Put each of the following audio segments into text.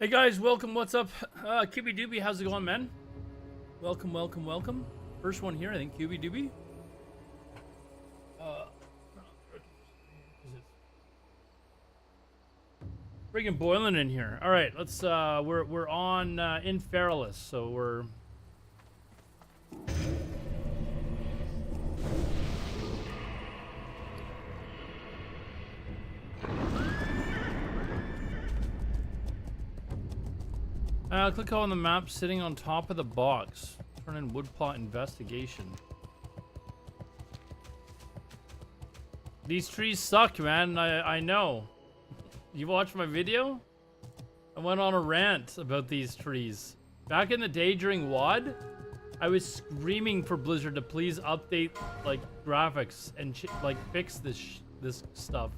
Hey guys, welcome. What's up? QB Doobie, how's it going, man? Welcome, welcome, welcome. First one here, I think. QB Doobie. Friggin' boiling in here. All right, let's. We're on in Feralas, so we're. Click on the map sitting on top of the box. Turn in woodplot investigation. These trees suck, man. I know. You watched my video? I went on a rant about these trees. Back in the day during WOD, I was screaming for Blizzard to please update like graphics and like fix this stuff.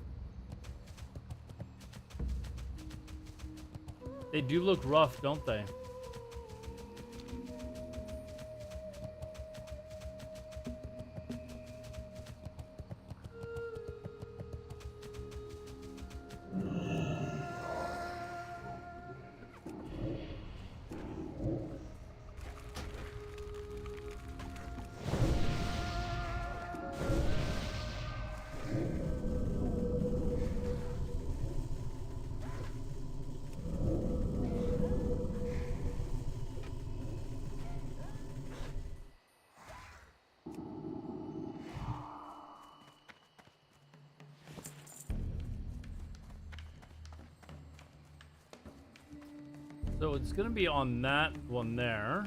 They do look rough, don't they? So it's gonna be on that one there.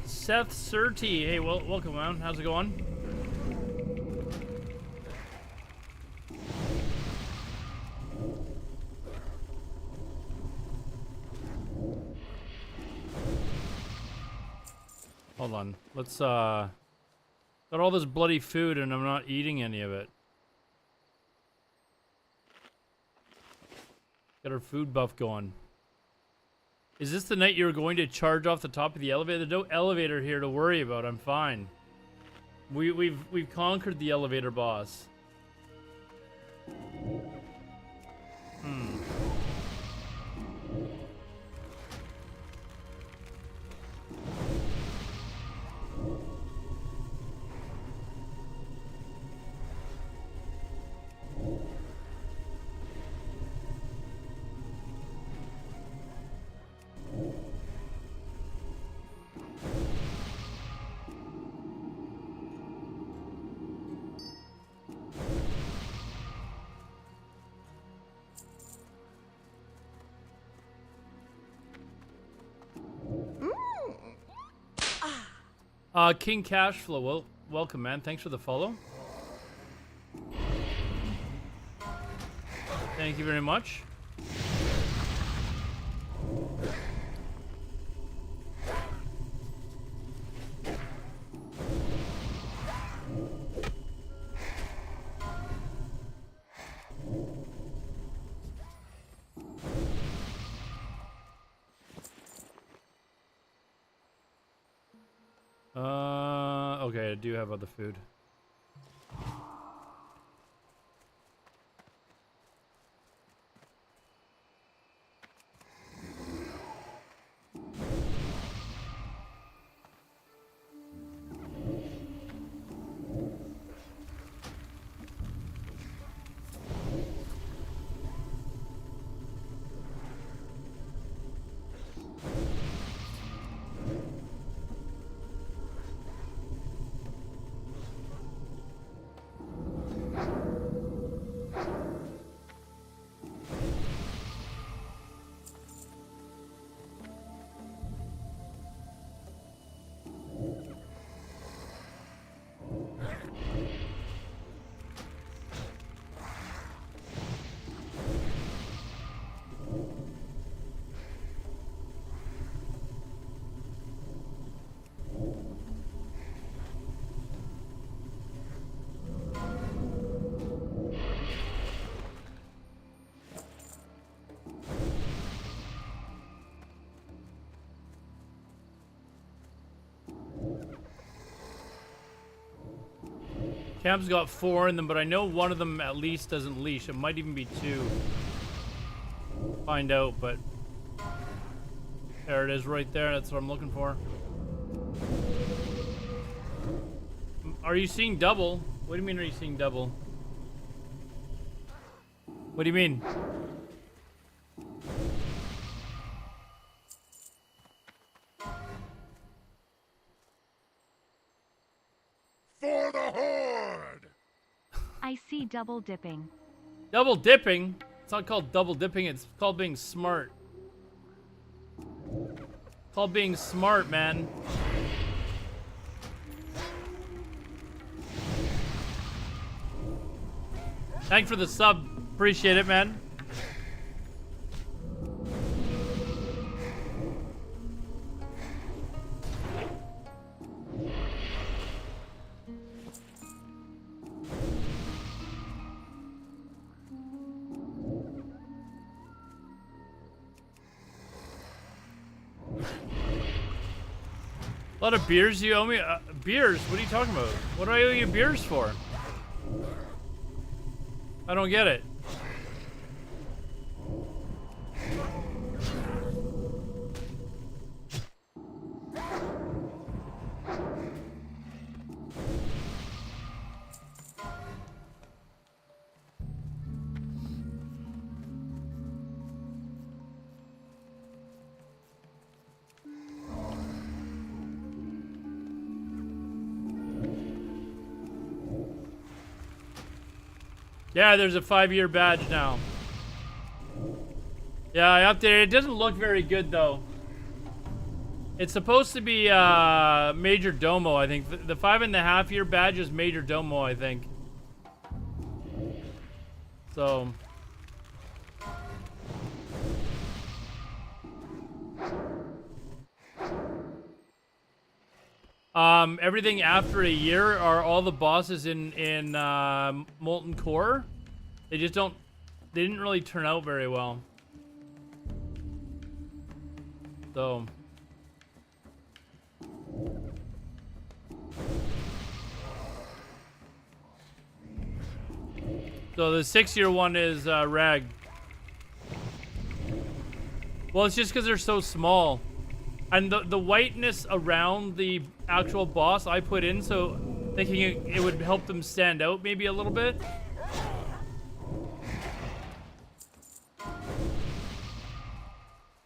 Seth Surti. Hey, welcome, man. How's it going? Hold on. Let's got all this bloody food and I'm not eating any of it. Got our food buff going. Is this the night you're going to charge off the top of the elevator? There's no elevator here to worry about. I'm fine. We've conquered the elevator boss. King Cashflow, well, welcome, man. Thanks for the follow. Thank you very much. Okay, I do have other food. Camp's got 4 in them, but I know one of them at least doesn't leash. It might even be 2. Find out, but there it is right there. That's what I'm looking for. Are you seeing double? What do you mean, are you seeing double? What do you mean? For the Horde! I see double dipping. Double dipping? It's not called double dipping, it's called being smart. It's called being smart, man. Thanks for the sub. Appreciate it, man. A lot of beers you owe me? Beers? What are you talking about? What do I owe you beers for? I don't get it. Yeah, there's a 5-year badge now. Yeah, I updated. It doesn't look very good though. It's supposed to be Major Domo, I think. The 5.5-year badge is Major Domo, I think. So. Everything after a year are all the bosses in Molten Core. They just don't. They didn't really turn out very well. So. So the 6-year one is Rag. Well, it's just because they're so small. And the whiteness around the actual boss I put in, so thinking it would help them stand out maybe a little bit.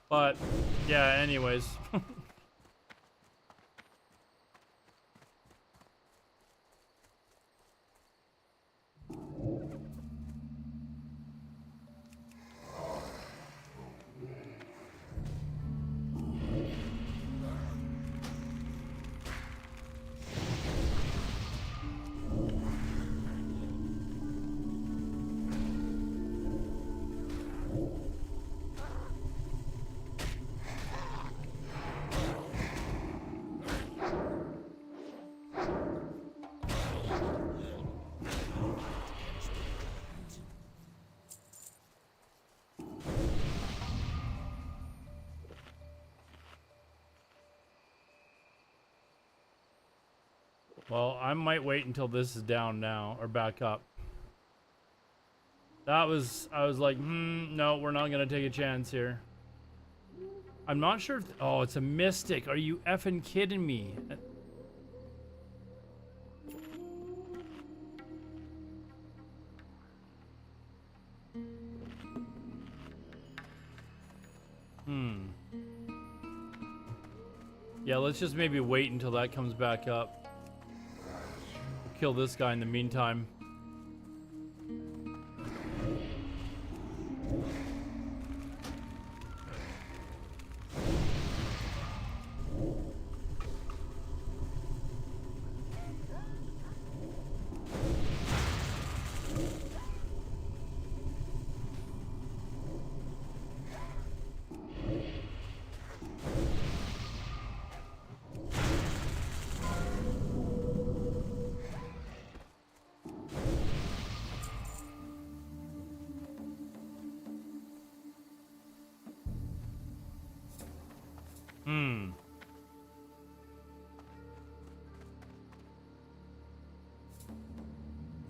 But, yeah, anyways. Well, I might wait until this is down now, or back up. I was like, no, we're not gonna take a chance here. I'm not sure if, oh, it's a mystic. Are you effing kidding me? Yeah, let's just maybe wait until that comes back up. Kill this guy in the meantime.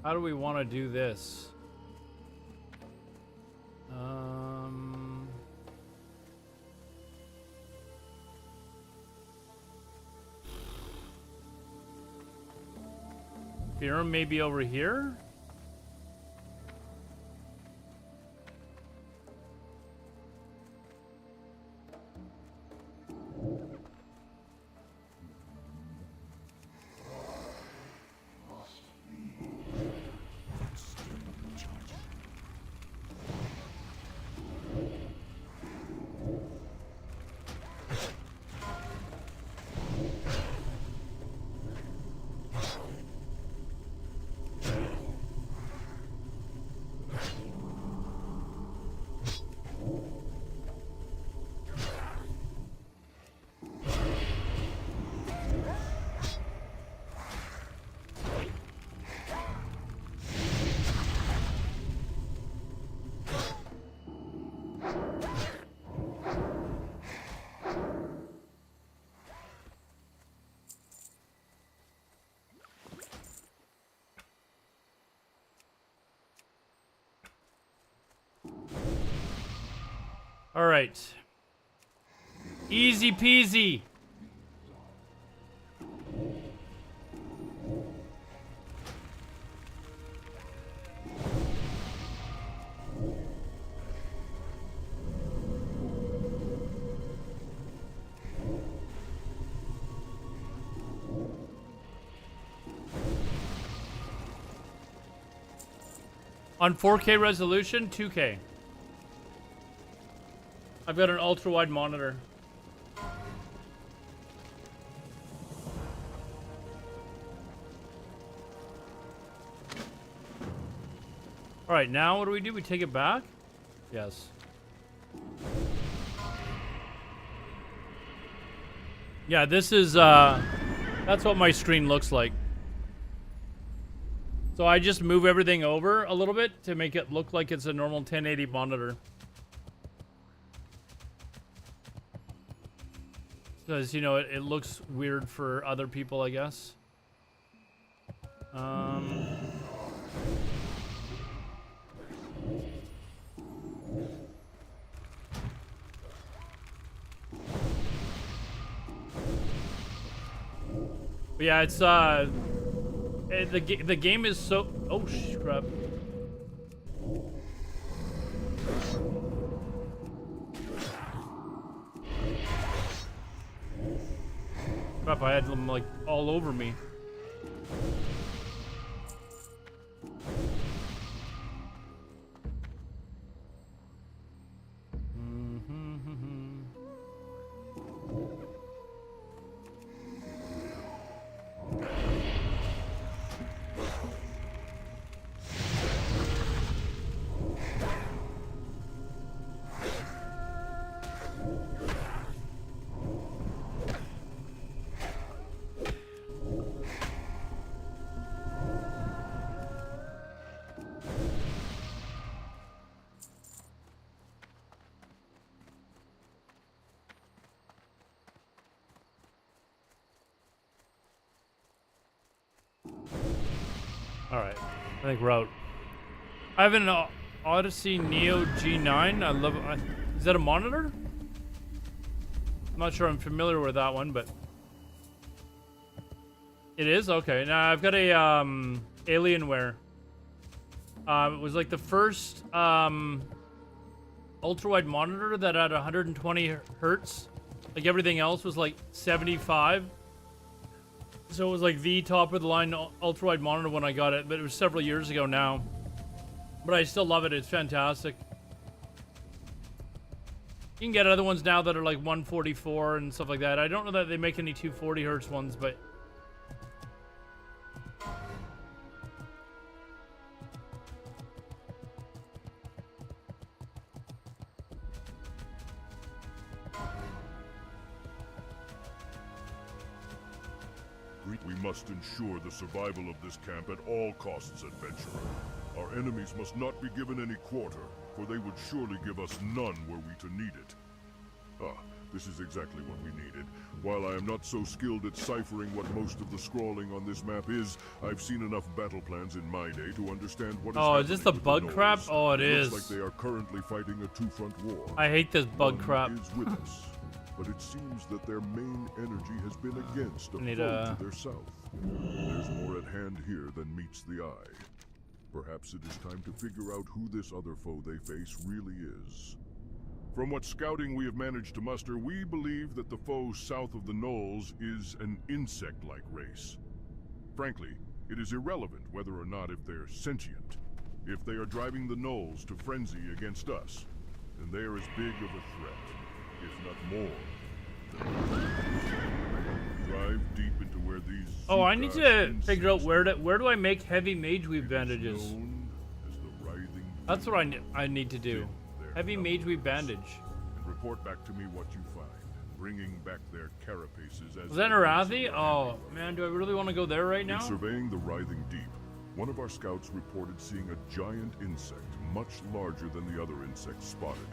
How do we want to do this? Theorem maybe over here? All right. Easy peasy. On 4K resolution, 2K. I've got an ultra-wide monitor. All right, now what do? We take it back? Yes. Yeah, this is, that's what my screen looks like. So I just move everything over a little bit to make it look like it's a normal 1080 monitor. Because, you know, it looks weird for other people, I guess. But yeah, it's, the game is so... Oh, crap. Crap, I had them, like, all over me. Alright, I think we're out. I have an Odyssey Neo G9. I love it. Is that a monitor? I'm not sure I'm familiar with that one, but... It is? Okay. Now, I've got a, Alienware. It was like the first, ultra-wide monitor that had 120 hertz. Like, everything else was like 75. So it was like the top of the line ultra-wide monitor when I got it, but it was several years ago now. But I still love it. It's fantastic. You can get other ones now that are like 144 and stuff like that. I don't know that they make any 240 hertz ones, but... We must ensure the survival of this camp at all costs, adventurer. Our enemies must not be given any quarter, for they would surely give us none were we to need it. Ah, This is exactly what we needed. While I am not so skilled at ciphering what most of the scrawling on this map is, I've seen enough battle plans in my day to understand what is Oh, is this the happening bug with the crap? Gnolls. Oh, it is. Looks like they are currently fighting a two-front war. I hate this bug One crap. is with us, but it seems that their main energy has been against a Need foe a- to their south. There's more at hand here than meets the eye. Perhaps it is time to figure out who this other foe they face really is. From what scouting we have managed to muster, we believe that the foe south of the Gnolls is an insect-like race. Frankly, it is irrelevant whether or not if they're sentient. If they are driving the Gnolls to frenzy against us, then they are as big of a threat, if not more. Drive deep into where these Oh, I need to Zuka figure out insects where do I make heavy mage weave It is bandages? known as the writhing That's what I need to do. Their Heavy mage weave numbers. bandage. And report back to me what you find, bringing back their carapaces as Was that evidence of Arathi? their Oh handiwork. man, do I really want to go there right In now? surveying the writhing deep, one of our scouts reported seeing a giant insect much larger than the other insects spotted,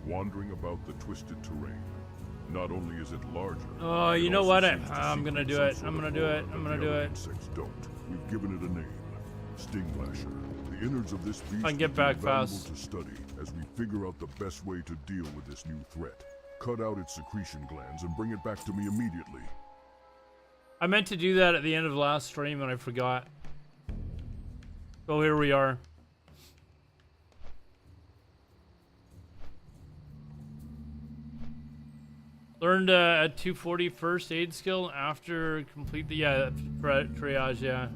wandering about the twisted terrain. Not only is it larger, Oh, it you know also what? seems to I'm seek gonna do some it. sort I'm of gonna do it. aura I'm that gonna the do other it. Insects don't. We've given it a name. Stinglasher. The innards of this beast I can get will be back valuable fast. to study as we figure out the best way to deal with this new threat. Cut out its secretion glands and bring it back to me immediately. I meant to do that at the end of last stream and I forgot. So here we are. Learned at 240 first aid skill after complete the triage, yeah.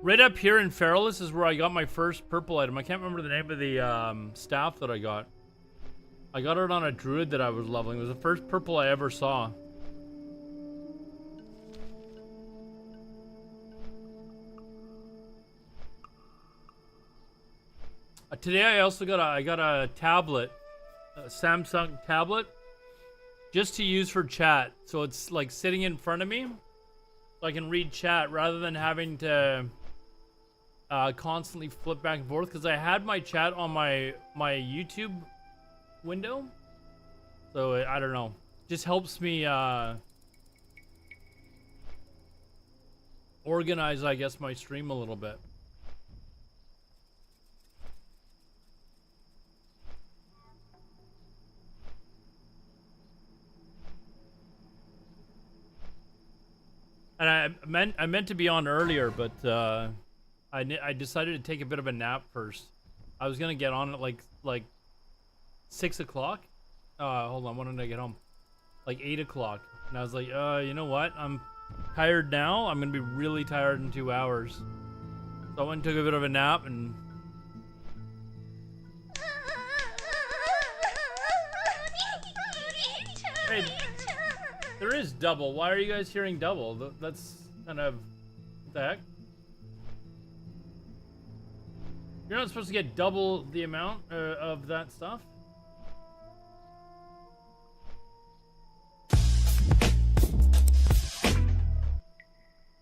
Right up here in Feralas is where I got my first purple item. I can't remember the name of the staff that I got. I got it on a druid that I was leveling. It was the first purple I ever saw. Today I also got a tablet, a Samsung tablet, just to use for chat. So it's like sitting in front of me, so I can read chat rather than having to constantly flip back and forth. Because I had my chat on my YouTube window, so I don't know. Just helps me organize, I guess, my stream a little bit. And I meant to be on earlier, but I decided to take a bit of a nap first. I was gonna get on at like 6 o'clock. Hold on, when did I get home? Like 8 o'clock. And I was like, you know what? I'm tired now. I'm gonna be really tired in 2 hours. So I went and took a bit of a nap and. Hey, there is double. Why are you guys hearing double? That's kind of what the heck. You're not supposed to get double the amount of that stuff.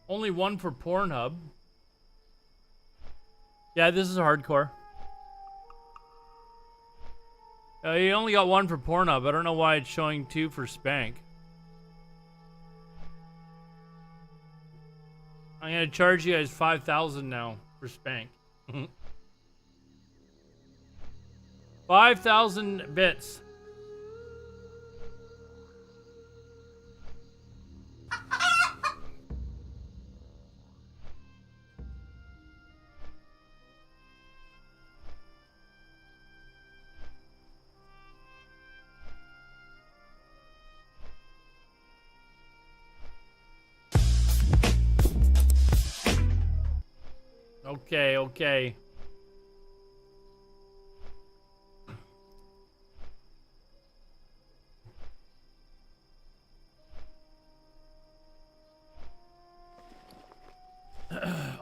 Only one for Pornhub. Yeah, this is hardcore. You only got one for Pornhub. I don't know why it's showing 2 for Spank. I'm gonna charge you guys 5,000 now for Spank. 5,000 bits. Okay, okay.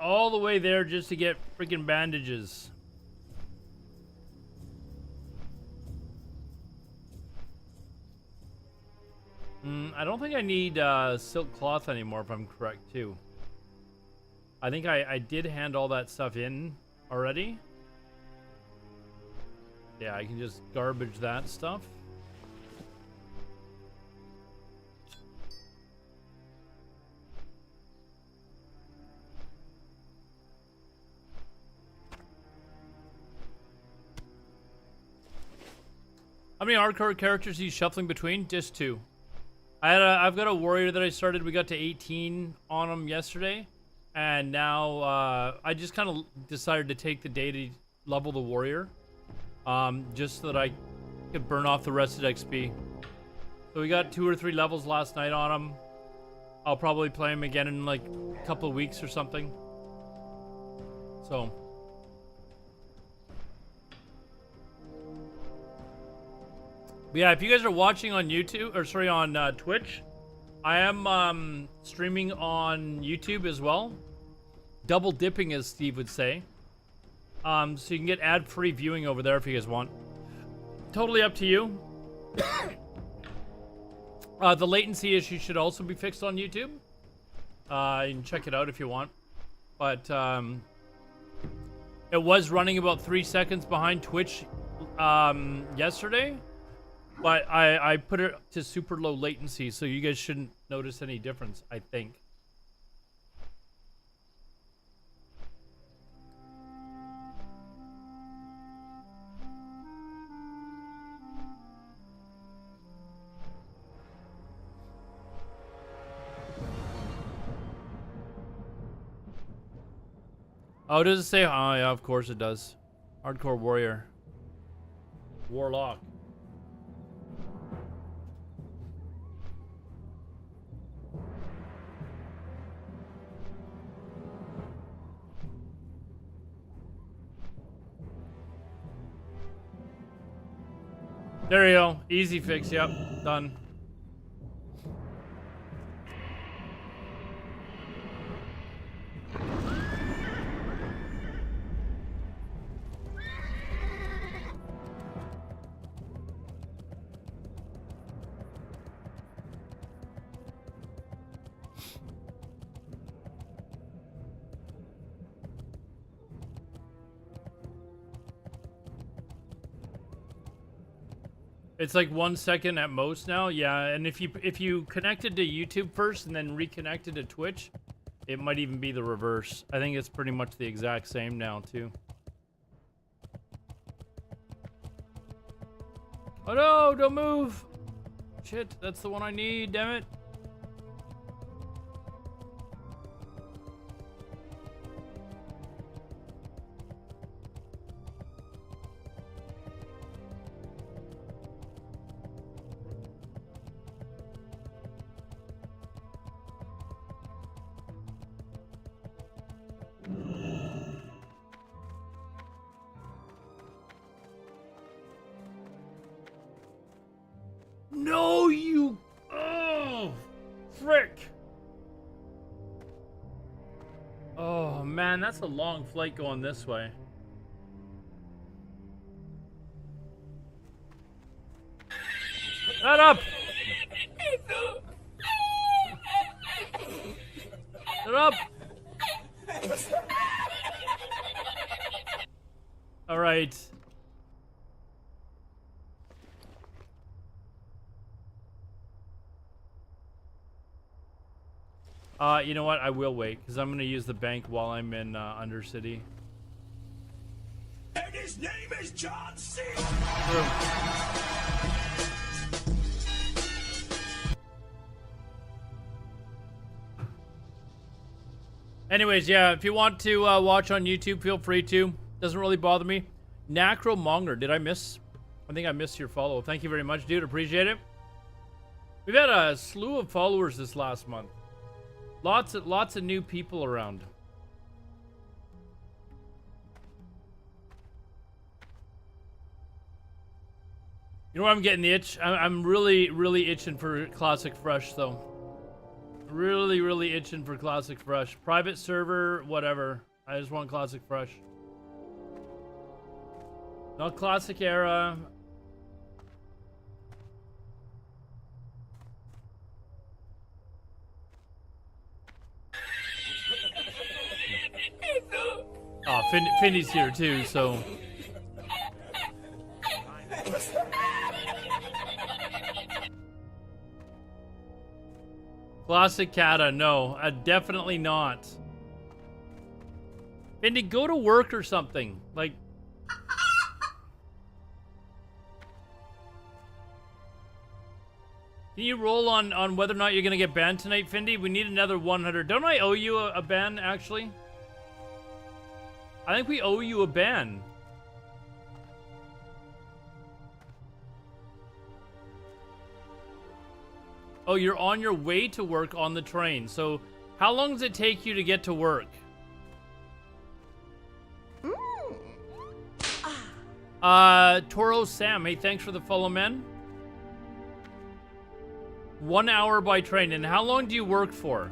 All the way there just to get freaking bandages. I don't think I need silk cloth anymore if I'm correct too. I think I did hand all that stuff in already. Yeah, I can just garbage that stuff. How many hardcore characters are you shuffling between? Just 2. I've got a warrior that I started. We got to 18 on him yesterday. And now I just kind of decided to take the day to level the warrior. Just so that I could burn off the rested XP. So we got 2 or 3 levels last night on him. I'll probably play him again in like a couple of weeks or something. So. But yeah, if you guys are watching on YouTube, or sorry, on Twitch, I am streaming on YouTube as well. Double dipping, as Steve would say. So you can get ad-free viewing over there if you guys want. Totally up to you. The latency issue should also be fixed on YouTube. You can check it out if you want. But it was running about 3 seconds behind Twitch yesterday. But I put it to super low latency, so you guys shouldn't notice any difference, I think. Oh, does it say? Oh, yeah, of course it does. Hardcore warrior. Warlock. There you go. Easy fix. Yep. Done. It's like 1 second at most now. Yeah, and if you connected to YouTube first and then reconnected to Twitch, it might even be the reverse. I think it's pretty much the exact same now too. Oh no, don't move. Shit, that's the one I need, damn it. No, you... Oh, frick. Oh, man, that's a long flight going this way. Shut up! Shut up! All right. You know what? I will wait, because I'm going to use the bank while I'm in Undercity. And his name is John C. Anyways, yeah, if you want to watch on YouTube, feel free to. Doesn't really bother me. Nacromonger, did I miss? I think I missed your follow. Thank you very much, dude. Appreciate it. We've had a slew of followers this last month. Lots of new people around. You know where I'm getting the itch? I'm really itching for Classic Fresh, though. Really itching for Classic Fresh. Private server, whatever. I just want Classic Fresh. Not Classic Era. Oh, Findy's here too, so. Classic Kata, no, definitely not. Findy, go to work or something. Like. Can you roll on whether or not you're gonna get banned tonight, Findy? We need another 100. Don't I owe you a ban, actually? I think we owe you a ban. Oh, you're on your way to work on the train. So, how long does it take you to get to work? Toro Sam, hey, thanks for the follow, man. 1 hour by train. And how long do you work for?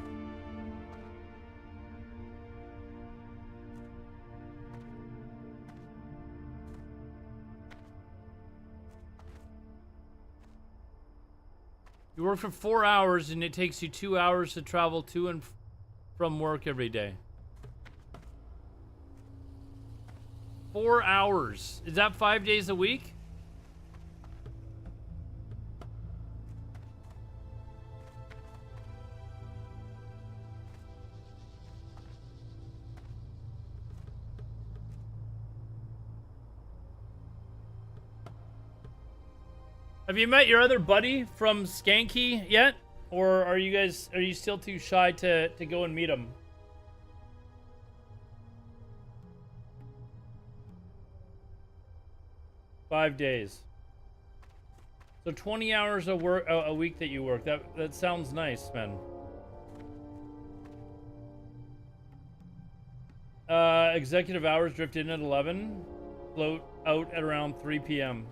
You work for 4 hours and it takes you 2 hours to travel to and from work every day. 4 hours. Is that 5 days a week? Have you met your other buddy from Skanky yet? Or are you still too shy to go and meet him? $5 days. So 20 hours a week that you work. That sounds nice, man. Executive hours drift in at 11. Float out at around 3 p.m.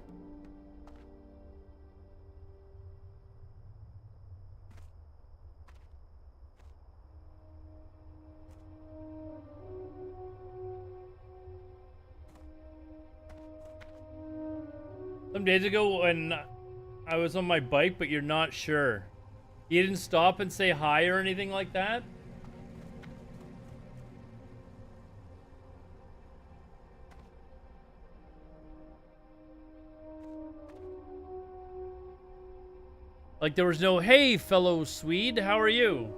Some days ago when I was on my bike, but you're not sure. You didn't stop and say hi or anything like that? Like there was no, hey, fellow Swede, how are you?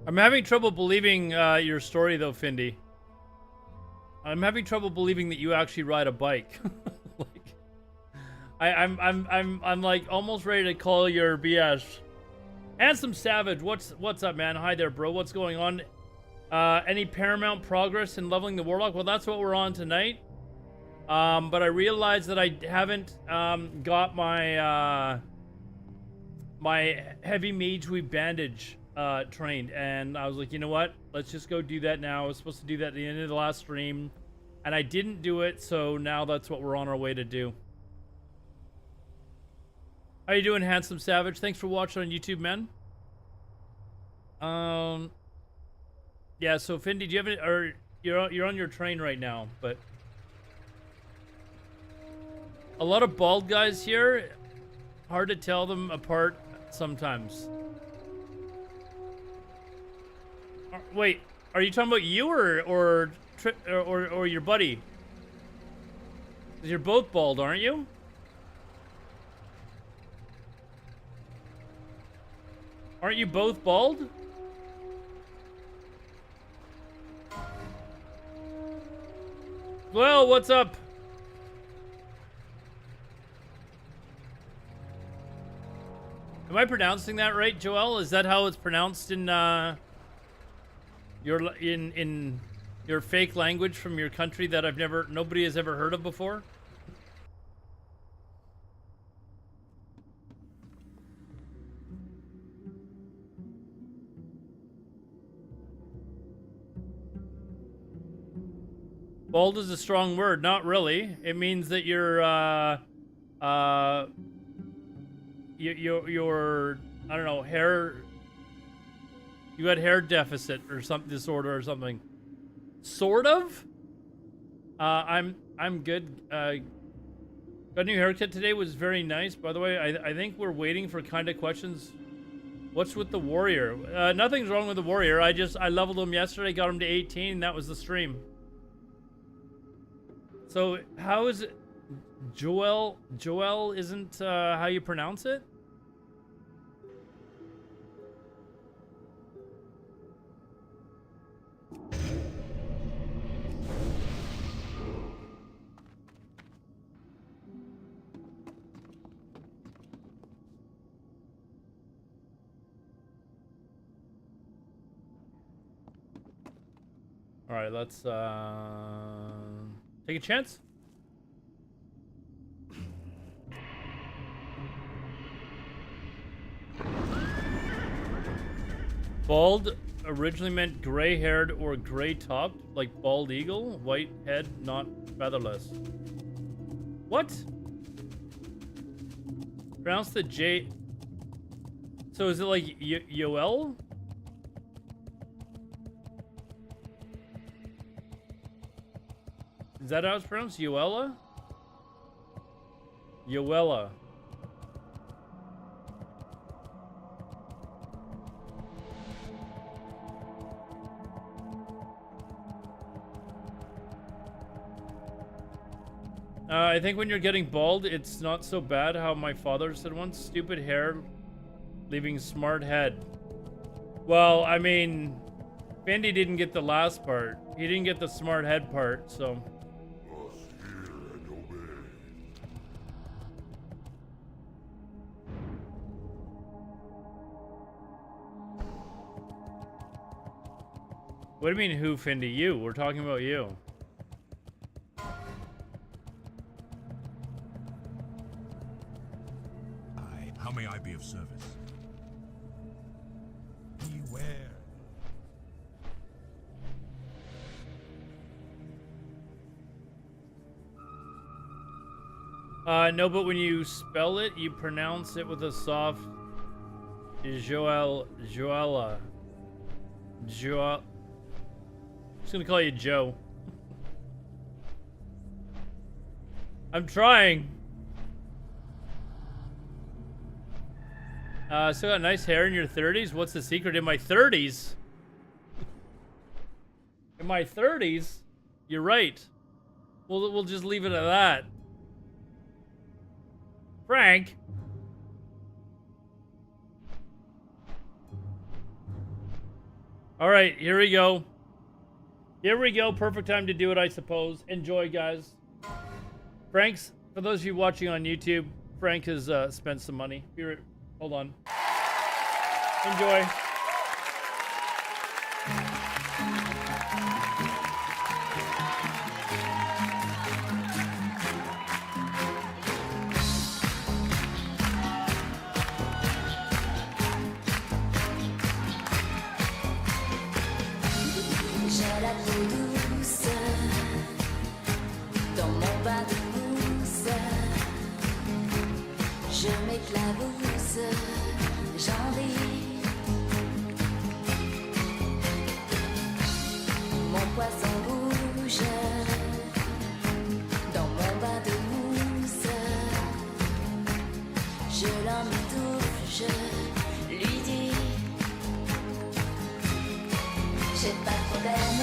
I'm having trouble believing your story though, Findy. I'm having trouble believing that you actually ride a bike. Like, I'm like almost ready to call your BS. Handsome Savage, what's up, man? Hi there, bro. What's going on? Any paramount progress in leveling the Warlock? Well, that's what we're on tonight. But I realized that I haven't got my my heavy mage weave bandage trained, and I was like, you know what? Let's just go do that now. I was supposed to do that at the end of the last stream, and I didn't do it, so now that's what we're on our way to do. How you doing, Handsome Savage? Thanks for watching on YouTube, man. Yeah, so Findy, do you have any, or you're on your train right now, but a lot of bald guys here, hard to tell them apart sometimes. Wait, are you talking about you or your buddy? 'Cause you're both bald, aren't you? Aren't you both bald? Well, what's up? Am I pronouncing that right, Joel? Is that how it's pronounced in your fake language from your country that nobody has ever heard of before? Bald is a strong word. Not really. It means that you're I don't know, hair. You had hair deficit or something, disorder or something. Sort of. I'm good. Got a new haircut today. Was very nice. By the way, I think we're waiting for kind of questions. What's with the warrior? Nothing's wrong with the warrior. I leveled him yesterday. Got him to 18. And that was the stream. So how is it? Joel isn't how you pronounce it? All right, let's take a chance. Bald originally meant gray-haired or gray-topped, like bald eagle, white head, not featherless. What? Pronounce the J. So is it like Yoel? Is that how it's pronounced? Yoella? Yoella. I think when you're getting bald, it's not so bad. How my father said once, stupid hair, leaving smart head. Well, I mean, Bendy didn't get the last part. He didn't get the smart head part, so. What do you mean, who, Findy? You. We're talking about you. How may I be of service? Beware. No, but when you spell it, you pronounce it with a soft Joella. I'm just gonna call you Joe. I'm trying. Still got nice hair in your 30s. What's the secret? In my 30s? In my 30s? You're right. We'll just leave it at that. Frank? Alright, here we go. Here we go. Perfect time to do it, I suppose. Enjoy, guys. Frank's, for those of you watching on YouTube, Frank has spent some money. Hold on. Enjoy. J'ai pas de problème,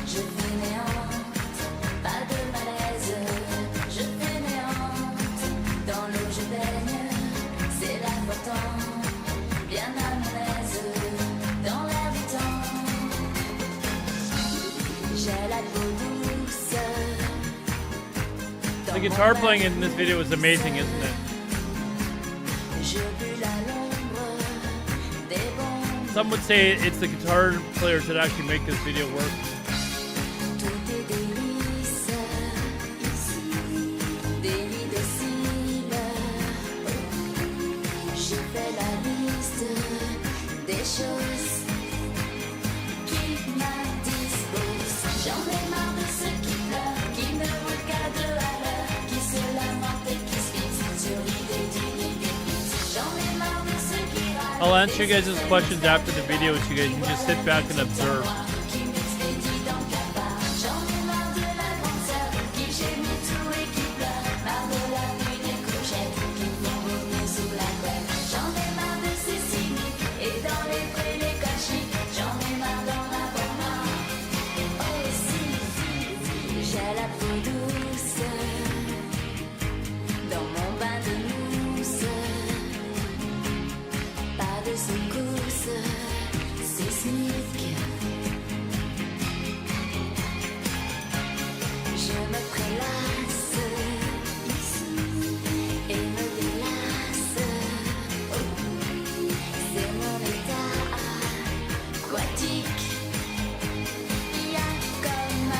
je fainéante, pas de malaise, je fainéante. Dans l'eau je baigne, c'est l'important, bien à mon aise, dans l'air du temps. J'ai la peau douce. The guitar playing in this video is amazing, isn't it? Je bus à l'ombre des bombes. Some would say it's the guitar player should actually make this video work. Tout est délice ici, délit de cils. Je fais la liste des choses qui m'indisposent. J'en ai marre de ceux qui pleurent, qui ne roulent qu'à deux à l'heure, qui se lamentent et qui se fixent sur l'idée d'une idée fixe. J'en ai marre de ceux qui râlent. I'll answer you guys' questions after the video, so you guys can just sit back and observe. Qui m'expédie dans le cafard. J'en ai marre de la grande sœur qui gémit tout et qui pleure. Marre de la nuit des couchettes qui font vomir sous la couette. J'en ai marre de ces cyniques et dans les prés les cochiques. J'en ai marre d'en avoir marre. Oh si, j'ai la peau douce dans mon bain de mousse. Pas de secousse sismique. Je me prélasse ici et me délasse. C'est mon état aquatique. Y'a comme un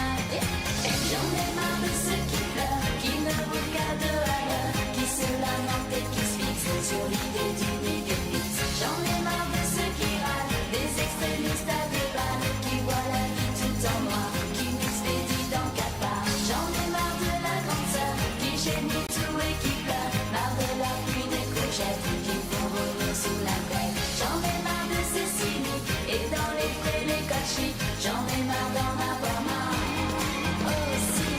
j'en ai marre de ceux qui pleurent, qui ne roulent qu'à deux à l'heure, qui se lamentent et qui se fixent sur l'idée d'une idée fixe. J'en ai marre de ceux qui râlent, des extrémistes à deux balles, qui voient la vie tout en noir, qui m'expédient dans quatre parts. J'en ai marre de la grande sœur, qui gémit tout et qui pleure, marre de la pluie des courgettes, qui font vomir sous la couette. J'en ai marre de ces cyniques, et dans les prés les cochiques. J'en ai marre d'en avoir marre. Oh si.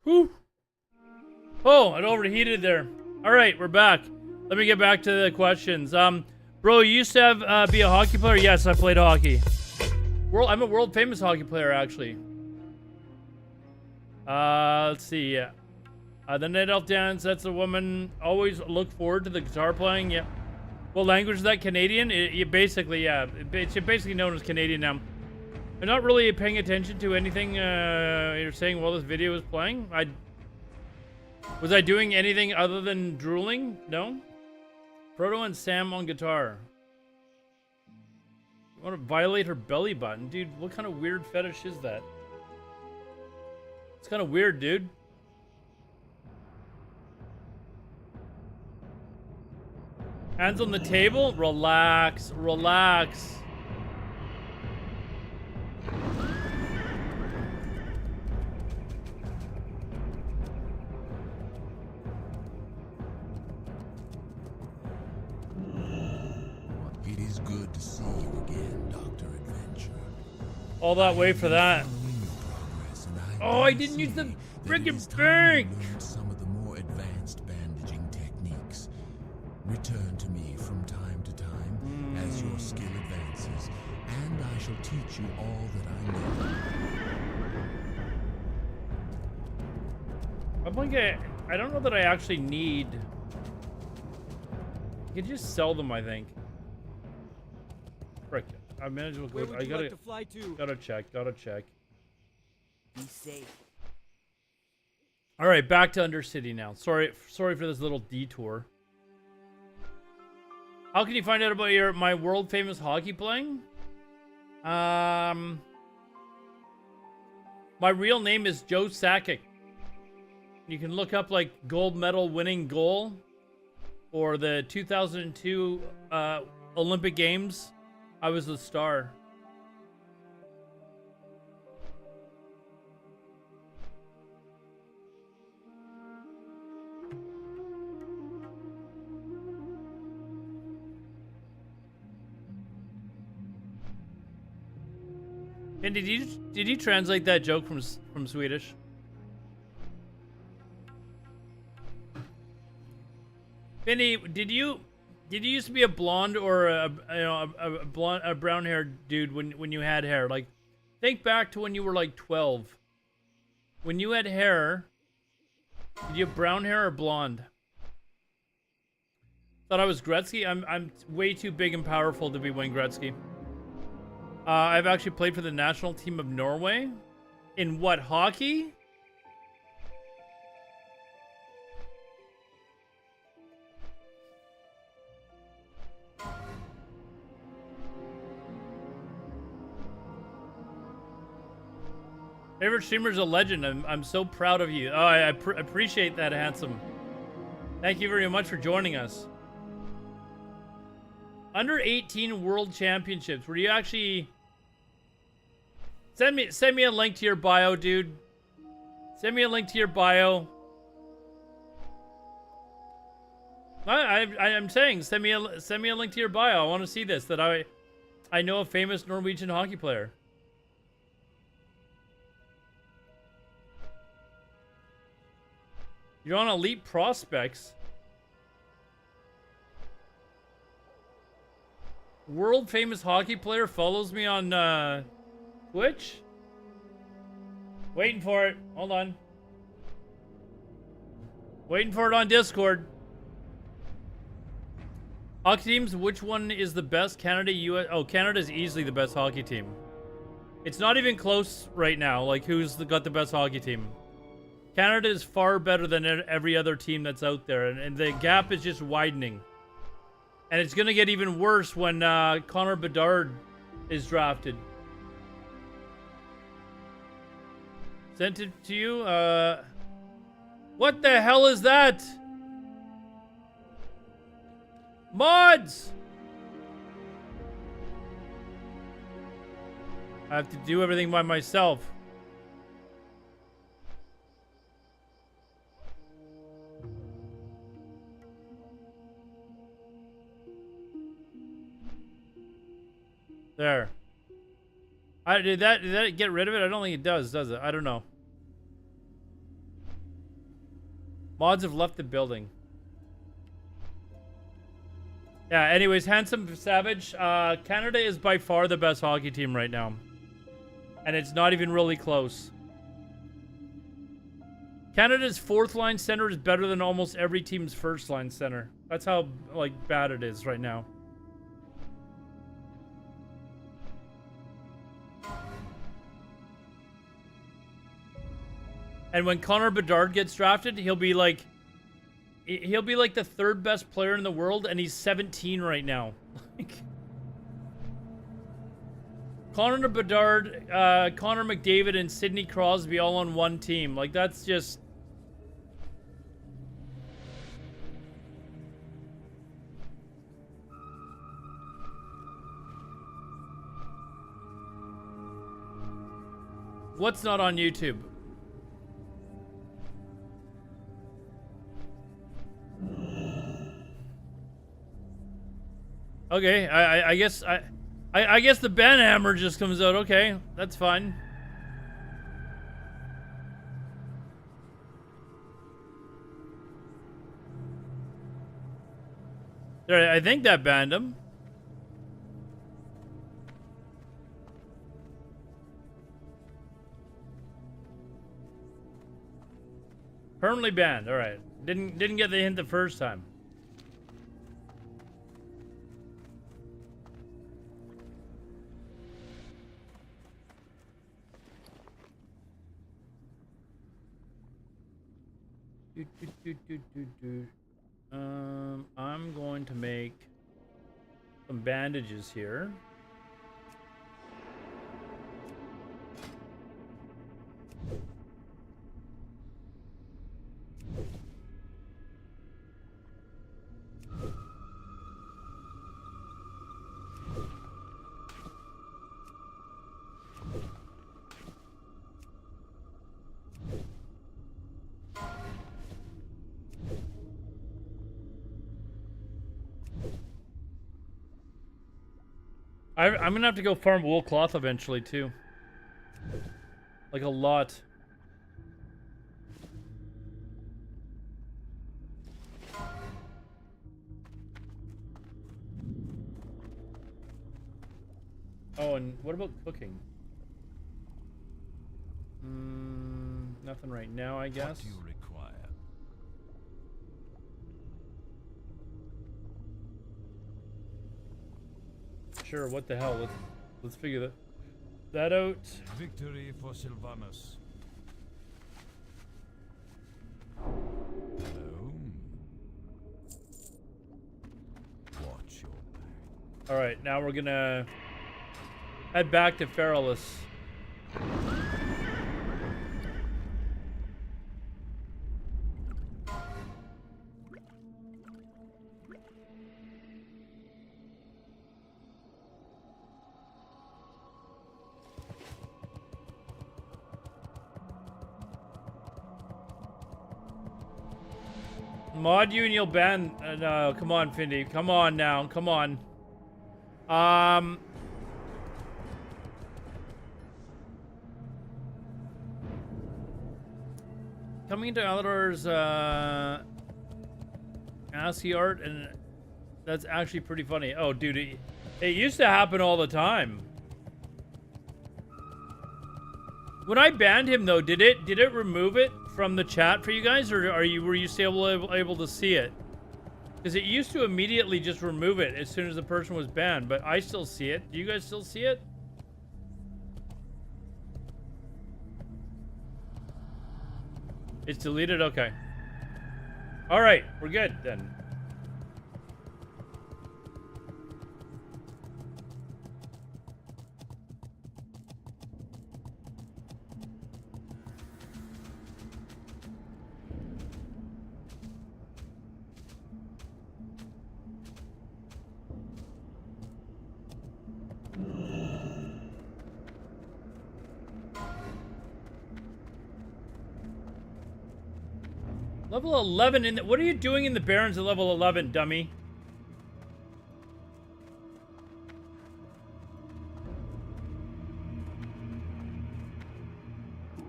Whew. Oh, it overheated there. All right, we're back. Let me get back to the questions. Bro, you used to have be a hockey player? Yes, I played hockey. I'm a world famous hockey player, actually. Let's see. Yeah. The night elf dance. That's a woman. Always look forward to the guitar playing. Yeah. What language is that? Canadian? It basically, yeah. It's basically known as Canadian now. I'm not really paying attention to anything you're saying while this video is playing. Was I doing anything other than drooling? No. Frodo and Sam on guitar. You want to violate her belly button? Dude, what kind of weird fetish is that? It's kind of weird, dude. Hands on the table? Relax, relax. It is good to see you again, Dr. Adventure. All that way for that. Following your progress, and Oh, I can didn't use the see that friggin' it is time you bank. learned some of the more advanced bandaging techniques. Return to me from time to time as your skill advances, and I shall teach you all that I know. I don't know that I actually need. I could just sell them, I think. Frick. I managed to. Where would I you gotta. like to fly to? Gotta check. Gotta check. Be safe. All right, back to Undercity now. Sorry for this little detour. How can you find out about my world famous hockey playing? My real name is Joe Sakic. You can look up like gold medal winning goal or the 2002 Olympic Games. I was the star. And did you translate that joke from Swedish? Vinny, did you Did you used to be a blonde or a brown haired dude when you had hair? Like, think back to when you were like 12. When you had hair, did you have brown hair or blonde? Thought I was Gretzky. I'm way too big and powerful to be Wayne Gretzky. I've actually played for the national team of Norway. In what, hockey? Favorite streamer's a legend. I'm so proud of you. Oh, I appreciate that, handsome. Thank you very much for joining us. Under 18 World Championships. Were you actually... Send me a link to your bio, dude. Send me a link to your bio. I'm saying send me a link to your bio. I want to see this. That I know a famous Norwegian hockey player. You're on Elite Prospects. World famous hockey player follows me on Twitch. Waiting for it. Hold on. Waiting for it on Discord. Hockey teams, which one is the best? Canada, US? Oh, Canada is easily the best hockey team. It's not even close right now. Like, who's got the best hockey team? Canada is far better than every other team that's out there, and the gap is just widening. And it's going to get even worse when Connor Bedard is drafted. Sent it to you. What the hell is that? Mods! I have to do everything by myself. There. Did that get rid of it? I don't think it does it? I don't know. Mods have left the building. Yeah, anyways, Handsome Savage. Canada is by far the best hockey team right now. And it's not even really close. Canada's fourth line center is better than almost every team's first line center. That's how, like, bad it is right now. And when Connor Bedard gets drafted, he'll be like the third best player in the world, and he's 17 right now. Connor Bedard, Connor McDavid, and Sidney Crosby all on one team. Like, that's just... What's not on YouTube? Okay, I guess I guess the ban hammer just comes out. Okay, that's fine. There, I think that banned him. Permanently banned. All right. Didn't get the hint the first time. I'm going to make some bandages here. I'm gonna have to go farm wool cloth eventually too. Like a lot. Oh, and what about cooking? Nothing right now, I guess. What do you require? Sure, what the hell? Let's figure that out. Victory for Sylvanus. Hello. Watch your back. All right, now we're gonna head back to Feralas. Mod you and you'll ban. No, come on, Findy. Come on now. Come on. Coming into Alodar's ASCII art, and that's actually pretty funny. Oh, dude, it used to happen all the time. When I banned him, though, did it remove it from the chat for you guys, or were you still able to see it? Because it used to immediately just remove it as soon as the person was banned, but I still see it. Do you guys still see it? It's deleted? Okay. All right, we're good then. Level 11 in the, what are you doing in the Barrens at level 11, dummy?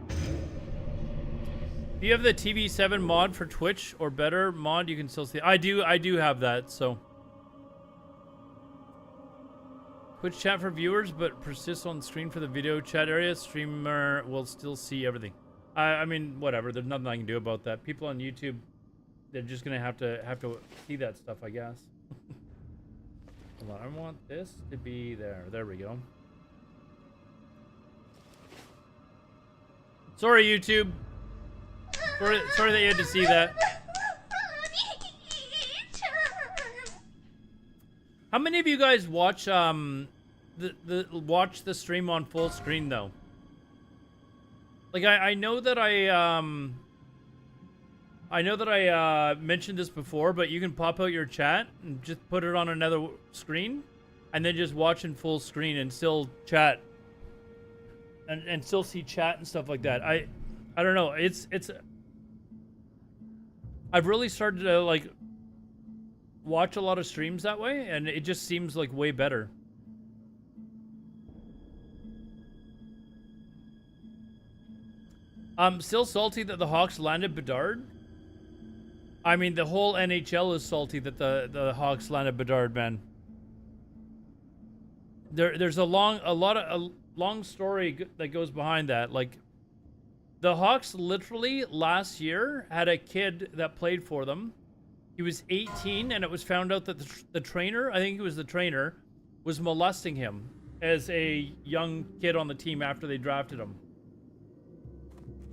If you have the TV7 mod for Twitch or better mod, you can still see. I do have that, so. Twitch chat for viewers, but persists on screen for the video chat area. Streamer will still see everything. I mean, whatever. There's nothing I can do about that. People on YouTube, they're just gonna have to see that stuff, I guess. Hold on, I want this to be there. There we go. Sorry, YouTube. Sorry that you had to see that. How many of you guys watch watch the stream on full screen though? Like I know that I mentioned this before, but you can pop out your chat and just put it on another screen and then just watch in full screen and still chat and still see chat and stuff like that. I don't know. It's I've really started to like watch a lot of streams that way, and it just seems like way better. Still salty that the Hawks landed Bedard. I mean, the whole NHL is salty that the Hawks landed Bedard, man. There's a long story that goes behind that. Like, the Hawks literally last year had a kid that played for them. He was 18, and it was found out that the trainer, I think it was the trainer, was molesting him as a young kid on the team after they drafted him.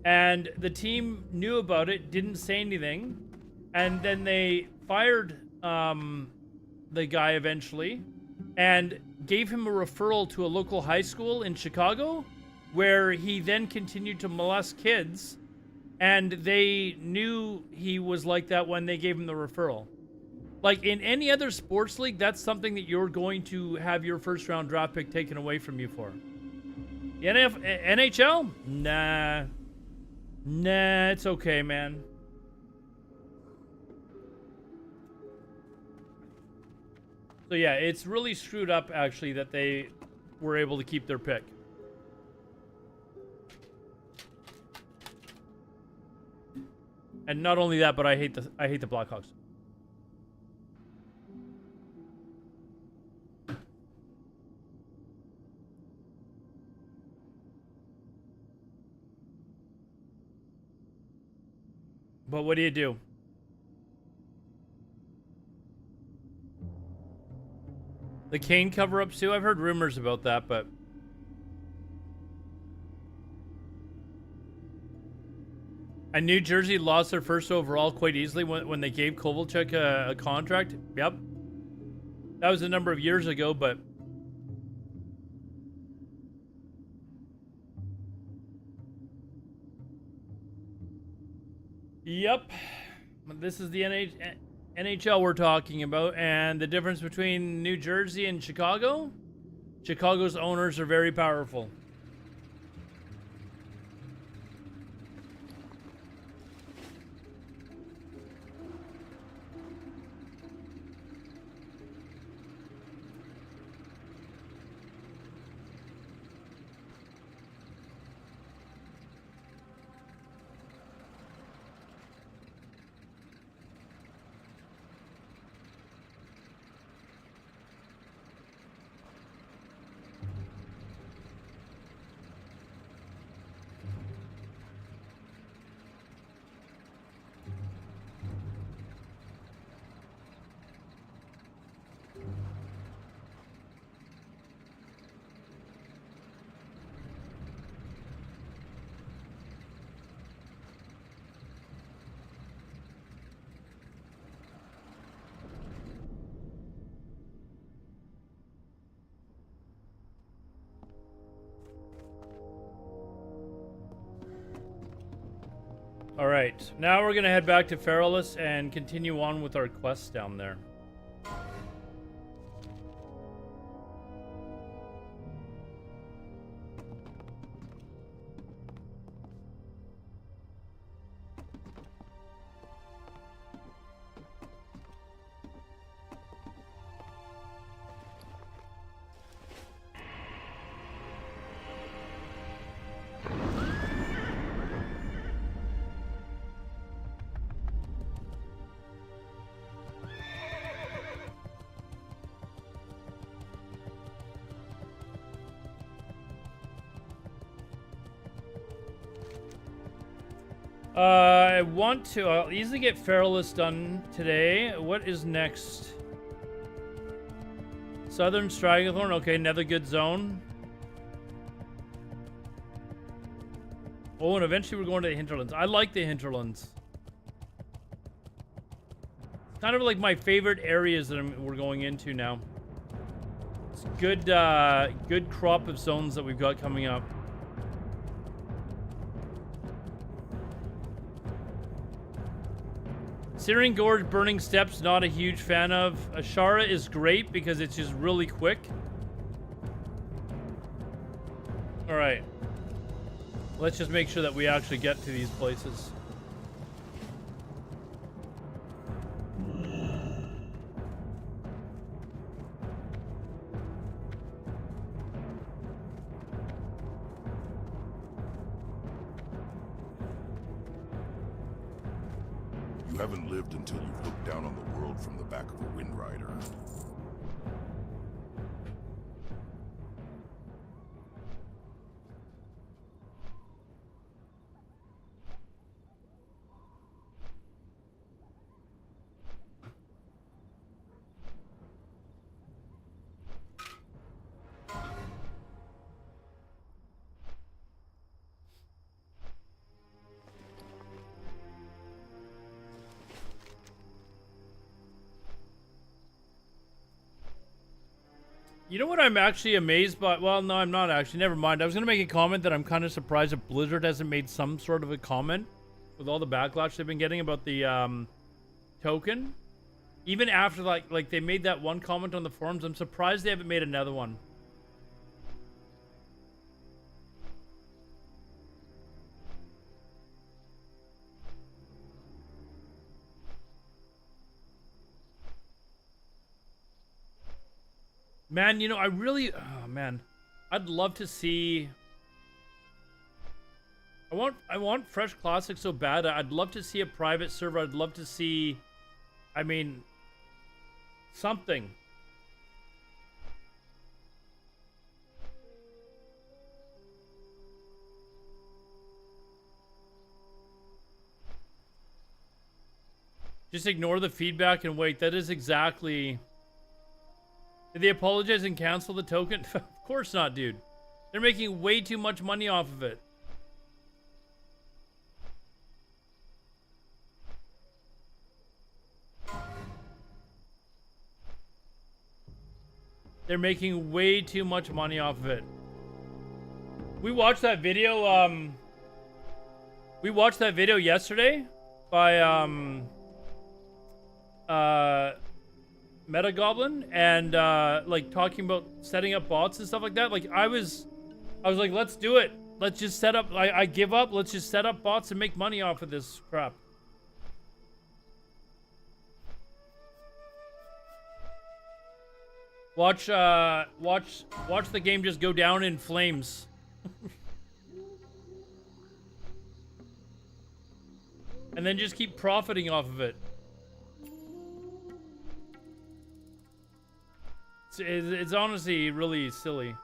And the team knew about it, didn't say anything, and then they fired the guy eventually and gave him a referral to a local high school in Chicago, where he then continued to molest kids, and they knew he was like that when they gave him the referral. Like, in any other sports league, that's something that you're going to have your first round draft pick taken away from you for. The NHL? Nah, it's okay, man. So yeah, it's really screwed up actually that they were able to keep their pick. And not only that, but I hate the Blackhawks. But what do you do? The Kane cover-ups too? I've heard rumors about that, but... And New Jersey lost their first overall quite easily when they gave Kovalchuk a contract. Yep. That was a number of years ago, but... Yep. This is the NHL we're talking about, and the difference between New Jersey and Chicago? Chicago's owners are very powerful. Alright, now we're gonna head back to Feralas and continue on with our quests down there. I want to. I'll easily get Feralas done today. What is next? Southern Stragglethorn. Okay, another good zone. Oh, and eventually we're going to the hinterlands. I like the hinterlands. Kind of like my favorite areas that we're going into now. It's good, good crop of zones that we've got coming up. Searing Gorge, Burning Steps, not a huge fan of. Ashara is great because it's just really quick. Alright. Let's just make sure that we actually get to these places. You haven't lived until you've looked down on the world from the back of a Wind Rider. You know what I'm actually amazed by? Well, no, I'm not actually. Never mind. I was going to make a comment that I'm kind of surprised that Blizzard hasn't made some sort of a comment with all the backlash they've been getting about the token. Even after like they made that one comment on the forums, I'm surprised they haven't made another one. Man, you know, I really, oh man, I'd love to see. I want Fresh Classic so bad. I'd love to see a private server. I'd love to see, I mean, something. Just ignore the feedback and wait. That is exactly... Did they apologize and cancel the token? Of course not, dude. They're making way too much money off of it. They're making way too much money off of it. We watched that video, we watched that video yesterday by, Metagoblin, and, like, talking about setting up bots and stuff like that. Like, I was like, let's do it. Let's just set up, I give up. Let's just set up bots and make money off of this crap. Watch the game just go down in flames. And then just keep profiting off of it. It's honestly really silly.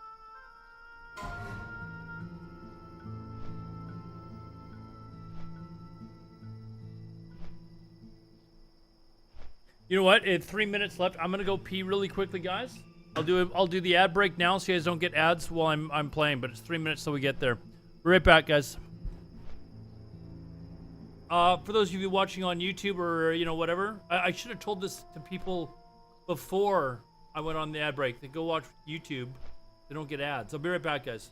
You know what? It's 3 minutes left. I'm gonna go pee really quickly, guys. I'll do the ad break now so you guys don't get ads while I'm playing, but it's 3 minutes till we get there. Be right back, guys. For those of you watching on YouTube or, you know, whatever, I should have told this to people before I went on the ad break. They go watch YouTube. They don't get ads. I'll be right back, guys.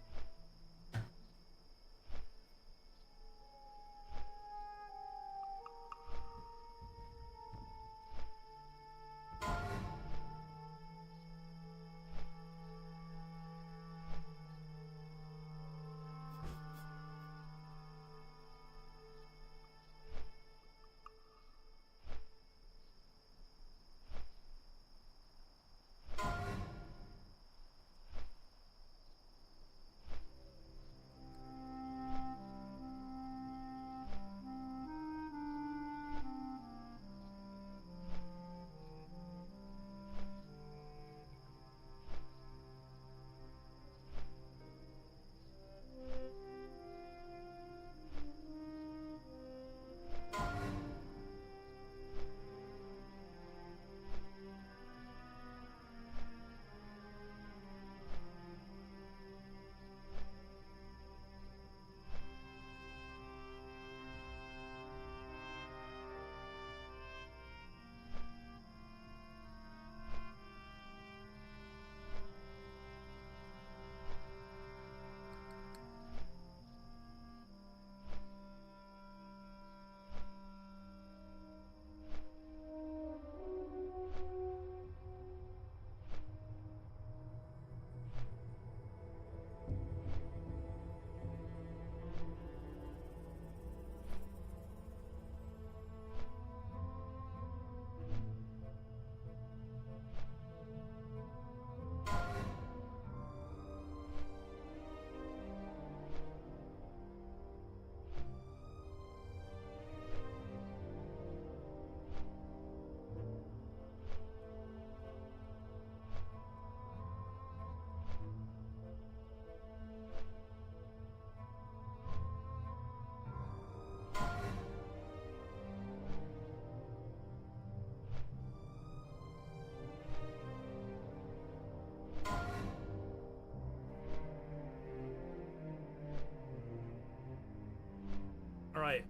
All right.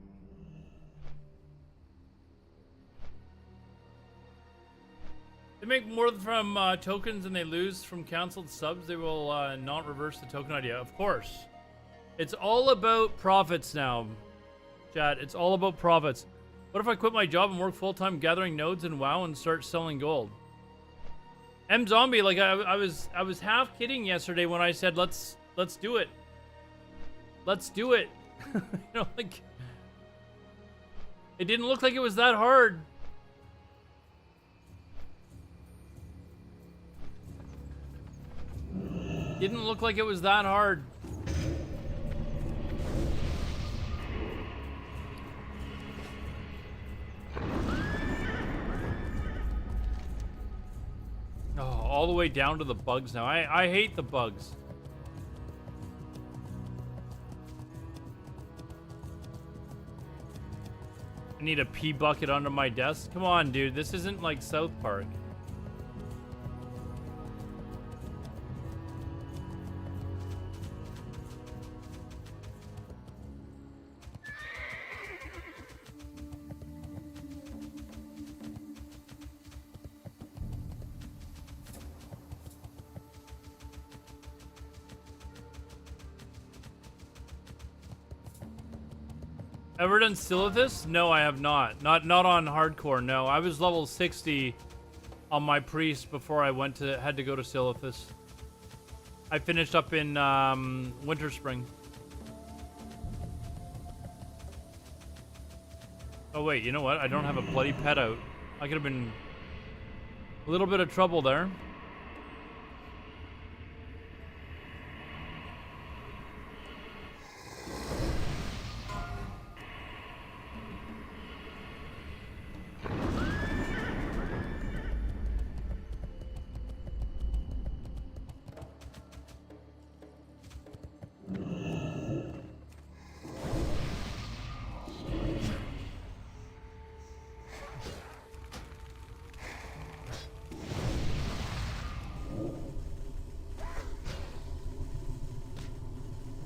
They make more from tokens than they lose from canceled subs. They will not reverse the token idea. Of course. It's all about profits now, chat. It's all about profits. What if I quit my job and work full-time gathering nodes in WoW and start selling gold? M-Zombie, like I was half kidding yesterday when I said let's do it. Let's do it. You know, like, it didn't look like it was that hard. Didn't look like it was that hard. Oh, all the way down to the bugs now. I hate the bugs. need a pee bucket under my desk. Come on, dude. This isn't like South Park. Ever done Silithus? No, I have not. Not on hardcore. No, I was level 60 on my priest before I had to go to Silithus. I finished up in Winter Spring. Oh wait, you know what? I don't have a bloody pet out. I could have been a little bit of trouble there.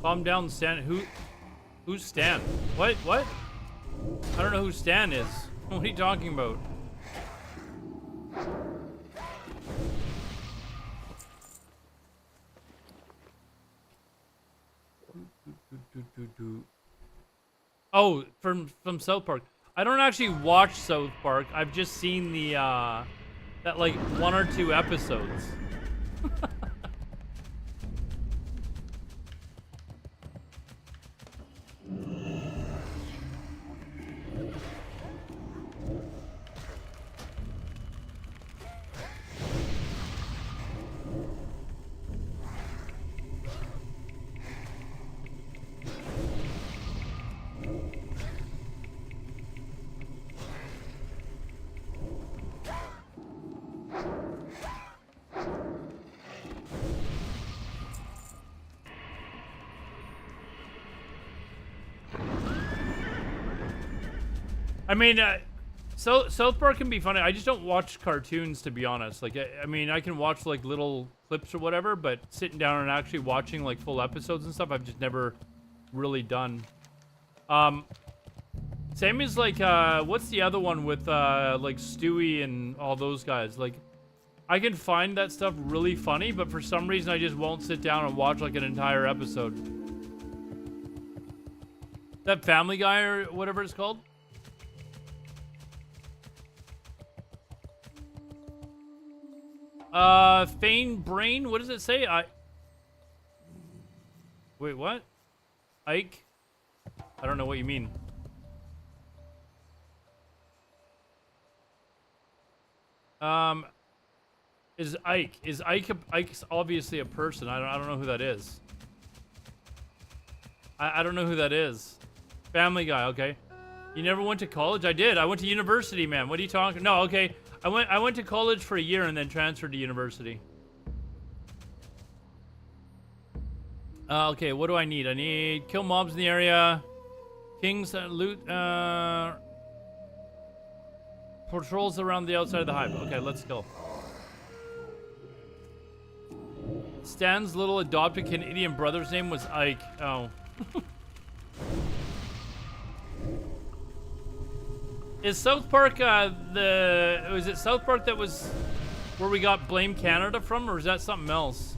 Calm down, Stan. Who's Stan? What? I don't know who Stan is. What are you talking about? Oh, from South Park. I don't actually watch South Park. I've just seen the that like 1 or 2 episodes. I mean, South Park can be funny. I just don't watch cartoons, to be honest. Like, I mean, I can watch like little clips or whatever, but sitting down and actually watching like full episodes and stuff, I've just never really done. Same as like, what's the other one with like Stewie and all those guys? Like, I can find that stuff really funny, but for some reason I just won't sit down and watch like an entire episode. That Family Guy or whatever it's called? Feign Brain, what does it say? Wait, what? Ike? I don't know what you mean. Is Ike's obviously a person. I don't know who that is. I don't know who that is. Family Guy, okay. You never went to college? I did. I went to university, man. What are you talking? No, okay. I went to college for a year and then transferred to university. Okay, what do I need? I need kill mobs in the area. Kings loot patrols around the outside of the hive. Okay, let's go. Stan's little adopted Canadian brother's name was Ike. Oh. Is South Park was it South Park that was where we got Blame Canada from, or is that something else?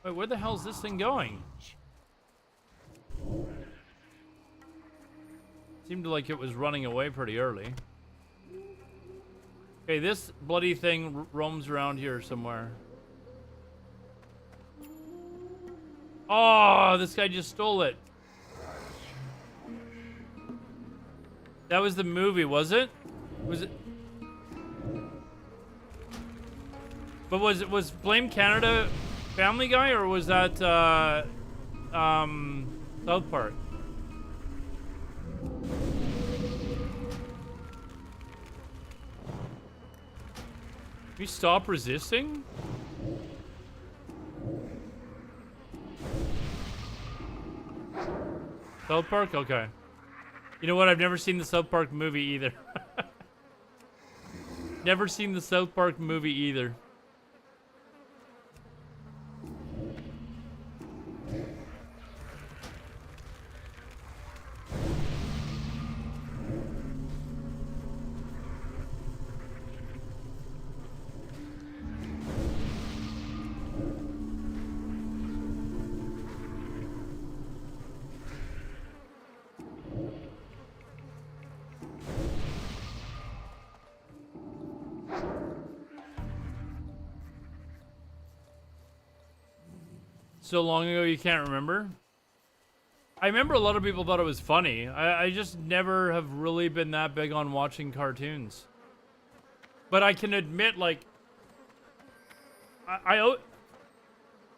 Wait, where the hell is this thing going? Seemed like it was running away pretty early. Okay, this bloody thing roams around here somewhere. Oh, this guy just stole it. That was the movie, was it? Was it? But was Blame Canada Family Guy, or was that South Park? Can you stop resisting? South Park? Okay. You know what? I've never seen the South Park movie either. Never seen the South Park movie either. So long ago you can't remember? I remember a lot of people thought it was funny. I just never have really been that big on watching cartoons. But I can admit, like,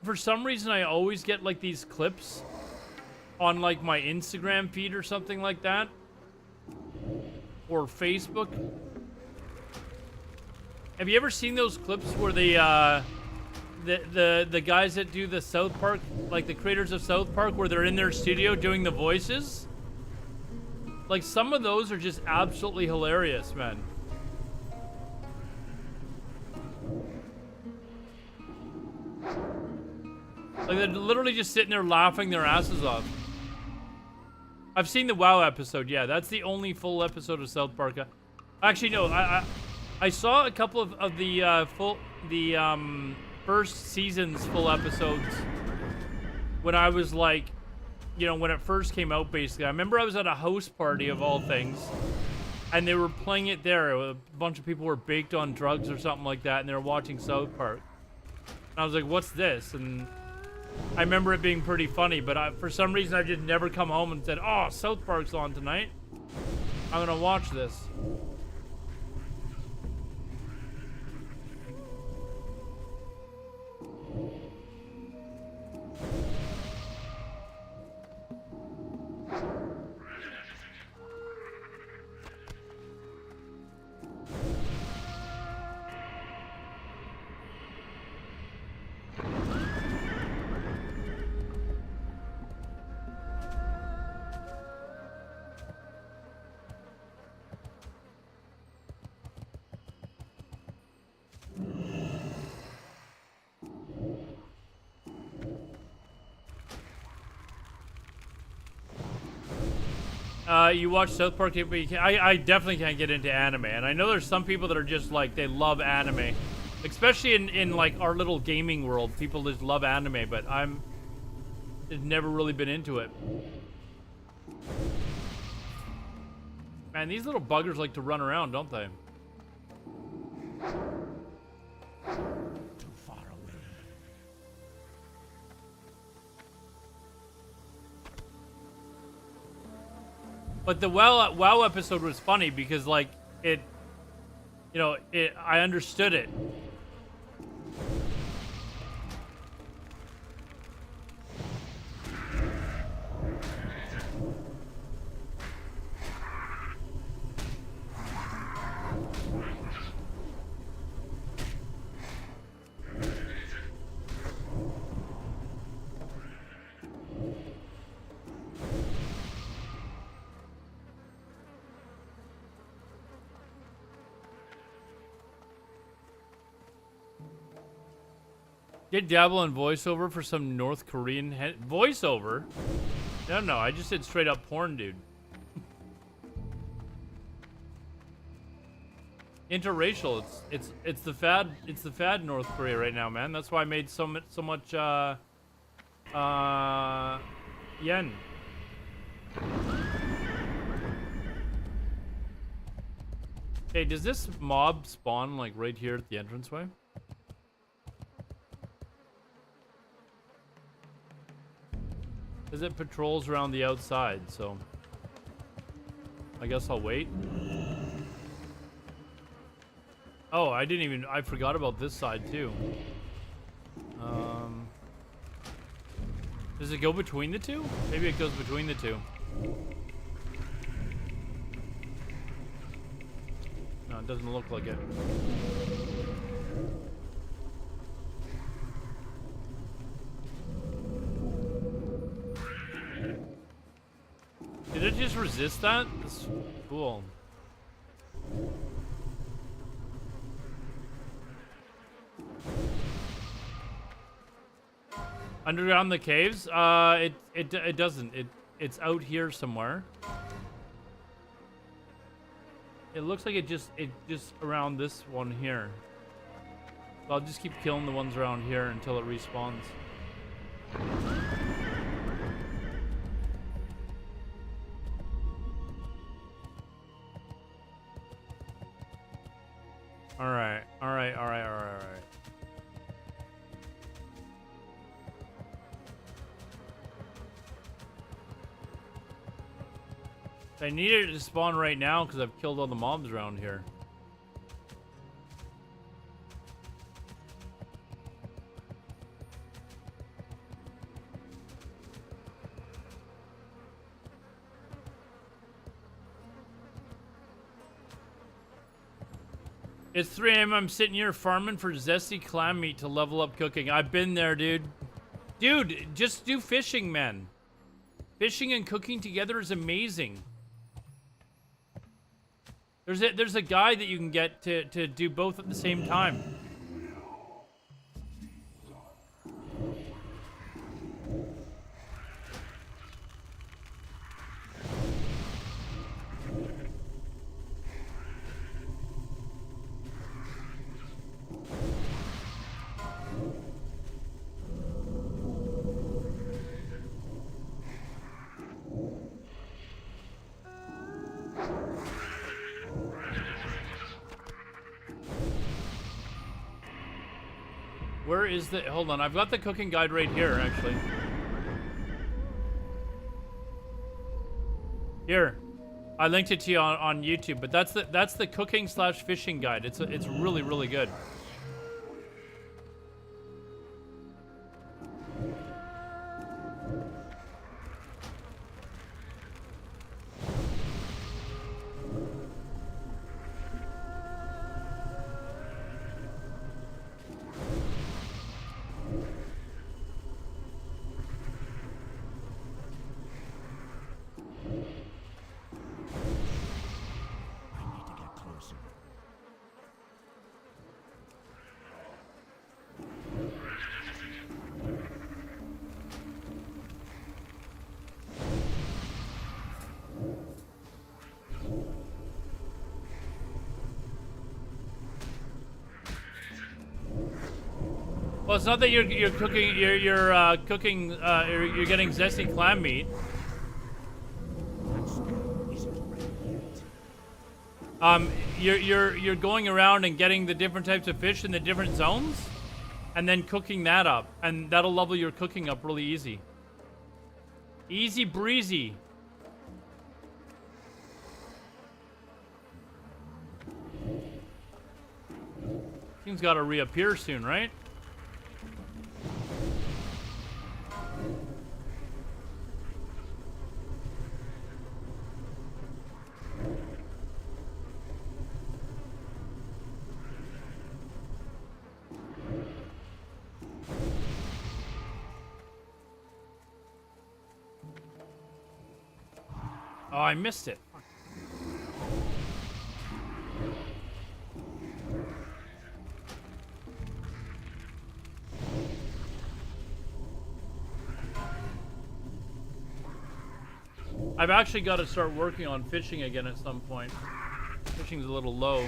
for some reason I always get like these clips on like my Instagram feed or something like that. Or Facebook. Have you ever seen those clips where they, the guys that do the South Park, like the creators of South Park, where they're in their studio doing the voices? Like, some of those are just absolutely hilarious, man. Like, they're literally just sitting there laughing their asses off. I've seen the WoW episode, yeah. That's the only full episode of South Park. Actually, no, I saw a couple of the first season's full episodes when I was like, you know, when it first came out, basically. I remember I was at a house party of all things, and they were playing it there. A bunch of people were baked on drugs or something like that, and they were watching South Park. And I was like, what's this? And I remember it being pretty funny, but for some reason I just never come home and said, oh, South Park's on tonight. I'm gonna watch this. You watch South Park, but you can't, I definitely can't get into anime, and I know there's some people that are just like, they love anime, especially in like our little gaming world. People just love anime, but I've never really been into it. Man, these little buggers like to run around, don't they? But the WoW episode was funny because, like, I understood it. Did dabble in voiceover for some North Korean voiceover? No, I just did straight up porn, dude. Interracial, it's the fad North Korea right now, man. That's why I made so much yen. Hey, does this mob spawn like right here at the entranceway? Because it patrols around the outside, so I guess I'll wait. Oh, I forgot about this side too. Does it go between the two? Maybe it goes between the two. No, it doesn't look like it. Did it just resist that? That's cool. Underground the caves? It doesn't. It's out here somewhere. It looks like it just around this one here. So I'll just keep killing the ones around here until it respawns. Alright. I need it to spawn right now because I've killed all the mobs around here. It's 3 a.m. I'm sitting here farming for zesty clam meat to level up cooking. I've been there, dude. Dude, just do fishing, man. Fishing and cooking together is amazing. There's a guide that you can get to do both at the same time. Where is the... Hold on, I've got the cooking guide right here, actually. Here. I linked it to you on YouTube, but that's the cooking / fishing guide. It's really, really good. Well, it's not that you're cooking. You're cooking. You're getting zesty clam meat. You're going around and getting the different types of fish in the different zones, and then cooking that up, and that'll level your cooking up really easy. Easy breezy. Thing's got to reappear soon, right? Oh, I missed it. I've actually got to start working on fishing again at some point. Fishing's a little low.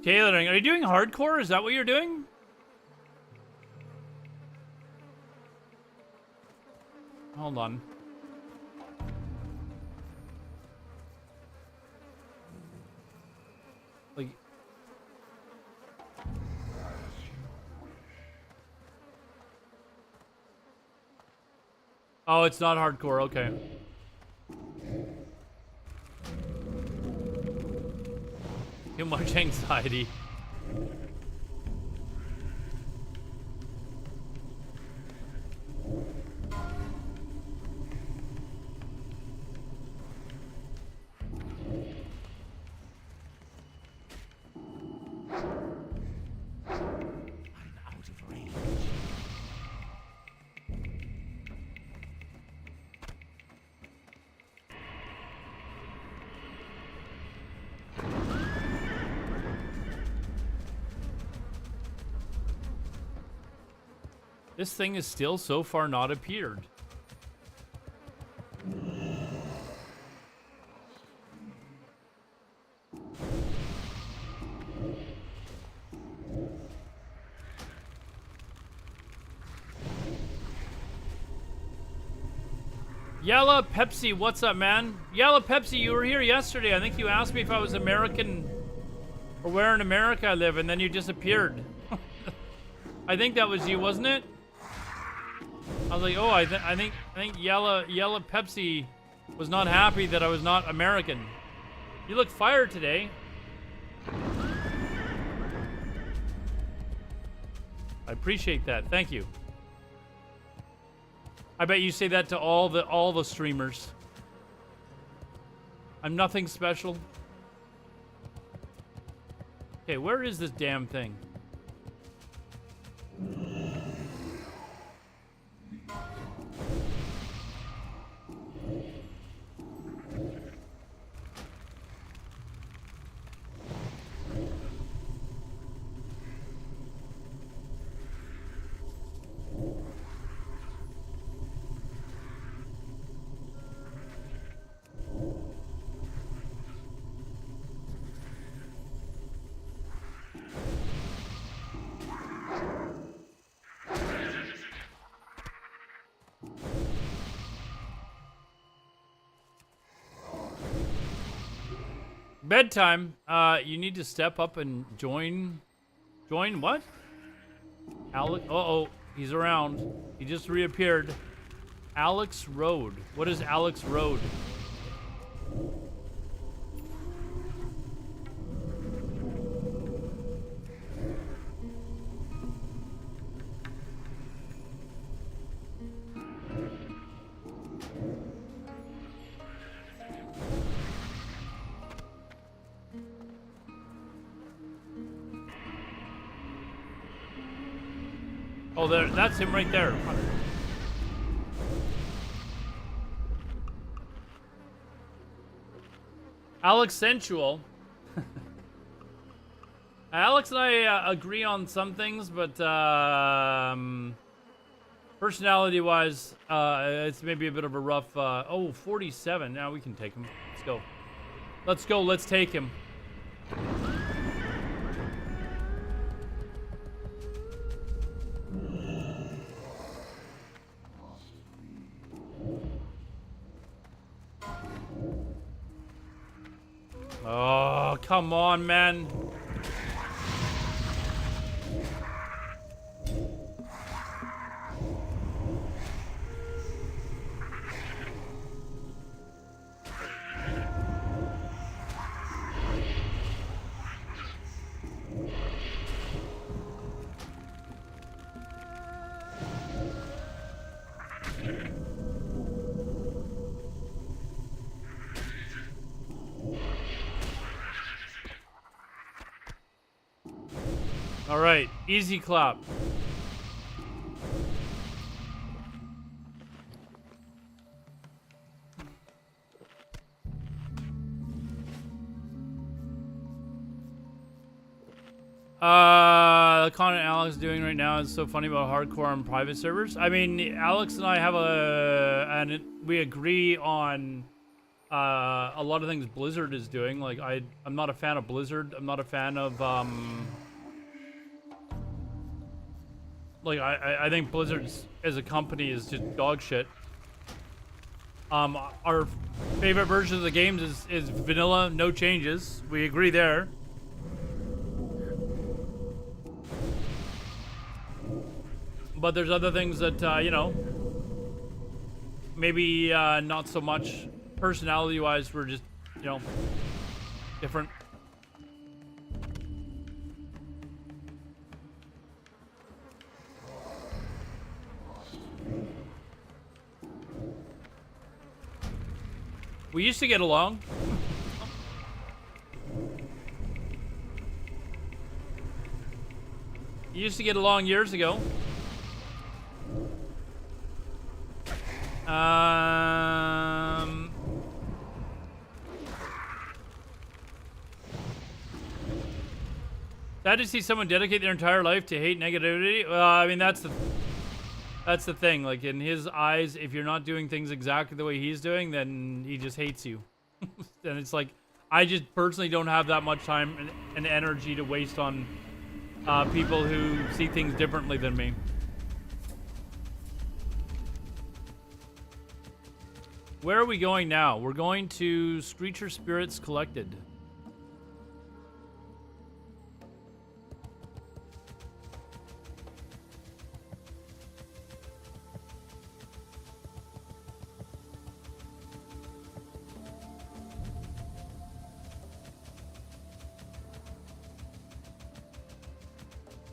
Tailoring. Are you doing hardcore? Is that what you're doing? Hold on. Like... Oh, it's not hardcore. Okay. Too much anxiety. This thing is still so far not appeared. Yella Pepsi, what's up, man? Yella Pepsi, you were here yesterday. I think you asked me if I was American or where in America I live, and then you disappeared. I think that was you, wasn't it? I was like, oh, I think Yella Pepsi was not happy that I was not American. You look fired today. I appreciate that. Thank you. I bet you say that to all the streamers. I'm nothing special. Okay, where is this damn thing? Bedtime. You need to step up and join. Join what? Alex. Uh-oh. He's around. He just reappeared. Alex Road. What is Alex Road? Oh, there, that's him right there. Alex Sensual. Alex and I agree on some things, but personality-wise, it's maybe a bit of a rough... oh, 47. Now we can take him. Let's go. Let's go. Let's take him. Oh, come on, man. All right, easy clap. The content Alex is doing right now is so funny about hardcore and private servers. I mean, Alex and I have we agree on a lot of things Blizzard is doing. Like, I'm not a fan of Blizzard. I'm not a fan of like, I think Blizzard as a company is just dog shit. Our favorite version of the games is vanilla, no changes. We agree there. But there's other things that, you know, maybe not so much personality-wise. We're just, you know, different. We used to get along. You used to get along years ago. Sad to see someone dedicate their entire life to hate negativity. Well, I mean, that's the thing. Like, in his eyes, if you're not doing things exactly the way he's doing, then he just hates you. And it's like, I just personally don't have that much time and energy to waste on people who see things differently than me. Where are we going now? We're going to Screecher Spirits Collected.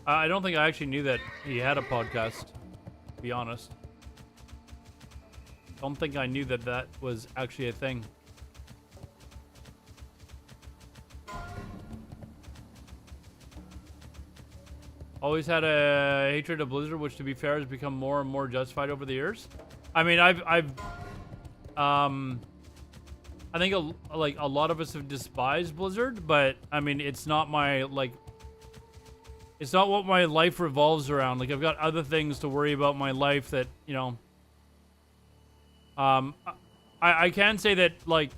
I don't think I actually knew that he had a podcast, to be honest. Don't think I knew that that was actually a thing. Always had a hatred of Blizzard, which to be fair has become more and more justified over the years. I mean, I think a lot of us have despised Blizzard, but I mean, it's not my it's not what my life revolves around. Like, I've got other things to worry about in my life that, you know. I can say that, like,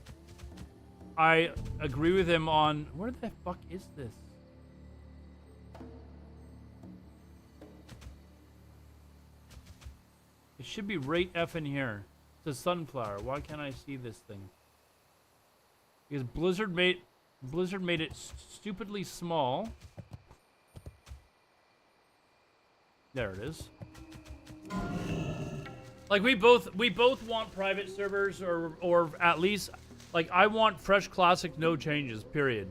I agree with him on... Where the fuck is this? It should be right effing here. It's a sunflower. Why can't I see this thing? Because Blizzard made it stupidly small. There it is. Like, we both want private servers, or at least, like, I want fresh classic, no changes, period.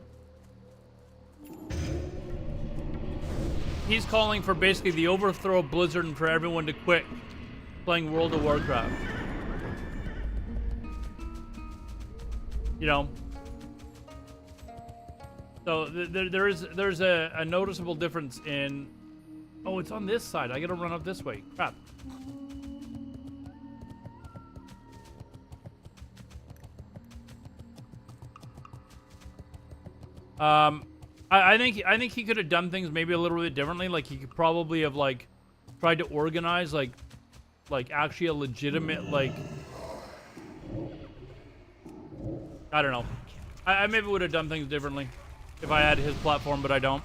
He's calling for basically the overthrow of Blizzard and for everyone to quit playing World of Warcraft. You know? So there's a noticeable difference in... Oh, it's on this side. I gotta run up this way. Crap. I think he could have done things maybe a little bit differently. Like, he could probably have, like, tried to organize like actually a legitimate, like, I don't know. I maybe would have done things differently if I had his platform, but I don't.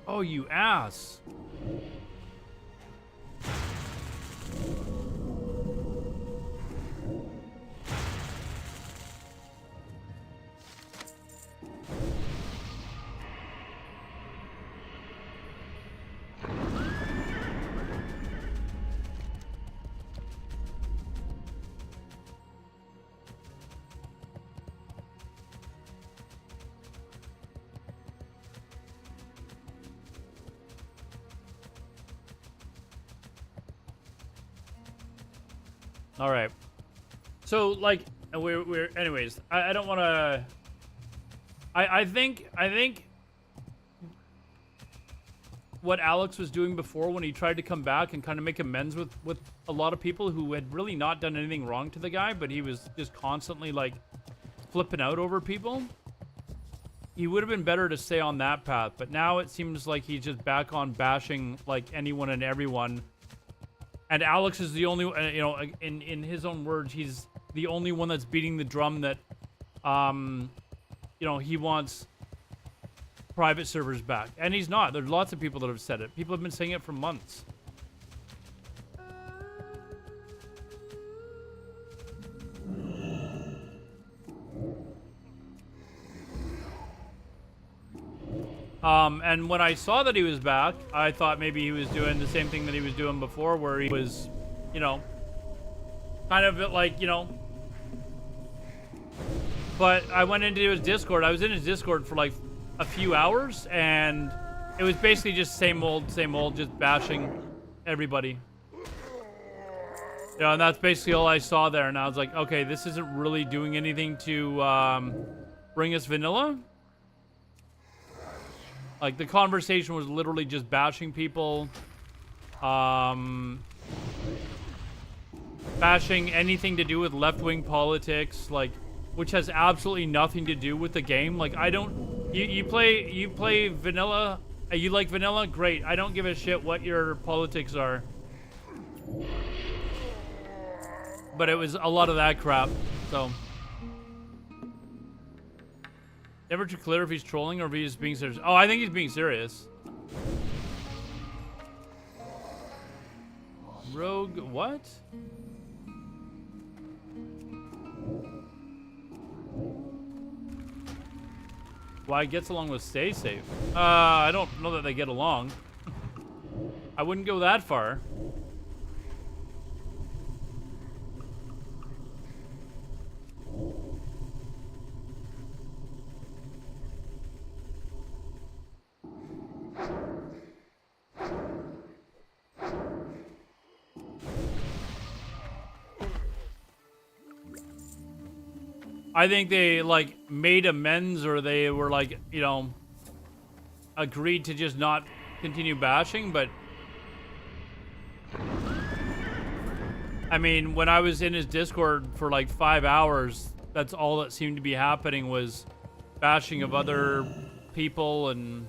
Oh, you ass. All right. So, like, we're anyways, I don't want to... I think what Alex was doing before when he tried to come back and kind of make amends with a lot of people who had really not done anything wrong to the guy, but he was just constantly, like, flipping out over people. He would have been better to stay on that path, but now it seems like he's just back on bashing, like, anyone and everyone. And Alex is the only, you know, in his own words, he's the only one that's beating the drum that, you know, he wants private servers back. And he's not. There's lots of people that have said it. People have been saying it for months. And when I saw that he was back, I thought maybe he was doing the same thing that he was doing before, where he was, you know, kind of like, you know, But I went into his Discord. I was in his Discord for like a few hours, and it was basically just same old, just bashing everybody. You know, and that's basically all I saw there. And I was like, okay, this isn't really doing anything to bring us vanilla. Like, the conversation was literally just bashing people. Bashing anything to do with left-wing politics, like, which has absolutely nothing to do with the game. Like, I don't... You play vanilla... You like vanilla? Great. I don't give a shit what your politics are. But it was a lot of that crap, so... Never too clear if he's trolling or if he's being serious. Oh, I think he's being serious. Rogue, what? Why gets along with stay safe? I don't know that they get along. I wouldn't go that far. I think they, like, made amends, or they were, like, you know, agreed to just not continue bashing, but... I mean, when I was in his Discord for, like, 5 hours, that's all that seemed to be happening was bashing of other people and...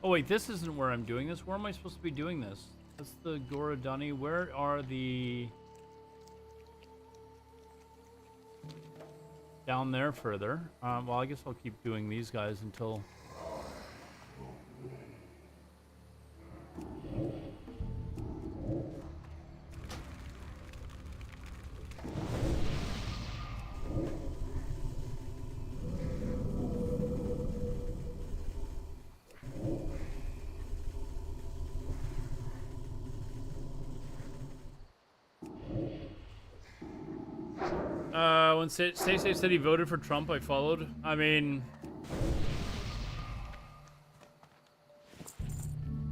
Oh wait, this isn't where I'm doing this. Where am I supposed to be doing this? That's the Gorodani. Where are the... Down there further. Well, I guess I'll keep doing these guys until... When Stay Safe said he voted for Trump, I followed. I mean...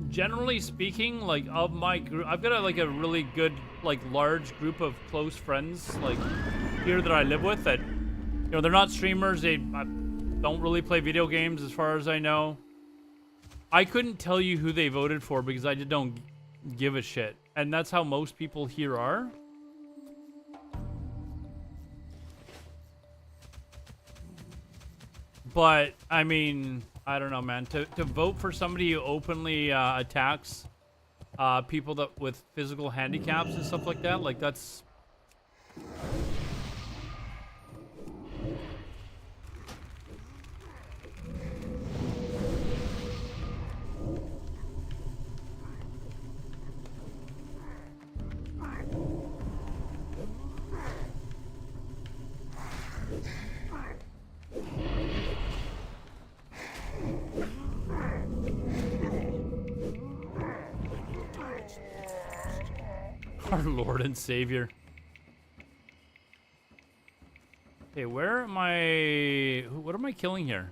Generally speaking, like, of my group... I've got, like, a really good, like, large group of close friends, like, here that I live with that... You know, they're not streamers, they don't really play video games as far as I know. I couldn't tell you who they voted for because I just don't give a shit. And that's how most people here are. But, I mean, I don't know, man. To vote for somebody who openly attacks people that with physical handicaps and stuff like that, like, that's... Our Lord and Savior. Okay, where am I... What am I killing here?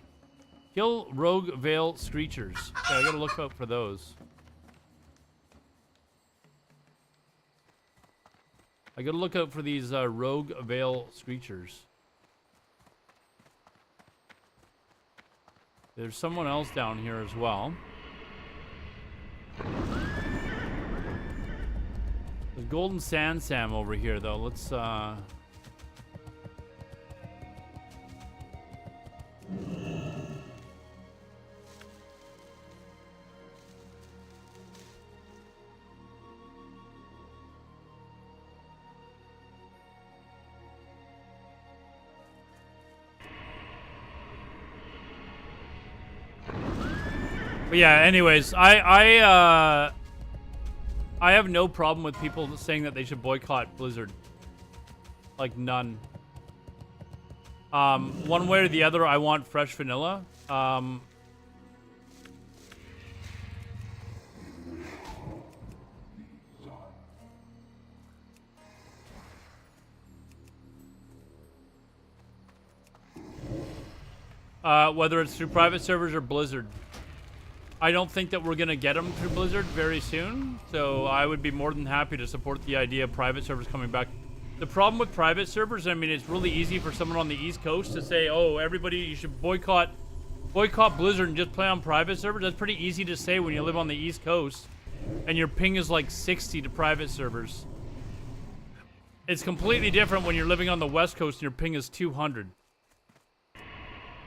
Kill Rogue Veil Screechers. Okay, I gotta look out for those. I gotta look out for these Rogue Veil Screechers. There's someone else down here as well. There's Golden Sand Sam over here, though. Let's, But yeah, anyways, I have no problem with people saying that they should boycott Blizzard. Like, none. One way or the other, I want fresh vanilla. Whether it's through private servers or Blizzard. I don't think that we're going to get them through Blizzard very soon, so I would be more than happy to support the idea of private servers coming back. The problem with private servers, I mean, it's really easy for someone on the East Coast to say, oh, everybody, you should boycott Blizzard and just play on private servers. That's pretty easy to say when you live on the East Coast and your ping is like 60 to private servers. It's completely different when you're living on the West Coast and your ping is 200.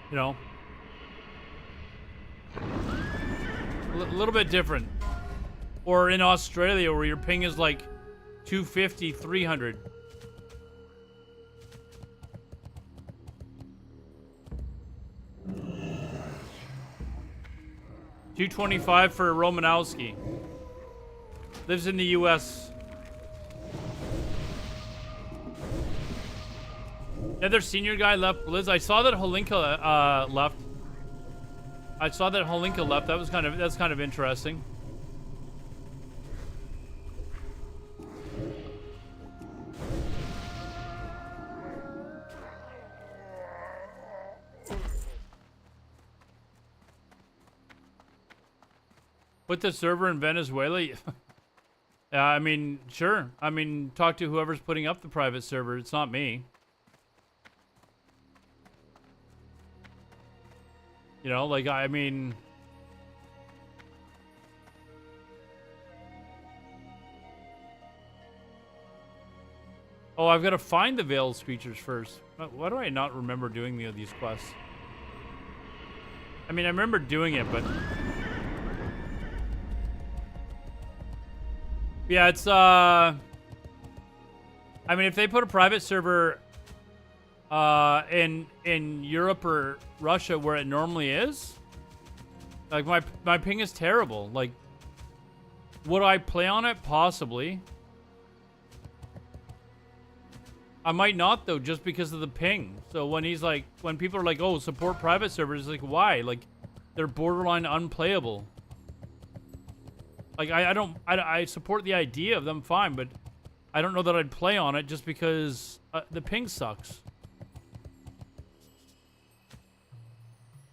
You know? A little bit different. Or in Australia where your ping is like 250, 300. $225 for Romanowski. Lives in the US. The other senior guy left Blizz. I saw that Holinka left. That's kind of interesting. Put the server in Venezuela? I mean, sure. I mean, talk to whoever's putting up the private server. It's not me. You know, like, I mean... Oh, I've got to find the Veiled Creatures first. Why do I not remember doing these quests? I mean, I remember doing it, but... Yeah, it's, I mean, if they put a private server... in Europe or Russia where it normally is, like my ping is terrible. Like, would I play on it? Possibly. I might not though, just because of the ping. So when people are like, oh, support private servers, like, why? Like, they're borderline unplayable. Like, I support the idea of them, fine, but I don't know that I'd play on it just because the ping sucks.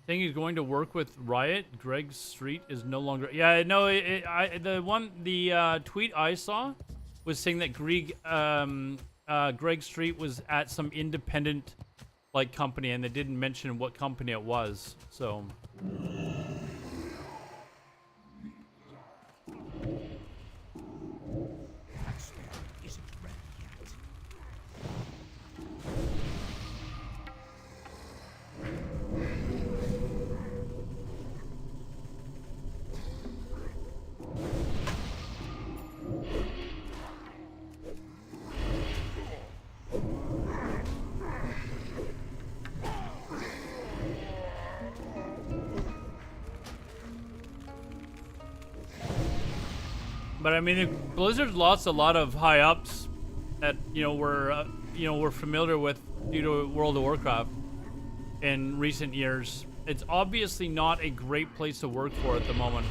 Thing is going to work with Riot. Greg Street is no longer. Yeah, no. The tweet I saw was saying that Greg Street was at some independent like company, and they didn't mention what company it was. So. But I mean, Blizzard's lost a lot of high ups that we're familiar with due to World of Warcraft in recent years. It's obviously not a great place to work for at the moment.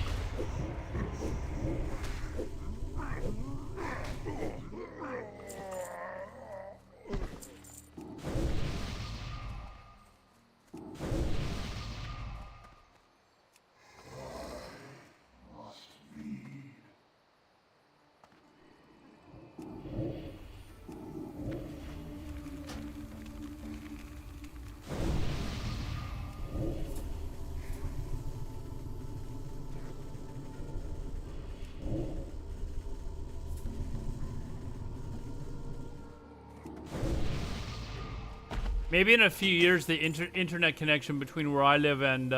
Maybe in a few years, the internet connection between where I live and,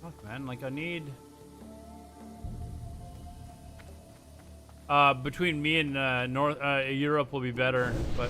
fuck, man, like I need, between me and, Europe will be better, but.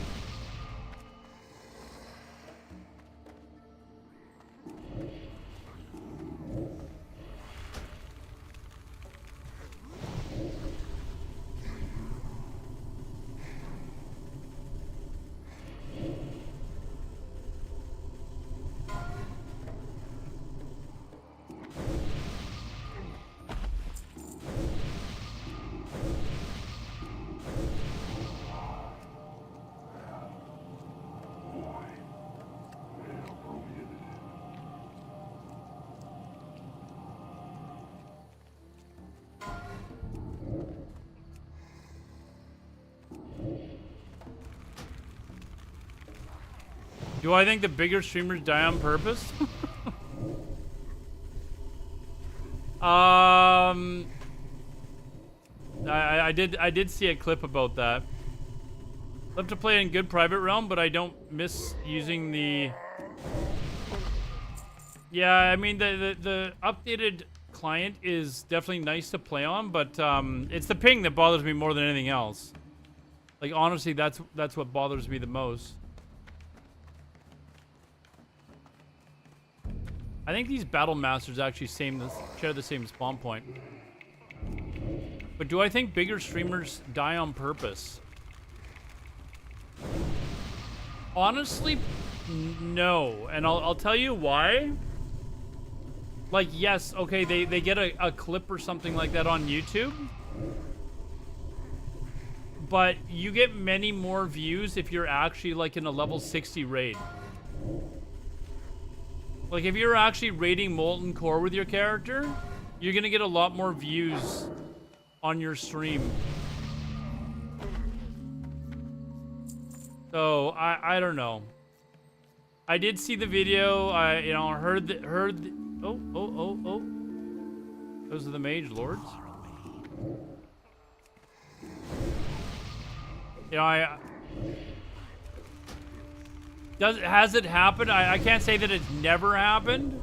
Do I think the bigger streamers die on purpose? I did see a clip about that. Love to play in good private realm, but I don't miss using the... Yeah, I mean, the updated client is definitely nice to play on, but it's the ping that bothers me more than anything else. Like, honestly, that's what bothers me the most. I think these battle masters actually share the same spawn point. But do I think bigger streamers die on purpose? Honestly, no. And I'll tell you why. Like, yes, okay, they get a clip or something like that on YouTube. But you get many more views if you're actually like in a level 60 raid. Like, if you're actually raiding Molten Core with your character, you're gonna get a lot more views on your stream. So, I don't know. I did see the video. I, you know, heard oh. Those are the Mage Lords. You know, has it happened? I can't say that it's never happened.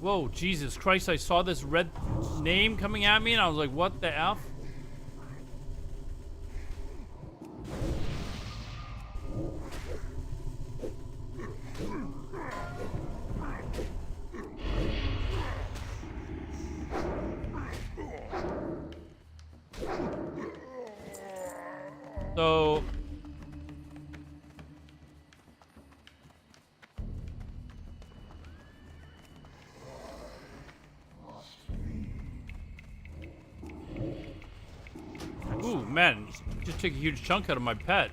Whoa, Jesus Christ, I saw this red name coming at me and I was like, what the F? So... Ooh, man, just took a huge chunk out of my pet.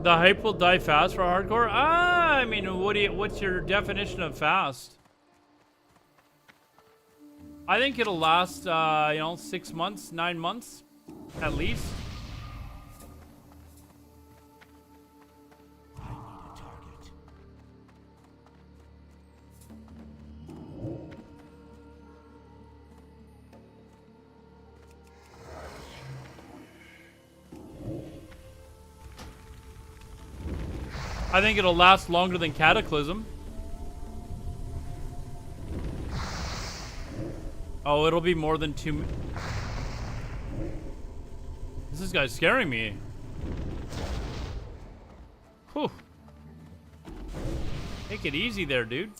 The hype will die fast for hardcore? I mean, what's your definition of fast? I think it'll last, you know, 6 months, 9 months, at least. I need a target. I think it'll last longer than Cataclysm. Oh, it'll be more than 2... This guy's scaring me. Whew. Take it easy there, dude.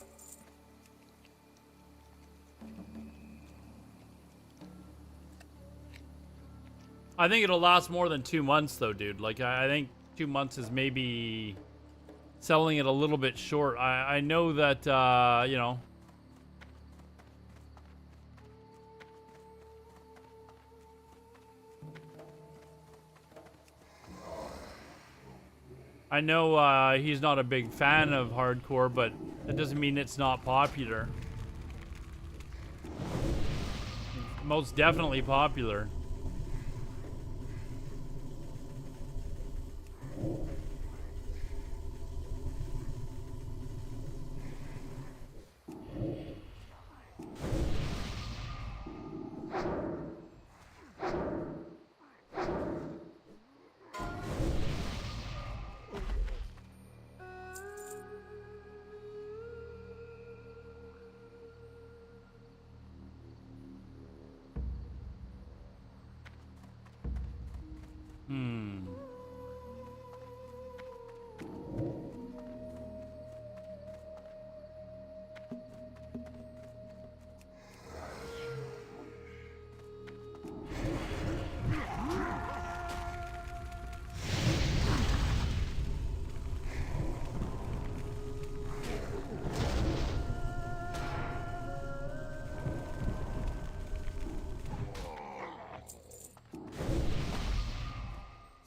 I think it'll last more than 2 months, though, dude. Like, I think 2 months is maybe selling it a little bit short. I know that, you know... I know he's not a big fan of hardcore, but that doesn't mean it's not popular. Most definitely popular.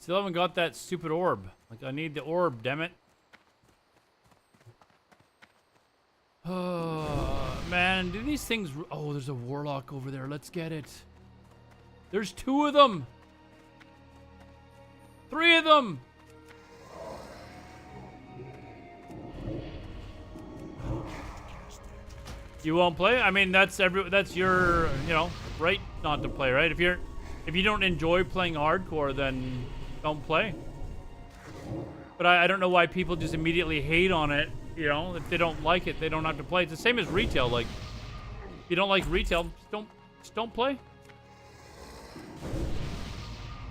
Still haven't got that stupid orb. Like, I need the orb, damn it. Oh, man, do these things... Oh, there's a Warlock over there. Let's get it. There's 2 of them. 3 of them. You won't play? I mean, that's your, you know, right not to play, right? If you don't enjoy playing hardcore, then don't play. But I don't know why people just immediately hate on it. You know, if they don't like it, they don't have to play. It's the same as retail. Like, if you don't like retail, just don't play.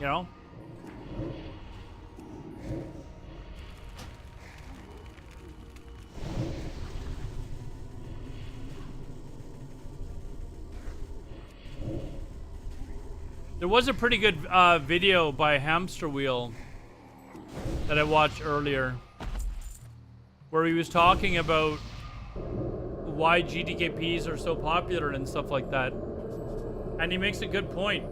You know? There was a pretty good video by Hamster Wheel that I watched earlier, where he was talking about why GTKPs are so popular and stuff like that. And he makes a good point.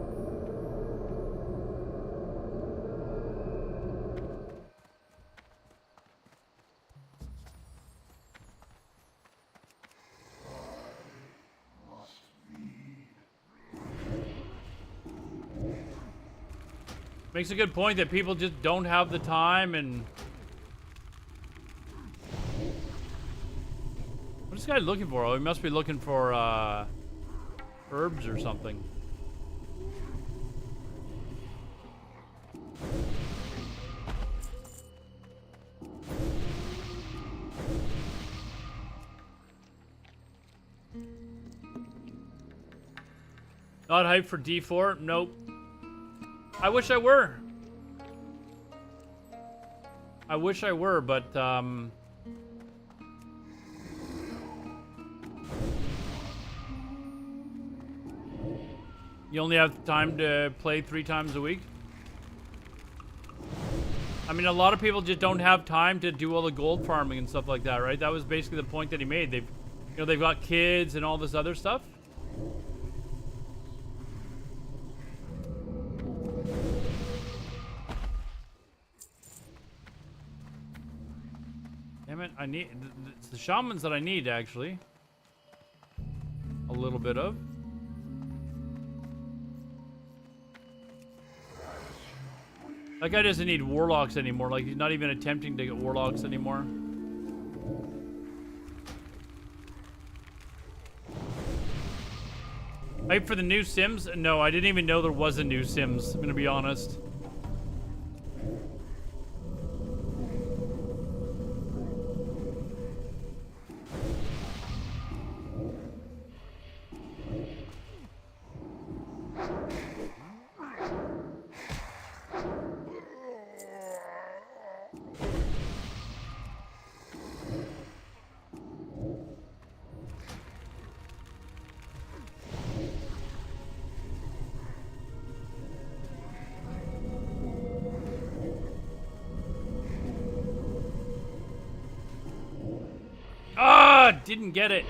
Makes a good point that people just don't have the time. And what is this guy looking for? Oh, he must be looking for herbs or something. Not hyped for D4? Nope. I wish I were. I wish I were, but you only have time to play 3 times a week. I mean, a lot of people just don't have time to do all the gold farming and stuff like that, right? That was basically the point that he made. They've got kids and all this other stuff. Damn it, I need... It's the shamans that I need, actually. A little bit of. That guy doesn't need warlocks anymore. Like, he's not even attempting to get warlocks anymore. Hype for the new Sims? No, I didn't even know there was a new Sims, I'm gonna be honest. Didn't get it.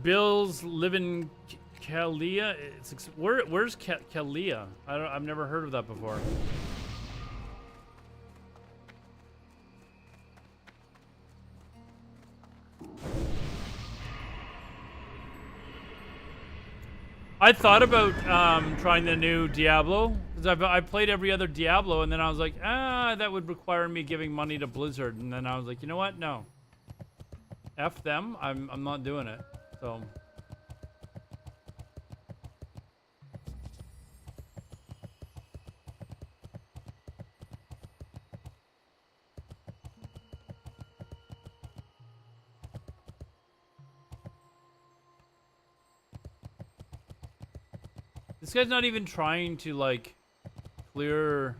Bill's live in Kalia. Where's Kalia? I've never heard of that before. I thought about trying the new Diablo, because I played every other Diablo, and then I was like, that would require me giving money to Blizzard, and then I was like, you know what? No. F them. I'm not doing it. So. This guy's not even trying to, like, clear...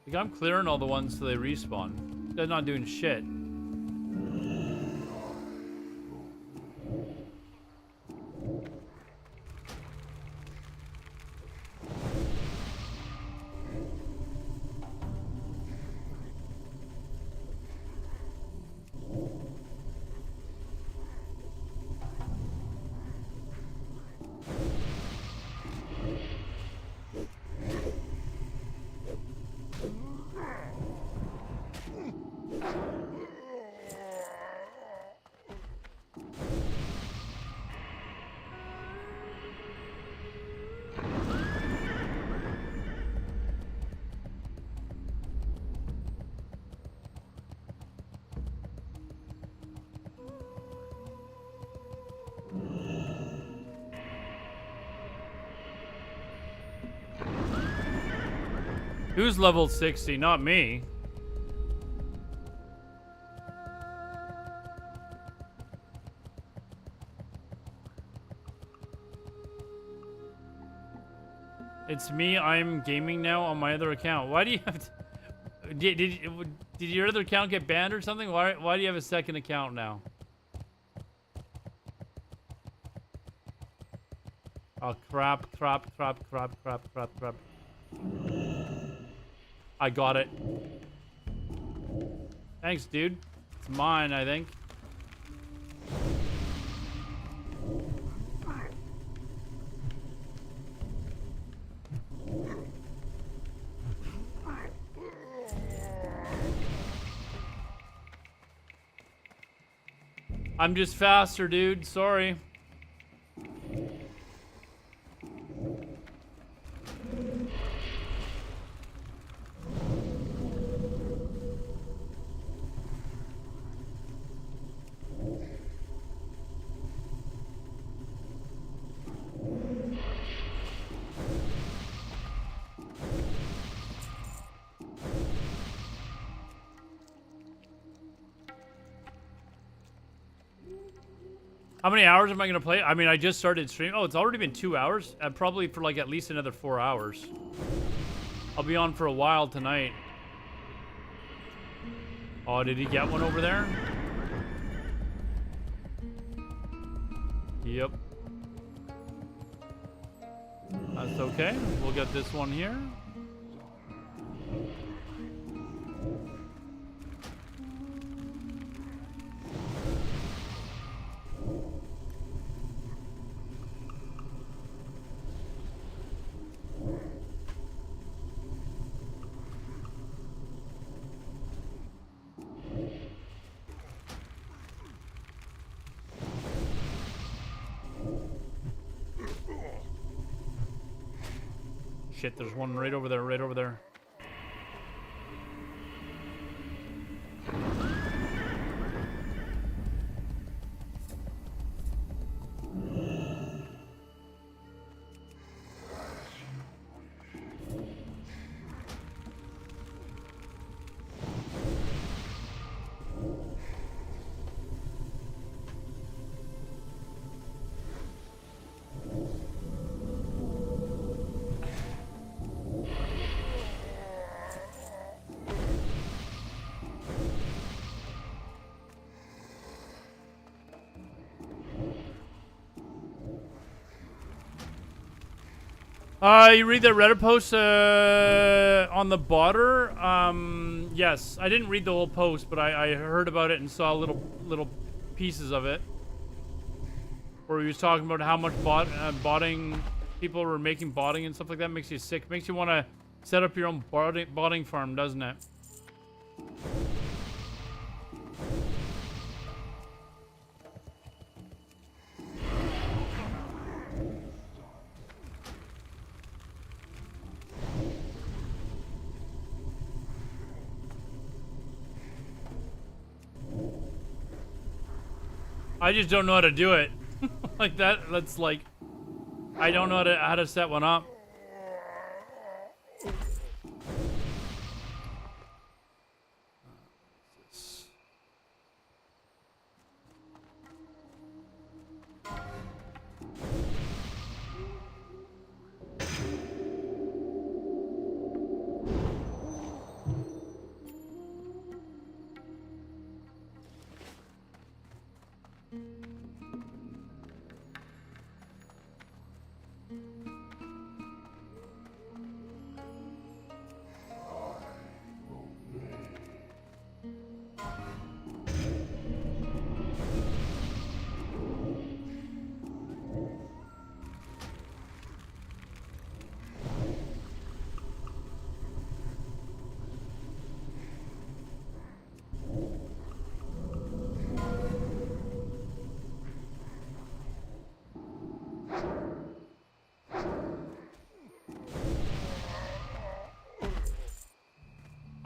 Like, I'm clearing all the ones so they respawn. They're not doing shit. Who's level 60? Not me. It's me. I'm gaming now on my other account. Why do you have to... Did your other account get banned or something? Why do you have a second account now? Oh, crap. I got it. Thanks, dude. It's mine, I think. I'm just faster, dude. Sorry. How many hours am I going to play? I mean, I just started streaming. Oh, it's already been 2 hours? Probably for like at least another 4 hours. I'll be on for a while tonight. Oh, did he get one over there? Yep. That's okay. We'll get this one here. Shit, there's one right over there, right over there. You read that Reddit post on the border? Yes, I didn't read the whole post, but I heard about it and saw little pieces of it, where he was talking about how much botting people were making botting and stuff like that. Makes you sick. Makes you want to set up your own botting farm, doesn't it? I just don't know how to do it. Like that. That's like, I don't know how to set one up.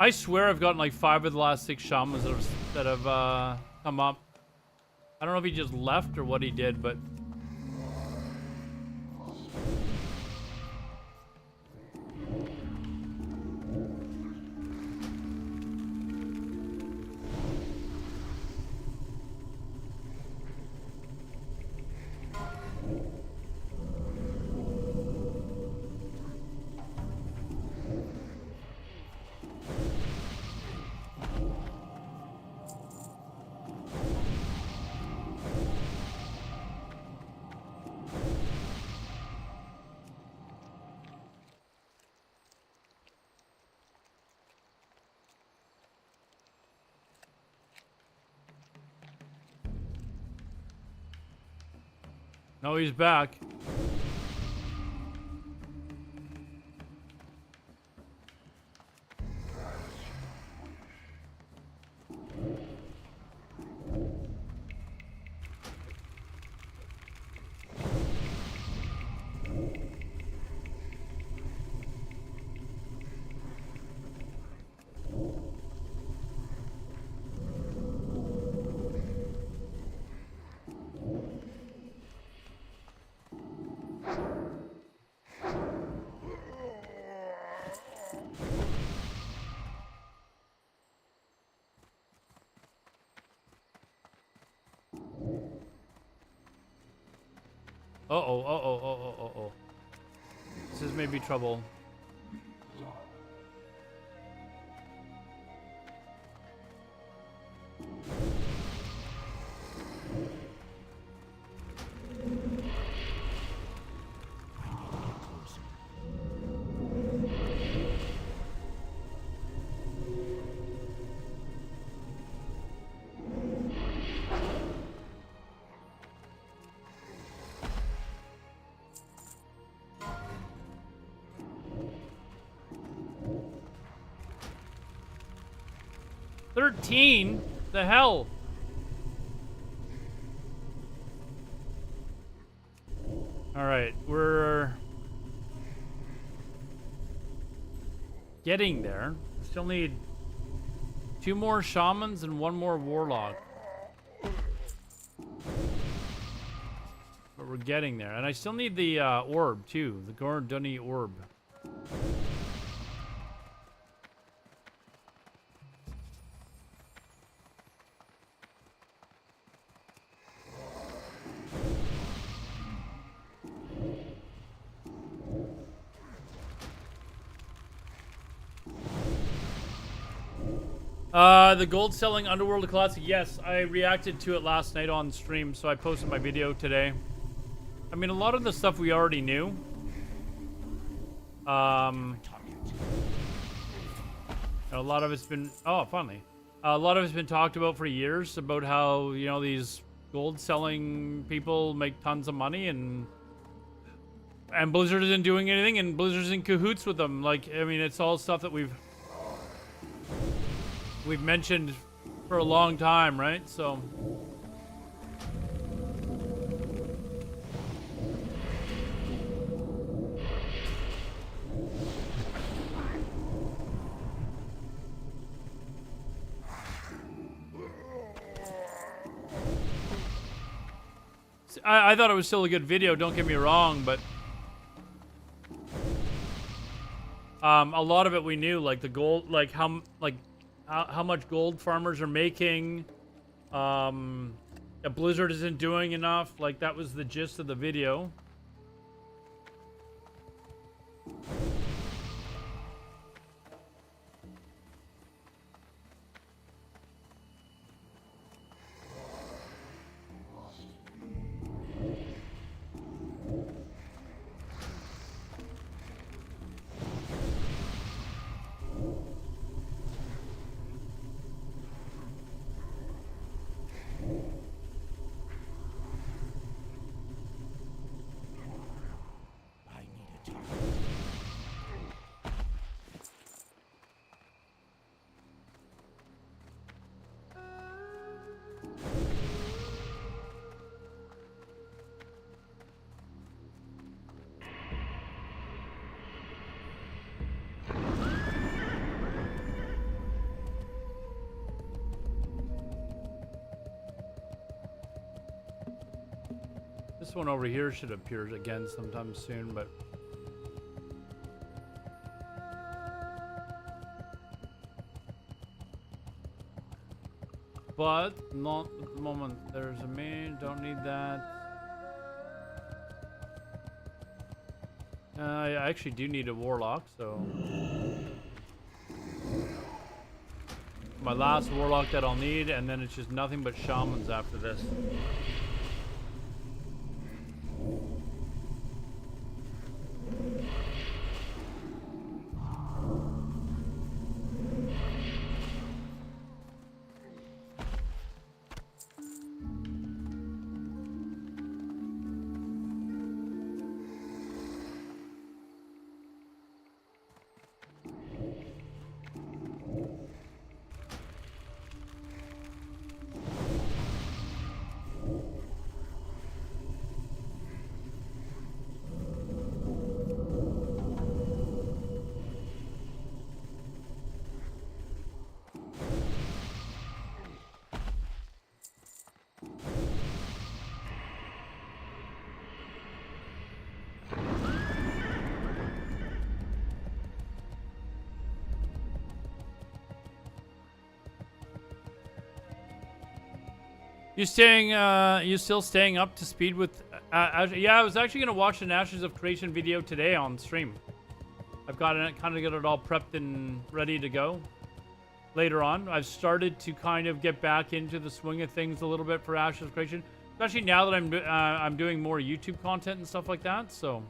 I swear I've gotten like 5 of the last 6 shamans that have come up. I don't know if he just left or what he did, but... No, he's back. Uh-oh. This is maybe trouble. $13? The hell? Alright, we're getting there. We still need 2 more shamans and 1 more warlock. But we're getting there. And I still need the orb too, the Gordoni orb. The gold selling Underworld Classic. Yes, I reacted to it last night on stream, so I posted my video today. I mean, a lot of the stuff we already knew. A lot of it's been... Oh, finally. A lot of it's been talked about for years about how, you know, these gold selling people make tons of money and Blizzard isn't doing anything and Blizzard's in cahoots with them. Like, I mean, it's all stuff that we've mentioned for a long time, right? So I thought it was still a good video, don't get me wrong, but a lot of it we knew, like the gold, like how much gold farmers are making. That Blizzard isn't doing enough. Like, that was the gist of the video. This one over here should appear again sometime soon, but... But, not at the moment. There's a main, don't need that. I actually do need a Warlock, so... My last Warlock that I'll need, and then it's just nothing but Shamans after this. You still staying up to speed with? Yeah, I was actually gonna watch an Ashes of Creation video today on stream. I've got it, kind of got it all prepped and ready to go. Later on, I've started to kind of get back into the swing of things a little bit for Ashes of Creation, especially now that I'm doing more YouTube content and stuff like that. So.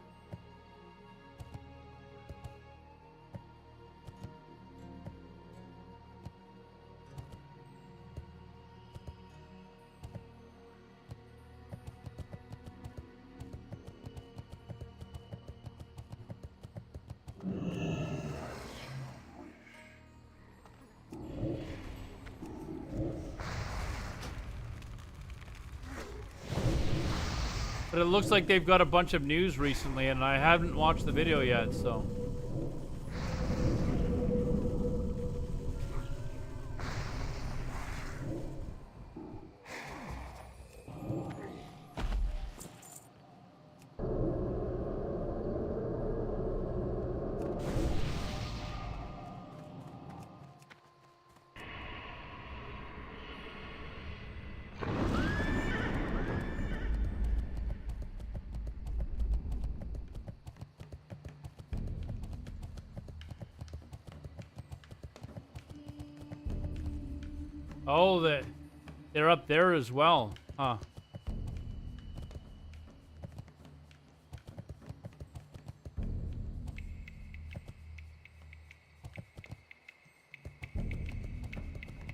But it looks like they've got a bunch of news recently, and I haven't watched the video yet, so... Oh, they're up there as well, huh?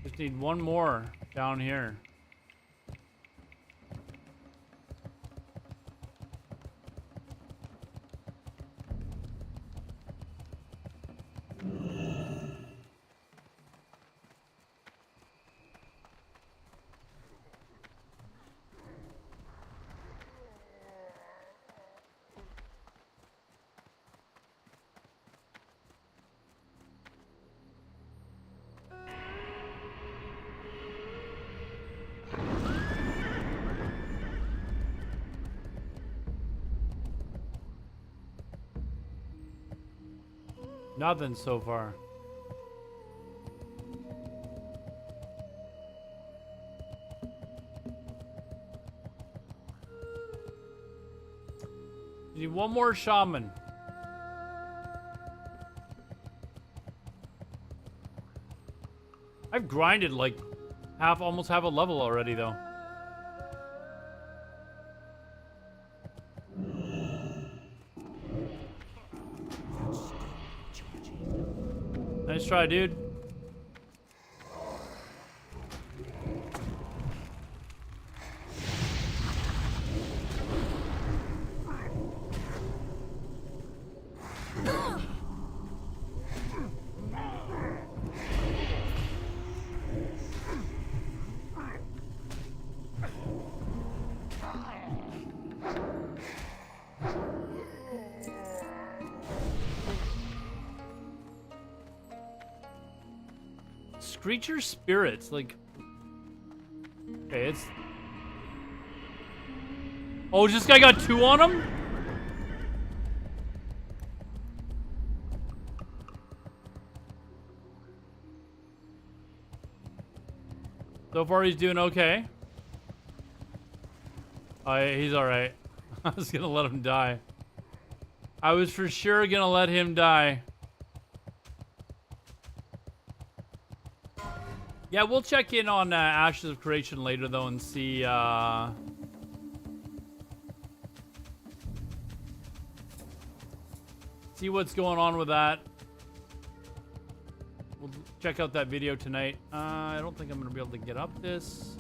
Just need one more down here. Nothing so far. You need one more shaman. I've grinded like almost half a level already though. Nice try, dude. Screecher spirits, like... Okay, it's... Oh, this guy got 2 on him? So far, he's doing okay. He's alright. I was gonna let him die. I was for sure gonna let him die. Yeah, we'll check in on Ashes of Creation later, though, and see, see what's going on with that. We'll check out that video tonight. I don't think I'm gonna be able to get up this.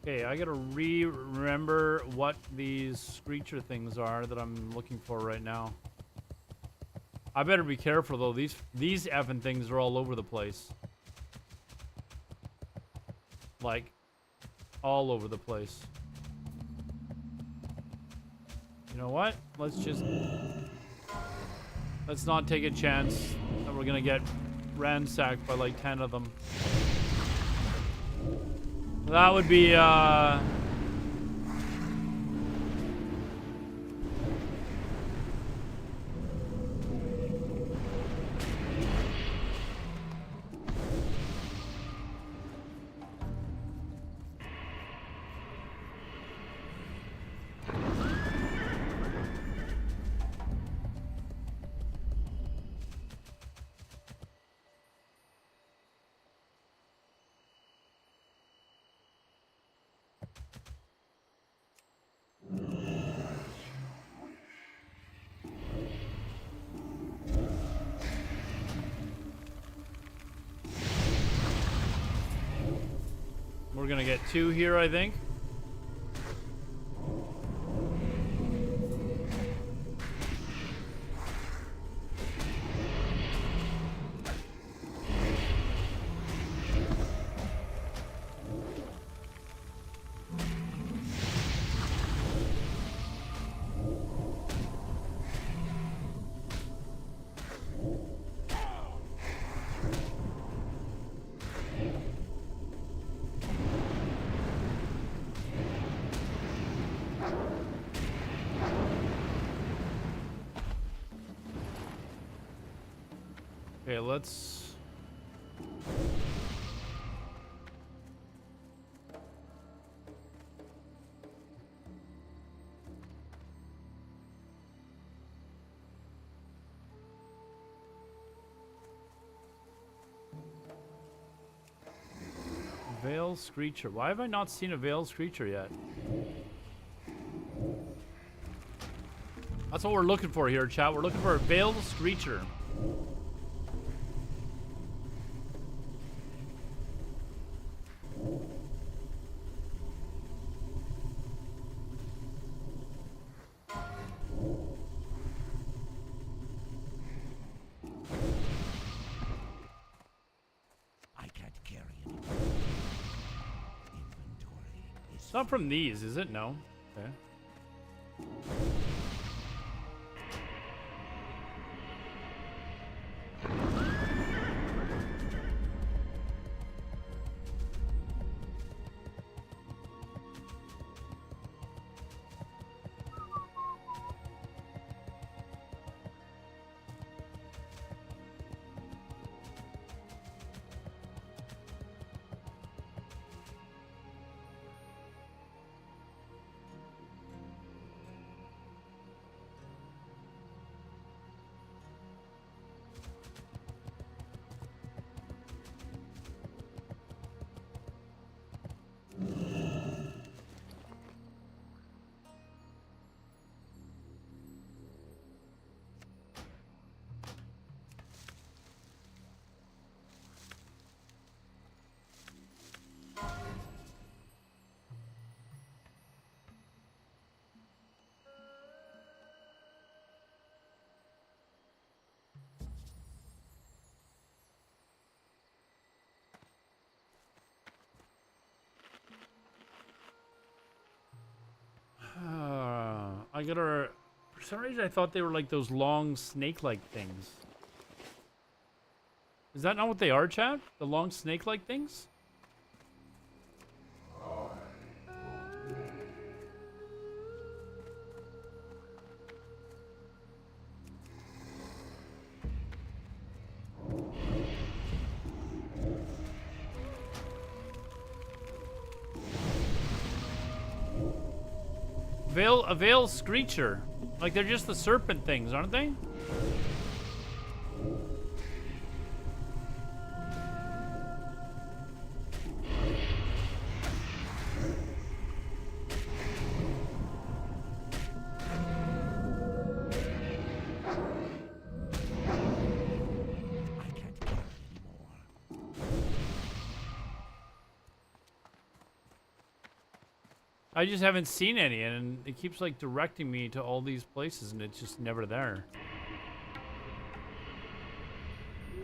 Okay, I gotta remember what these screecher things are that I'm looking for right now. I better be careful though. These effing things are all over the place. Like, all over the place. You know what? Let's not take a chance that we're gonna get ransacked by like 10 of them. That would be, we're gonna get 2 here, I think. Okay, let's... Veil Screecher. Why have I not seen a Veil Screecher yet? That's what we're looking for here, chat. We're looking for a Veil Screecher. It's not from these, is it? No. Okay. I gotta... For some reason, I thought they were like those long snake-like things. Is that not what they are, chat? The long snake-like things? A veil screecher. Like they're just the serpent things, aren't they? I just haven't seen any, and it keeps like directing me to all these places, and it's just never there.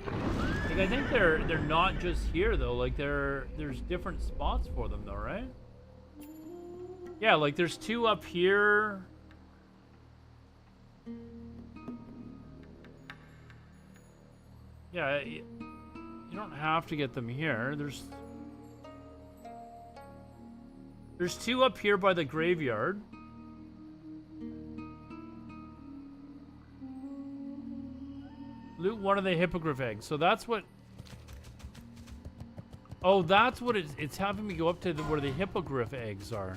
Like I think they're not just here though. Like there's different spots for them though, right? Yeah, like there's 2 up here. Yeah, you don't have to get them here. There's 2 up here by the graveyard. Loot 1 of the hippogriff eggs. So that's what... Oh, that's what it's having me go up to where the hippogriff eggs are.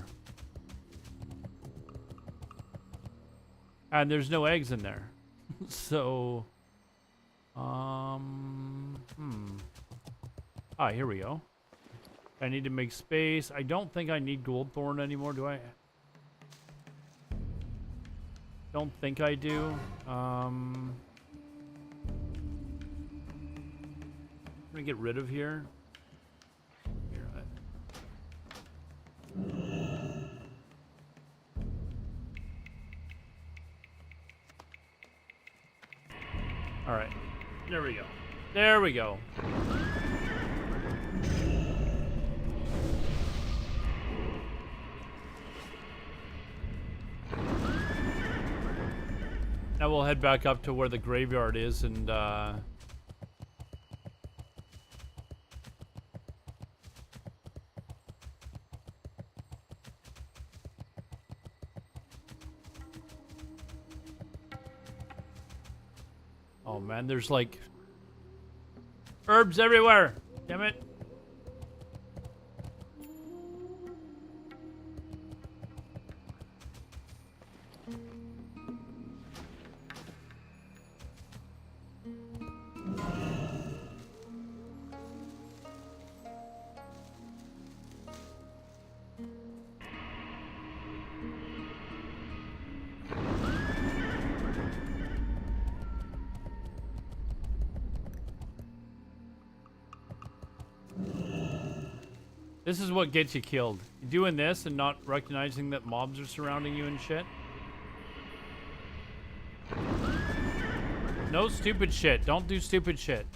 And there's no eggs in there. So... Ah, here we go. I need to make space. I don't think I need Goldthorn anymore, do I? Don't think I do. I'm gonna get rid of here. All right, there we go. There we go. Now we'll head back up to where the graveyard is and oh man, there's like herbs everywhere. Damn it. This is what gets you killed. Doing this and not recognizing that mobs are surrounding you and shit. No stupid shit. Don't do stupid shit.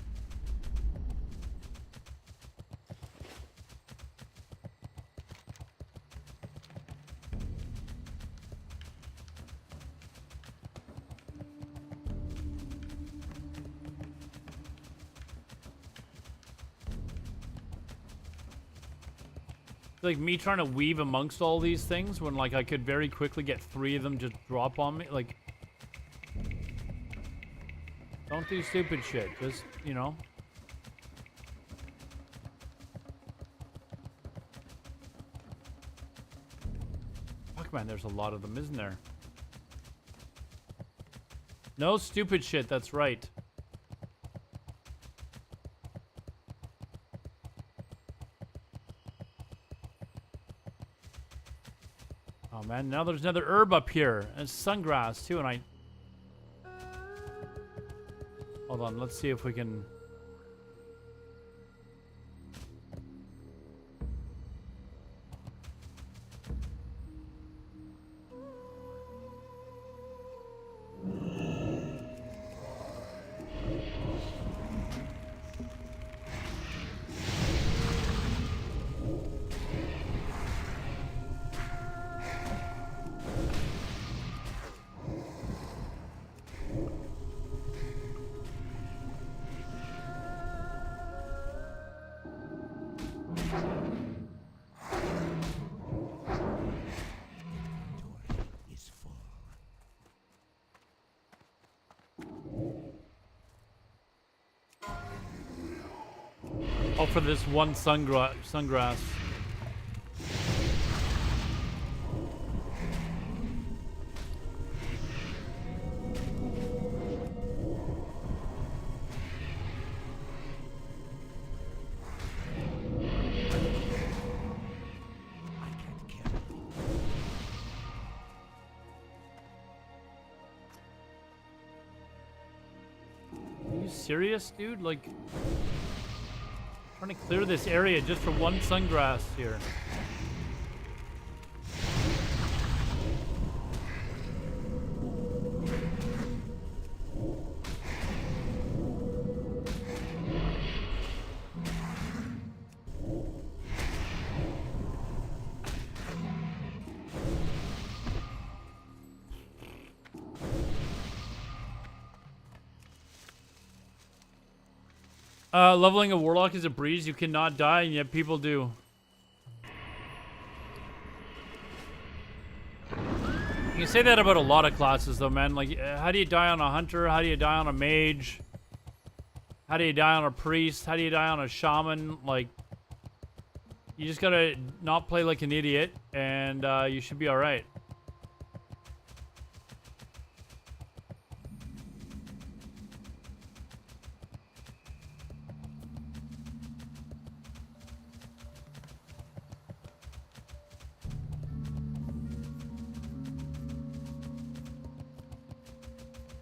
Like me trying to weave amongst all these things when like I could very quickly get 3 of them just drop on me. Like, don't do stupid shit. Just, you know. Fuck man, there's a lot of them, isn't there? No stupid shit, that's right. Oh man, now there's another herb up here. And sungrass too, and I... Hold on, let's see if we can... Oh, for this one sungrass. Are you serious, dude? Like, trying to clear this area just for one sungrass here. Leveling a Warlock is a breeze. You cannot die, and yet people do. You can say that about a lot of classes, though, man. Like, how do you die on a Hunter? How do you die on a Mage? How do you die on a Priest? How do you die on a Shaman? Like, you just gotta not play like an idiot, and you should be alright.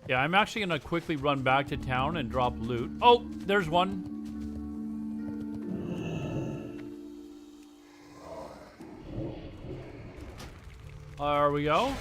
Yeah, I'm actually gonna quickly run back to town and drop loot. Oh, there's one. There we go.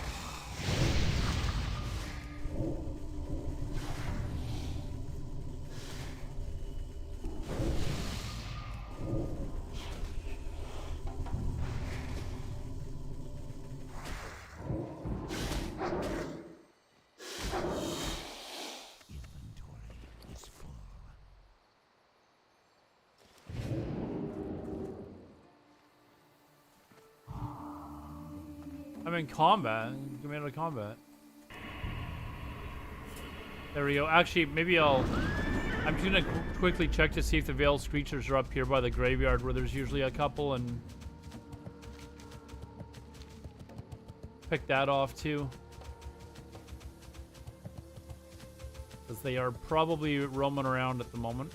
I'm in combat. Get me out of combat. There we go. Actually, maybe I'm just gonna quickly check to see if the Veiled Screechers are up here by the graveyard, where there's usually a couple, and pick that off too, because they are probably roaming around at the moment.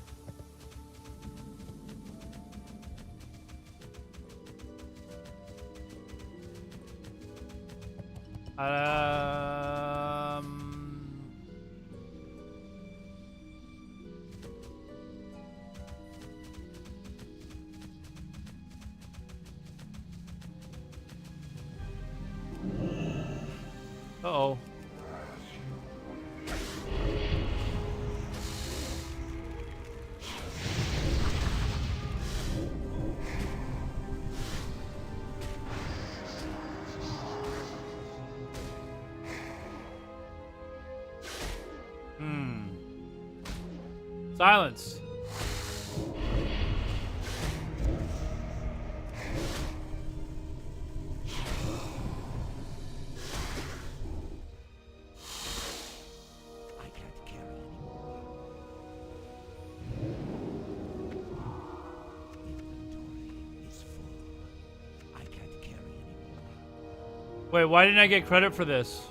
Uh-oh. Silence. I can't carry anymore. Inventory is full. I can't carry anymore. Wait, why didn't I get credit for this?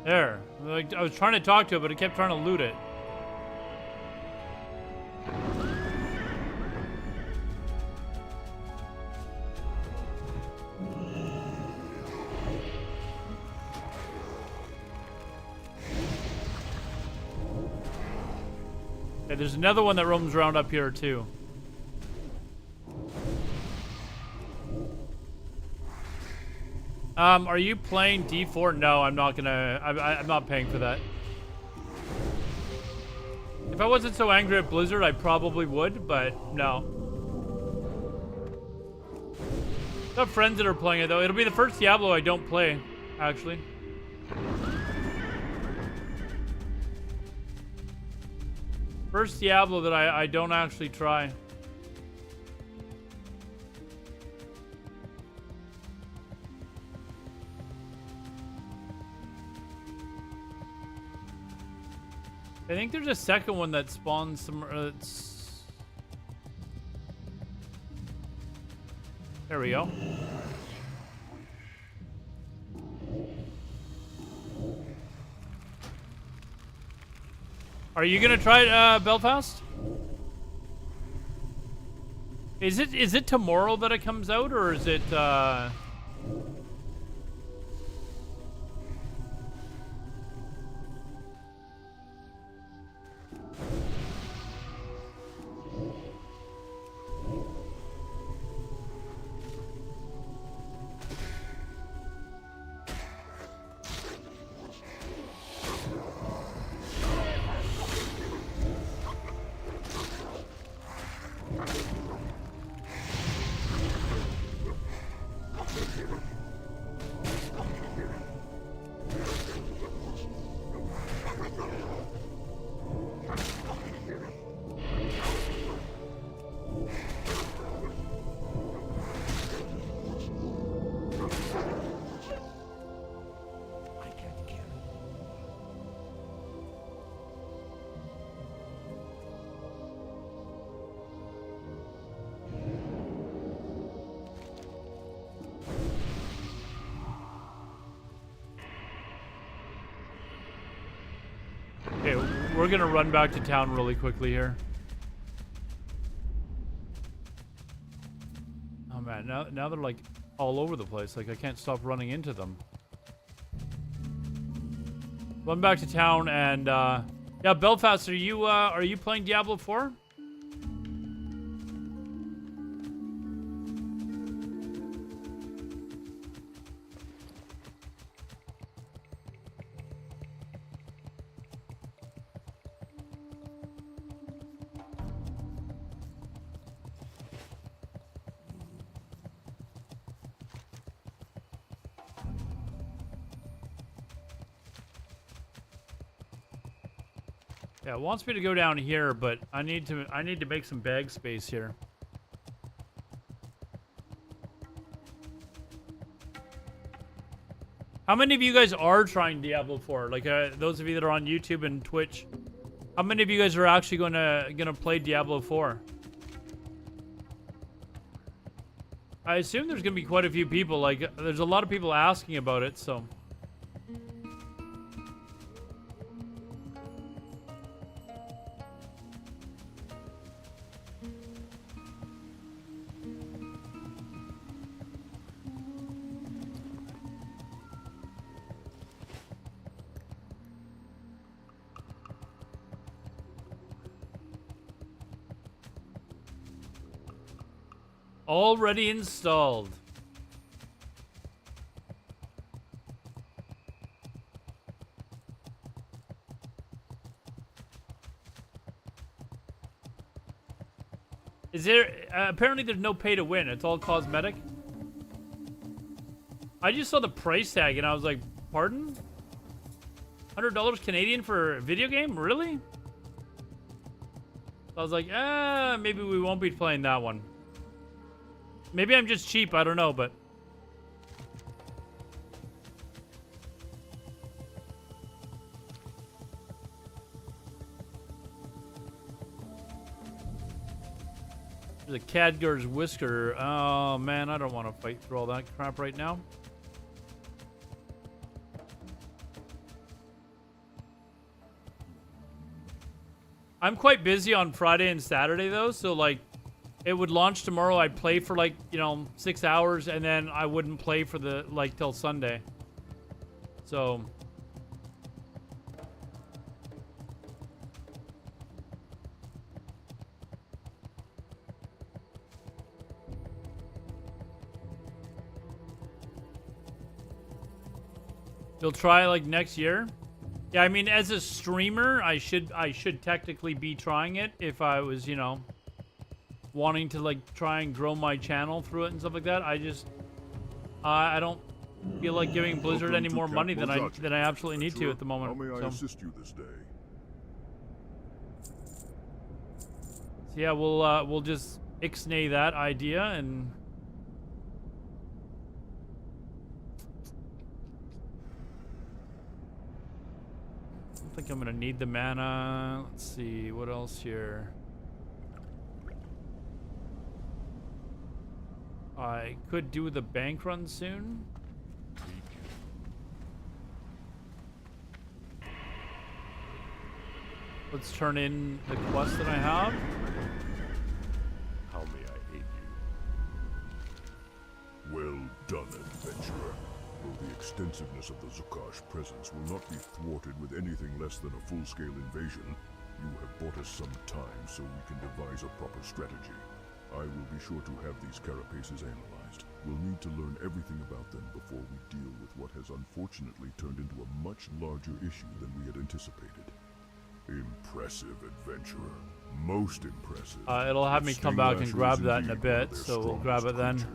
There. Like, I was trying to talk to it, but it kept trying to loot it. Okay, there's another one that roams around up here too. Are you playing D4? No, I'm not gonna. I'm not paying for that. If I wasn't so angry at Blizzard, I probably would, but no. I have friends that are playing it though. It'll be the first Diablo I don't play, actually. First Diablo that I don't actually try. I think there's a second one that spawns some. There we go. Are you gonna try it, Belfast? Is it tomorrow that it comes out, or is it Okay, we're gonna run back to town really quickly here. Oh man, now they're like all over the place. Like I can't stop running into them. Run back to town and yeah, Belfast, are you playing Diablo 4? Yeah, it wants me to go down here, but I need to make some bag space here. How many of you guys are trying Diablo 4? Like those of you that are on YouTube and Twitch, how many of you guys are actually gonna play Diablo 4? I assume there's gonna be quite a few people. Like there's a lot of people asking about it, so. Already installed. Is there apparently there's no pay to win. It's all cosmetic. I just saw the price tag and I was like, pardon? $100 Canadian for a video game? Really? So I was like, maybe we won't be playing that one. Maybe I'm just cheap, I don't know, but... There's a Khadgar's Whisker. Oh, man, I don't want to fight through all that crap right now. I'm quite busy on Friday and Saturday, though, so, like, it would launch tomorrow. I'd play for like, 6 hours and then I wouldn't play for the, till Sunday. So. You'll try like next year? Yeah, I mean, as a streamer, I should technically be trying it if I was, wanting to like try and grow my channel through it and stuff like that. I don't feel like giving Blizzard any more money than I absolutely need to at the moment. How may I assist you this day? So yeah, we'll just ixnay that idea and think I'm gonna need the mana. Let's see, what else here? I could do the bank run soon. Let's turn in the quest that I have. How may I aid you? Well done, adventurer. Though the extensiveness of the Zukash presence will not be thwarted with anything less than a full-scale invasion, you have bought us some time so we can devise a proper strategy. I will be sure to have these carapaces analyzed. We'll need to learn everything about them before we deal with what has unfortunately turned into a much larger issue than we had anticipated. Impressive, adventurer. Most impressive. It'll have me come back and grab that in a bit, so we'll grab it then.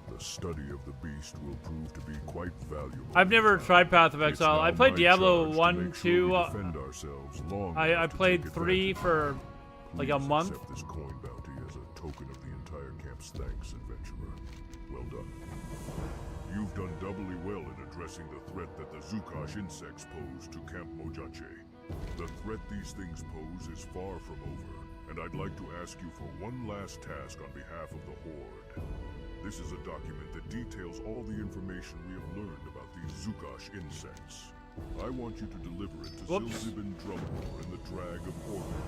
The study of the beast will prove to be quite valuable. I've never tried Path of It's Exile. now I played my Diablo charge to 1, make 2. sure we defend ourselves long I enough to played take 3 advantage. for like a Please month. accept this coin bounty as a token of the entire camp's thanks, adventurer. Well done. You've done doubly well in addressing the threat that the Zukash insects pose to Camp Mojache. The threat these things pose is far from over, and I'd like to ask you for one last task on behalf of the Horde. This is a document that details all the information we have learned about these Zukash insects. I want you to deliver it to Silzibin Drummore in the Drag of Order.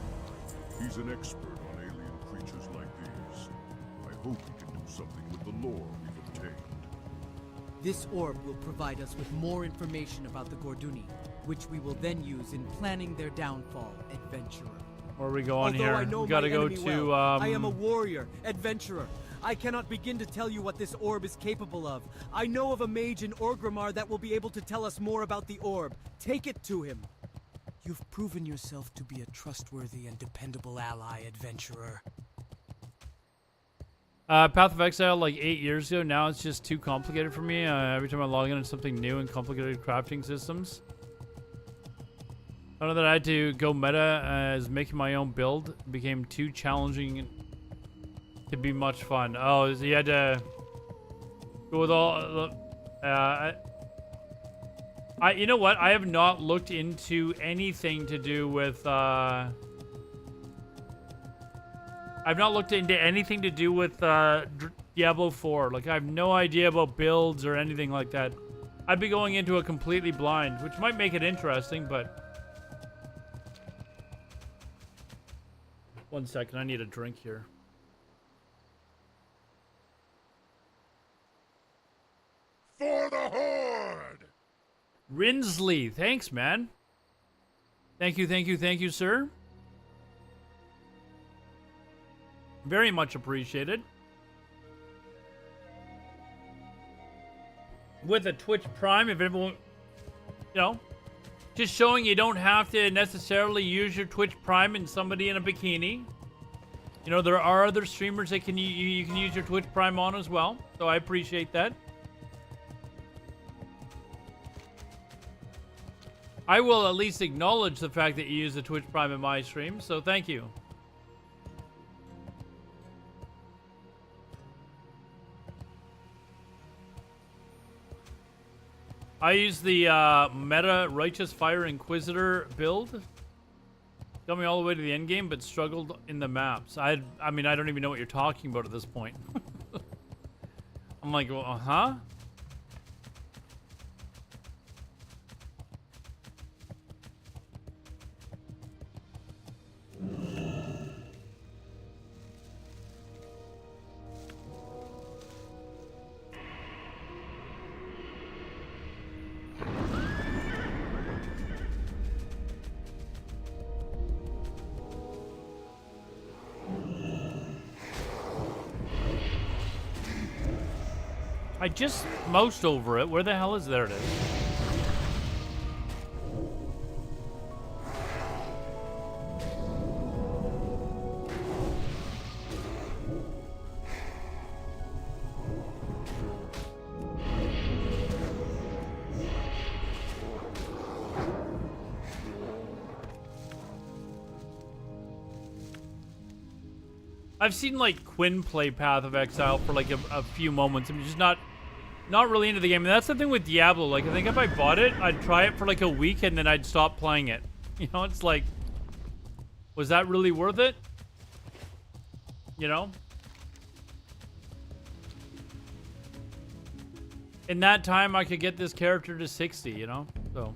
He's an expert on alien creatures like these. I hope he can do something with the lore we've obtained. This orb will provide us with more information about the Gorduni, which we will then use in planning their downfall, adventurer. Where are we going Although here? I know We gotta my go enemy to, well, I am a warrior, adventurer. I cannot begin to tell you what this orb is capable of. I know of a mage in Orgrimmar that will be able to tell us more about the orb. Take it to him. You've proven yourself to be a trustworthy and dependable ally, adventurer. Path of Exile like 8 years ago. Now it's just too complicated for me. Every time I log in, it's something new and complicated crafting systems. I know that I had to go meta as making my own build became too challenging to be much fun. Oh, so you had to go with all. You know what? I have not looked into anything to do with. I've not looked into anything to do with Diablo 4. Like, I have no idea about builds or anything like that. I'd be going into it completely blind, which might make it interesting, but... One second, I need a drink here. For the Horde! Rinsley, thanks, man. Thank you, sir. Very much appreciated. With a Twitch Prime, if everyone, you know, just showing you don't have to necessarily use your Twitch Prime in somebody in a bikini. You know, there are other streamers that can you can use your Twitch Prime on as well. So I appreciate that. I will at least acknowledge the fact that you use the Twitch Prime in my stream, so thank you. I use the meta Righteous Fire Inquisitor build. Got me all the way to the end game, but struggled in the maps. I mean, I don't even know what you're talking about at this point. I'm like, well, huh? I just moused over it. Where the hell is there? It is. I've seen like Quinn play Path of Exile for like a few moments. I'm just not really into the game. And that's the thing with Diablo. Like, I think if I bought it, I'd try it for like a week and then I'd stop playing it. You know, it's like, was that really worth it? You know? In that time, I could get this character to 60, you know? So.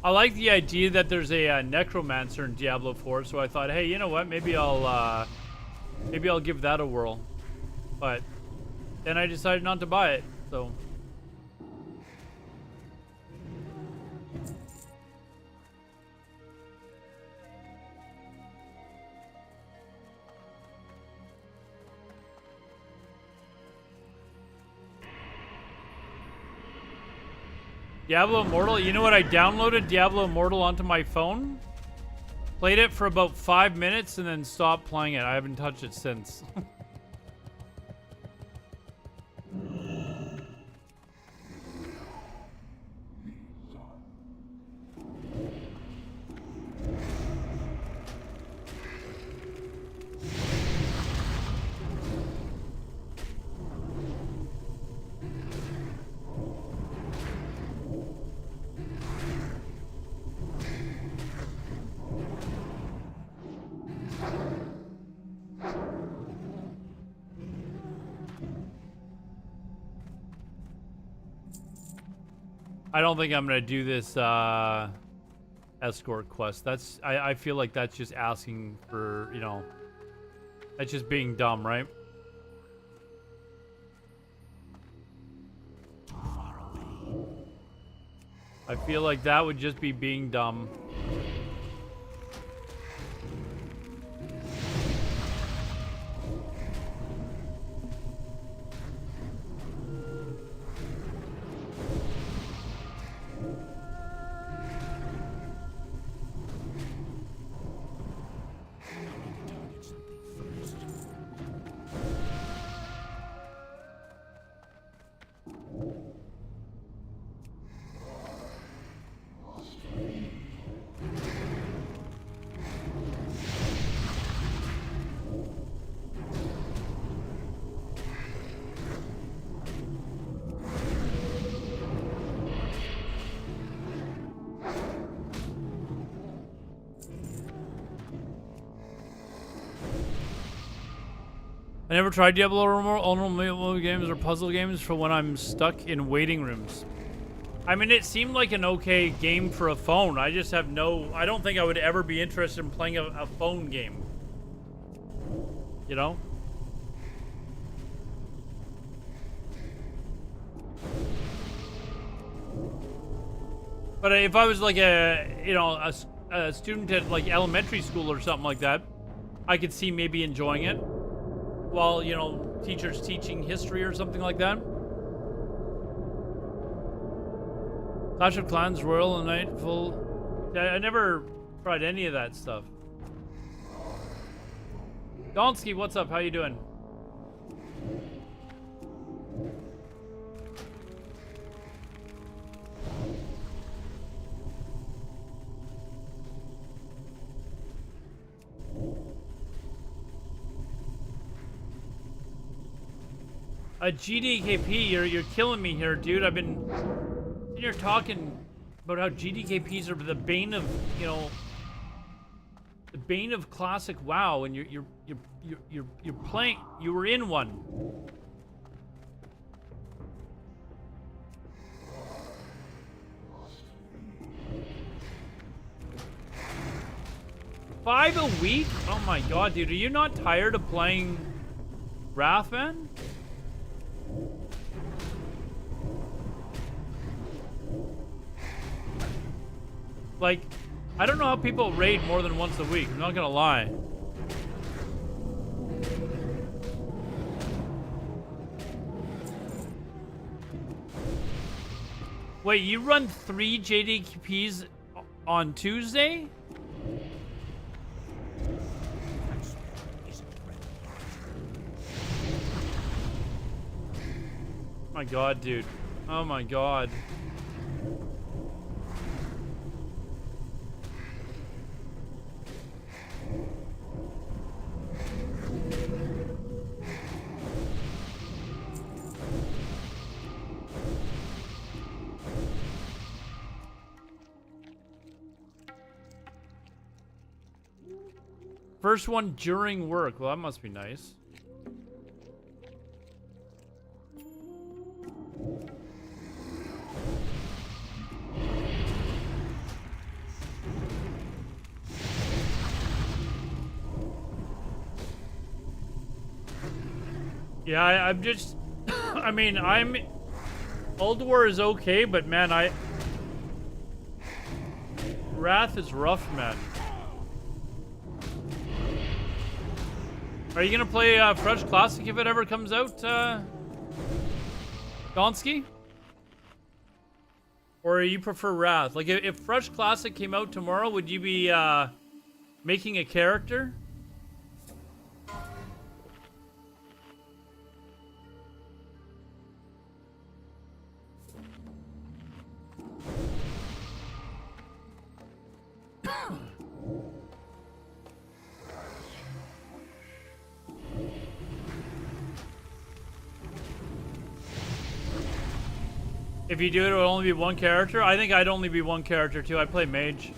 I like the idea that there's a necromancer in Diablo 4, so I thought, hey, you know what? Maybe I'll give that a whirl. But then I decided not to buy it. So Diablo Immortal, you know what? I downloaded Diablo Immortal onto my phone, played it for about 5 minutes, and then stopped playing it. I haven't touched it since. I don't think I'm gonna do this escort quest. I feel like that's just asking for, you know, that's just being dumb, right? I feel like that would just be being dumb. I never tried Diablo or more only games or puzzle games for when I'm stuck in waiting rooms. I mean, it seemed like an okay game for a phone. I just have no... I don't think I would ever be interested in playing a phone game. You know? But if I was like a, you know, a student at like elementary school or something like that, I could see maybe enjoying it. While, you know, teachers teaching history or something like that. Clash of Clans, Royal and Nightfall. I never tried any of that stuff. Donsky, what's up? How you doing? A GDKP, you're killing me here, dude. I've been you're talking about how GDKPs are the bane of, you know, the bane of classic WoW, and you're playing. You were in one. $5 a week? Oh my god, dude. Are you not tired of playing Wrath, man? Like, I don't know how people raid more than once a week. I'm not gonna lie. Wait, you run 3 JDQPs on Tuesday? My god, dude. Oh my god. First one during work. Well, that must be nice. Yeah, I'm just... I mean, Old War is okay, but man, Wrath is rough, man. Are you gonna play Fresh Classic if it ever comes out, Gonski? Or you prefer Wrath? Like, if Fresh Classic came out tomorrow, would you be making a character? If you do it, it'll only be one character. I think I'd only be one character too. I'd play mage.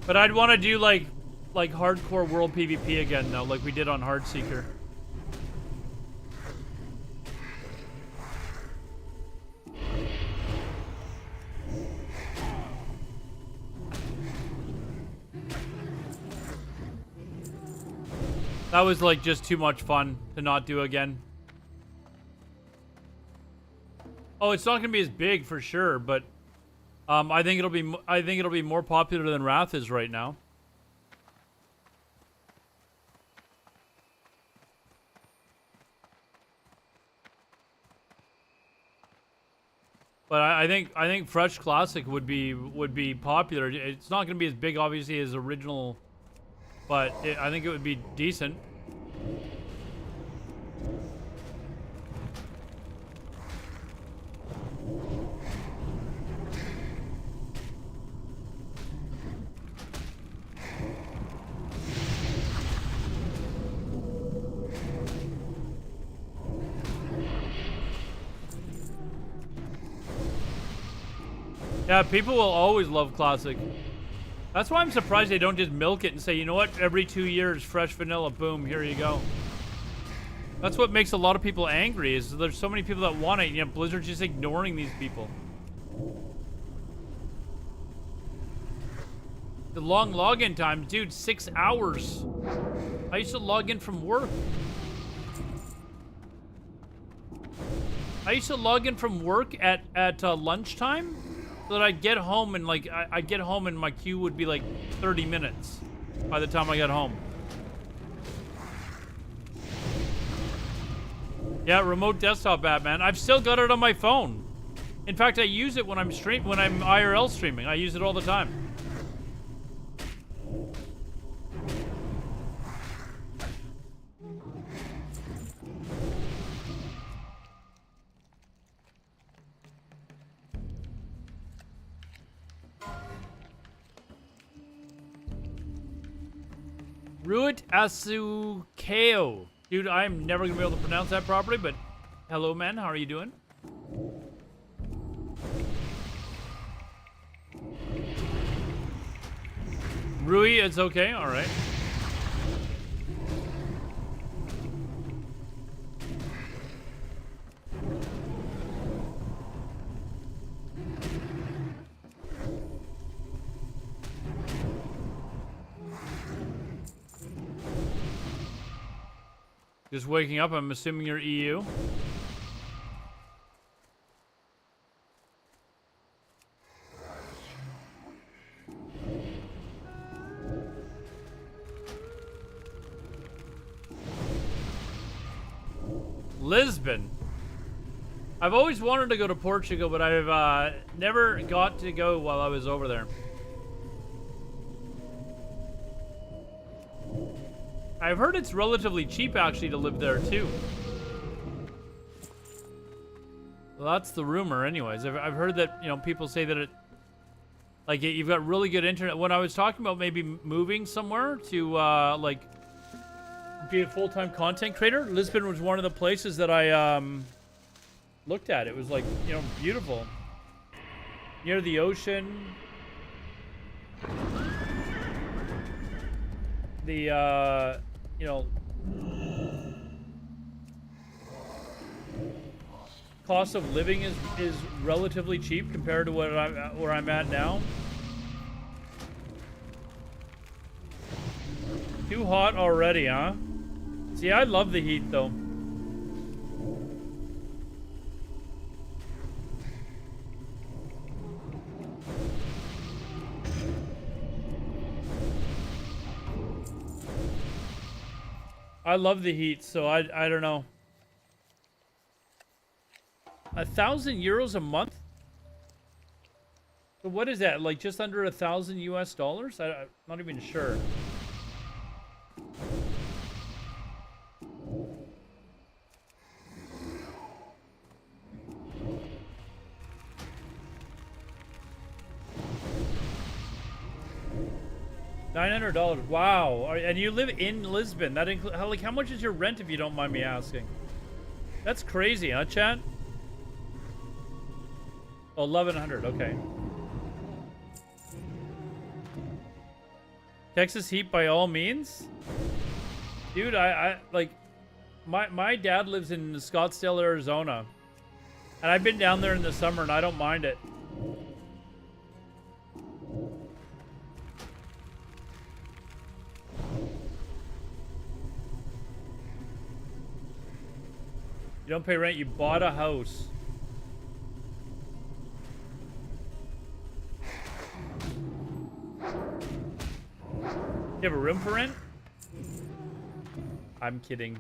But I'd want to do like hardcore world PvP again though, like we did on Heartseeker. That was like just too much fun to not do again. Oh, it's not gonna be as big for sure, but I think it'll be more popular than Wrath is right now. But I think Fresh Classic would be popular. It's not going to be as big, obviously, as original, but I think it would be decent. Yeah, people will always love Classic. That's why I'm surprised they don't just milk it and say, you know what, every 2 years, fresh vanilla, boom, here you go. That's what makes a lot of people angry, is there's so many people that want it, and yet Blizzard's just ignoring these people. The long login time, dude, 6 hours. I used to log in from work. I used to log in from work at lunchtime. So that I'd get home and I'd get home and my queue would be like 30 minutes by the time I got home. Yeah, remote desktop app, man. I've still got it on my phone. In fact, I use it when I'm IRL streaming. I use it all the time. Ruit Asukeo. Dude, I'm never gonna be able to pronounce that properly, but hello, man. How are you doing? Rui, it's okay. All right. Just waking up, I'm assuming you're EU. Lisbon. I've always wanted to go to Portugal, but I've never got to go while I was over there. I've heard it's relatively cheap actually to live there too. Well, that's the rumor anyways. I've heard that, you know, people say that you've got really good internet. When I was talking about maybe moving somewhere to like be a full-time content creator, Lisbon was one of the places that I looked at. It was like, you know, beautiful. Near the ocean. The you know, cost of living is relatively cheap compared to where I'm at now. Too hot already, huh? See, I love the heat though. I love the heat, so I don't know. 1,000 euros a month? So what is that? Like just under 1,000 US dollars? I'm not even sure. $900. Wow. And you live in Lisbon. That includes, how much is your rent if you don't mind me asking? That's crazy, huh, chat? Oh, 1,100. Okay. Texas heat by all means? Dude, I like my dad lives in Scottsdale, Arizona. And I've been down there in the summer and I don't mind it. You don't pay rent, you bought a house. You have a room for rent? I'm kidding.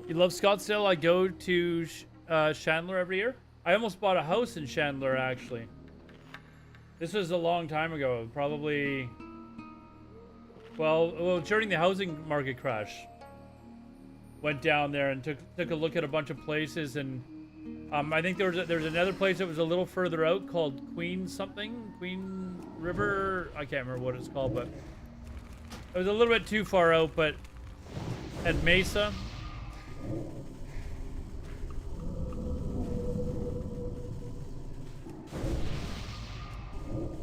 You love Scottsdale? I go to Chandler every year. I almost bought a house in Chandler, actually. This was a long time ago, probably... Well, during the housing market crash. Went down there and took a look at a bunch of places, and I think there was another place that was a little further out called Queen River. I can't remember what it's called, but it was a little bit too far out. But at Mesa.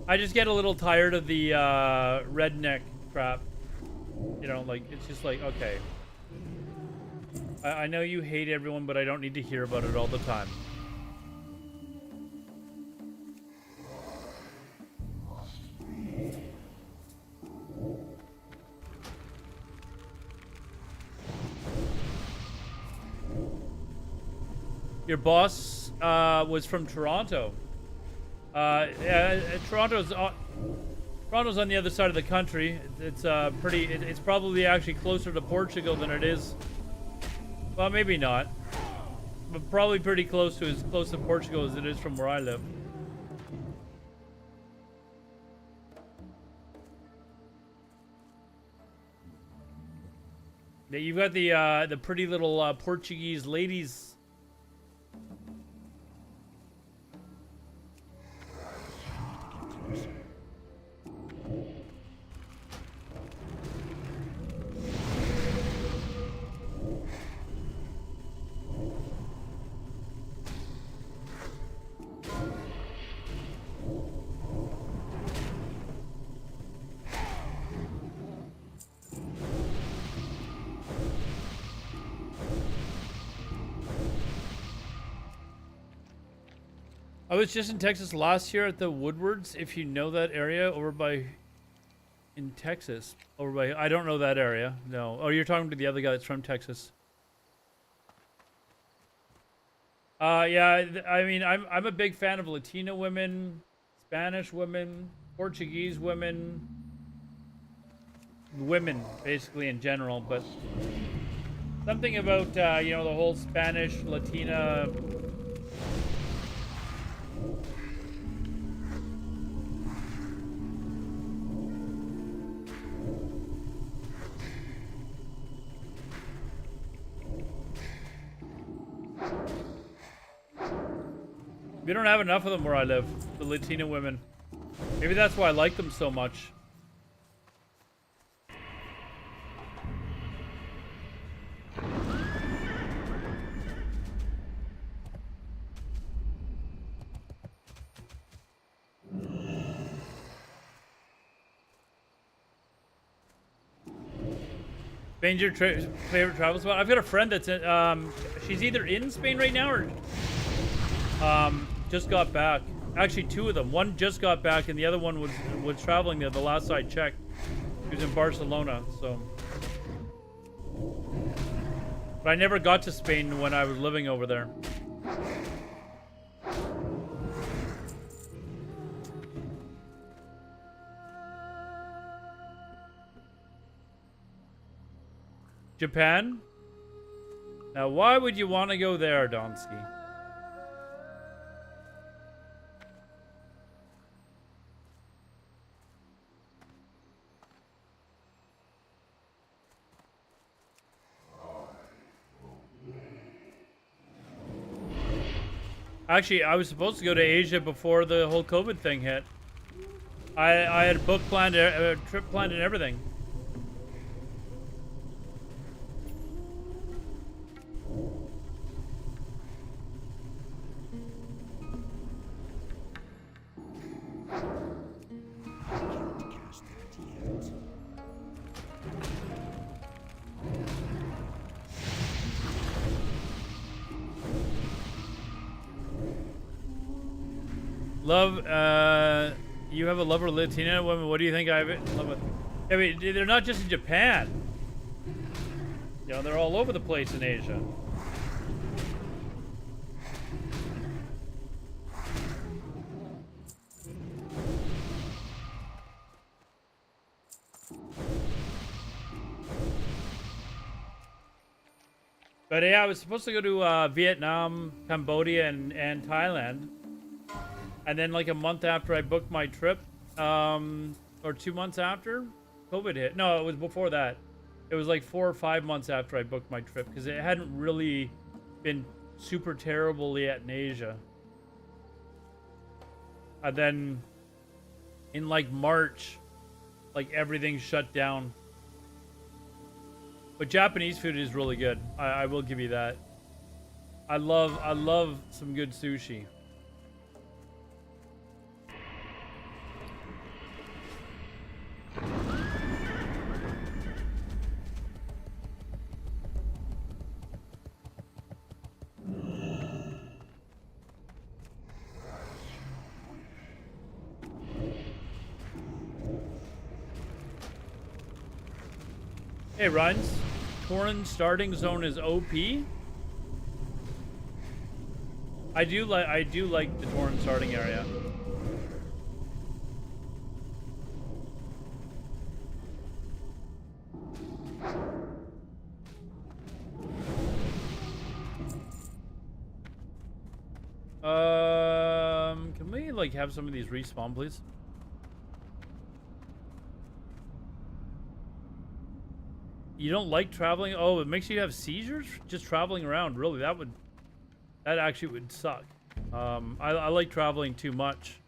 I just get a little tired of the redneck crap. You know, like, it's just like, okay. I know you hate everyone, but I don't need to hear about it all the time. Your boss was from Toronto. Yeah, Toronto's on the other side of the country. It's it's probably actually closer to Portugal than it is. Well, maybe not, but probably pretty close to as close to Portugal as it is from where I live. Yeah, you've got the pretty little Portuguese ladies. I was just in Texas last year at the Woodwards. If you know that area over by, in Texas, over by, I don't know that area. No. Oh, you're talking to the other guy that's from Texas. Yeah. I mean, I'm a big fan of Latino women, Spanish women, Portuguese women, basically in general. But something about you know, the whole Spanish Latina. We don't have enough of them where I live, the Latina women. Maybe that's why I like them so much. Spain's your favorite travel spot? I've got a friend that's in, she's either in Spain right now or just got back. Actually, two of them. One just got back, and the other one was traveling there. The last I checked, she was in Barcelona. So, but I never got to Spain when I was living over there. Japan? Now, why would you want to go there, Donsky? Actually, I was supposed to go to Asia before the whole COVID thing hit. I had a book planned, a trip planned and everything. Love, you have a love for Latina women. What do you think I have in love with? I mean, they're not just in Japan. You know, they're all over the place in Asia. But yeah, I was supposed to go to Vietnam, Cambodia, and Thailand. And then like a month after I booked my trip, or 2 months after, COVID hit. No, it was before that. It was like 4 or 5 months after I booked my trip because it hadn't really been super terrible yet in Asia. And then in like March, like everything shut down. But Japanese food is really good. I will give you that. I love some good sushi. Hey, Runs. Foreign starting zone is OP. I do like the Torrent starting area. Can we like have some of these respawn, please? You don't like traveling? Oh, it makes you have seizures? Just traveling around, really? That actually would suck. I like traveling too much.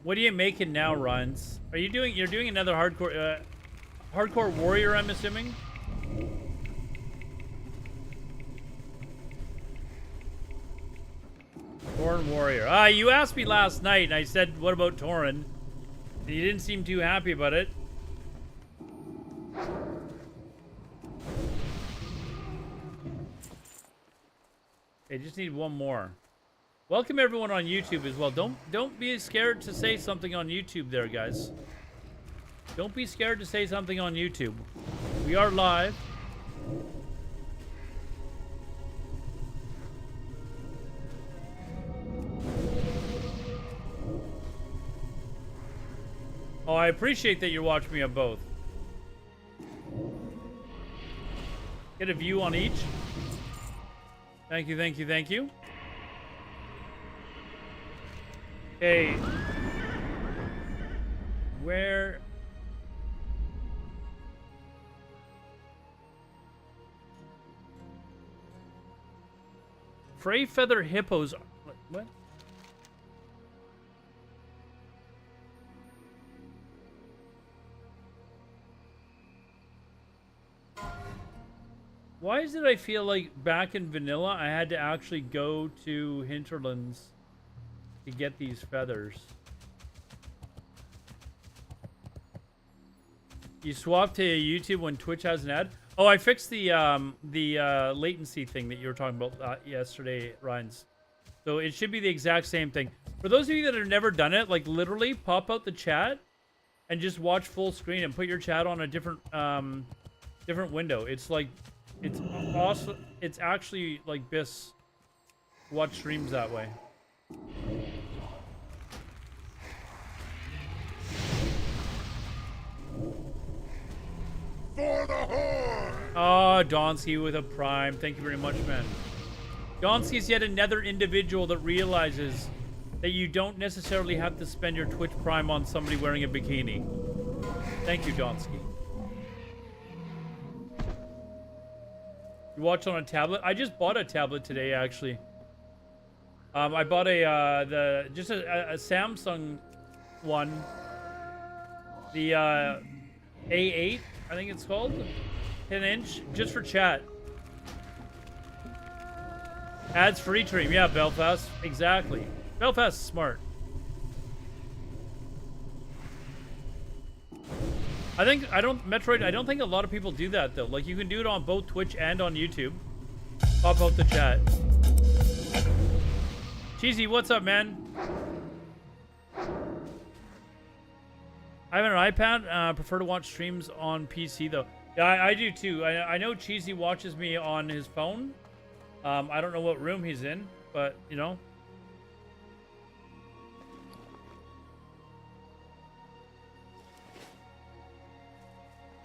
What are you making now, Runs? You're doing another hardcore warrior, I'm assuming? Torn warrior. You asked me last night, and I said, "What about Torn?" And you didn't seem too happy about it. Okay, just need one more. Welcome everyone on YouTube as well. Don't be scared to say something on YouTube there, guys. Don't be scared to say something on YouTube. We are live. Oh, I appreciate that you're watching me on both. Get a view on each. Thank you, thank you, thank you. Okay. Where... Fray feather hippos... What? Why is it I feel like back in vanilla I had to actually go to Hinterlands to get these feathers? You swap to YouTube when Twitch has an ad? Oh, I fixed the latency thing that you were talking about yesterday, Ryan's. So it should be the exact same thing. For those of you that have never done it, like literally pop out the chat and just watch full screen and put your chat on a different different window. It's like it's awesome. It's actually like BIS. Watch streams that way. For the Horde! Oh, Donsky with a prime. Thank you very much, man. Donsky's yet another individual that realizes that you don't necessarily have to spend your Twitch prime on somebody wearing a bikini. Thank you, Donsky. You watch on a tablet? I just bought a tablet today, actually. I bought a Samsung one. The A8, I think it's called. 10-inch, just for chat. Ads free stream, yeah, Belfast, exactly. Belfast is smart. Metroid, I don't think a lot of people do that though. Like you can do it on both Twitch and on YouTube. Pop out the chat. Cheesy, what's up, man? I have an iPad. Prefer to watch streams on PC though. Yeah, I do too. I know Cheesy watches me on his phone. I don't know what room he's in, but you know.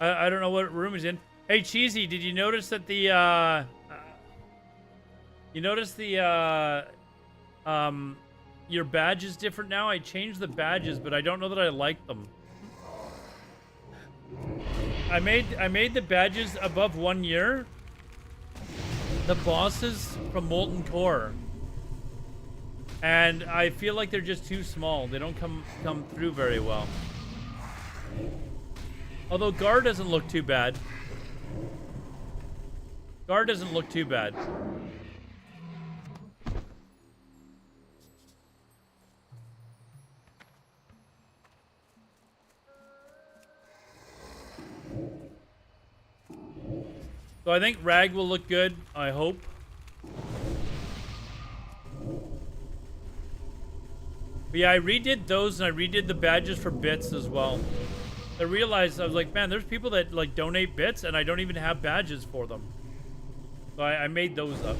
I don't know what room he's in. Hey, Cheesy, did you notice that the your badge is different now? I changed the badges, but I don't know that I like them. I made the badges above 1 year. The bosses from Molten Core. And I feel like they're just too small. They don't come through very well. Although Gar doesn't look too bad. Gar doesn't look too bad. So I think Rag will look good, I hope. But yeah, I redid those and I redid the badges for bits as well. I realized, I was like, man, there's people that like donate bits and I don't even have badges for them. So I made those up.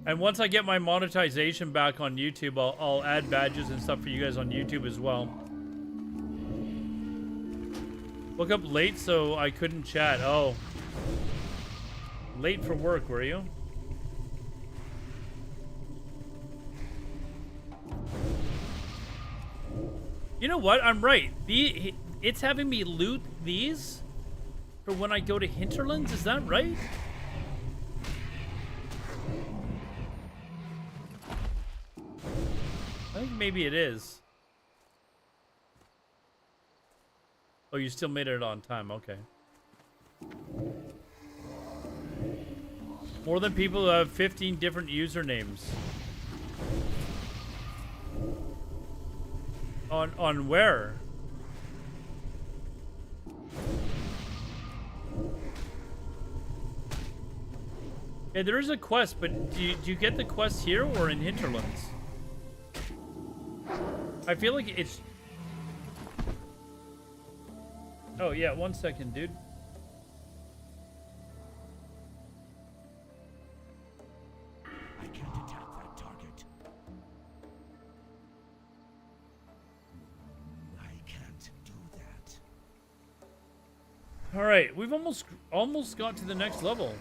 And once I get my monetization back on YouTube, I'll add badges and stuff for you guys on YouTube as well. Woke up late, so I couldn't chat. Oh. Late for work, were you? You know what? I'm right. It's having me loot these for when I go to Hinterlands. Is that right? I think maybe it is. Oh, you still made it on time. Okay. More than people who have 15 different usernames. On where? Yeah, there is a quest, but do you get the quest here or in Hinterlands? I feel like it's... Oh, yeah, 1 second, dude. I can't attack that target. I can't do that. All right, we've almost got to the next level.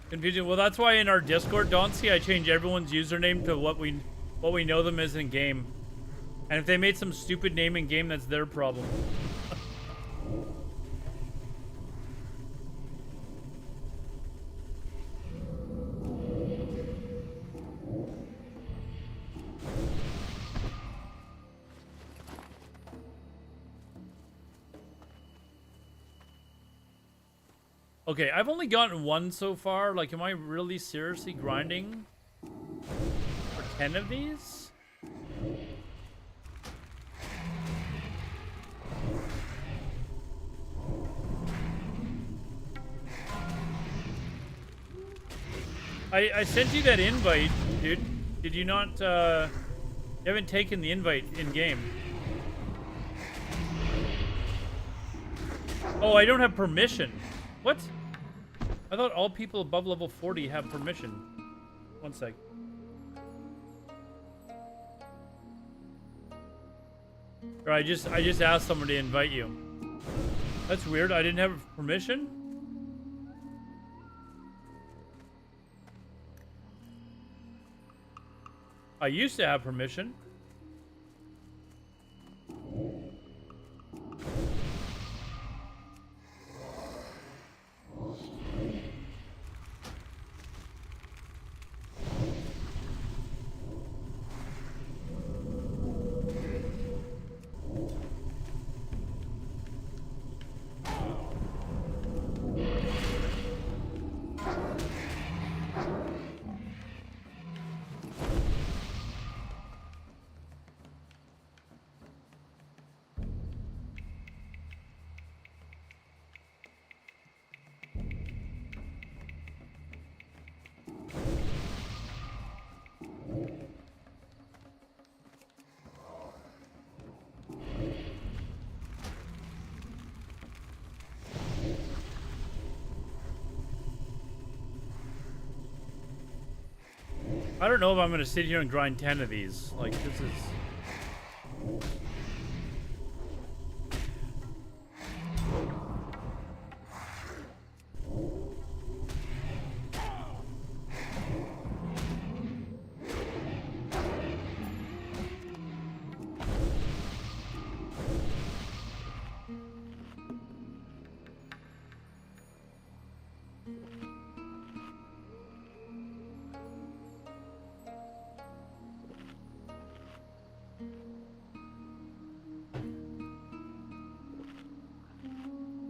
Confusing. Well, that's why in our Discord, Donsky, I change everyone's username to what we know them as in game. And if they made some stupid name in game, that's their problem. Okay, I've only gotten one so far. Like, am I really seriously grinding for 10 of these? I sent you that invite, dude. Did you not, you haven't taken the invite in-game. Oh, I don't have permission. What? I thought all people above level 40 have permission. 1 sec. Or I just asked someone to invite you. That's weird. I didn't have permission? I used to have permission. I don't know if I'm gonna sit here and grind 10 of these. Like, this is...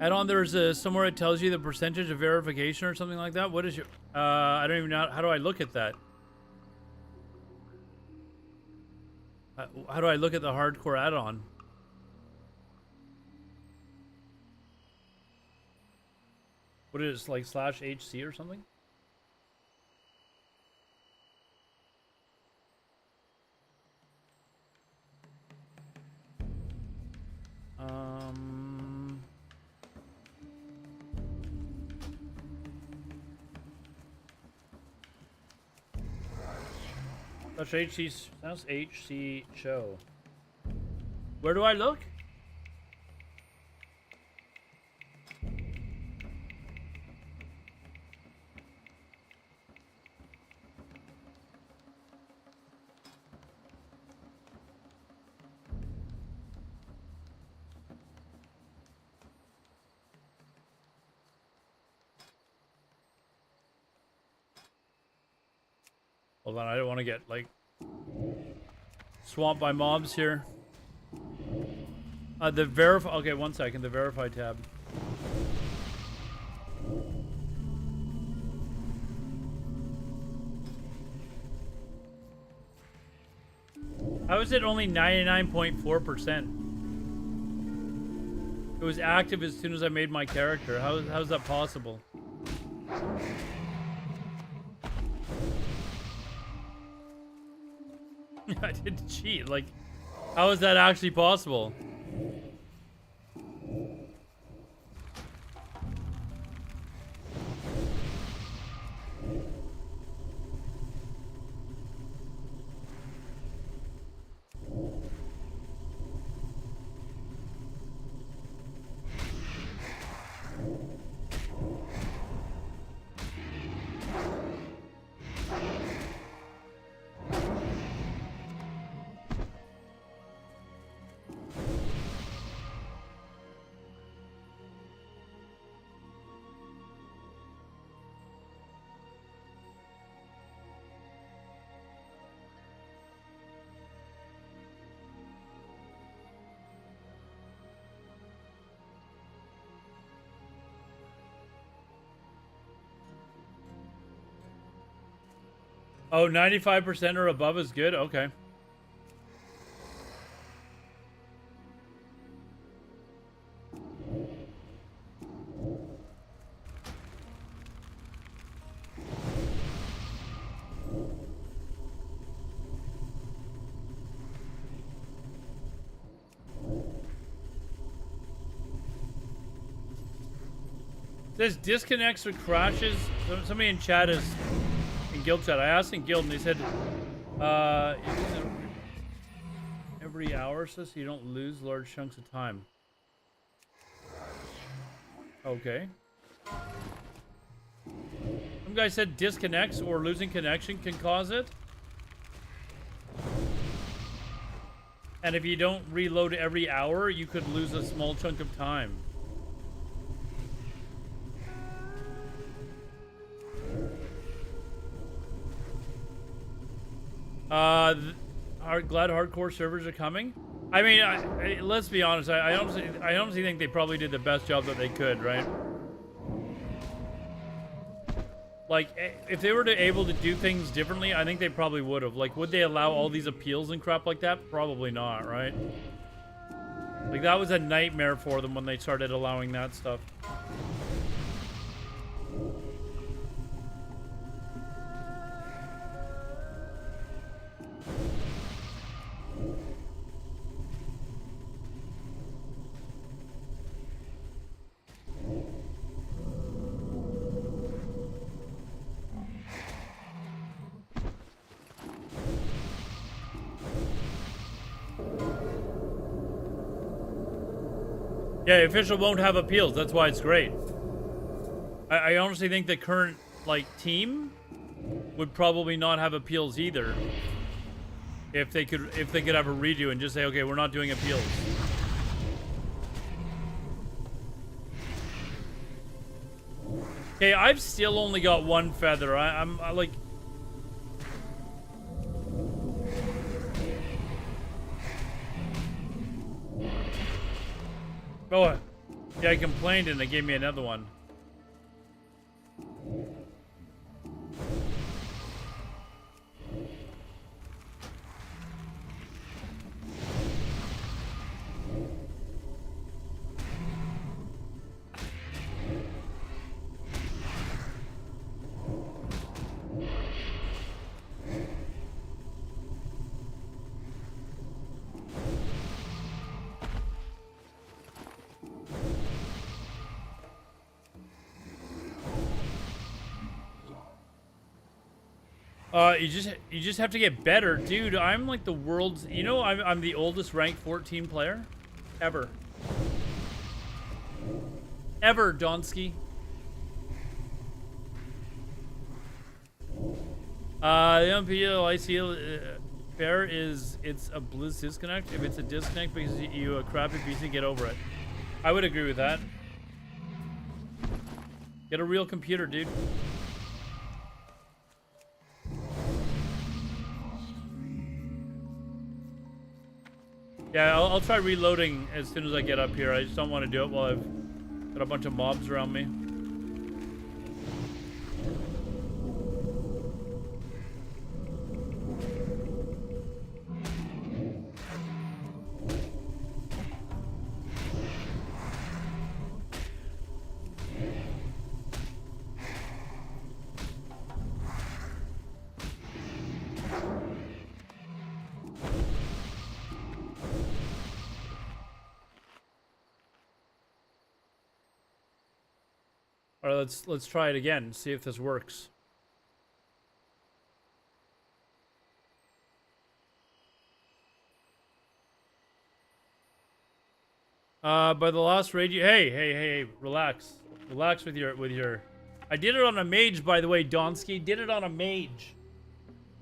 Add-on, there's a somewhere it tells you the percentage of verification or something like that. What is your... I don't even know. How do I look at that? How do I look at the hardcore add-on? What is it, like /HC or something? That's HC show. Where do I look? Hold on, I don't want to get, like, swamped by mobs here. The verify... Okay, 1 second. The verify tab. How is it only 99.4%? It was active as soon as I made my character. How's that possible? I didn't cheat. Like, how is that actually possible? Oh, 95% or above is good? Okay. This disconnects or crashes. Somebody in chat is in guild chat. I asked in guild and they said every hour so you don't lose large chunks of time. Okay. Some guy said disconnects or losing connection can cause it. And if you don't reload every hour, you could lose a small chunk of time. Glad hardcore servers are coming. I mean, let's be honest. I honestly think they probably did the best job that they could, right? Like, if they were able to do things differently, I think they probably would have. Like, would they allow all these appeals and crap like that? Probably not, right? Like, that was a nightmare for them when they started allowing that stuff. Yeah, official won't have appeals. That's why it's great. I honestly think the current like team would probably not have appeals either. If they could have a redo and just say, okay, we're not doing appeals. Okay, I've still only got one feather. I'm like. Oh, yeah, I complained and they gave me another one. You just have to get better, dude. I'm like the world's, you know, I'm the oldest ranked 14 player ever. Ever, Donsky. The MPL ICL fair is it's a Blizz disconnect. If it's a disconnect because you a crappy PC, get over it. I would agree with that. Get a real computer, dude. Yeah, I'll try reloading as soon as I get up here. I just don't want to do it while I've got a bunch of mobs around me. All right, let's try it again. See if this works. By the last raid, hey, relax, relax with your. I did it on a mage, by the way. Donsky did it on a mage,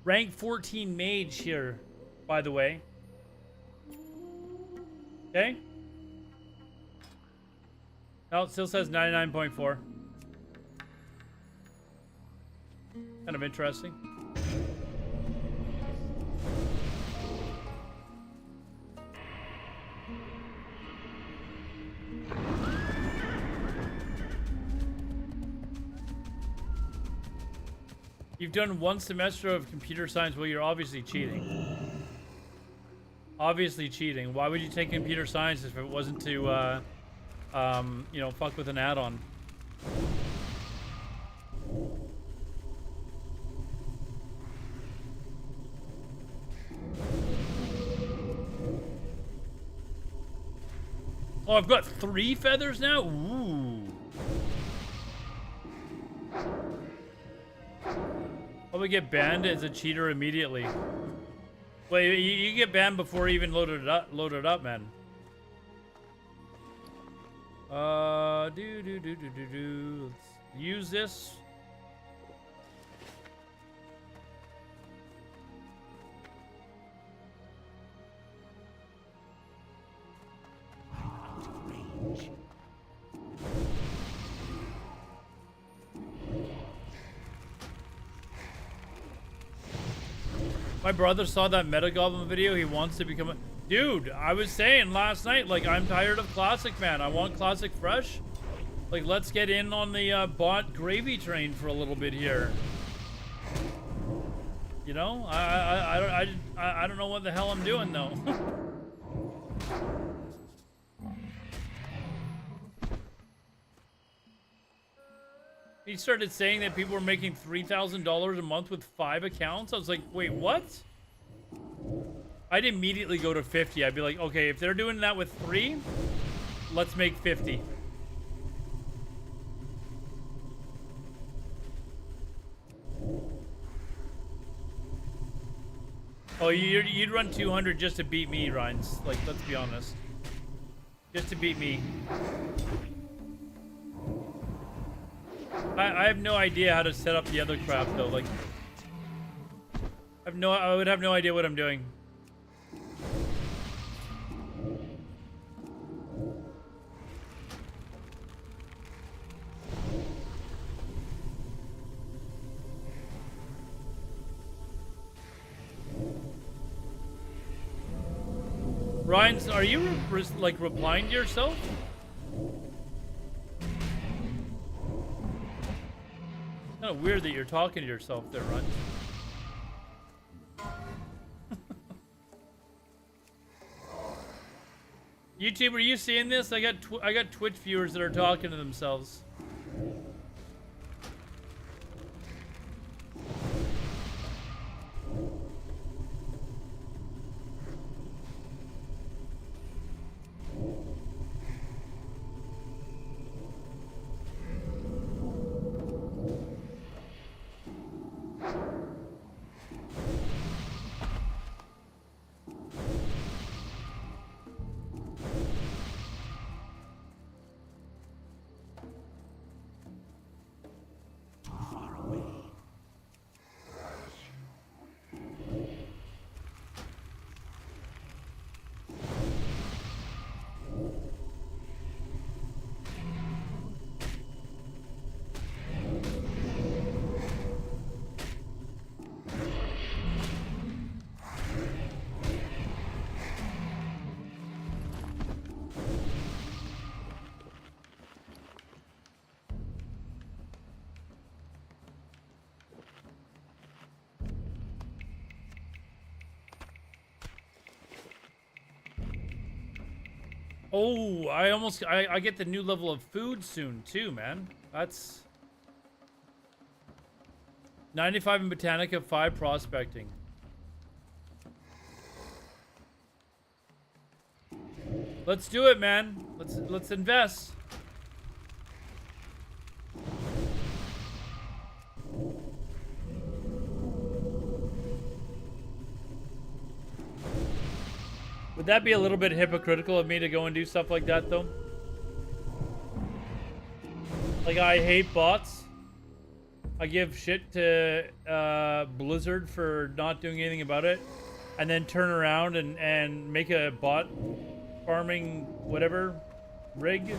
rank 14 mage here, by the way. Okay. No, it still says 99.4. Kind of interesting. You've done 1 semester of computer science. Well, you're obviously cheating. Obviously cheating. Why would you take computer science if it wasn't to, you know, fuck with an add-on? Oh, I've got 3 feathers now? Ooh. Probably get banned as a cheater immediately. Wait, you get banned before you even loaded it up, man. Let's use this. My brother saw that Meta Goblin video. He wants to become a... Dude, I was saying last night, like, I'm tired of Classic, man. I want Classic fresh. Like, let's get in on the bot gravy train for a little bit here. You know? I don't know what the hell I'm doing, though. He started saying that people were making $3,000 a month with 5 accounts. I was like, wait, what? I'd immediately go to 50. I'd be like, okay, if they're doing that with 3, let's make 50. Oh, you'd run 200 just to beat me, Rhines. Like, let's be honest. Just to beat me. I have no idea how to set up the other crap though. Like, I would have no idea what I'm doing. Ryan, are you like replying to yourself? Kind of weird that you're talking to yourself there, Ryan. YouTube, are you seeing this? I got Twitch viewers that are talking to themselves. Oh, I get the new level of food soon too, man. That's 95 in Botanica, 5 prospecting. Let's do it, man. Let's invest. Would that be a little bit hypocritical of me to go and do stuff like that, though? Like, I hate bots. I give shit to Blizzard for not doing anything about it. And then turn around and make a bot farming whatever rig.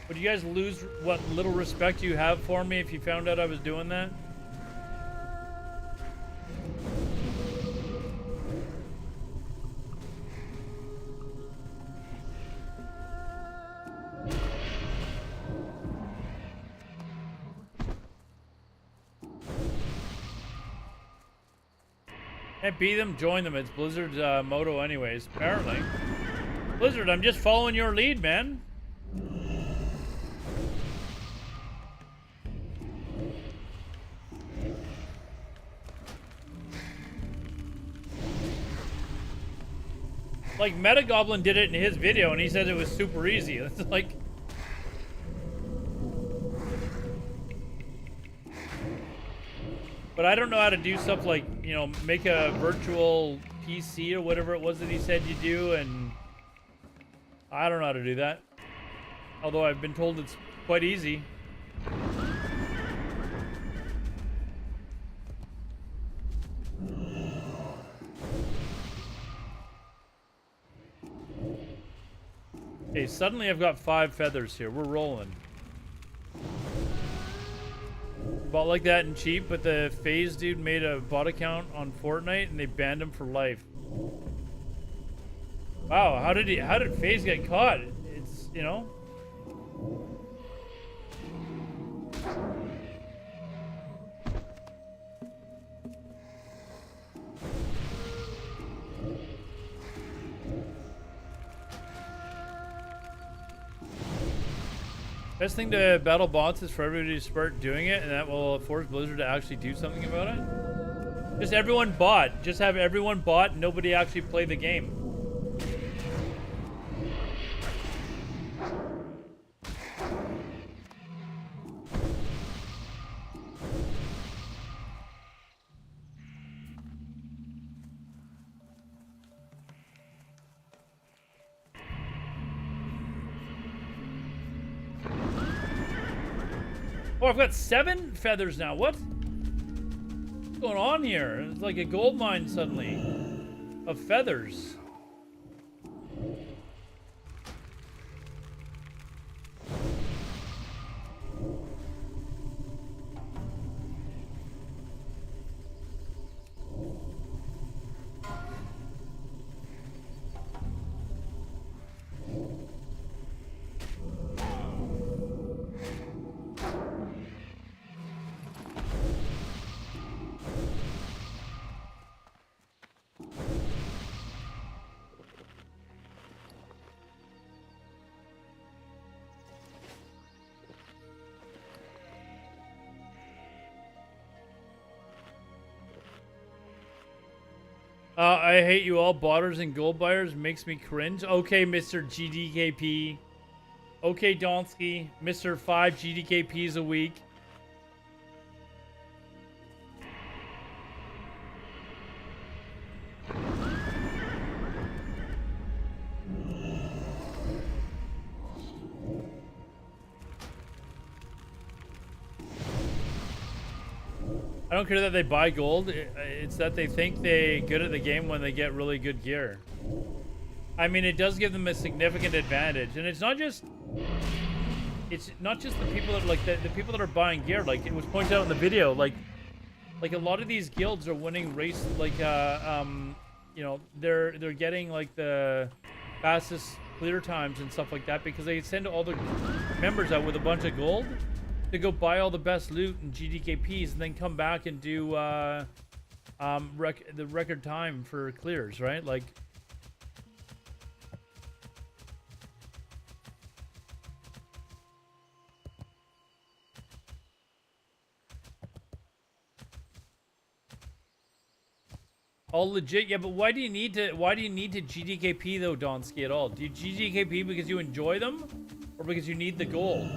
Would you guys lose what little respect you have for me if you found out I was doing that? Can't beat them, join them. It's Blizzard's motto anyways, apparently. Blizzard, I'm just following your lead, man. Like, Metagoblin did it in his video, and he said it was super easy. It's like... But I don't know how to do stuff like, you know, make a virtual PC or whatever it was that he said you do, and... I don't know how to do that. Although I've been told it's quite easy. Okay, suddenly I've got 5 feathers here. We're rolling. Bought like that and cheap, but the FaZe dude made a bot account on Fortnite and they banned him for life. Wow, how did FaZe get caught? It's, you know. Best thing to battle bots is for everybody to start doing it, and that will force Blizzard to actually do something about it. Just everyone bot. Just have everyone bot and nobody actually play the game. Oh, I've got 7 feathers now. What? What's going on here? It's like a gold mine suddenly of feathers. I hate you all, botters and gold buyers. Makes me cringe. Okay, Mr. GDKP. Okay, Donsky. Mr. 5 GDKPs a week. I don't care that they buy gold. It's that they think they're good at the game when they get really good gear. I mean, it does give them a significant advantage, and it's not just the people that like the people that are buying gear. Like it was pointed out in the video, like a lot of these guilds are winning race. Like you know, they're getting like the fastest clear times and stuff like that because they send all their members out with a bunch of gold to go buy all the best loot and GDKPs and then come back and do the record time for clears, right? Like, all legit, yeah, but why do you need to GDKP though, Donsky, at all? Do you GDKP because you enjoy them or because you need the gold?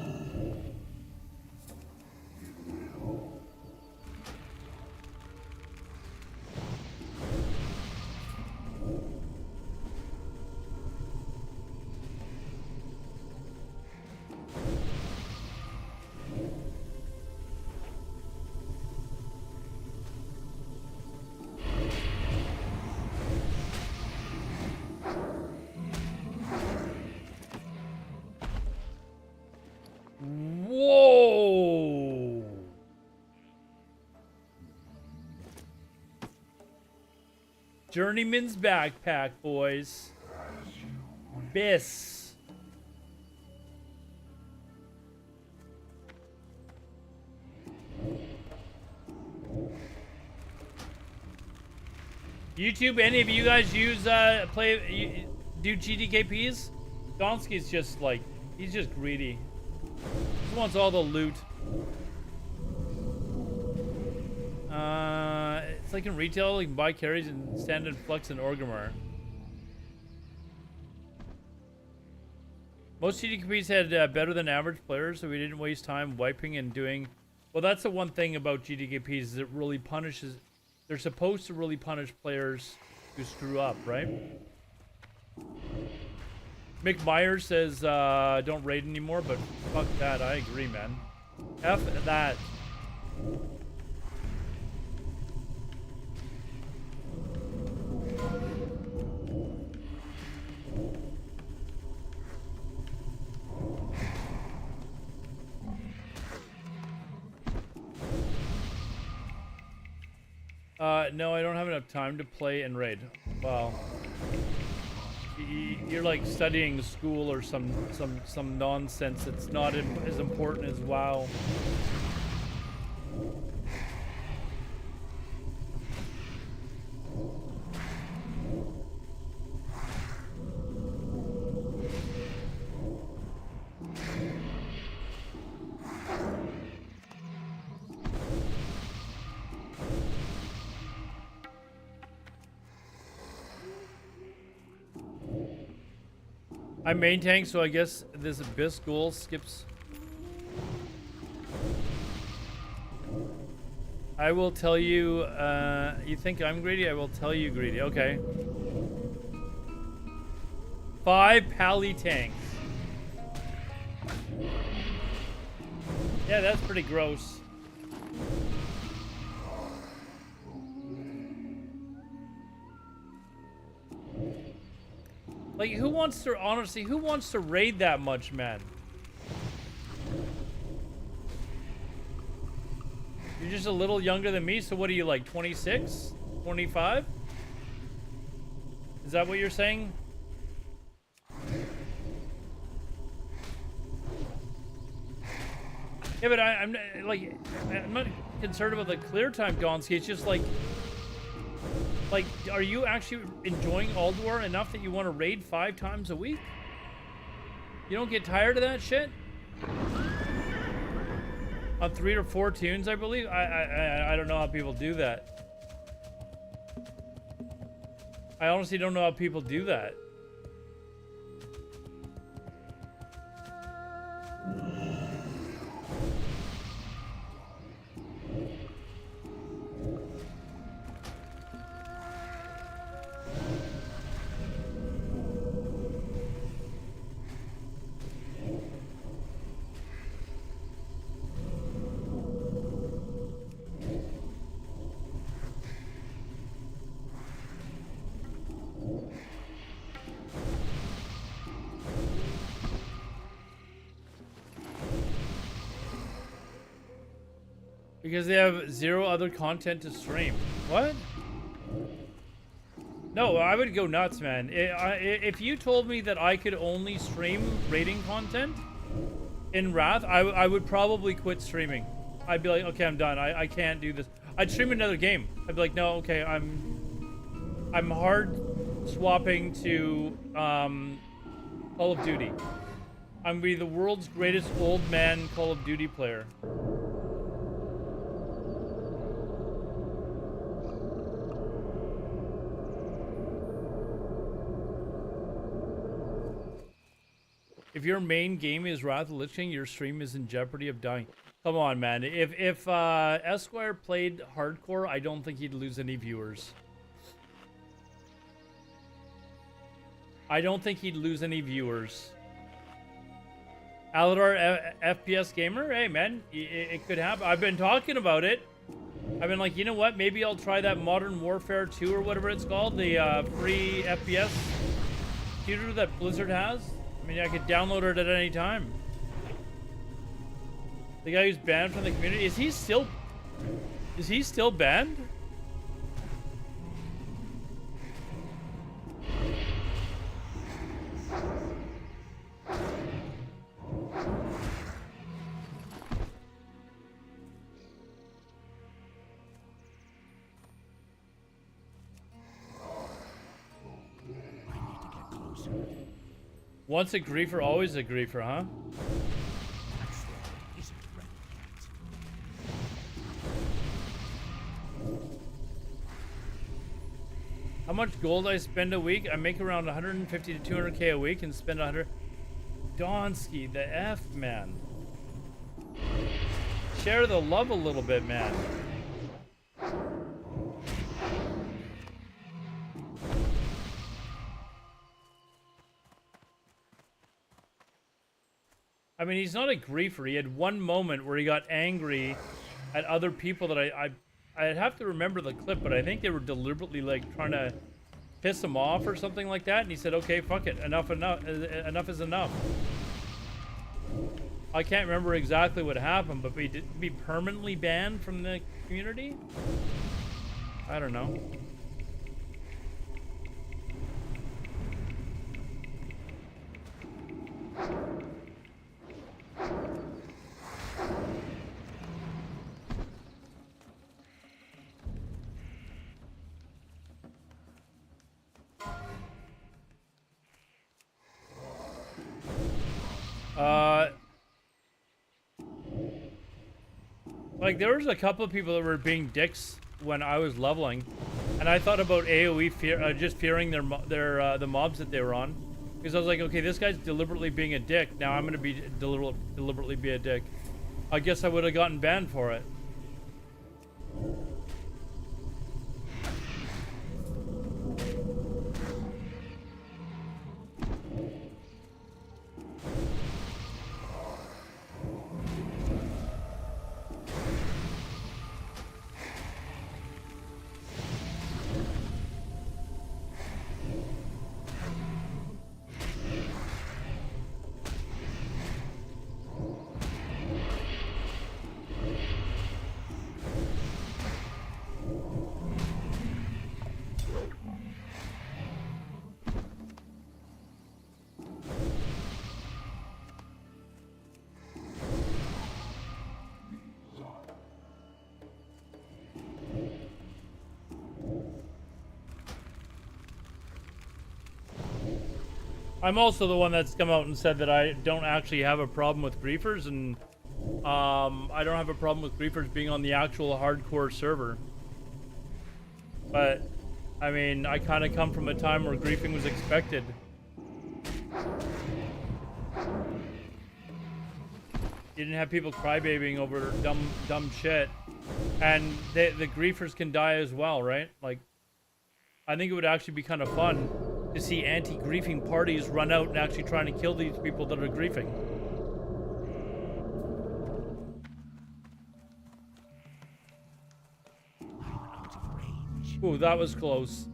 Journeyman's backpack, boys. Biss. YouTube, any of you guys use do GDKPs? Donsky's just like, he's just greedy. He wants all the loot. It's like in retail, you can buy carries and standard flux and Orgrimmar. Most GDKPs had better than average players, so we didn't waste time wiping and doing. Well, that's the one thing about GDKPs is it really punishes. They're supposed to really punish players who screw up, right? Mick Myers says, don't raid anymore, but fuck that. I agree, man. F that. No, I don't have enough time to play and raid. Well, you're like studying school or some nonsense. It's not as important as WoW. I'm main tank, so I guess this Abyss goal skips. I will tell you, you think I'm greedy? I will tell you greedy. Okay. 5 pally tanks. Yeah, that's pretty gross. Like, who wants to, honestly, who wants to raid that much, man? You're just a little younger than me, so what are you, like, 26? 25? Is that what you're saying? Yeah, but I'm not concerned about the clear time, Gonski. It's just like, are you actually enjoying Alodar enough that you want to raid 5 times a week? You don't get tired of that shit? On 3 or 4 tunes, I believe? I don't know how people do that. I honestly don't know how people do that. Because they have 0 other content to stream. What? No, I would go nuts, man. If you told me that I could only stream raiding content in Wrath, I would probably quit streaming. I'd be like, okay, I'm done. I can't do this. I'd stream another game. I'd be like, no, okay, I'm hard swapping to Call of Duty. I'm gonna be the world's greatest old man Call of Duty player. If your main game is Wrath of the Lich King, your stream is in jeopardy of dying. Come on, man. If Esquire played hardcore, I don't think he'd lose any viewers. I don't think he'd lose any viewers. Alodar FPS gamer? Hey, man. It could happen. I've been talking about it. I've been like, you know what? Maybe I'll try that Modern Warfare 2 or whatever it's called. The free FPS computer that Blizzard has. I mean, I could download it at any time. The guy who's banned from the community, is he still banned? Once a griefer, always a griefer, huh? How much gold I spend a week? I make around 150 to 200k a week and spend 100. Donsky, the F, man. Share the love a little bit, man. I mean, he's not a griefer. He had one moment where he got angry at other people that I'd have to remember the clip, but I think they were deliberately like trying to piss him off or something like that. And he said, okay, fuck it. Enough is enough. I can't remember exactly what happened, but we did be permanently banned from the community? I don't know. Like there was a couple of people that were being dicks when I was leveling, and I thought about AOE just fearing the mobs that they were on, because I was like, okay, this guy's deliberately being a dick. Now I'm gonna be deliberately be a dick. I guess I would have gotten banned for it. I'm also the one that's come out and said that I don't actually have a problem with griefers, and I don't have a problem with griefers being on the actual hardcore server. But, I mean, I kind of come from a time where griefing was expected. You didn't have people crybabying over dumb shit. And the griefers can die as well, right? Like, I think it would actually be kind of fun to see anti-griefing parties run out and actually trying to kill these people that are griefing. Ooh, that was close.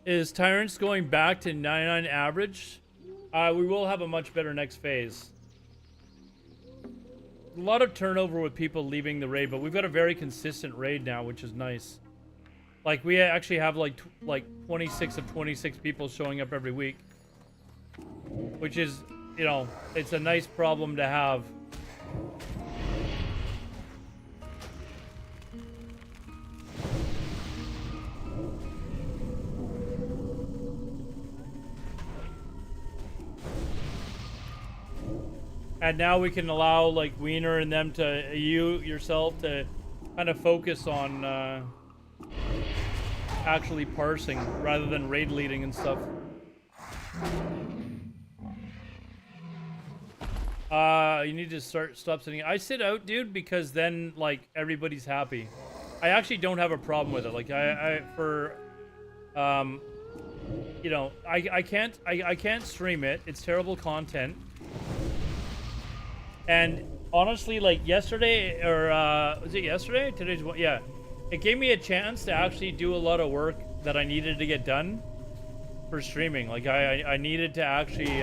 Is Tyrants going back to 99 average? We will have a much better next phase. A lot of turnover with people leaving the raid, but we've got a very consistent raid now, which is nice. Like, we actually have like 26 of 26 people showing up every week. Which is, you know, it's a nice problem to have. And now we can allow, like, Wiener and them to, yourself, to kind of focus on actually parsing rather than raid leading and stuff. You need to stop sitting. I sit out, dude, because then, like, everybody's happy. I actually don't have a problem with it. Like, you know, I can't stream it. It's terrible content. And honestly, like yesterday, or was it yesterday? Today's what? Yeah, it gave me a chance to actually do a lot of work that I needed to get done for streaming. Like I needed to actually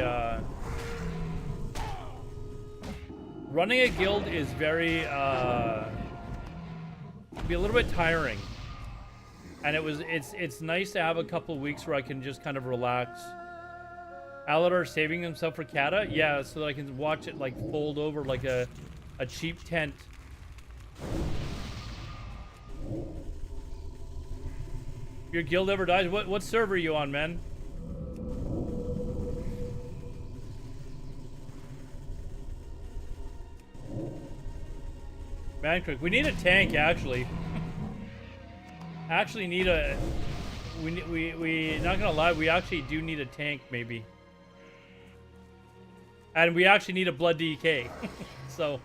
running a guild is very be a little bit tiring, and it's nice to have a couple of weeks where I can just kind of relax. Alodar saving himself for Kata? Yeah, so that I can watch it like fold over like a cheap tent. If your guild ever dies, what server are you on, man? Mancrick, we need a tank actually. Actually need a we not gonna lie, we actually do need a tank maybe. And we actually need a blood DK. So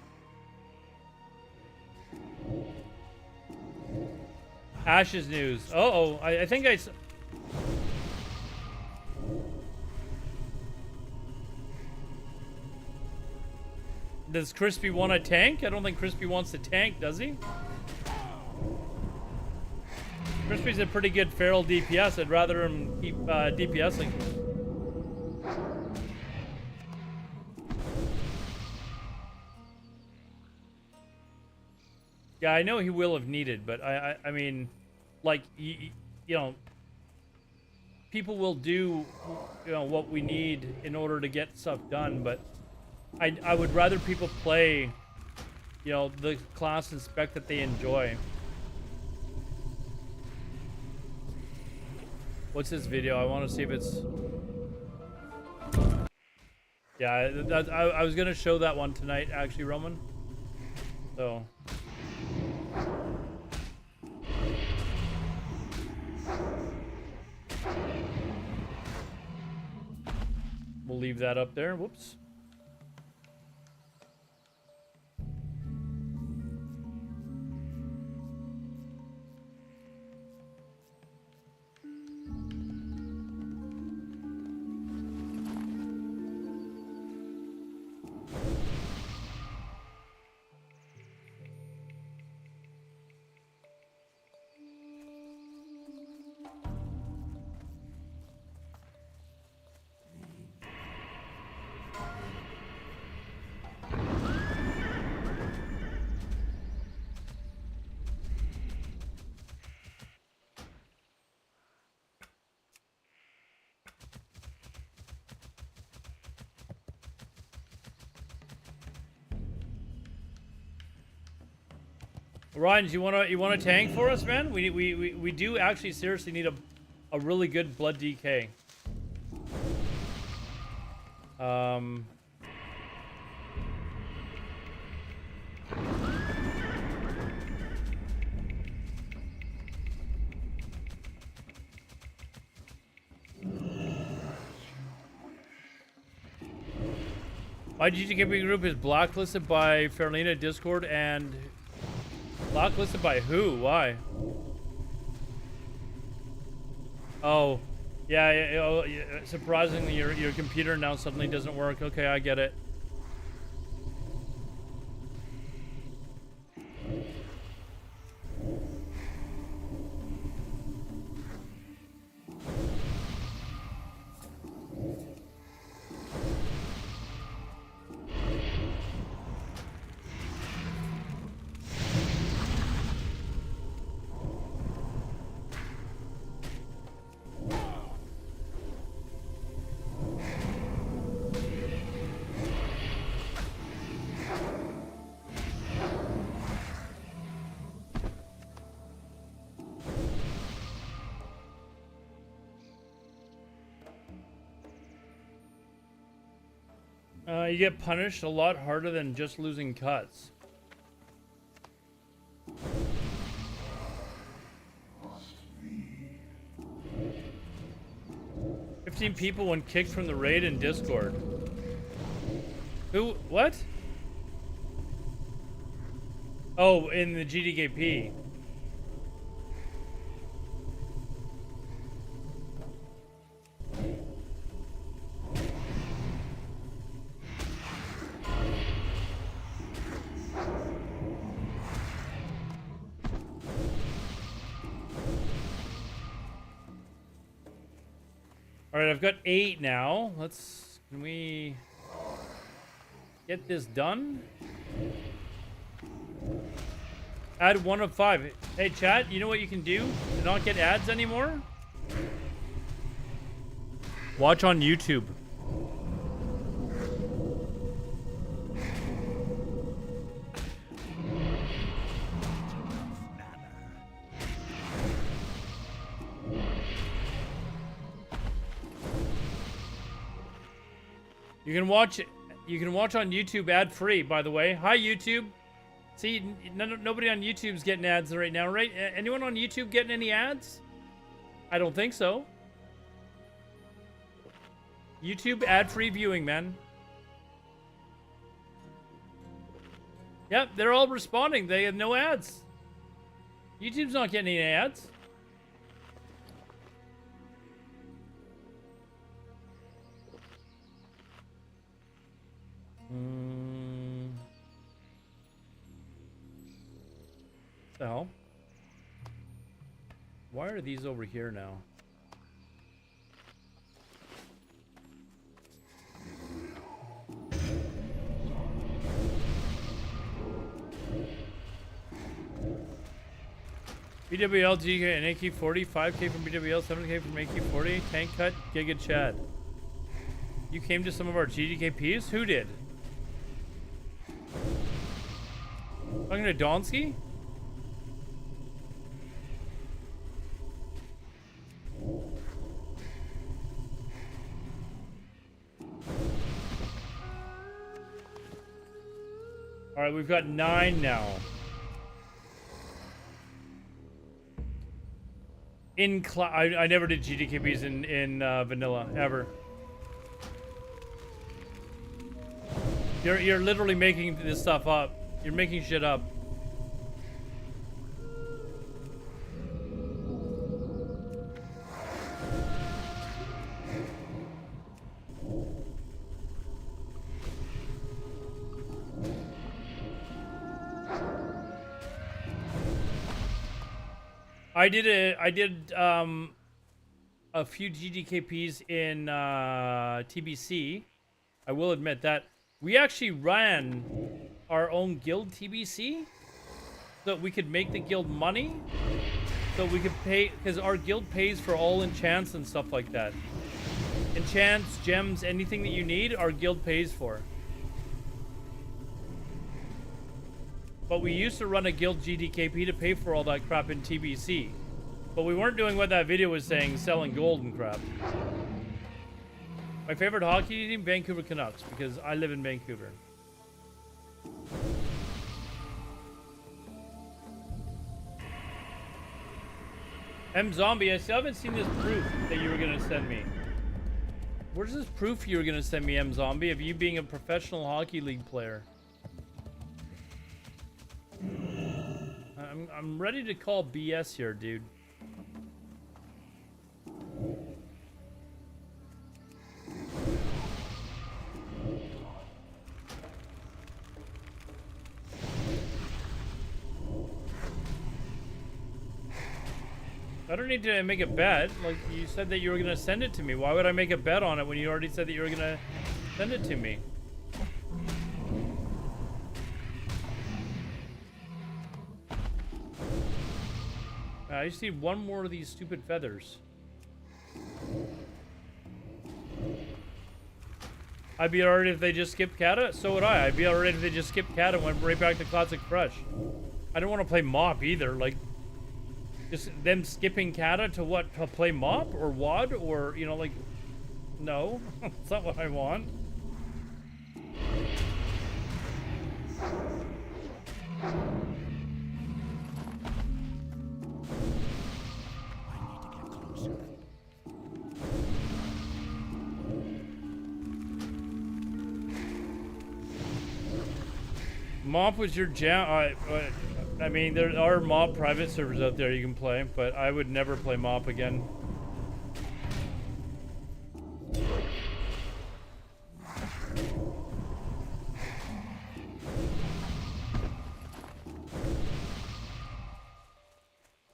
Ash's news. Uh-oh, I think I Does Crispy want a tank? I don't think Crispy wants a tank, does he? Crispy's a pretty good feral DPS. I'd rather him keep DPSing. Yeah, I know he will have needed, but I mean, like, you know, people will do, you know, what we need in order to get stuff done, but I would rather people play, you know, the class and spec that they enjoy. What's this video? I want to see if it's... Yeah, I was going to show that one tonight, actually, Roman. So... We'll leave that up there. Whoops. Ryan, do you want a tank for us, man? We do actually seriously need a really good blood DK. My GGKP group is blacklisted by Ferlina Discord and blacklisted by who? Why? Oh, yeah. Surprisingly, your computer now suddenly doesn't work. Okay, I get it. You get punished a lot harder than just losing cuts. "15 people when kicked from the raid in Discord." Who? What? Oh, in the GDKP. All right, I've got 8 now. Can we get this done? Add 1 of 5. Hey, chat, you know what you can do to not get ads anymore? Watch on YouTube. You can watch on YouTube ad-free, by the way. Hi, YouTube. See, nobody on YouTube's getting ads right now, right? Anyone on YouTube getting any ads? I don't think so. YouTube ad-free viewing, man. Yep, they're all responding. They have no ads. YouTube's not getting any ads. The hell? Why are these over here now? BWL, GK, and AK-40, 5K from BWL, 7K from AK-40, tank cut, Giga Chad. You came to some of our GDKPs? Who did? Talking to Donsky? Alright, we've got 9 now. I never did GDKBs in vanilla, ever. You're literally making this stuff up. You're making shit up. I did a few GDKPs in TBC. I will admit that we actually ran our own guild TBC so that we could make the guild money, so we could pay, because our guild pays for all enchants and stuff like that. Enchants, gems, anything that you need, our guild pays for. But we used to run a guild GDKP to pay for all that crap in TBC. But we weren't doing what that video was saying, selling gold and crap. My favorite hockey team, Vancouver Canucks, because I live in Vancouver. M-Zombie, I still haven't seen this proof that you were going to send me. Where's this proof you were going to send me, M-Zombie, of you being a professional hockey league player? I'm ready to call BS here, dude. I don't need to make a bet. Like, you said that you were going to send it to me. Why would I make a bet on it when you already said that you were going to send it to me? I just need one more of these stupid feathers. I'd be alright if they just skipped Kata. So would I. I'd be alright if they just skipped Kata and went right back to Classic Crush. I don't want to play Mop either. Like, just them skipping Kata to what? To play Mop or WAD or, you know, like, no. That's not what I want. Mop was your jam. I mean, there are Mop private servers out there you can play, but I would never play Mop again.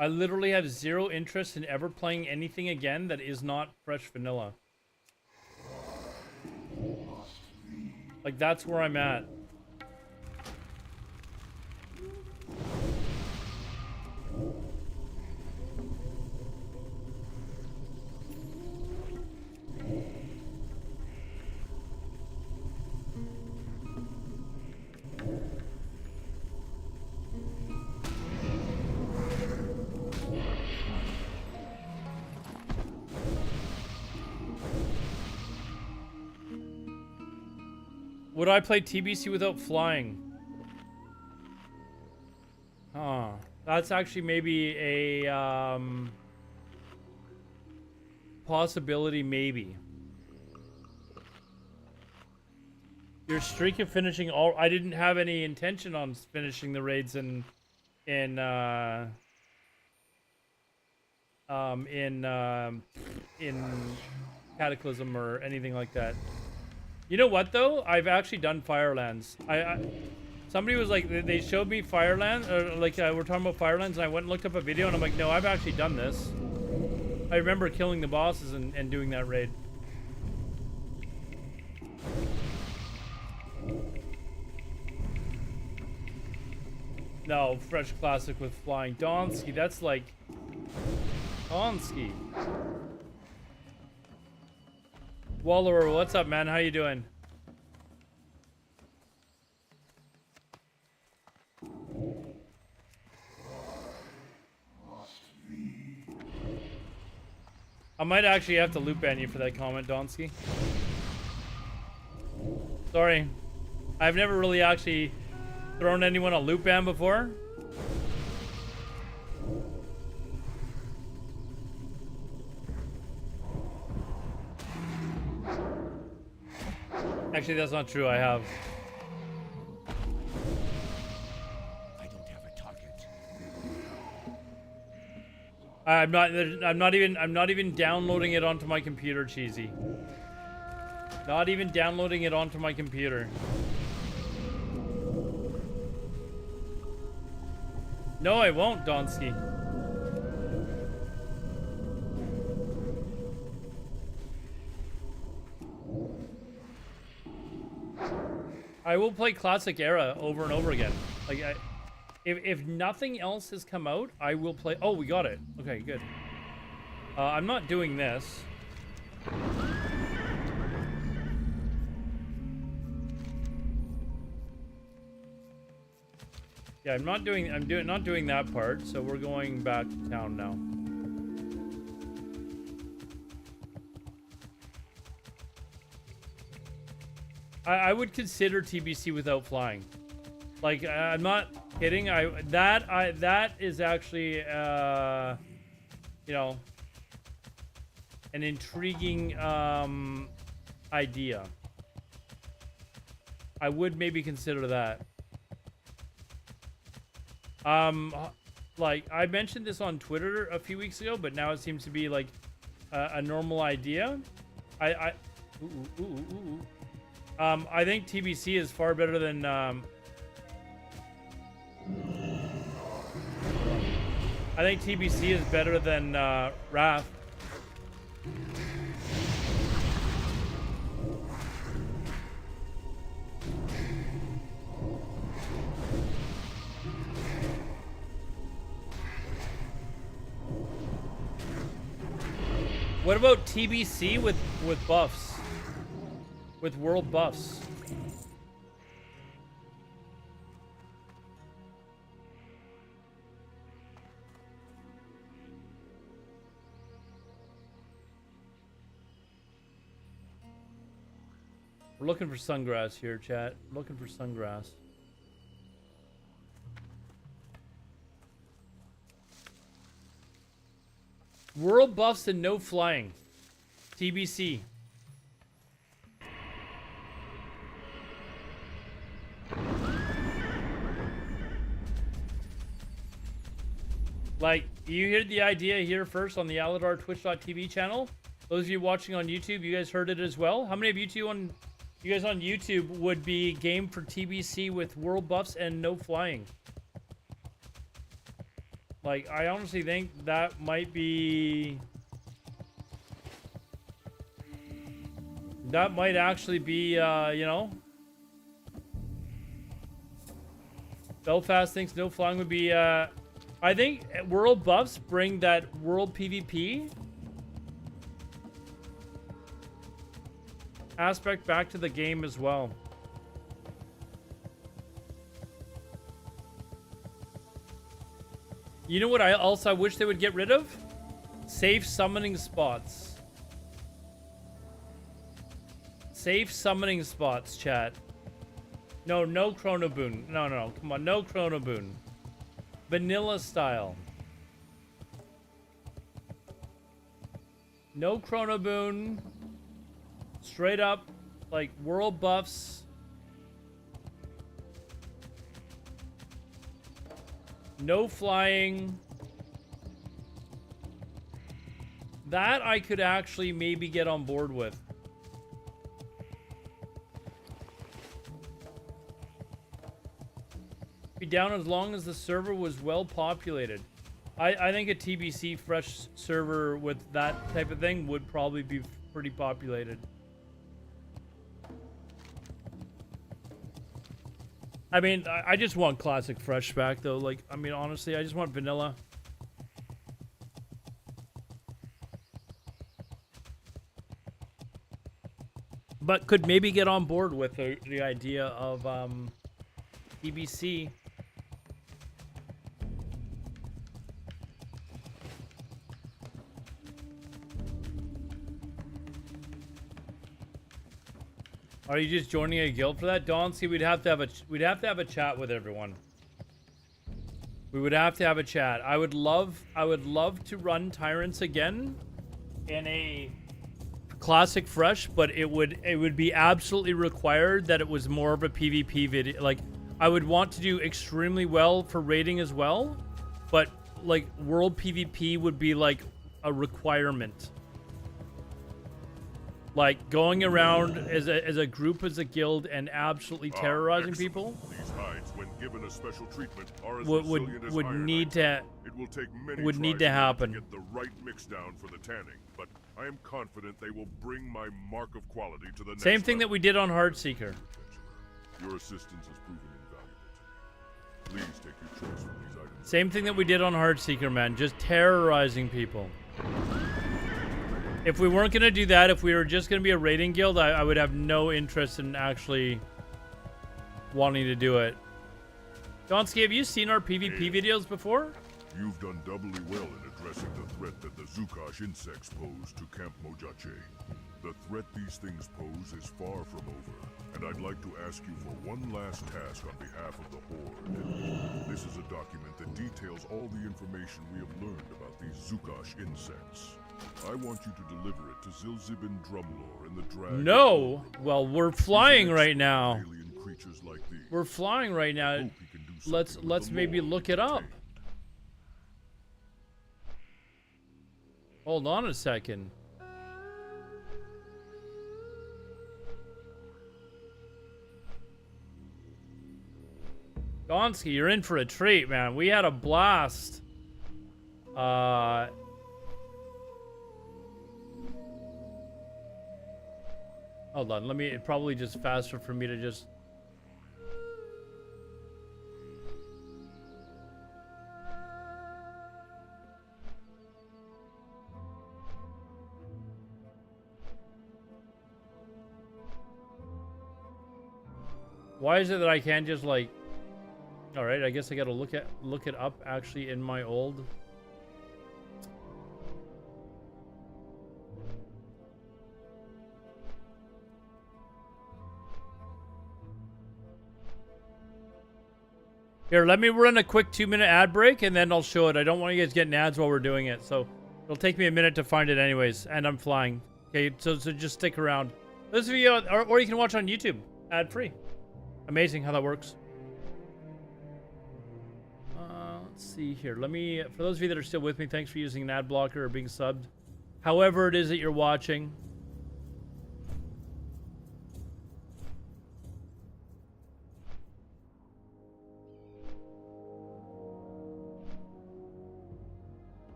I literally have zero interest in ever playing anything again that is not fresh vanilla. Like, that's where I'm at. Would I play TBC without flying? Huh. That's actually maybe a possibility, maybe. Your streak of finishing all... I didn't have any intention on finishing the raids in Cataclysm or anything like that. You know what though? I've actually done Firelands. Somebody was like, they showed me Firelands, or like we're talking about Firelands, and I went and looked up a video, and I'm like, no, I've actually done this. I remember killing the bosses and doing that raid. No, fresh classic with flying. Donsky, that's like... Donsky. Wallower, what's up, man? How you doing? I might actually have to loop ban you for that comment, Donsky. Sorry. I've never really actually thrown anyone a loop ban before. Actually, that's not true. I have. I don't have a target. I'm not even downloading it onto my computer, Cheesy. Not even downloading it onto my computer. No, I won't, Donsky. I will play Classic Era over and over again. Like, if nothing else has come out, I will play... Oh, we got it. Okay, good. I'm not doing this. Yeah, not doing that part, so we're going back to town now. I would consider TBC without flying. Like, I'm not kidding. That is actually you know, an intriguing idea. I would maybe consider that. Like, I mentioned this on Twitter a few weeks ago, but now it seems to be like a normal idea. I think TBC is far better than I think TBC is better than Wrath. What about TBC with buffs? With world buffs? We're looking for sungrass here, chat. Looking for sungrass. World buffs and no flying. TBC. Like, you heard the idea here first on the Alodar Twitch.tv channel. Those of you watching on YouTube, you guys heard it as well. How many of you guys on YouTube would be game for TBC with world buffs and no flying? Like, I honestly think that might be... That might actually be, you know... Belfast thinks no flying would be, I think world buffs bring that world PvP aspect back to the game as well. You know what I wish they would get rid of? Safe summoning spots. Safe summoning spots, chat. No Chrono Boon. No, come on, no Chrono Boon. Vanilla style. No Chrono Boon. Straight up, like, world buffs. No flying. That I could actually maybe get on board with. Be down as long as the server was well populated. I think a TBC fresh server with that type of thing would probably be pretty populated. I mean, I just want classic fresh back though. Like, I mean, honestly, I just want vanilla. But could maybe get on board with the idea of TBC. Are you just joining a guild for that, Don? See, we'd have to have a chat with everyone. We would have to have a chat. I would love to run Tyrants again in a classic fresh, but it would be absolutely required that it was more of a PvP video. Like, I would want to do extremely well for raiding as well, but like world PvP would be like a requirement. Like going around as a group, as a guild, and absolutely terrorizing people. These hides, when given a special treatment, are as would need to. It will take many would need to happen. To get the right mix down for the tanning, but I am confident they will bring my mark of quality to the next Same thing level. that we did on Heartseeker. Your assistance has proven invaluable to me. Please take your choice from these items. Same thing that we did on Heartseeker, man. Just terrorizing people. If we weren't going to do that, if we were just going to be a raiding guild, I would have no interest in actually wanting to do it. Donsky, have you seen our PvP videos before? You've done doubly well in addressing the threat that the Zukosh insects pose to Camp Mojache. The threat these things pose is far from over, and I'd like to ask you for one last task on behalf of the Horde. This is a document that details all the information we have learned about these Zukosh insects. I want you to deliver it to Zilzibin Drumlore in the Drag. No! Well, we're flying right now. Alien creatures like these. We're flying right now. Let's maybe look it up. Hold on a second. Donsky, you're in for a treat, man. We had a blast. Hold on, it's probably just faster for me to just... Why is it that I can't just like... Alright, I guess I gotta look it up actually in my old... Here, let me run a quick 2-minute ad break and then I'll show it. I don't want you guys getting ads while we're doing it, so it'll take me a minute to find it anyways, and I'm flying. Okay, so just stick around. This video, or you can watch on YouTube, ad-free. Amazing how that works. Let's see here. Let me, for those of you that are still with me, thanks for using an ad blocker or being subbed. However it is that you're watching.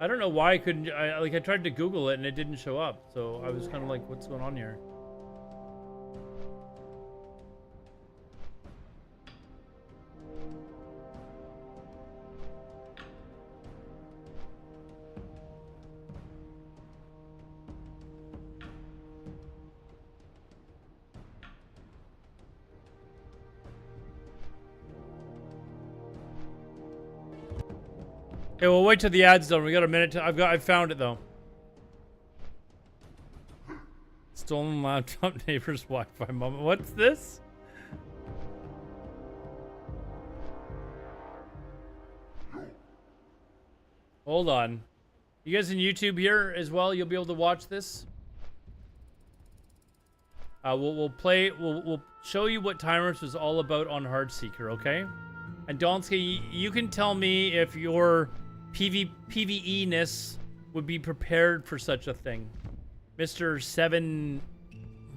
I don't know why I couldn't. I tried to Google it and it didn't show up. So I was kind of like, what's going on here? Okay, we'll wait till the ad's done. We got a minute to. I found it though. Stolen laptop, neighbor's Wi-Fi moment. What's this? Hold on. You guys in YouTube here as well? You'll be able to watch this. We'll play. We'll show you what Tyrants was all about on Heartseeker, okay? And Donsky, you can tell me if your PvE-ness would be prepared for such a thing. Mr. 7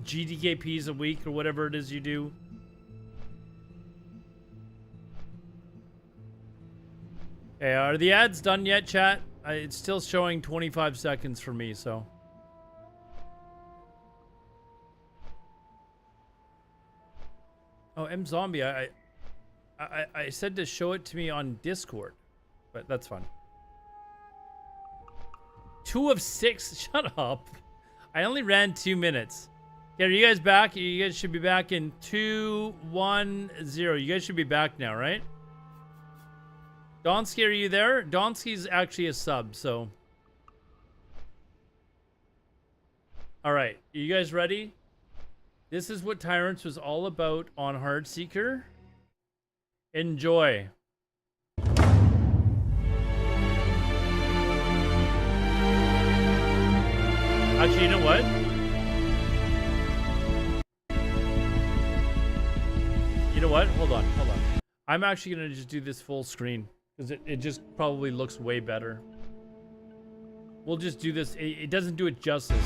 GDKPs a week or whatever it is you do. Okay, are the ads done yet, chat? It's still showing 25 seconds for me, so. Oh, M-Zombie, I said to show it to me on Discord, but that's fine. 2 of 6. Shut up. I only ran 2 minutes. Yeah, are you guys back? You guys should be back in 2, 1, 0. You guys should be back now, right? Donsky, are you there? Donsky's actually a sub, so. Alright, you guys ready? This is what Tyrants was all about on Heartseeker. Enjoy. Actually, you know what? You know what? Hold on. I'm actually going to just do this full screen. Because it just probably looks way better. We'll just do this. It doesn't do it justice.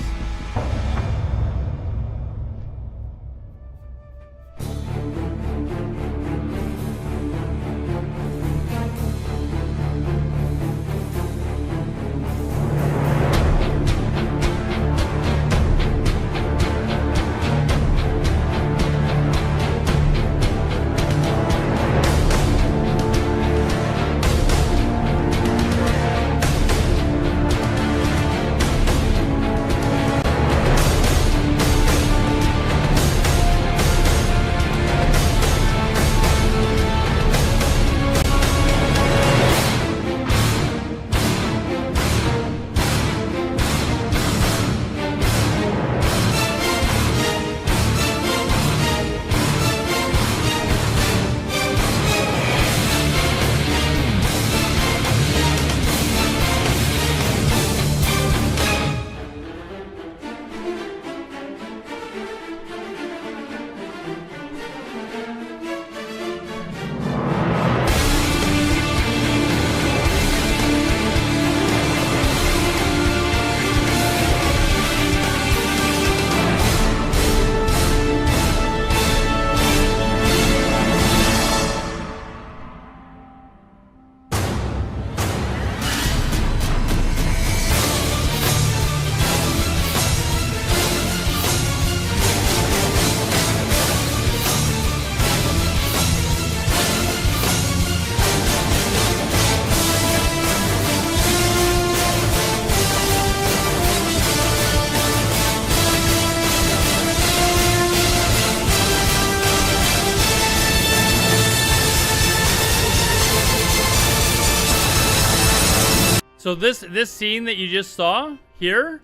So this scene that you just saw here,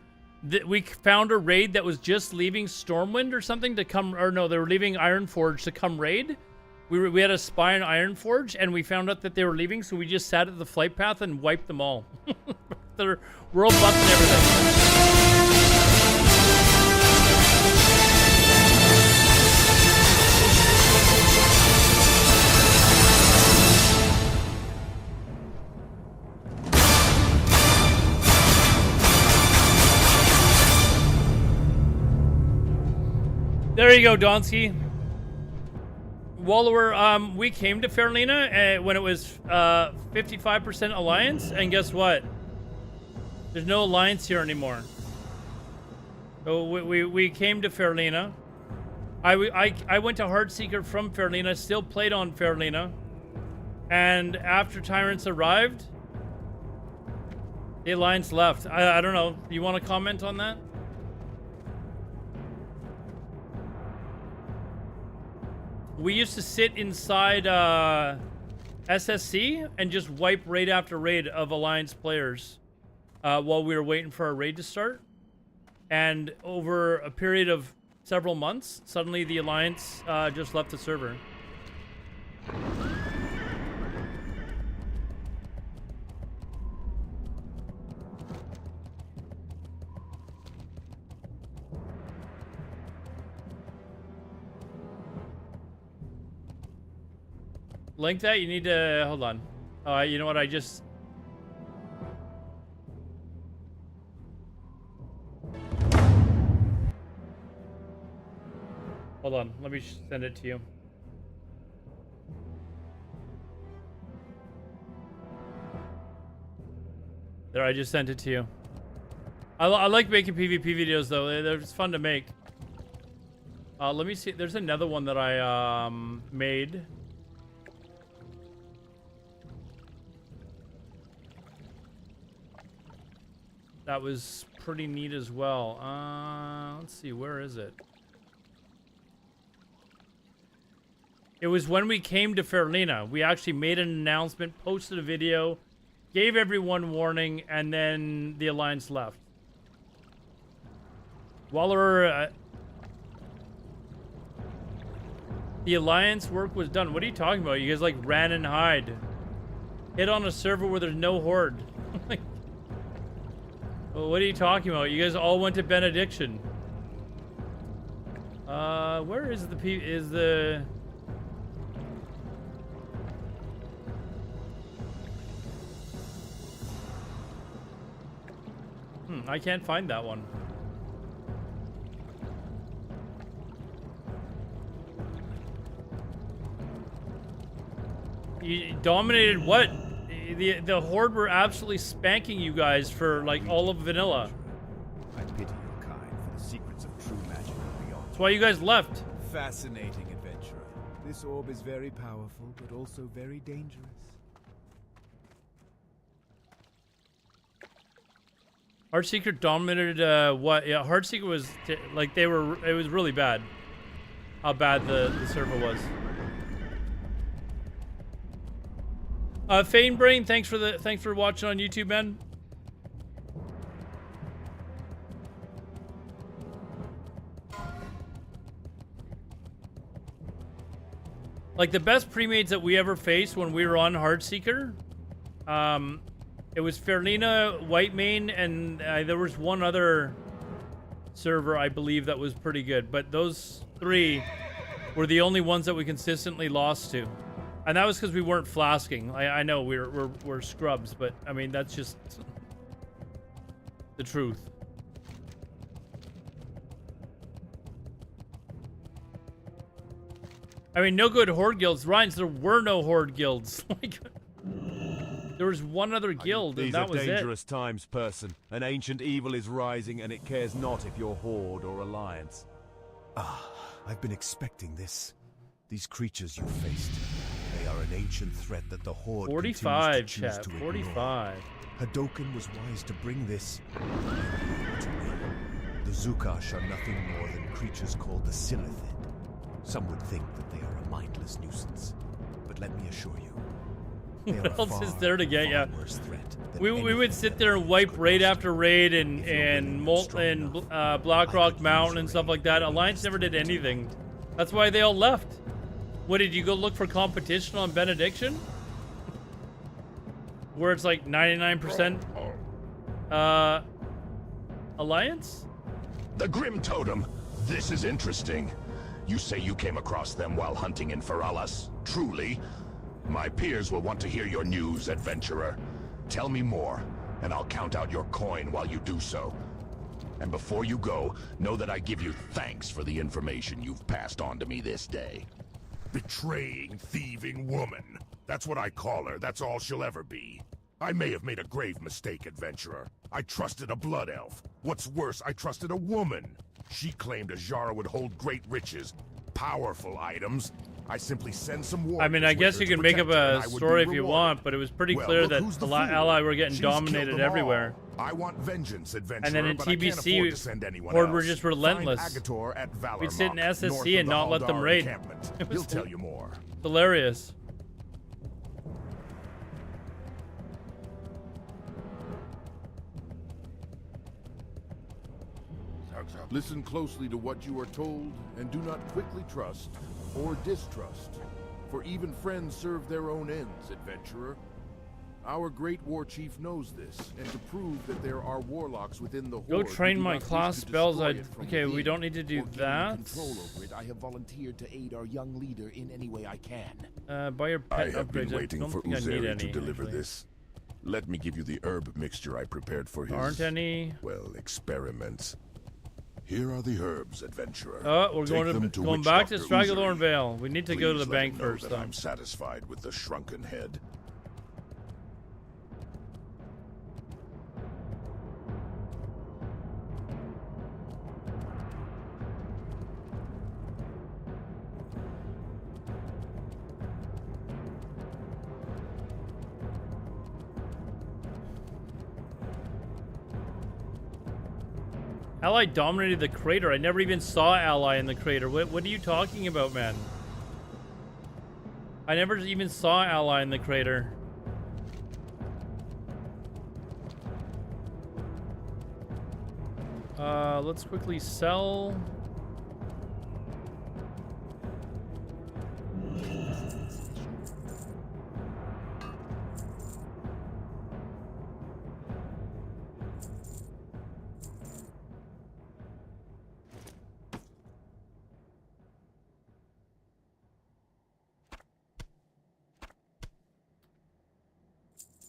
we found a raid that was just leaving Stormwind or something to come, or no, they were leaving Ironforge to come raid. We had a spy on Ironforge, and we found out that they were leaving, so we just sat at the flight path and wiped them all. They're world bust and everything. There you go, Donsky. Wallower, we came to Feralina when it was 55% Alliance, and guess what? There's no alliance here anymore. So we came to Feralas. I went to Heartseeker from Feralas, still played on Feralas. And after Tyrants arrived, the alliance left. I don't know. You want to comment on that? We used to sit inside SSC and just wipe raid after raid of alliance players while we were waiting for our raid to start. And over a period of several months, suddenly the alliance just left the server. Link that? You need to... Hold on. You know what? I just... Hold on. Let me send it to you. There, I just sent it to you. I like making PvP videos, though. They're just fun to make. Let me see. There's another one that I made. That was pretty neat as well. Let's see, where is it? It was when we came to Feralas. We actually made an announcement, posted a video, gave everyone warning, and then the alliance left. Waller, the alliance work was done. What are you talking about? You guys like ran and hide. Hit on a server where there's no horde. Like, well, what are you talking about? You guys all went to Benediction. Where is the I can't find that one. You dominated what? The Horde were absolutely spanking you guys for like all of vanilla. I pity your kind for the secrets of true magic and beyond. That's why you guys left. Fascinating adventurer. This orb is very powerful, but also very dangerous. Heartseeker dominated what? Yeah, Heartseeker was like it was really bad. How bad the server was. Fanebrain, thanks for watching on YouTube, man. Like the best pre-mades that we ever faced when we were on Heartseeker, it was Feralas, Whitemane, and there was one other server I believe that was pretty good. But those three were the only ones that we consistently lost to. And that was because we weren't flasking. I know we're scrubs, but I mean that's just the truth. I mean, no good horde guilds. Rhines, there were no horde guilds. Like, there was one other guild, and that was it. These are dangerous times, person. An ancient evil is rising, and it cares not if you're horde or alliance. Ah, I've been expecting this. These creatures you faced. They are an ancient threat that the Horde 45, continues to choose chat. to 45. ignore. Hadoken was wise to bring this to me. The Zukash are nothing more than creatures called the Silithid. Some would think that they are a mindless nuisance, but let me assure you, they are What else is there to get ya? worse threat than We would sit there and wipe raid after raid and Blackrock Mountain and stuff like that. Alliance never did anything. That's why they all left. What, did you go look for competition on Benediction? Where it's like 99% Alliance? The Grim Totem. This is interesting. You say you came across them while hunting in Feralas. Truly? My peers will want to hear your news, adventurer. Tell me more, and I'll count out your coin while you do so. And before you go, know that I give you thanks for the information you've passed on to me this day. Betraying, thieving woman. That's what I call her. That's all she'll ever be. I may have made a grave mistake, adventurer. I trusted a blood elf. What's worse, I trusted a woman. She claimed Ajara would hold great riches, powerful items. I simply send some warriors. I mean, I guess you can make up a story if you want, but it was pretty clear that the ally were getting dominated everywhere. I want vengeance, adventurer, And then in but I can't afford to TBC, send anyone Horde were else. just relentless. Find Agator at Valor We'd sit in Mock, SSC north and of the not let them Alodar raid. encampment. It was He'll tell you more. hilarious. Listen closely to what you are told, and do not quickly trust or distrust. For even friends serve their own ends, adventurer. Our great war chief knows this, and to prove that there are warlocks within the Go Horde train who do my not wish class to spells. destroy it from Okay, we within, don't need to do or gain that. Control over it, I have volunteered to aid our young leader in any way I can. Buy your I pet have been upgrades. I waiting don't for think I need Uzeri any, to deliver actually. this. Let me give you the herb mixture I prepared for his, There aren't any. well, experiments. Here are the herbs, adventurer. Oh, we're Take them going Witch back to Doctor Stragglethorn Uzeri. Vale. We need to go to Please the let bank him know first, that though. I'm satisfied with the shrunken head. Ally dominated the crater. I never even saw Ally in the crater. What are you talking about, man? I never even saw Ally in the crater. Let's quickly sell.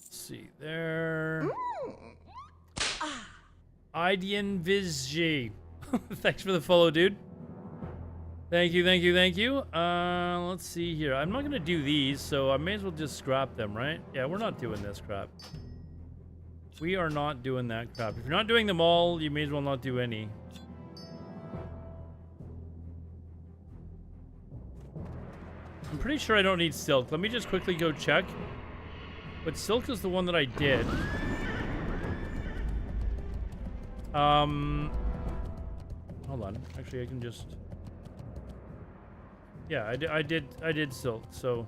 See there. Idian Vizji. Thanks for the follow, dude. Thank you, thank you, thank you. Let's see here. I'm not gonna do these, so I may as well just scrap them, right? Yeah, we're not doing this crap. We are not doing that crap. If you're not doing them all, you may as well not do any. I'm pretty sure I don't need silk. Let me just quickly go check. But silk is the one that I did. Hold on. Actually, I can just. Yeah, I did silk. So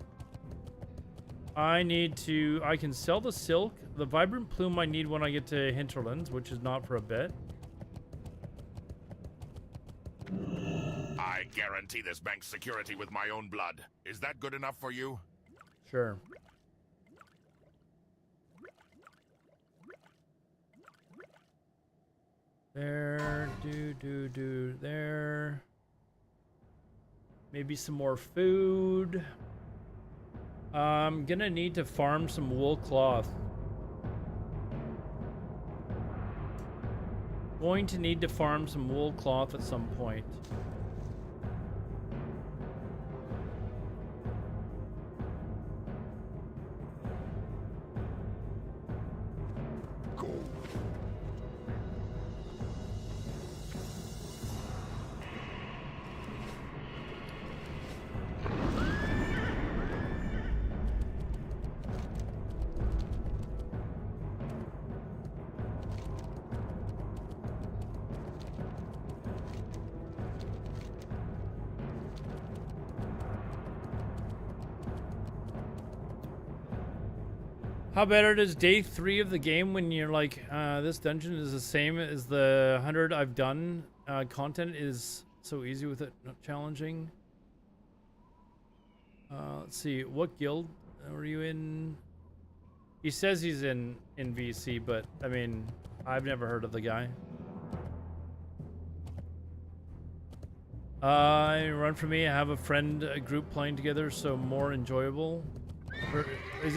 I need to. I can sell the silk. The vibrant plume I need when I get to Hinterlands, which is not for a bit. I guarantee this bank's security with my own blood. Is that good enough for you? Sure. There, there. Maybe some more food. I'm gonna need to farm some wool cloth. Going to need to farm some wool cloth at some point. How better does day 3 of the game when you're like, this dungeon is the same as the 100 I've done. Content is so easy with it, not challenging. Let's see, what guild are you in? He says he's in VC, but I mean, I've never heard of the guy. Run for me. I have a friend group playing together, so more enjoyable. Or, is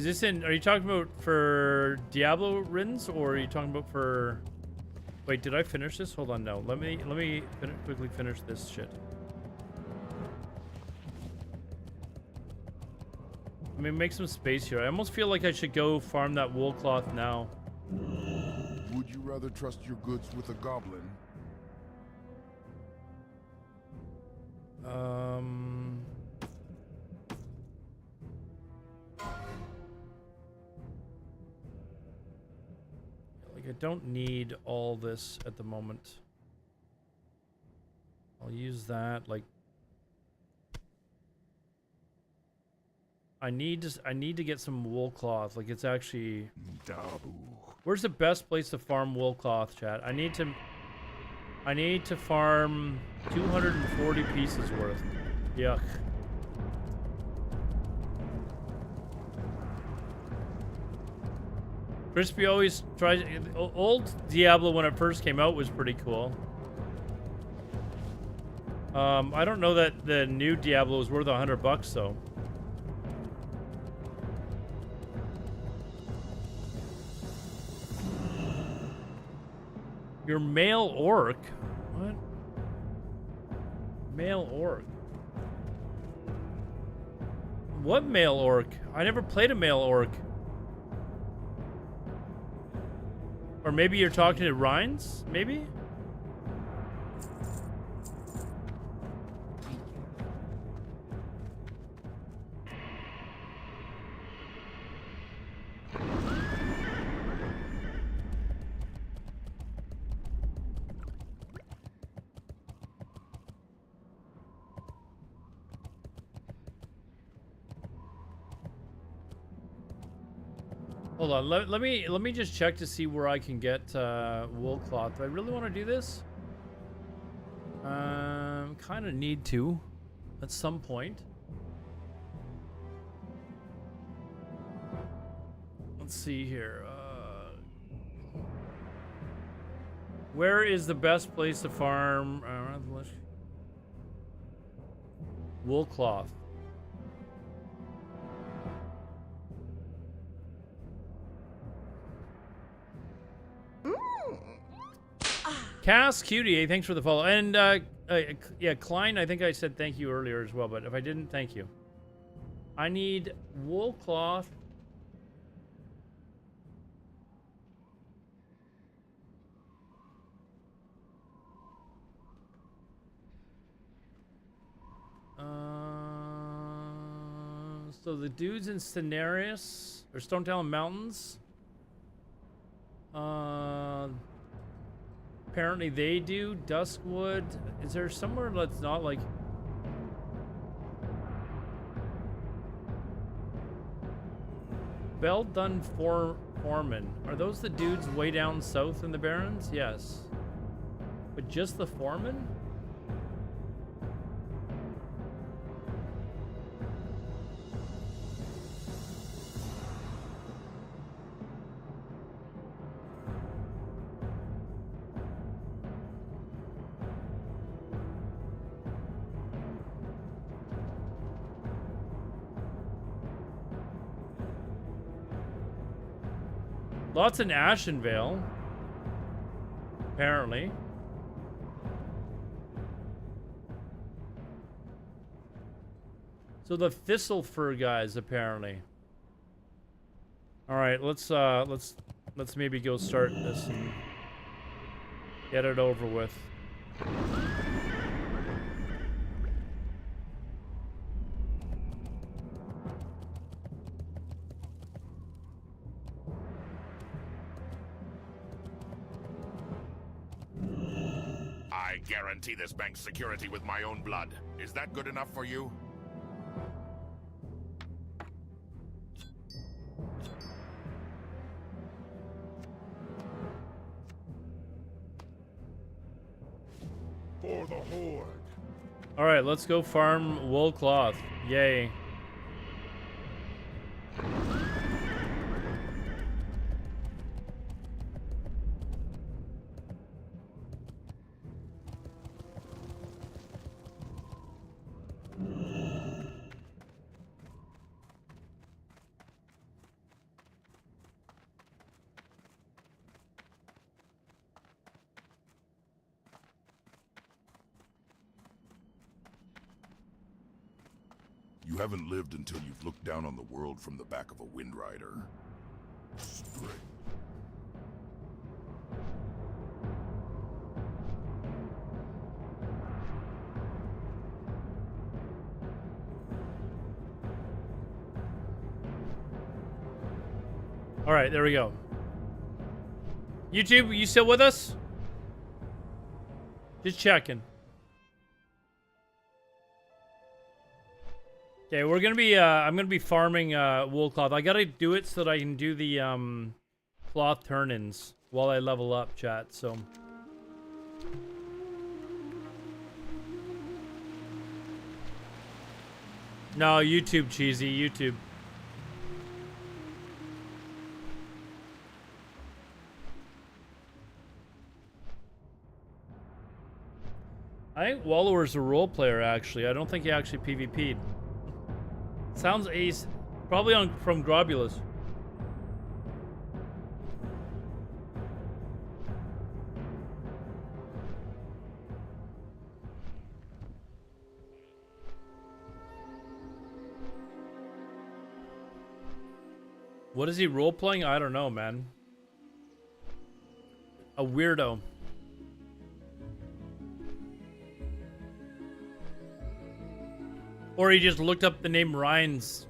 this in? Are you talking about for Diablo Rins, or are you talking about for? Wait, did I finish this? Hold on, no. Let me quickly finish this shit. I mean, make some space here. I almost feel like I should go farm that wool cloth now. Would you rather trust your goods with a goblin? Like, I don't need all this at the moment. I'll use that, like... I need to get some wool cloth. Like, it's actually... Where's the best place to farm wool cloth, chat? I need to farm 240 pieces worth. Yuck. Crispy always tries... Old Diablo, when it first came out, was pretty cool. I don't know that the new Diablo is worth $100 though. Your male orc? What? Male orc? What male orc? I never played a male orc. Or maybe you're talking to Rhines? Maybe? Hold on, let me just check to see where I can get wool cloth. Do I really want to do this? Kind of need to at some point. Let's see here. Where is the best place to farm wool cloth? Cass Cutie, thanks for the follow. And yeah, Klein, I think I said thank you earlier as well, but if I didn't, thank you. I need wool cloth. So the dudes in Tanaris or Stone Talon Mountains. Apparently they do. Duskwood. Is there somewhere that's not like... Beldun Foreman. Are those the dudes way down south in the Barrens? Yes. But just the foreman? Lots in Ashenvale, apparently. So the thistle fur guys, apparently. All right, let's maybe go start this and get it over with. I guarantee this bank's security with my own blood. Is that good enough for you? For the Horde. All right, let's go farm wool cloth. Yay. You haven't lived until you've looked down on the world from the back of a Wind Rider. Straight. All right, there we go. YouTube, you still with us? Just checking. Okay, we're gonna be. I'm gonna be farming wool cloth. I gotta do it so that I can do the cloth turn-ins while I level up, chat. So. No, YouTube cheesy. YouTube. I think Wallower's a role player, actually. I don't think he actually PvP'd. Sounds ace. Probably from Grobulus. What is he role playing? I don't know, man. A weirdo. Or he just looked up the name Rhines.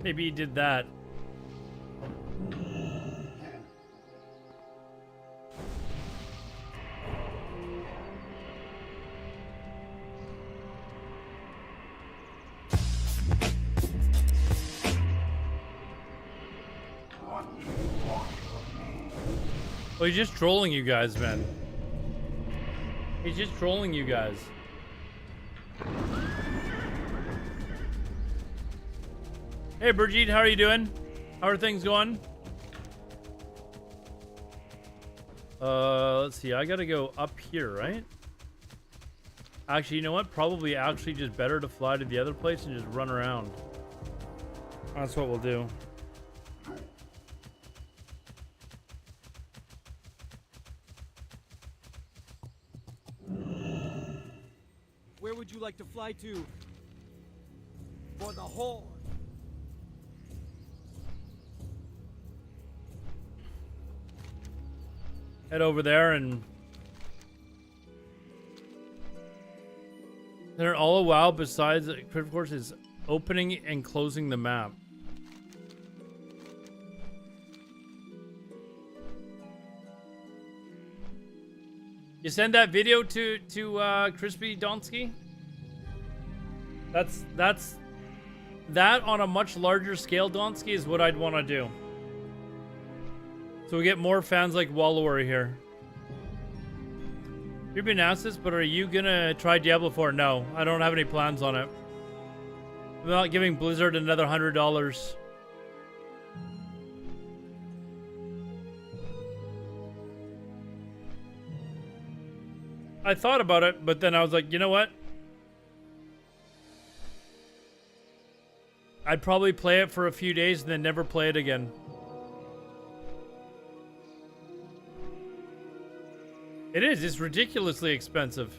Maybe he did that. Oh, he's just trolling you guys, man. He's just trolling you guys. Hey, Brigitte, how are you doing? How are things going? Let's see. I gotta go up here, right? Actually, you know what? Probably actually just better to fly to the other place and just run around. That's what we'll do. Where would you like to fly to? For the Horde. Head over there and they're all a while. Besides, of course, is opening and closing the map. You send that video to Crispy Donsky? That's that on a much larger scale, Donsky, is what I'd want to do. So we get more fans like Wallower here. You've been asked this, but are you gonna try Diablo 4? No, I don't have any plans on it. I'm not giving Blizzard another $100. I thought about it, but then I was like, you know what? I'd probably play it for a few days and then never play it again. It is. It's ridiculously expensive.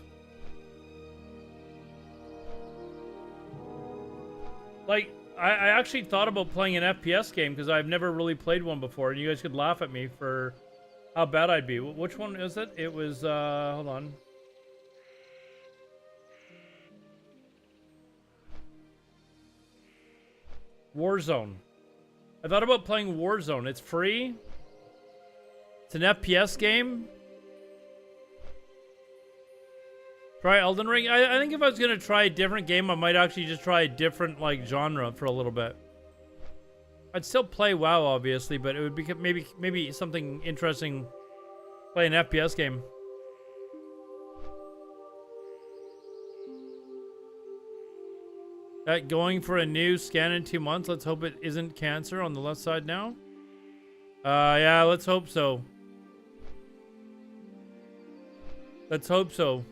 Like, I actually thought about playing an FPS game because I've never really played one before, and you guys could laugh at me for how bad I'd be. Which one is it? It was, hold on. Warzone. I thought about playing Warzone. It's free. It's an FPS game. Try Elden Ring. I think if I was gonna try a different game, I might actually just try a different like genre for a little bit. I'd still play WoW, obviously, but it would be maybe something interesting. Play an FPS game. Going for a new scan in 2 months. Let's hope it isn't cancer on the left side now. Yeah, let's hope so. Let's hope so.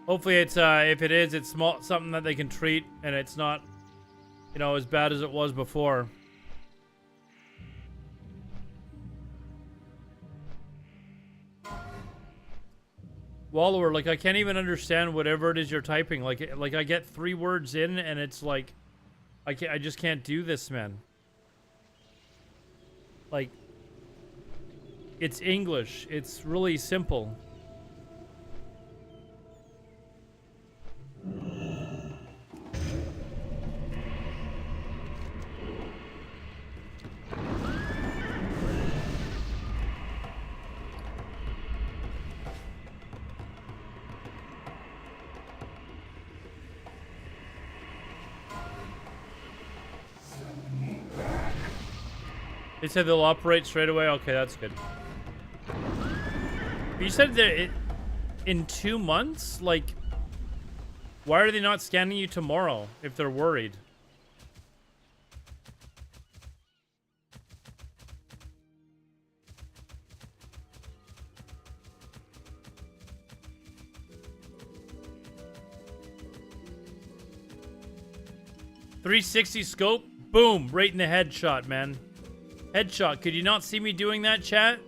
Hopefully it's if it is, it's small, something that they can treat and it's not, you know, as bad as it was before. Wallower, like I can't even understand whatever it is you're typing. Like I get 3 words in and it's like I just can't do this, man. Like it's English. It's really simple. They said they'll operate straight away. Okay, that's good. You said that in 2 months? Like, why are they not scanning you tomorrow if they're worried? .360 scope, boom, right in the headshot, man. Headshot. Could you not see me doing that, chat?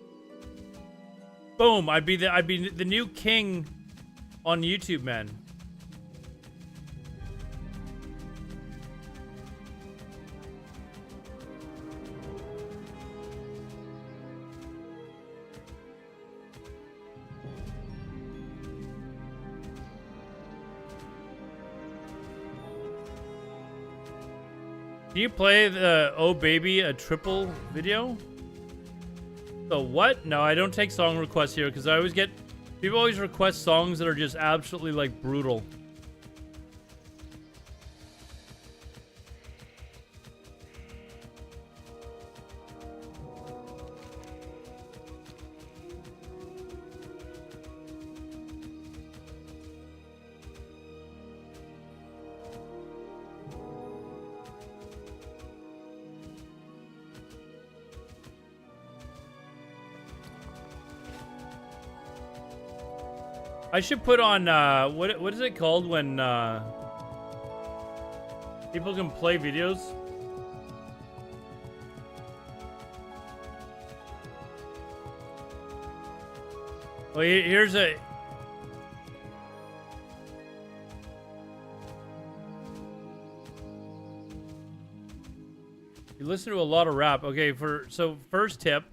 Boom. I'd be the new king on YouTube, man. Can you play the Oh Baby a triple video? The what? No, I don't take song requests here because I always get... People always request songs that are just absolutely, like, brutal. I should put on, what is it called when, people can play videos? Well, here's a... You listen to a lot of rap. Okay, so first tip,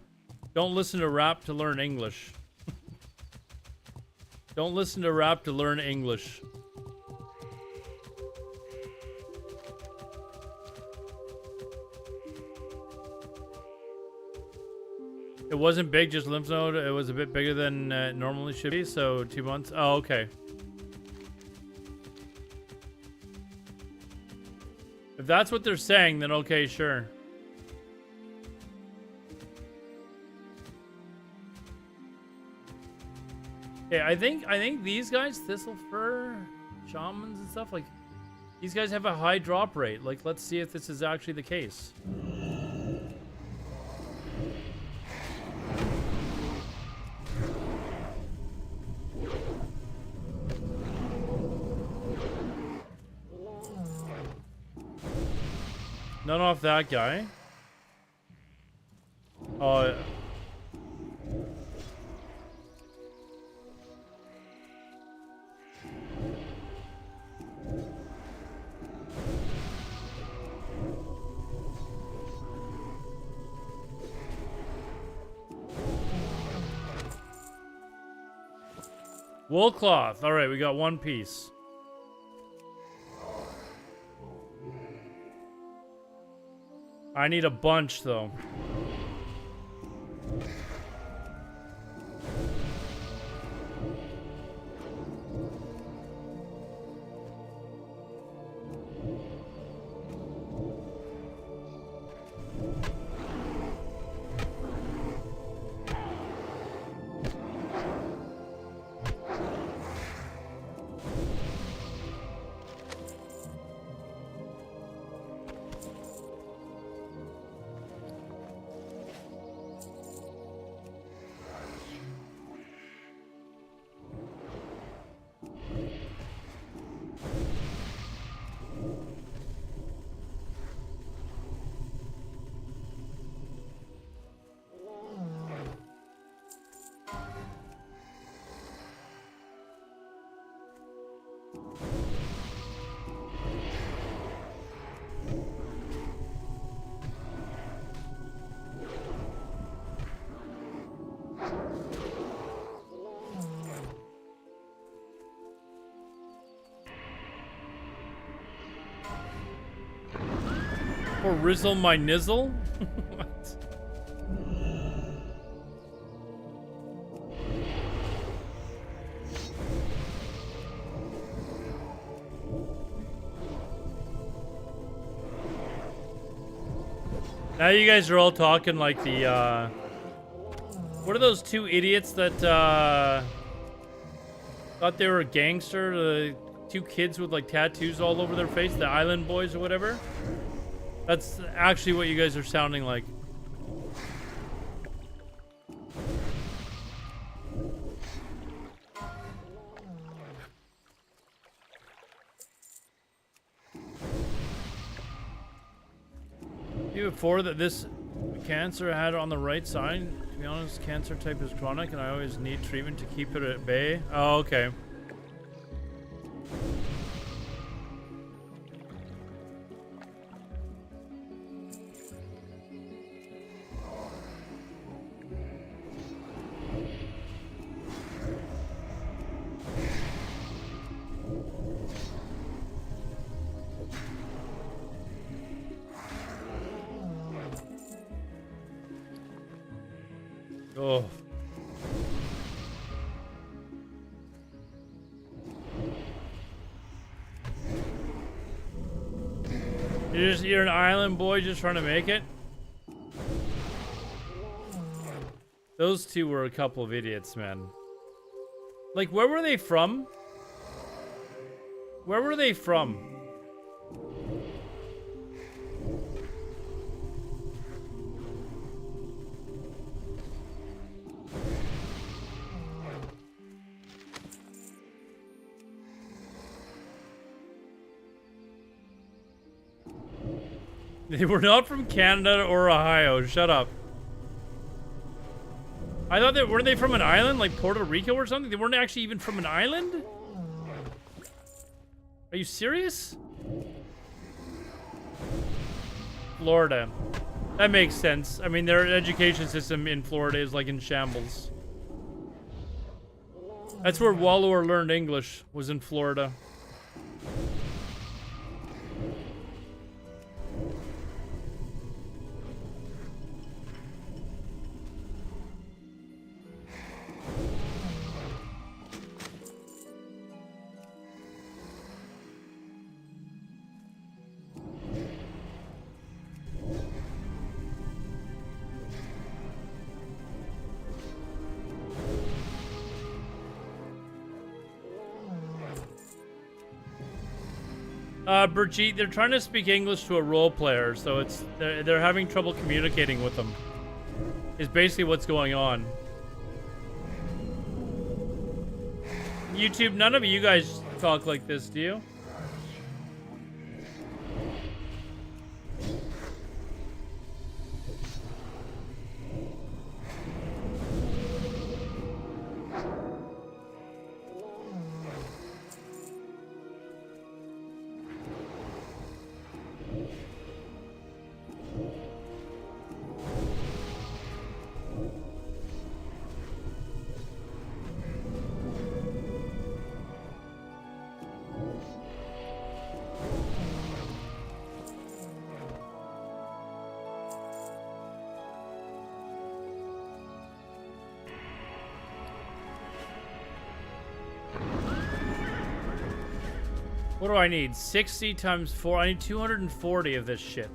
don't listen to rap to learn English. Don't listen to rap to learn English. It wasn't big, just lymph node. It was a bit bigger than it normally should be, so 2 months. Oh, okay. If that's what they're saying, then okay, sure. Yeah, I think these guys, Thistle Fur, Shamans and stuff, like, these guys have a high drop rate. Like, let's see if this is actually the case. None off that guy. Oh, wool cloth. All right, we got 1 piece. I need a bunch, though. Or rizzle my nizzle? What? Now you guys are all talking like the, what are those two idiots that, thought they were a gangster? The two kids with like tattoos all over their face, the Island Boys or whatever? That's actually what you guys are sounding like. Before that this cancer I had on the right side. To be honest, cancer type is chronic and I always need treatment to keep it at bay. Oh, okay. Oh. You're an island boy just trying to make it? Those two were a couple of idiots, man. Like, where were they from? Where were they from? They were not from Canada or Ohio. Shut up. I thought that weren't they from an island like Puerto Rico or something? They weren't actually even from an island? Are you serious? Florida. That makes sense. I mean, their education system in Florida is like in shambles. That's where Wallower learned English, was in Florida. Brigitte, they're trying to speak English to a role player, so it's they're having trouble communicating with them. Is basically what's going on. YouTube, none of you guys talk like this, do you? What do I need? 60 times 4. I need 240 of this shit.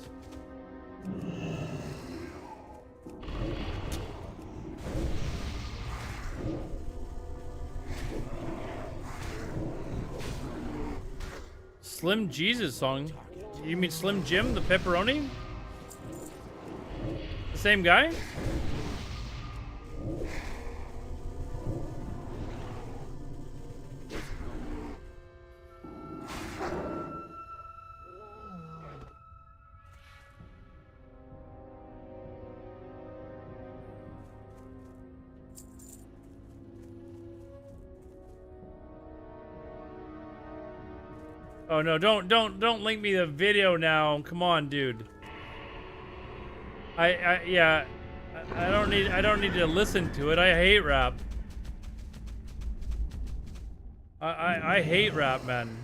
Slim Jesus song? You mean Slim Jim, the pepperoni? The same guy? Oh no, don't link me the video now. Come on, dude. Yeah. I don't need to listen to it. I hate rap. I hate rap, man.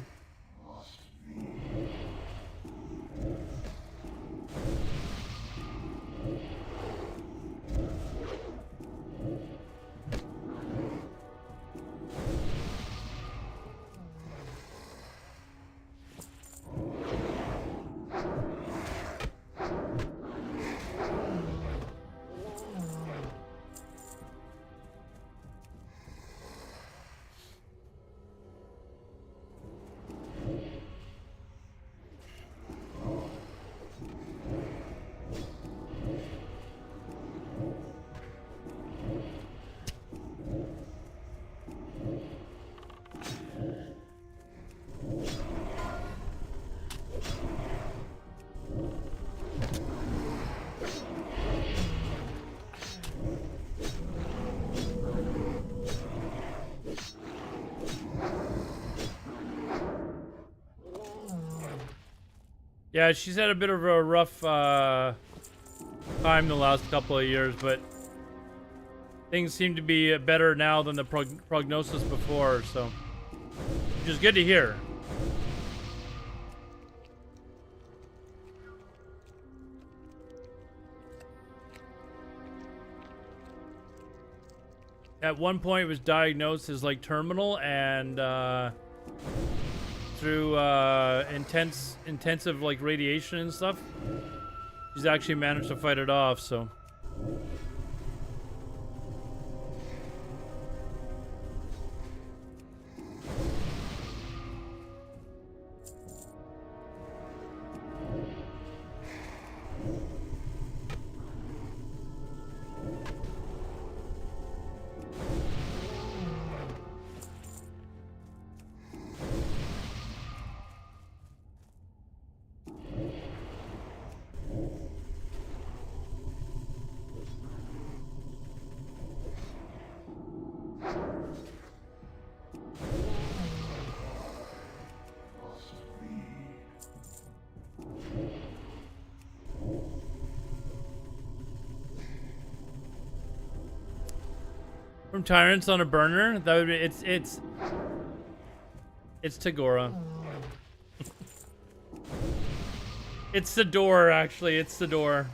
Yeah, she's had a bit of a rough time the last couple of years, but things seem to be better now than the prognosis before, so which is good to hear. At one point, it was diagnosed as like terminal, and through intensive like radiation and stuff, she's actually managed to fight it off. So. From Tyrants on a burner? That would be it's Tagora. It's the door, actually. It's the door.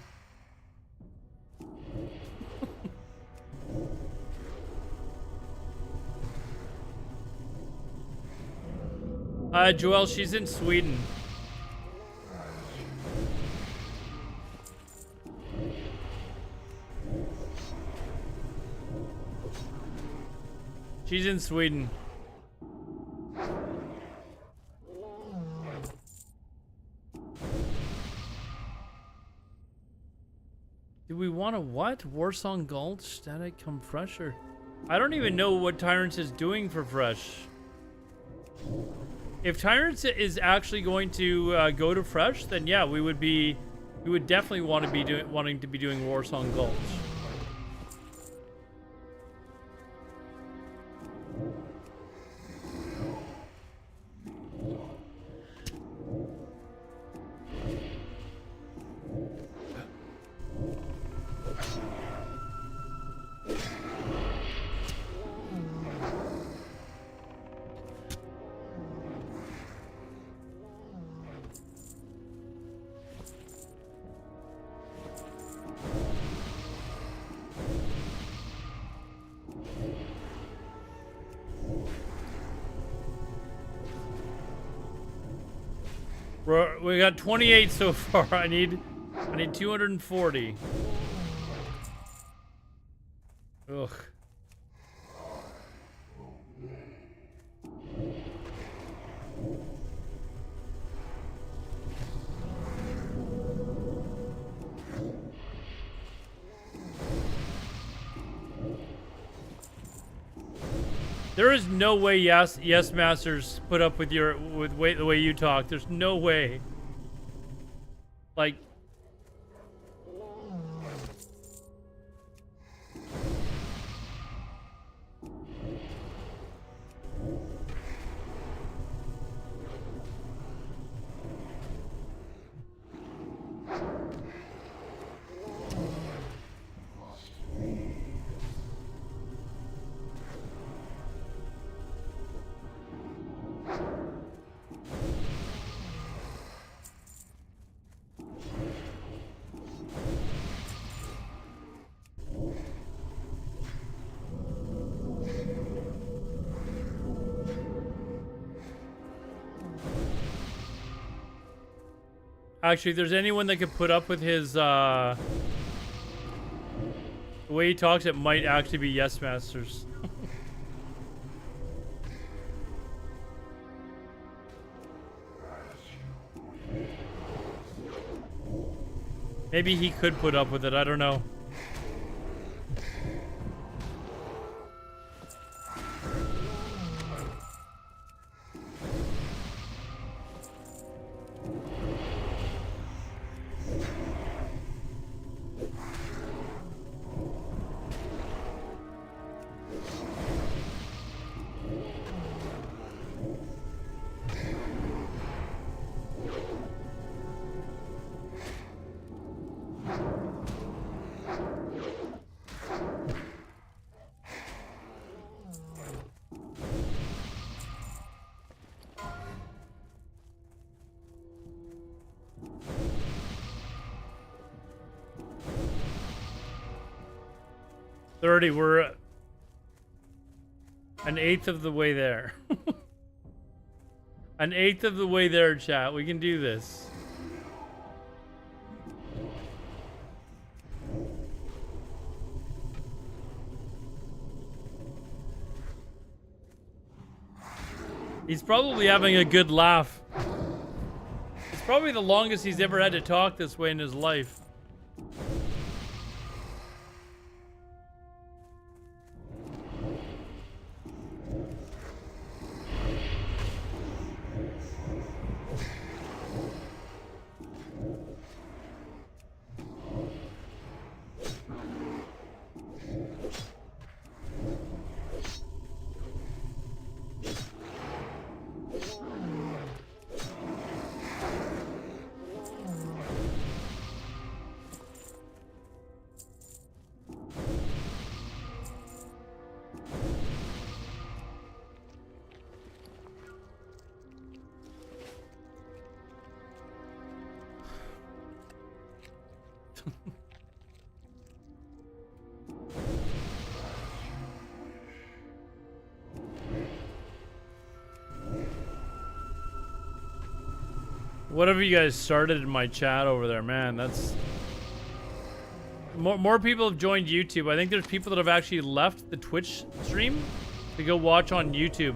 Joelle, she's in Sweden. She's in Sweden. Do we want to what? Warsong Gulch? Static come fresh? Or I don't even know what Tyrants is doing for fresh. If Tyrants is actually going to go to fresh, then yeah, we would definitely want to be wanting to be doing Warsong Gulch. We got 28 so far. I need 240. Ugh. There is no way yes masters put up with the way you talk. There's no way. Like actually, if there's anyone that could put up with his, the way he talks, it might actually be Yes Masters. Maybe he could put up with it, I don't know. 30. We're an eighth of the way there. An eighth of the way there, chat. We can do this. He's probably having a good laugh. It's probably the longest he's ever had to talk this way in his life. Whatever you guys started in my chat over there, man, that's... More people have joined YouTube. I think there's people that have actually left the Twitch stream to go watch on YouTube.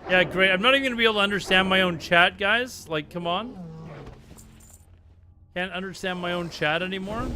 Yeah, great. I'm not even gonna be able to understand my own chat, guys. Like, come on. Can't understand my own chat anymore.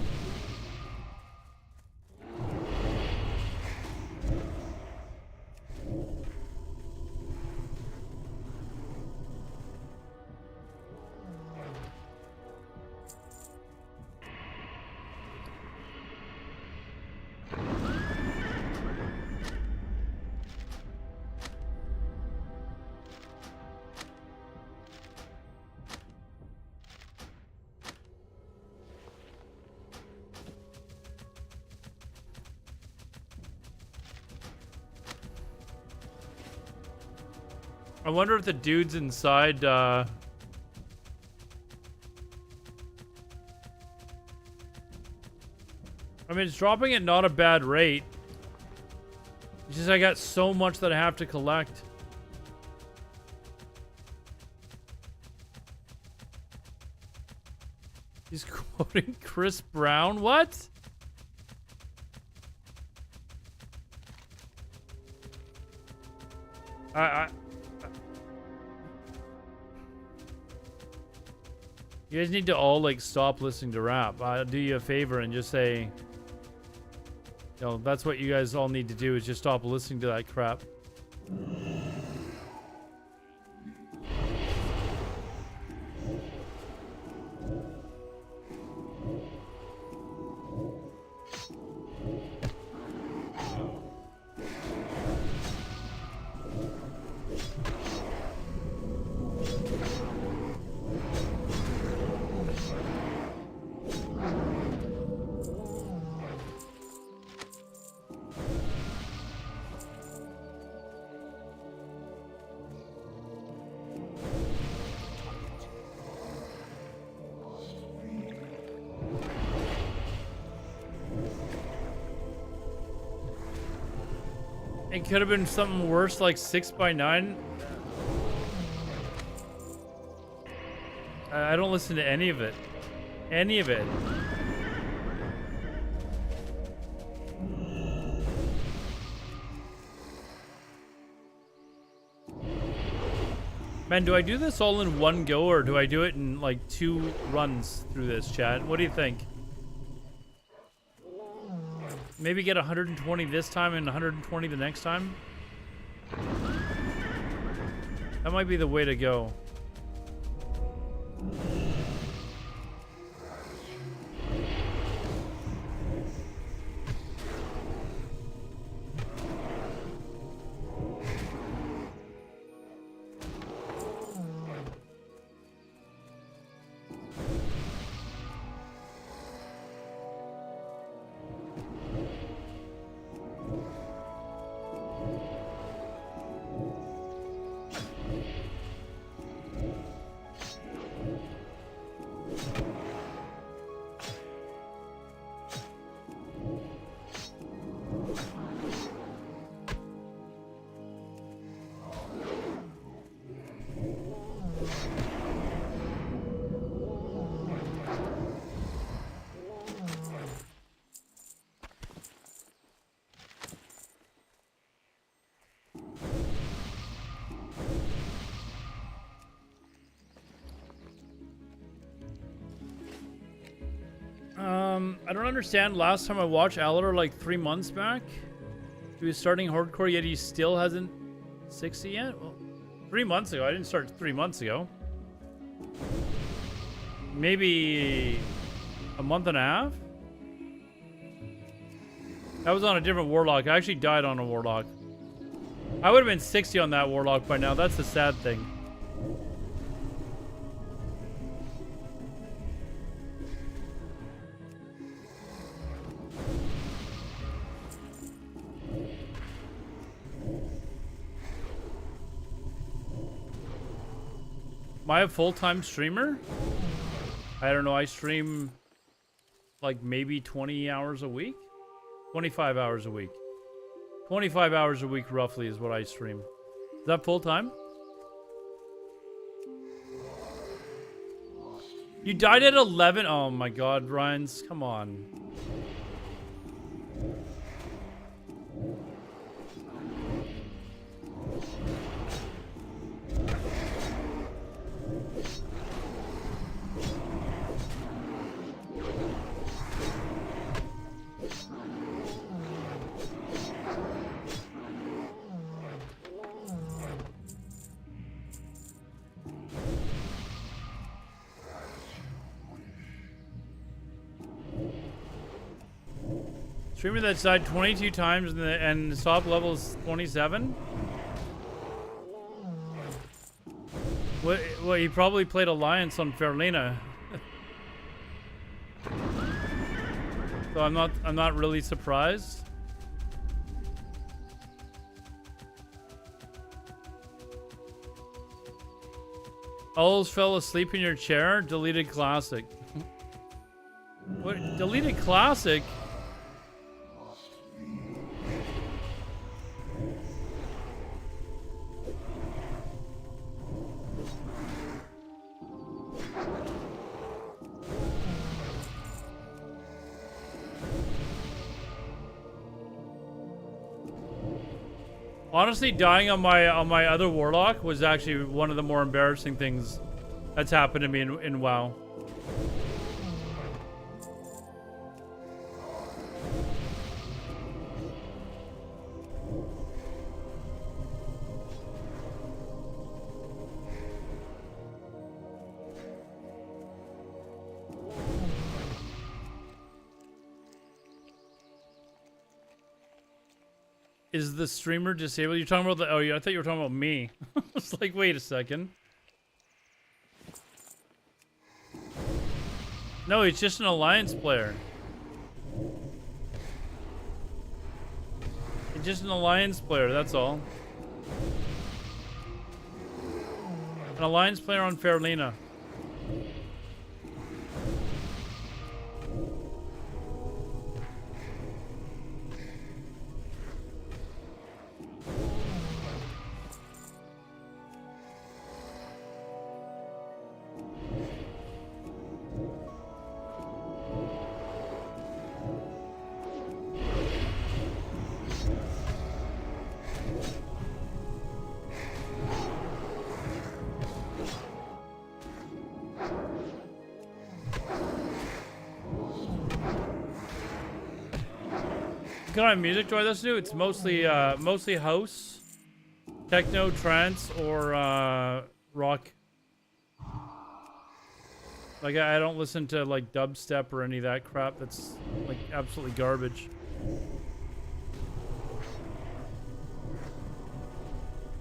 I wonder if the dudes inside, I mean, it's dropping at not a bad rate. It's just I got so much that I have to collect. He's quoting Chris Brown? What? You guys need to all, like, stop listening to rap. I'll do you a favor and just say... You know, that's what you guys all need to do, is just stop listening to that crap. It could have been something worse, like 6x9. I don't listen to any of it. Any of it. Man, do I do this all in one go, or do I do it in like 2 runs through this, chat? What do you think? Maybe get 120 this time and 120 the next time? That might be the way to go. I don't understand. Last time I watched Alodar like 3 months back, he was starting hardcore, yet he still hasn't 60 yet. Well, 3 months ago. I didn't start 3 months ago. Maybe a month and a half. That was on a different Warlock. I actually died on a Warlock. I would have been 60 on that Warlock by now. That's the sad thing. Am I a full-time streamer? I don't know. I stream like maybe 20 hours a week? 25 hours a week. 25 hours a week roughly is what I stream. Is that full-time? You died at 11? Oh my god, Ryan's. Come on. Streamer that's died 22 times and the top level is 27? Well, he probably played Alliance on Feralas. So I'm not really surprised. Almost fell asleep in your chair? Deleted classic. What? Deleted classic? Honestly, dying on my other Warlock was actually one of the more embarrassing things that's happened to me in WoW. Is the streamer disabled? You're talking about the... Oh, yeah, I thought you were talking about me. I was like, wait a second. No, he's just an Alliance player. He's just an Alliance player, that's all. An Alliance player on Feralas. What kind of music do I listen to? It's mostly mostly house, techno, trance, or rock. Like I don't listen to like dubstep or any of that crap. That's like absolutely garbage.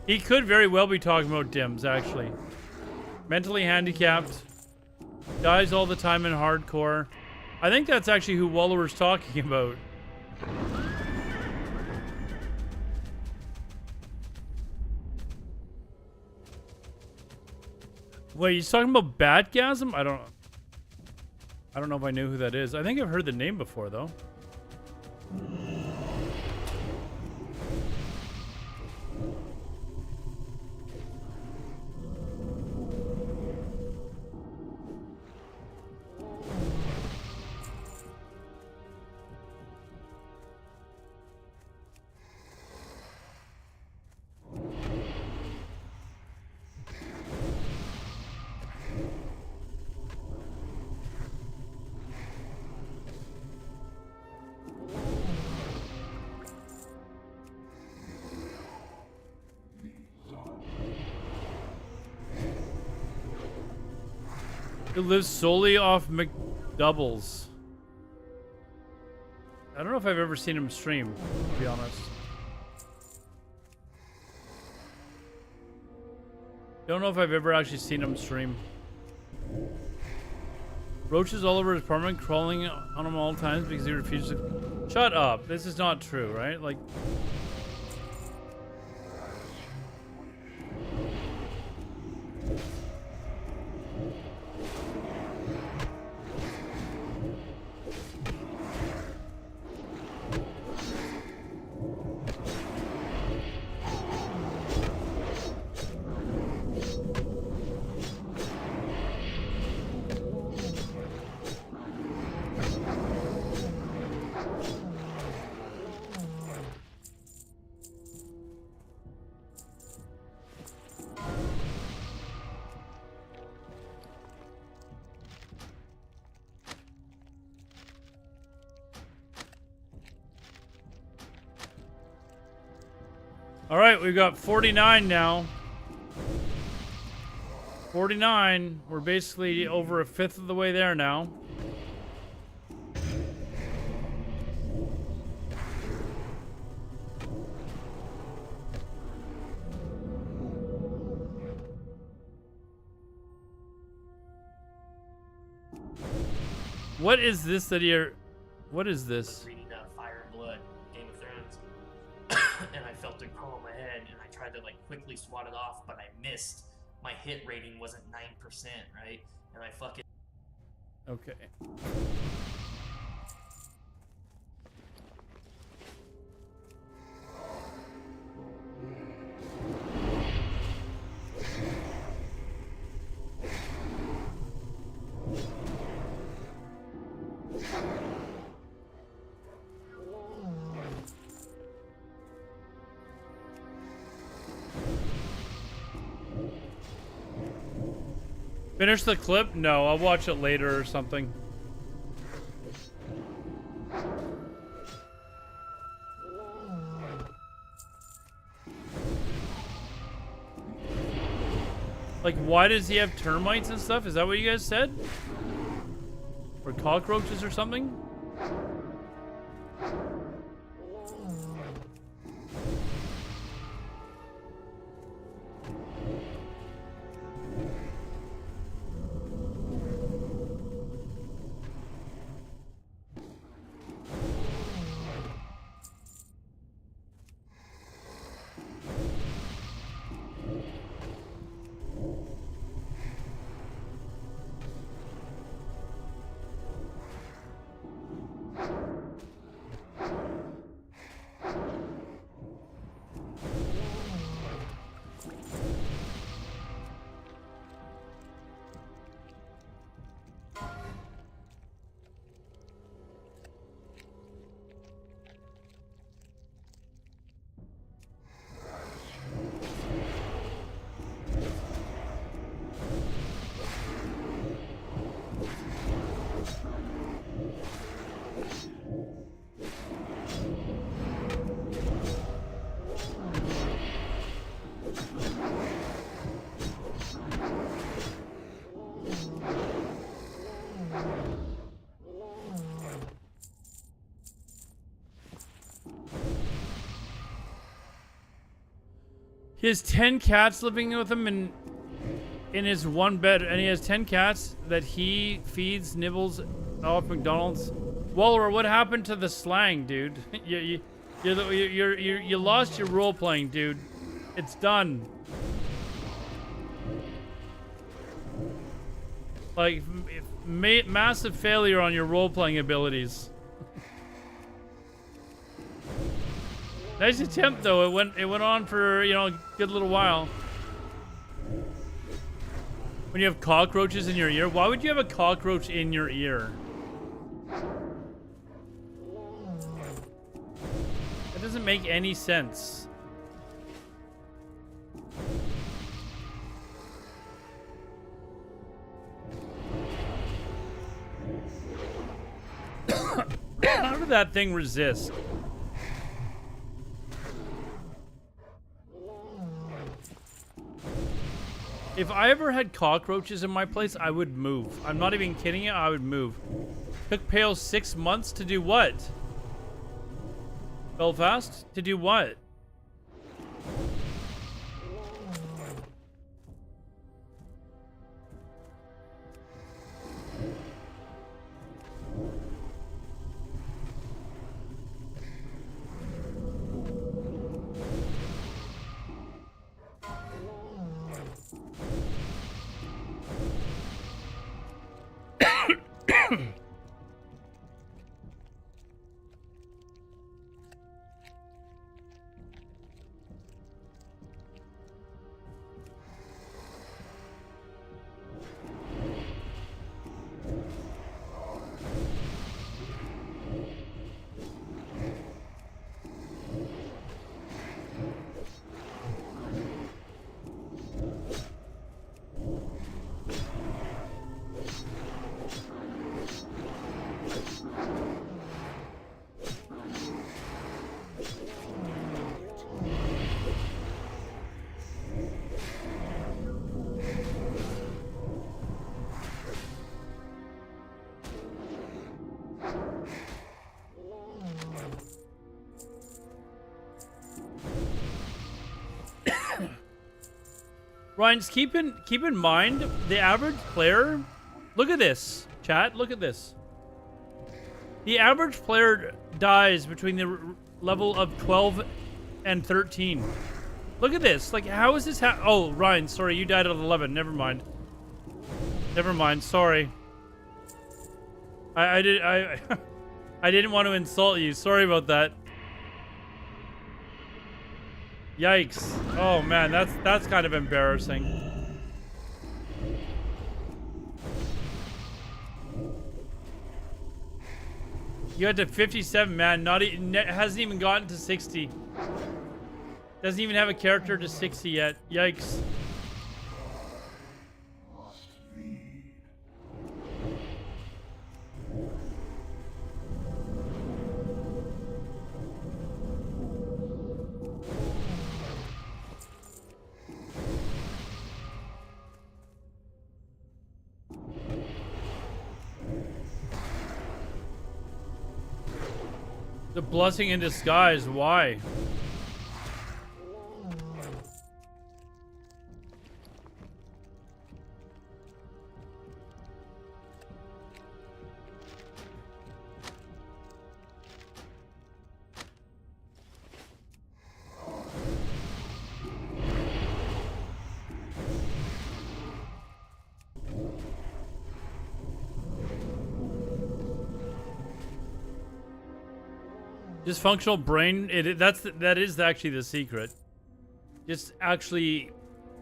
He could very well be talking about Dims, actually. Mentally handicapped, dies all the time in hardcore. I think that's actually who Waller's talking about. Wait, he's talking about Batgasm? I don't know if I knew who that is. I think I've heard the name before, though. It lives solely off McDoubles. I don't know if I've ever seen him stream, to be honest. Don't know if I've ever actually seen him stream. Roaches all over his apartment, crawling on him all times because he refuses to... Shut up. This is not true, right? Like... All right, we've got 49 now. 49. We're basically over a fifth of the way there now. What is this that you're... What is this? Reading Fire and Blood, Game of Thrones, and I felt it crawl in my head, and I tried to like quickly swat it off, but I missed. My hit rating wasn't 9%, right? And I fucking... Okay. Finish the clip? No, I'll watch it later or something. Like, why does he have termites and stuff? Is that what you guys said? Or cockroaches or something? He has 10 cats living with him in his one bed, and he has 10 cats that he feeds, nibbles off McDonald's. Waller, what happened to the slang, dude? You lost your role playing, dude. It's done. Like, massive failure on your role playing abilities. Nice attempt, though. It went on for, you know, a good little while. When you have cockroaches in your ear, why would you have a cockroach in your ear? That doesn't make any sense. How did that thing resist? If I ever had cockroaches in my place, I would move. I'm not even kidding you, I would move. Took Pale 6 months to do what? Belfast? To do what? Ryan, just keep in mind the average player. Look at this, chat. Look at this. The average player dies between the level of 12 and 13. Look at this. Like, how is this? Oh, Ryan, sorry, you died at 11. Never mind. Never mind. Sorry. I didn't want to insult you. Sorry about that. Yikes. Oh man, that's kind of embarrassing. You got to 57, man. Hasn't even gotten to 60. Doesn't even have a character to 60 yet. Yikes. The blessing in disguise, why? Dysfunctional brain, that is actually the secret. Just actually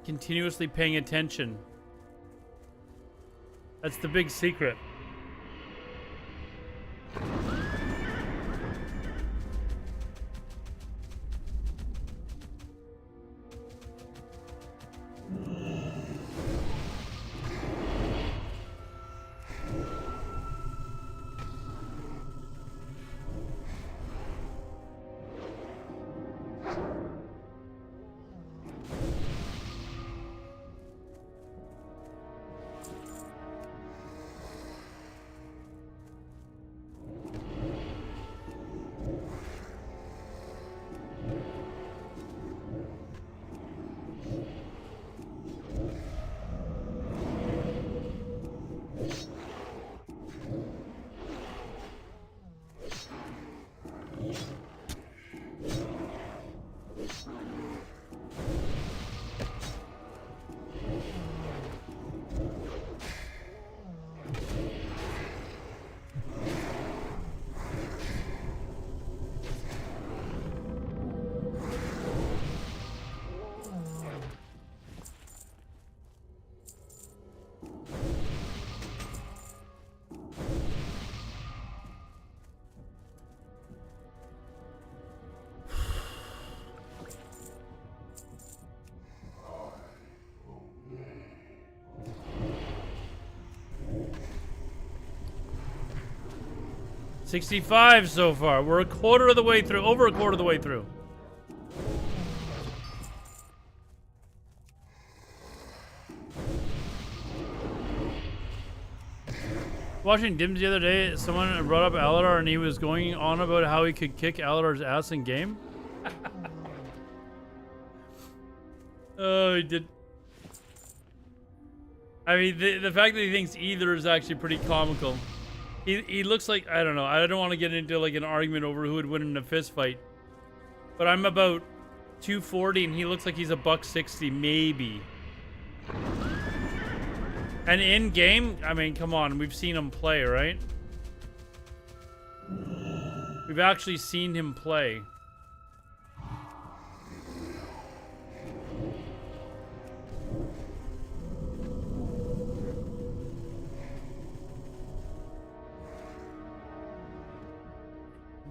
continuously paying attention. That's the big secret. $65 so far. We're a quarter of the way through. Over a quarter of the way through. watching Dims the other day. Someone brought up Alodar and he was going on about how he could kick Alodar's ass in game. Oh, he did. I mean, the fact that he thinks either is actually pretty comical. He looks like, I don't know. I don't want to get into like an argument over who would win in a fist fight. But I'm about 240 and he looks like he's a $160 maybe. And in game, I mean, come on, we've seen him play, right? We've actually seen him play.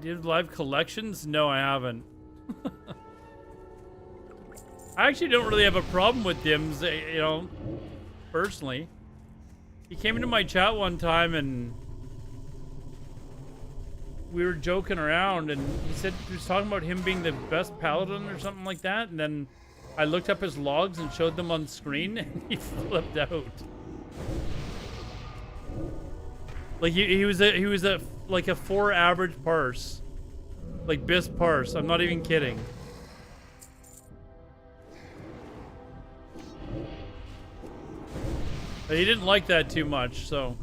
Did live collections? No, I haven't. I actually don't really have a problem with Dims, you know, personally. He came into my chat one time and we were joking around and he said he was talking about him being the best paladin or something like that, and then I looked up his logs and showed them on screen and he flipped out. Like he was a like a 4 average parse. Like BIS parse. I'm not even kidding. But he didn't like that too much, so.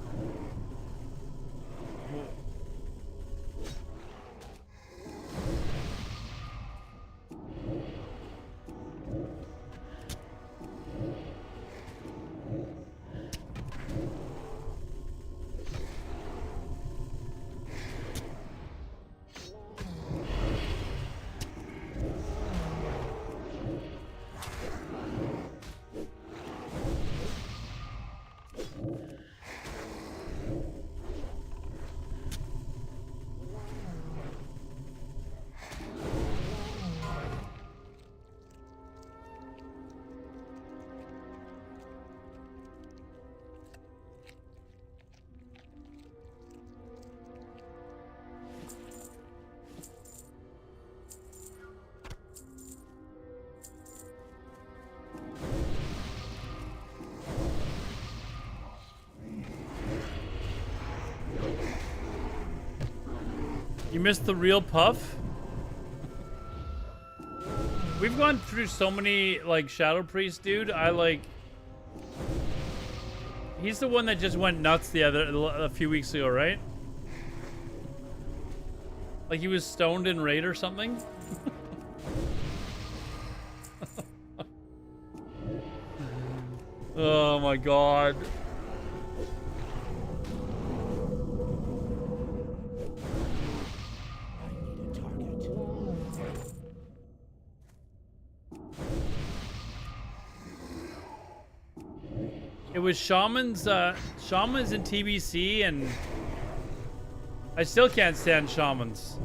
You missed the real Puff? We've gone through so many, like, Shadow Priest, dude. He's the one that just went nuts a few weeks ago, right? Like he was stoned in Raid or something? Oh my god. It was Shamans and TBC, and I still can't stand Shamans.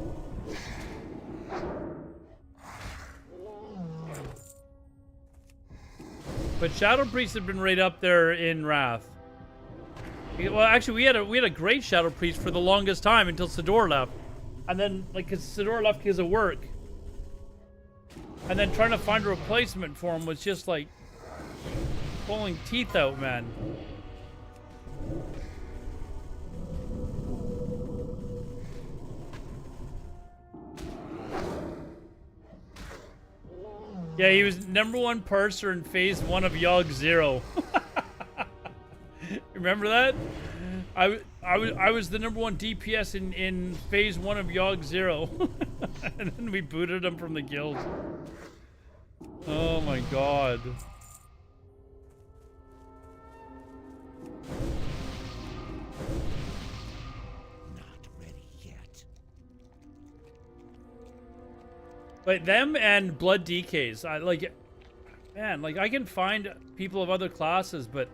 But Shadow Priest had been right up there in Wrath. Well, actually, we had a great Shadow Priest for the longest time until Sidor left, and then cause Sidor left because of work, and then trying to find a replacement for him was just like pulling teeth out, man. Yeah, he was #1 parser in phase 1 of Yogg 0. Remember that? I was the #1 DPS in phase 1 of Yogg 0. And then we booted him from the guild. Oh my god. But them and Blood DKs, I can find people of other classes, but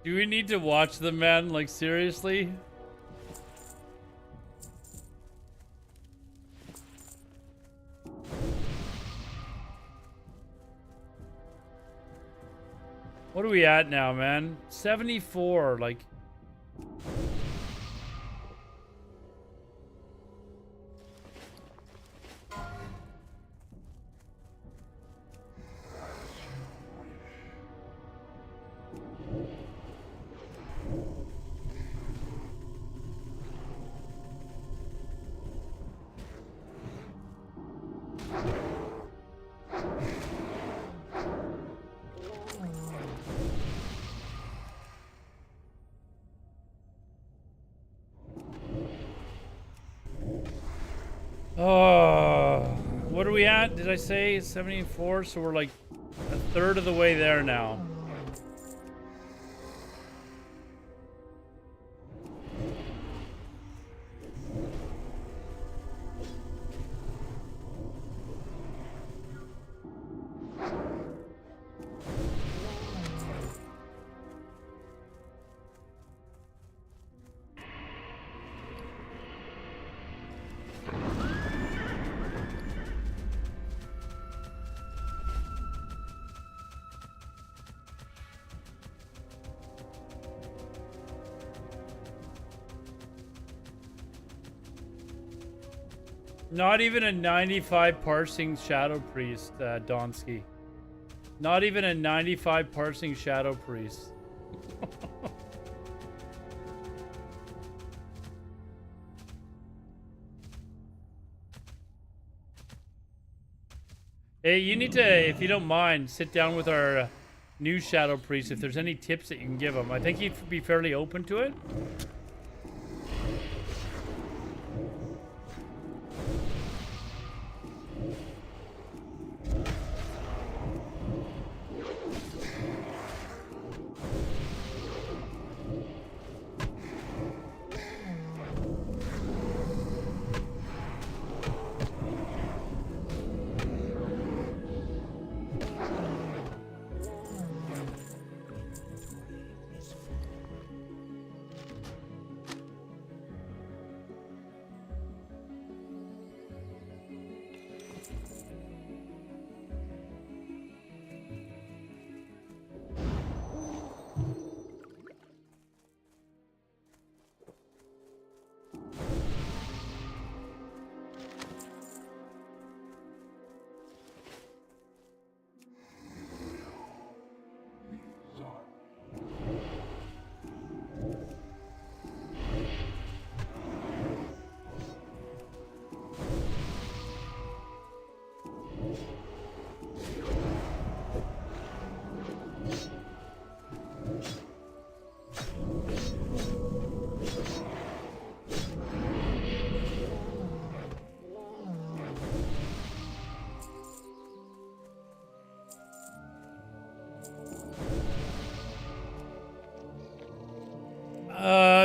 Do we need to watch them, man? Like, seriously? What are we at now, man? 74, like... Oh, what are we at? Did I say 74? So we're like a third of the way there now. Not even a 95 parsing Shadow Priest, Donsky. Not even a 95 parsing Shadow Priest. Hey, you need to, if you don't mind, sit down with our new Shadow Priest if there's any tips that you can give him. I think he'd be fairly open to it.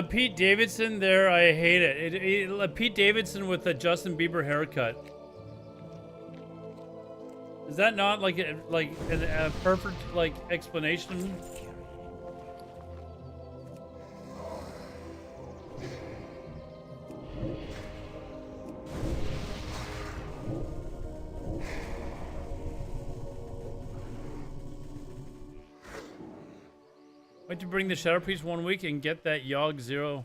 Pete Davidson there, I hate it. Pete Davidson with the Justin Bieber haircut. Is that not like a perfect like explanation? Went to bring the Shadow Priest 1 week and get that Yogg 0.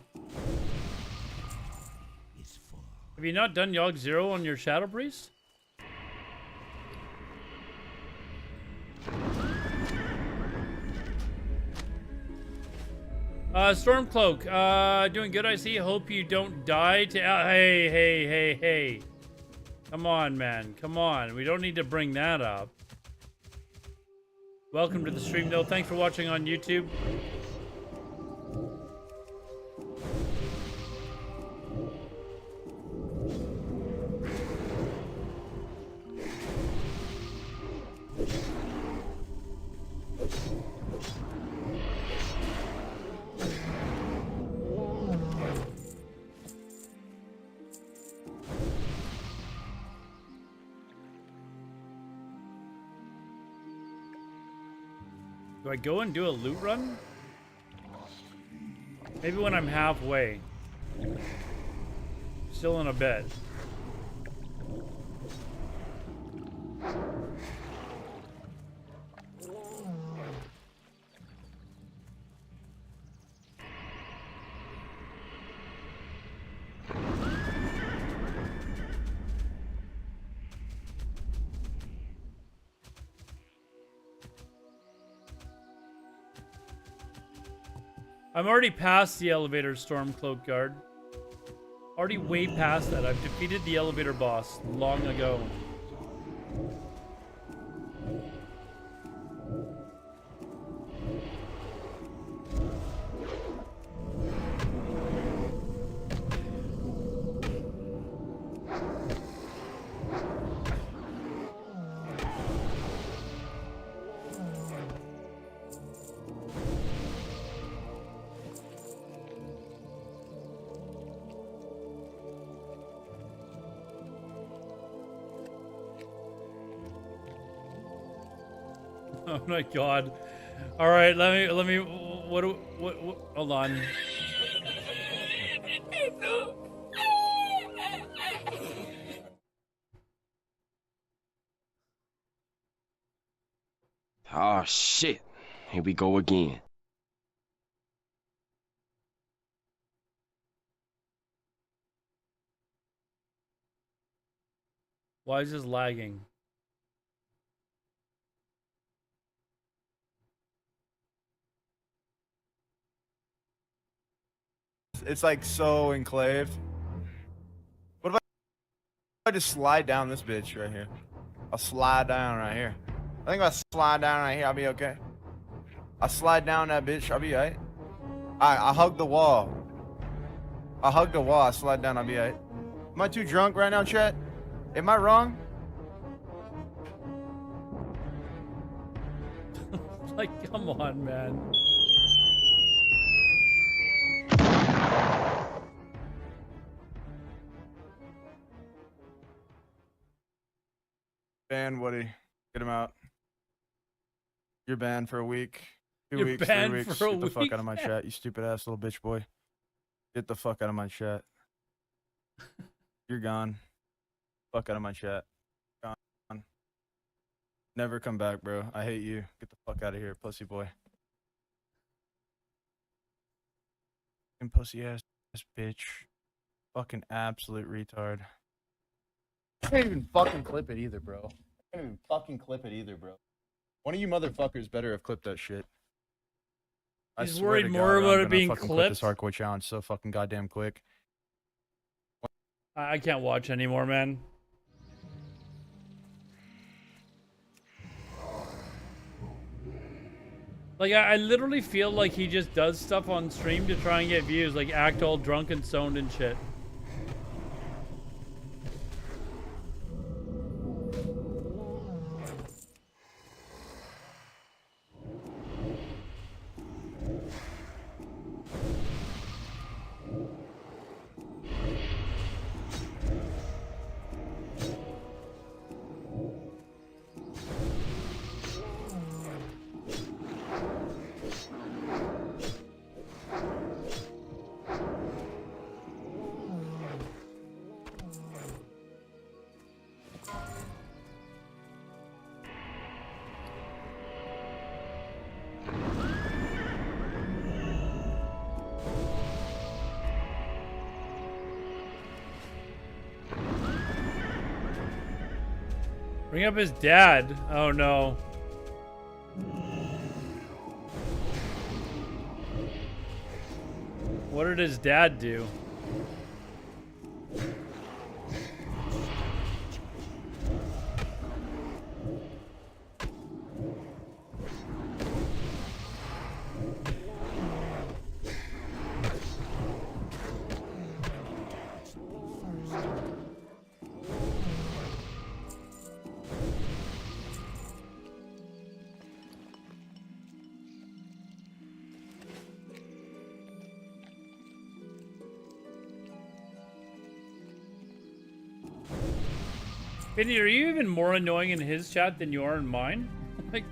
Have you not done Yogg 0 on your Shadow Priest? Stormcloak, doing good, I see. Hope you don't die to... hey. Come on, man. Come on. We don't need to bring that up. Welcome to the stream, though. Thanks for watching on YouTube. Do I go and do a loot run? Maybe when I'm halfway. Still in a bit. I'm already past the elevator, Stormcloak Guard. Already way past that. I've defeated the elevator boss long ago. Oh my god. All right, let me what hold on. Oh shit. Here we go again. Why is this lagging? It's like so enclaved. What if I just slide down this bitch right here? I'll slide down right here. I think if I slide down right here, I'll be okay. I slide down that bitch, I'll be alright. I hug the wall. I hug the wall, I slide down, I'll be alright. Am I too drunk right now, chat? Am I wrong? Like, come on, man. Ban Woody. Get him out. You're banned for a week. Two You're weeks, 3 banned weeks. for a Get the fuck week? out of my chat, you stupid ass little bitch boy. Get the fuck out of my chat. You're gone. Fuck out of my chat. Gone. Never come back, bro. I hate you. Get the fuck out of here, pussy boy. Fucking pussy ass bitch. Fucking absolute retard. I can't even fucking clip it either, bro. I can't even fucking clip it either, bro. One of you motherfuckers better have clipped that shit. He's swear worried to more God, about I'm it gonna being fucking quit this clipped. hardcore challenge so fucking goddamn quick. I can't watch anymore, man. Like, I literally feel like he just does stuff on stream to try and get views, like act all drunk and stoned and shit. Bring up his dad. Oh no. What did his dad do? Vinny, are you even more annoying in his chat than you are in mine? Like,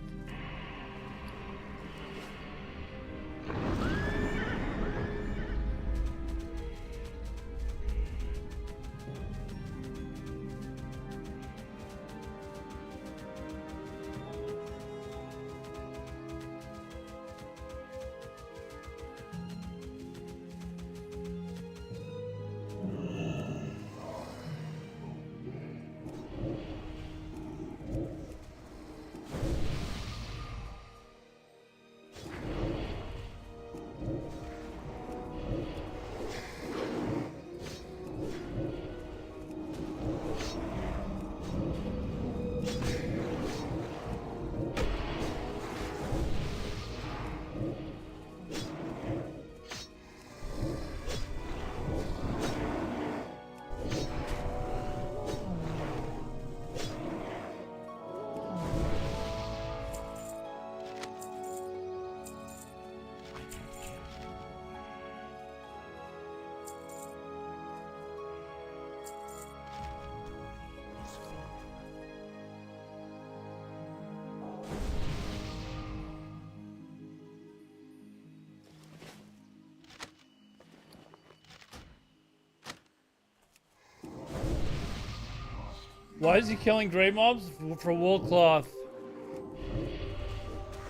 Why is he killing gray mobs? For wool cloth.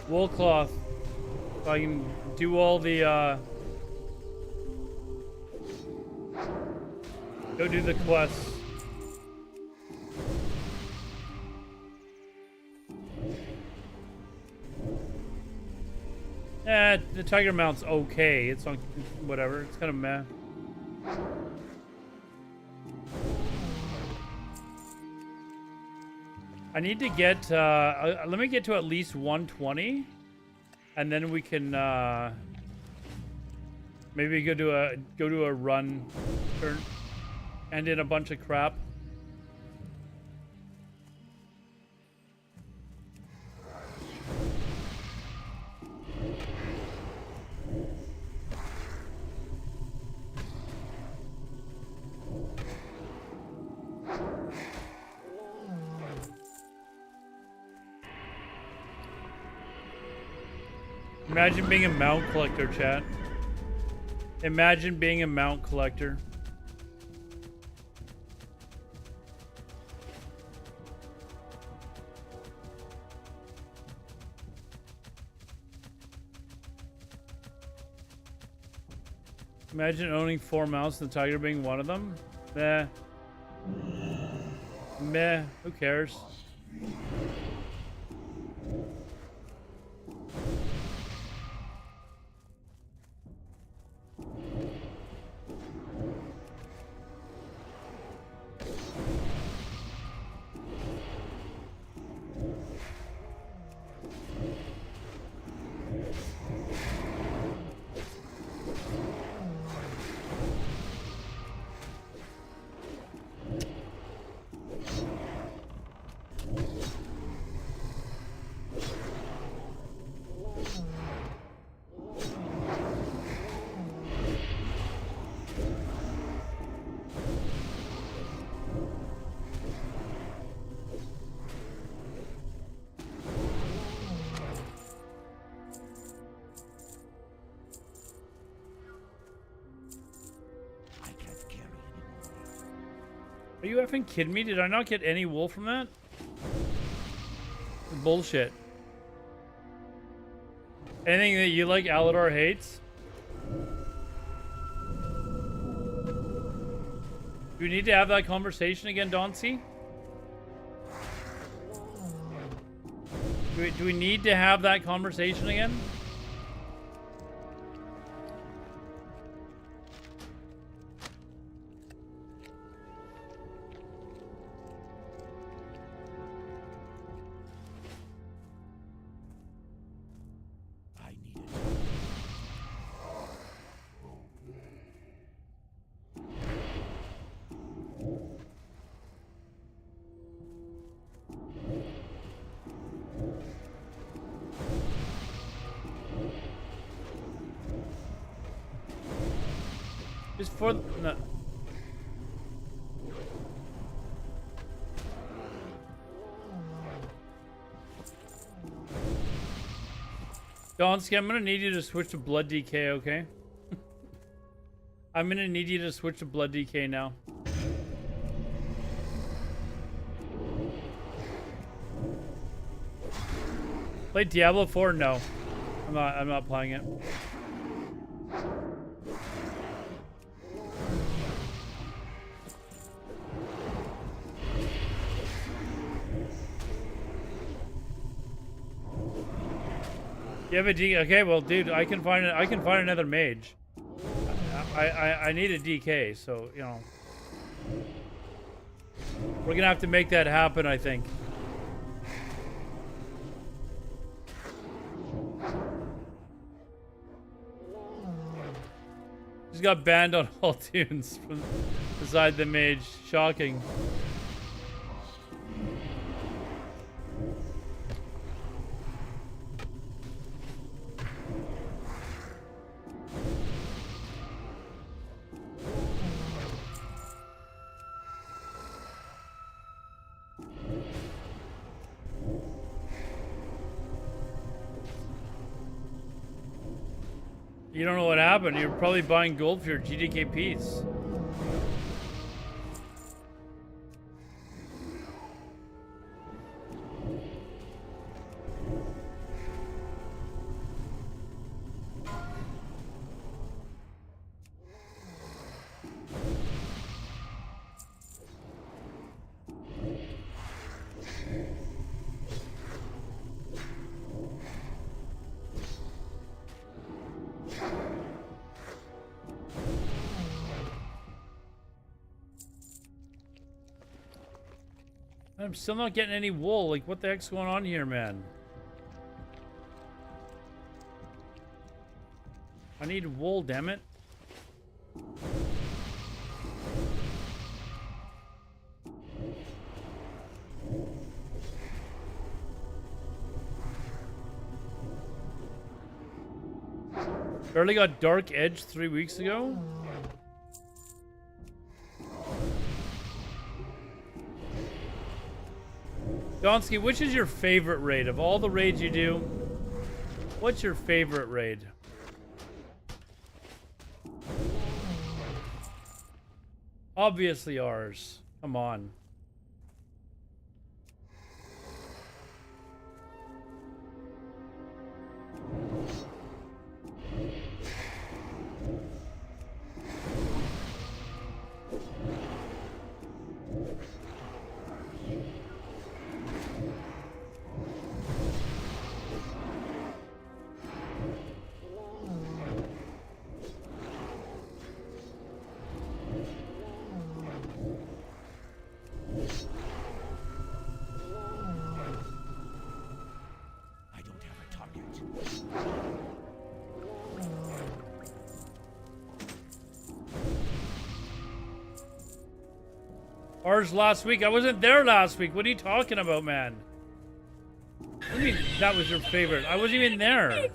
Wool cloth. So I can do all the, go do the quests. The tiger mount's okay. It's on, whatever. It's kind of meh. I need to get, let me get to at least 120. And then we can, maybe go to a run, turn, and in a bunch of crap. Imagine being a mount collector, chat. Imagine being a mount collector. Imagine owning 4 mounts and the tiger being one of them. Meh. Meh. Who cares? Are you effing kidding me? Did I not get any wool from that? Bullshit. Anything that you like Alodar hates? Do we need to have that conversation again, Dauncey? Do we need to have that conversation again? Just for no. Donsky, I'm gonna need you to switch to Blood DK, okay? I'm gonna need you to switch to Blood DK now. Play Diablo 4? No. I'm not playing it. You have a D? Okay, well, dude, I can find another mage. I need a DK, so you know, we're gonna have to make that happen, I think. Just got banned on all tunes from beside the mage. Shocking. You don't know what happened. You're probably buying gold for your GDK piece. I'm still not getting any wool. Like, what the heck's going on here, man? I need wool, damn it. Barely got Dark Edge 3 weeks ago. Donsky, which is your favorite raid? Of all the raids you do, what's your favorite raid? Obviously ours. Come on. Ours last week. I wasn't there last week. What are you talking about, man? What do you mean that was your favorite? I wasn't even there.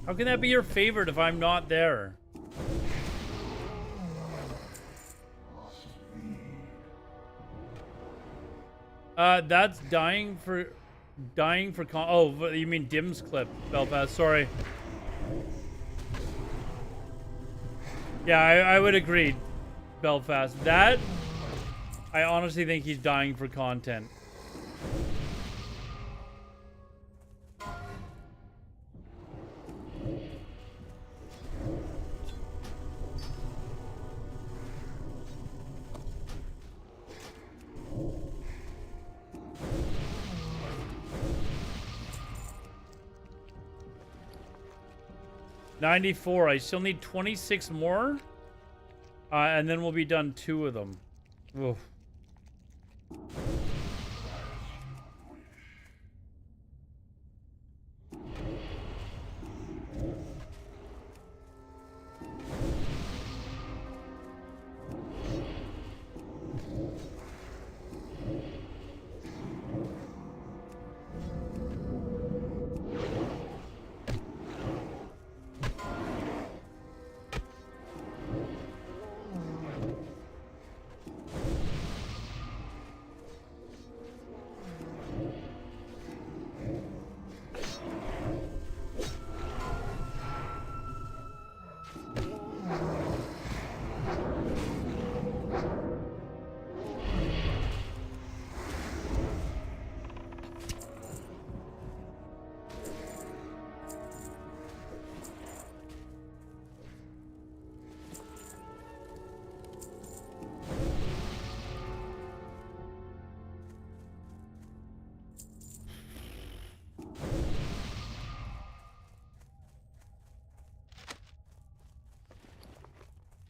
How can that be your favorite if I'm not there? That's dying for con. Oh, you mean Dim's clip, Belfast? Sorry. Yeah, I would agree, Belfast. That I honestly think he's dying for content. $94. I still need 26 more. And then we'll be done 2 of them. Oof.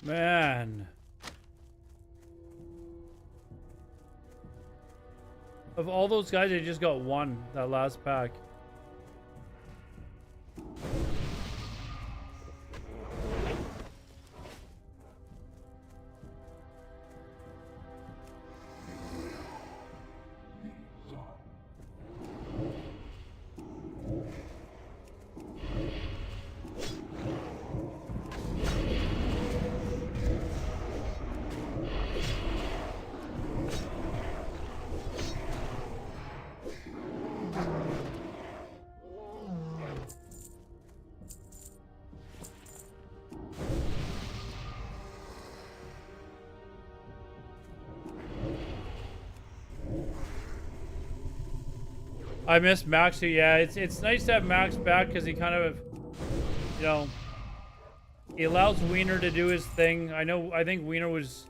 Man. Of all those guys, I just got 1 that last pack. I miss Max too. Yeah, it's nice to have Max back because he kind of, you know, he allows Wiener to do his thing. I think Wiener was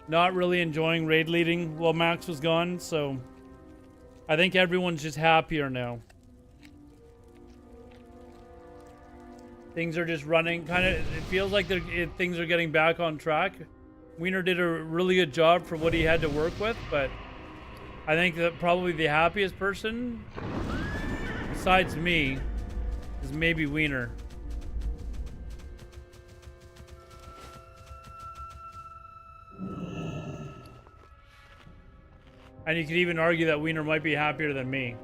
not really enjoying raid leading while Max was gone, so I think everyone's just happier now. Things are just running kind of, it feels like things are getting back on track. Wiener did a really good job for what he had to work with, but I think that probably the happiest person, besides me, is maybe Wiener. And you could even argue that Wiener might be happier than me.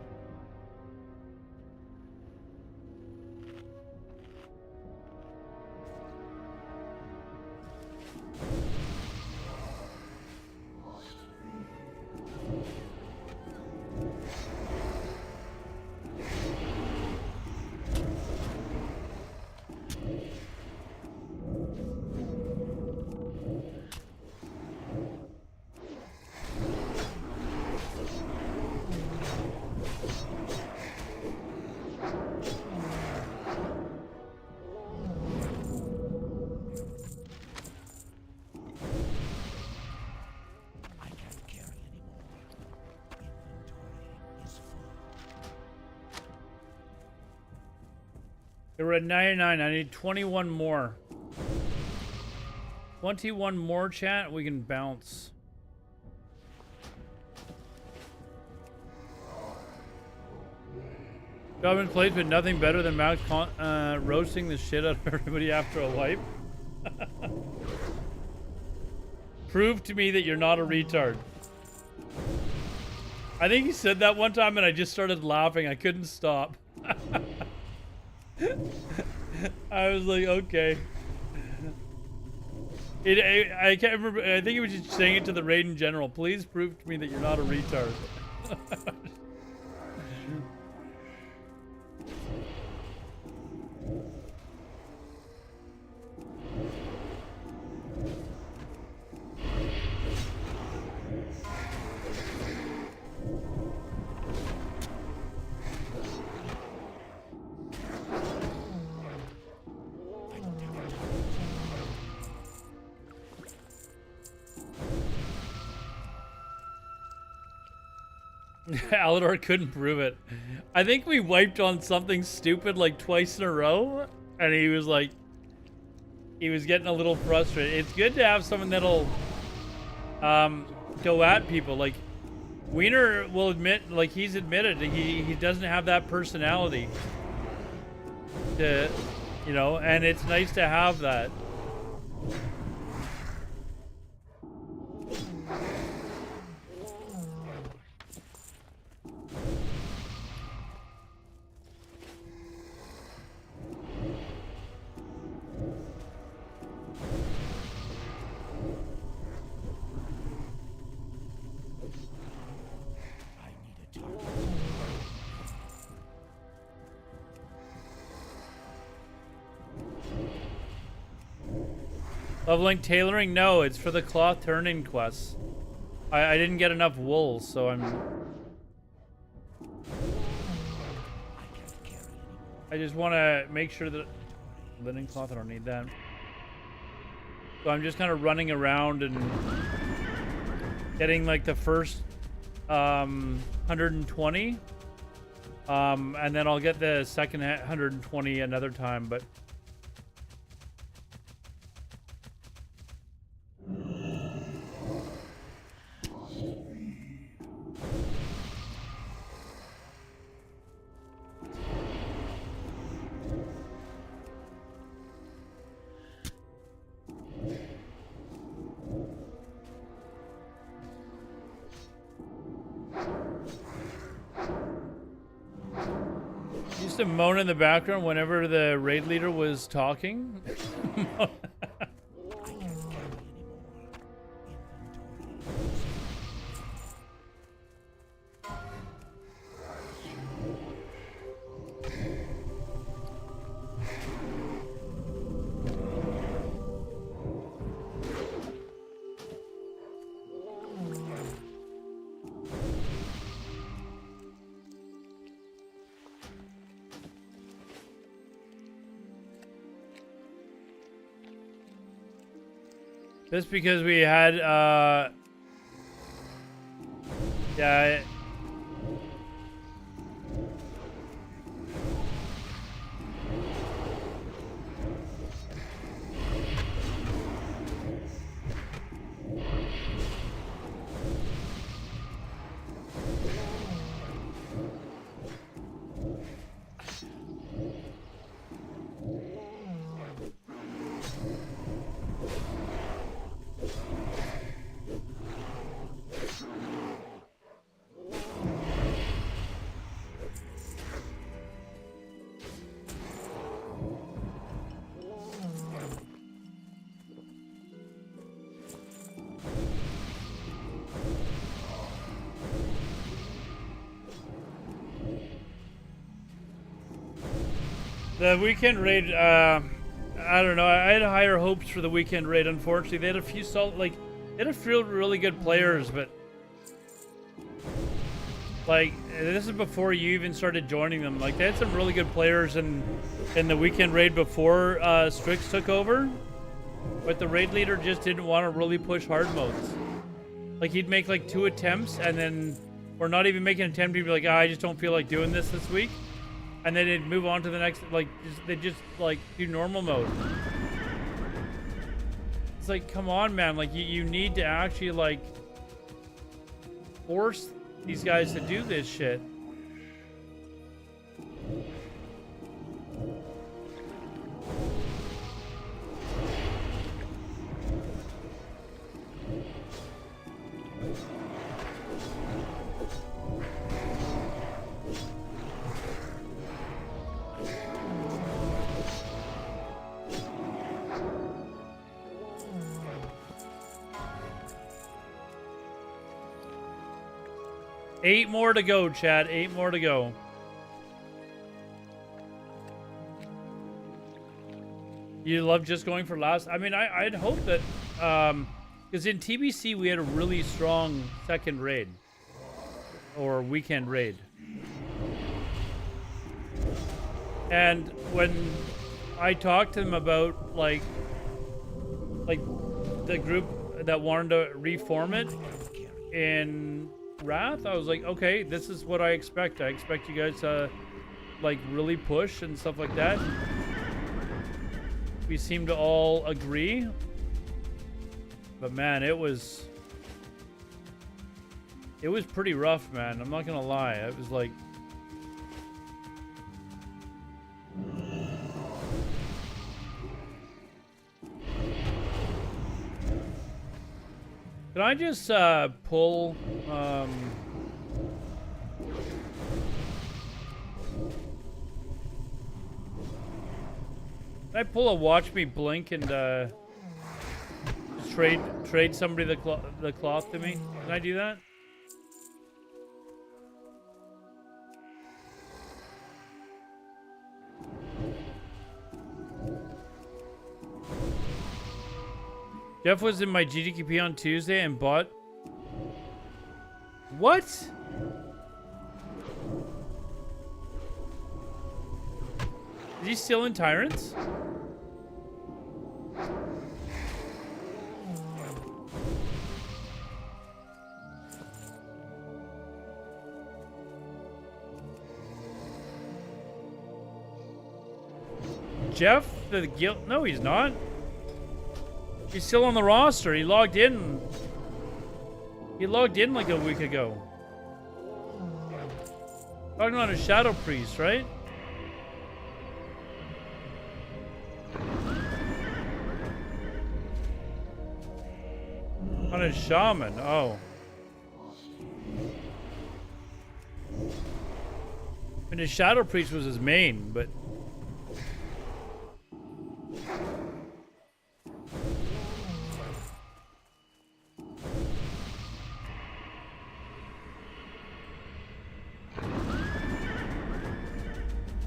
We're at 99. I need 21 more. 21 more, chat. We can bounce. Government plays, but nothing better than Max roasting the shit out of everybody after a wipe. Prove to me that you're not a retard. I think he said that one time and I just started laughing. I couldn't stop. I was like, okay. I can't remember. I think he was just saying it to the raid in general. Please prove to me that you're not a retard. Alodar couldn't prove it. I think we wiped on something stupid like twice in a row, and he was like, he was getting a little frustrated. It's good to have someone that'll go at people. Like Wiener will admit, like he's admitted, he doesn't have that personality to, you know, and it's nice to have that. Leveling tailoring? No, it's for the cloth turning quests. I didn't get enough wool, so I just want to make sure that linen cloth, I don't need that. So I'm just kind of running around and getting like the first 120. And then I'll get the second 120 another time, but to moan in the background whenever the raid leader was talking. Just because we had, yeah, The weekend raid, I don't know. I had higher hopes for the weekend raid. Unfortunately, they had a few they had a few really good players, but like this is before you even started joining them. Like they had some really good players in the weekend raid before Strix took over, but the raid leader just didn't want to really push hard modes. Like he'd make like 2 attempts and then, or not even make an attempt, he'd be like, I just don't feel like doing this week. And then they'd move on to the next, like, they just like do normal mode. It's like, come on, man. Like, you need to actually, like, force these guys to do this shit. Eight more to go, Chad. 8 more to go. You love just going for last? I mean, I'd hope that, because in TBC we had a really strong second raid. Or weekend raid. And when I talked to them about, like the group that wanted to reform it in Wrath, I was like, okay, this is what I expect. I expect you guys to like really push and stuff like that. We seem to all agree, but man, it was pretty rough, man. I'm not gonna lie. It was like, can I just pull can I pull a watch me blink and trade somebody the cloth to me? Can I do that? Jeff was in my GDQP on Tuesday and bought... What? Is he still in Tyrants? Jeff, the guild? No, he's not. He's still on the roster. He logged in. He logged in like a week ago. Talking about a Shadow Priest, right? On a Shaman, oh. And his Shadow Priest was his main, but...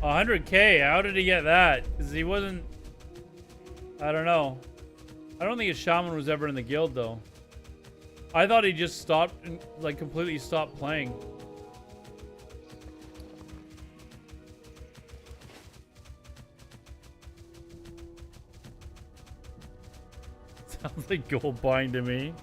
$100K, how did he get that? Because he wasn't... I don't know. I don't think his Shaman was ever in the guild, though. I thought he just stopped, like, completely stopped playing. Sounds like gold buying to me.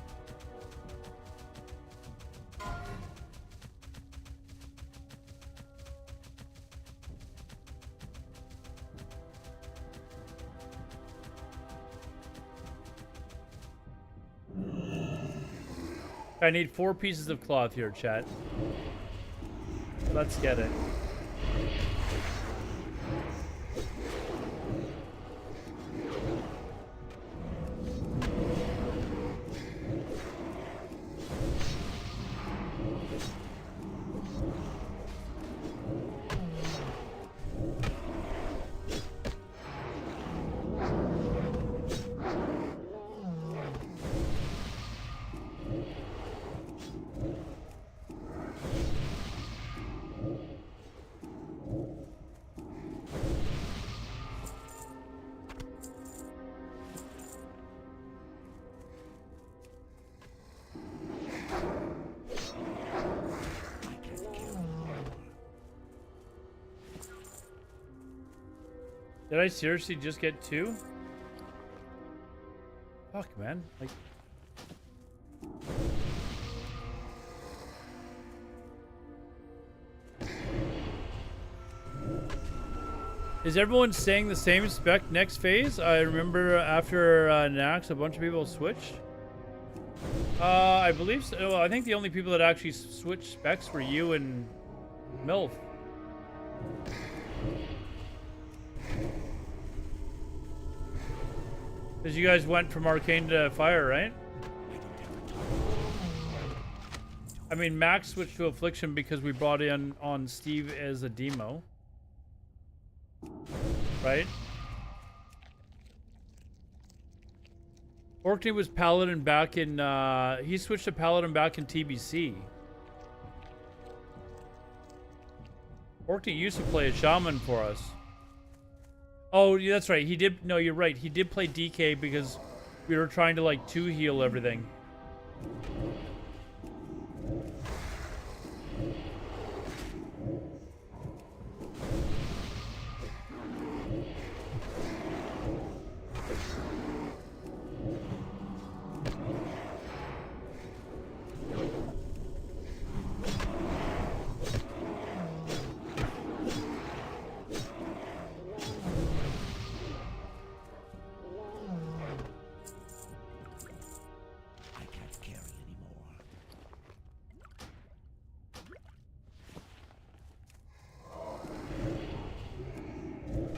I need 4 pieces of cloth here, chat. Let's get it. Did I seriously just get 2? Fuck, man. Like... Is everyone staying the same spec next phase? I remember after Nax, a bunch of people switched. I believe so. Well, I think the only people that actually switched specs were you and MILF. Because you guys went from Arcane to Fire, right? I mean, Max switched to Affliction because we brought in on Steve as a demo. Right? Orkney was Paladin back in, he switched to Paladin back in TBC. Orkney used to play a Shaman for us. Oh, yeah, that's right. He did, no, you're right. He did play DK because we were trying to, like, 2-heal everything.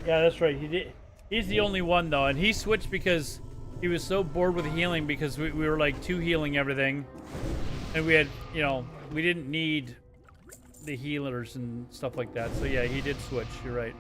Yeah, that's right. He did. He's the only one though, and he switched because he was so bored with healing because we were like 2-healing everything, and we had, you know, we didn't need the healers and stuff like that. So yeah, he did switch. You're right.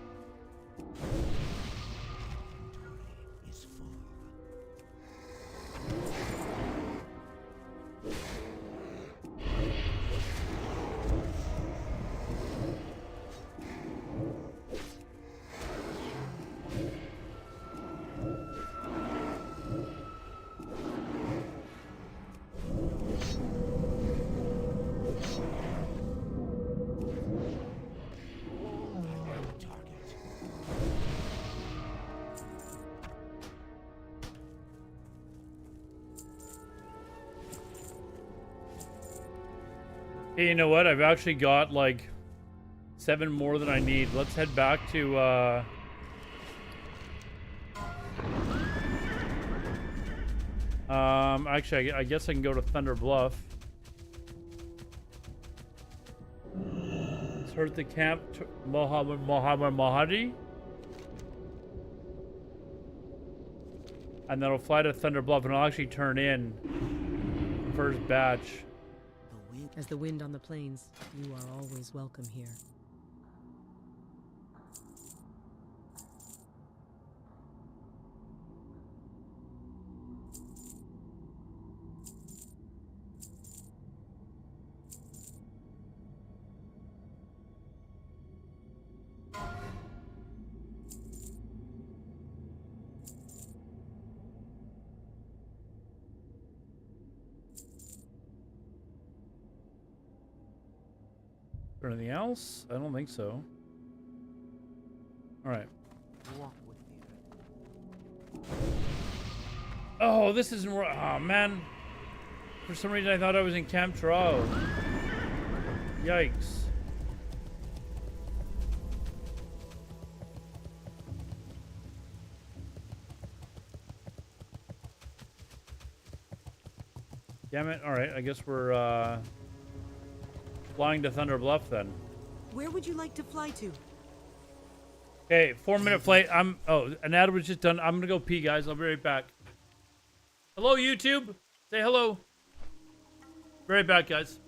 Hey, you know what? I've actually got like 7 more than I need. Let's head back to actually I guess I can go to Thunder Bluff. Let's hurt the camp Mohammed Mahadi. And then I'll fly to Thunder Bluff and I'll actually turn in the first batch. As the wind on the plains, you are always welcome here. Anything else? I don't think so. All right. Oh, this isn't. Oh man. For some reason, I thought I was in Camp Trao. Yikes. Damn it. All right. I guess we're flying to Thunder Bluff then. Where would you like to fly to? Okay, 4-minute flight. Oh, an ad was just done. I'm gonna go pee, guys. I'll be right back. Hello, YouTube. Say hello. Be right back, guys.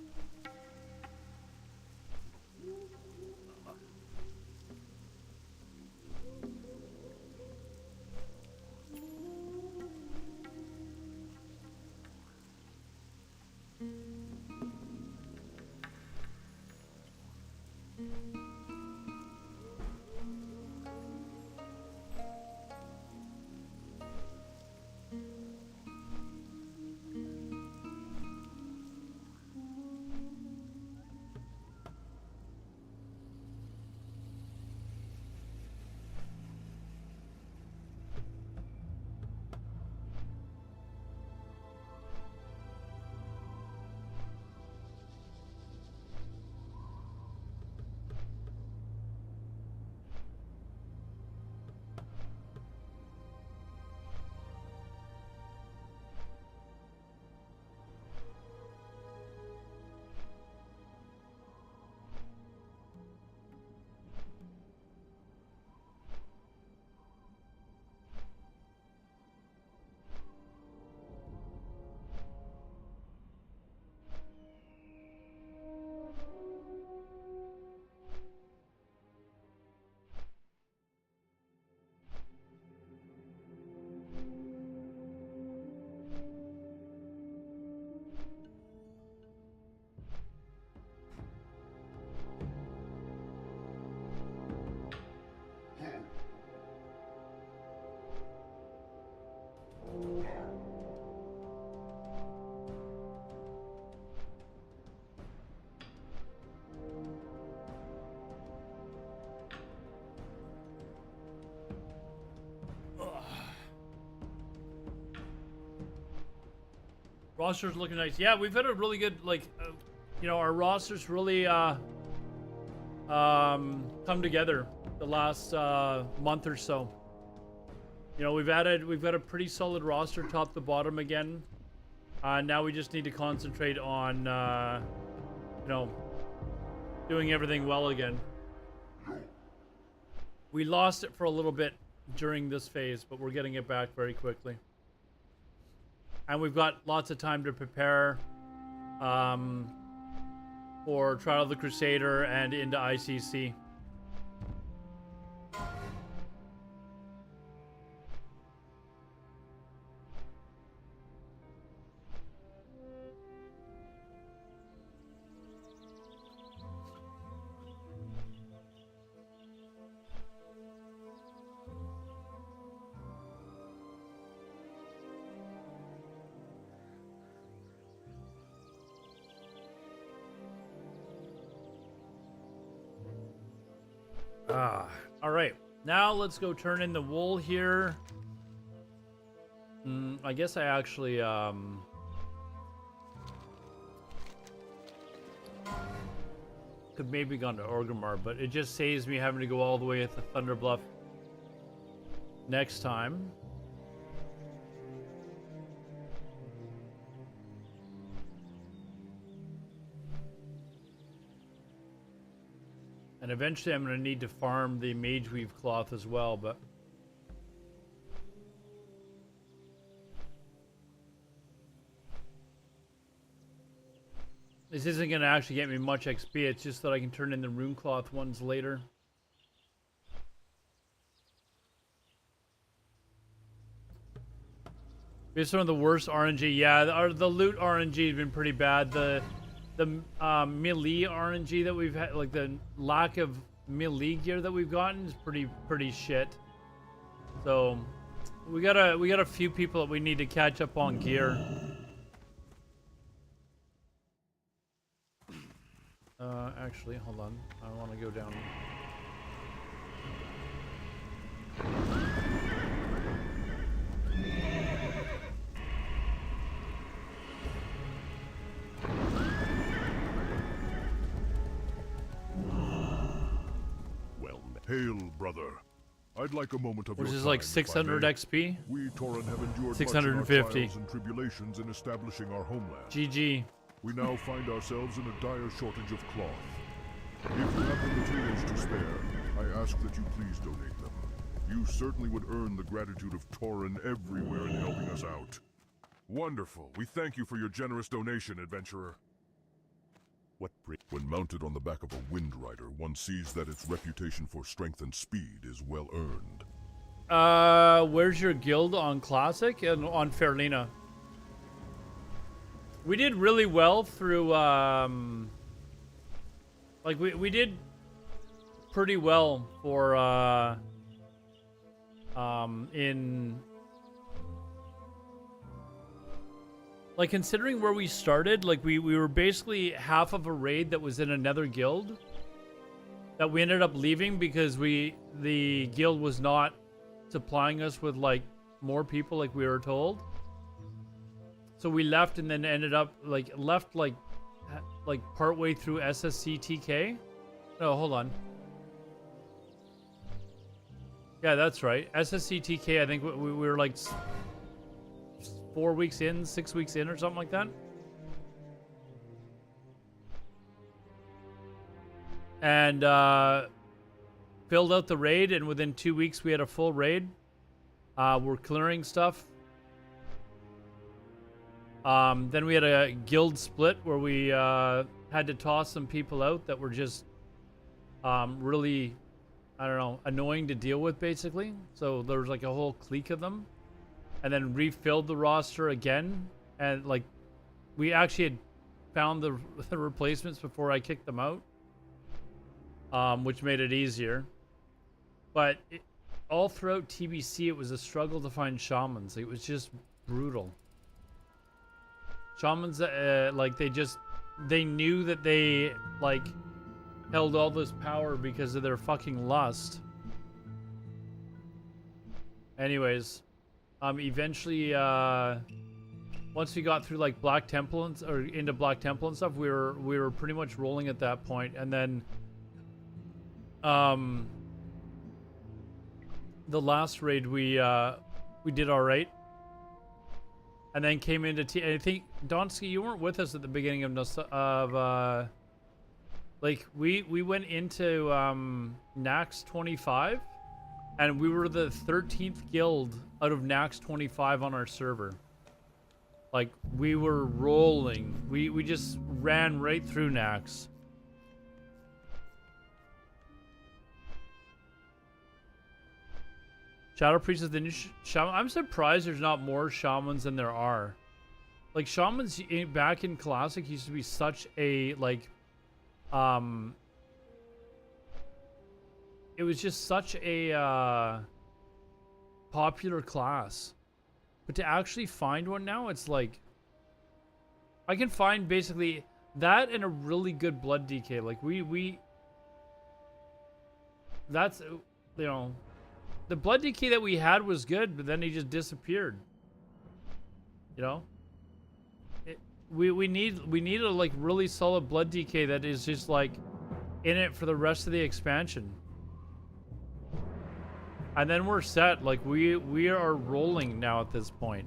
Roster's looking nice. Yeah, we've had a really good, like, you know, our roster's really come together the last month or so. You know, we've got a pretty solid roster top to bottom again. Now we just need to concentrate on, you know, doing everything well again. We lost it for a little bit during this phase, but we're getting it back very quickly. And we've got lots of time to prepare for Trial of the Crusader and into ICC. All right. Now let's go turn in the wool here. I guess I actually could maybe gone to Orgrimmar, but it just saves me having to go all the way to Thunderbluff next time. And eventually I'm going to need to farm the Mage Weave cloth as well, but... This isn't going to actually get me much XP, it's just that I can turn in the rune cloth ones later. We have some of the worst RNG. Yeah, the loot RNG has been pretty bad. The melee RNG that we've had, like the lack of melee gear that we've gotten, is pretty shit. So we got a few people that we need to catch up on gear. Actually, hold on. I want to go down. Hail, brother. I'd like a moment of your Which is time, like if I 600 may. XP. We Tauren have endured 650. much in our trials and tribulations in establishing our homeland. GG. We now find ourselves in a dire shortage of cloth. If you have the materials to spare, I ask that you please donate them. You certainly would earn the gratitude of Tauren everywhere in helping us out. Wonderful. We thank you for your generous donation, adventurer. When mounted on the back of a Wind Rider, one sees that its reputation for strength and speed is well earned. Where's your guild on Classic and on Ferlina? We did really well through, like we did pretty well for, in, like, considering where we started, like we were basically half of a raid that was in another guild that we ended up leaving because the guild was not supplying us with like more people like we were told. So we left and then ended up left partway through SSC TK. No, hold on. Yeah, that's right. SSC TK, I think we were like 4 weeks in, 6 weeks in or something like that. And filled out the raid, and within 2 weeks we had a full raid. We're clearing stuff. Then we had a guild split where we had to toss some people out that were just really, I don't know, annoying to deal with basically. So there was like a whole clique of them. And then refilled the roster again, and like we actually had found the replacements before I kicked them out, which made it easier. But all throughout TBC, it was a struggle to find shamans. It was just brutal. Shamans, like they knew that they like held all this power because of their fucking lust. Anyways. Eventually, once we got through like Black Temple or into Black Temple and stuff, we were pretty much rolling at that point, and then the last raid we did all right, and then came into I think Donsky, you weren't with us at the beginning of like we went into Nax 25, and we were the 13th guild out of Nax 25 on our server. Like, we were rolling. We just ran right through Nax. Shadow Priest is the new shaman. I'm surprised there's not more shamans than there are. Like, shamans back in Classic used to be such a, like, it was just such a, popular class. But to actually find one now, it's like, I can find basically that and a really good blood DK. Like, that's, you know, the blood DK that we had was good, but then he just disappeared. You know? We need a, like, really solid blood DK that is just, like, in it for the rest of the expansion. And then we're set. Like, we are rolling now at this point.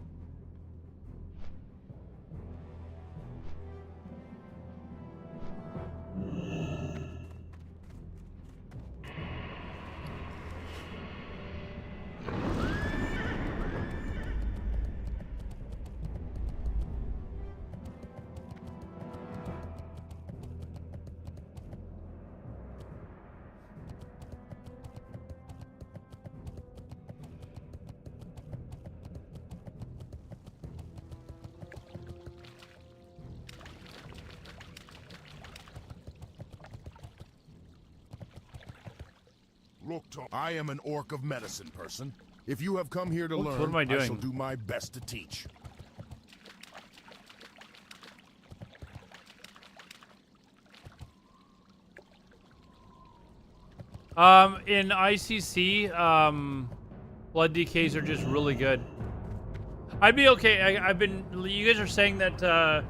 Look, Tom, I am an orc of medicine person. If you have come here to Oops, learn, what am I doing? shall do my best to teach. In ICC, blood DKs are just really good. I'd be okay. You guys are saying that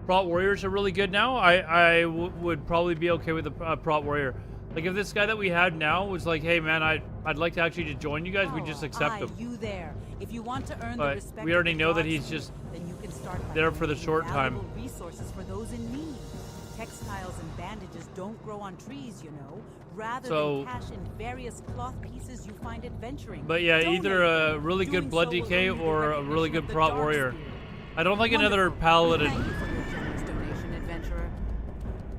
Prot Warriors are really good now. I would probably be okay with the Prot Warrior. Like, if this guy that we had now was like, hey man, I'd like to actually just join you guys, we just accept him. You there. If you want to earn the But respect we already of the know that gods, he's just then you can start by there for the donating short time. valuable resources for those in need. Textiles and bandages don't grow on trees, you know. Rather So- than cash in various cloth pieces you find adventuring. But yeah, either a really good blood DK or a really good Prot Warrior. I don't like another Paladin. Thank you for your generous donation, adventurer.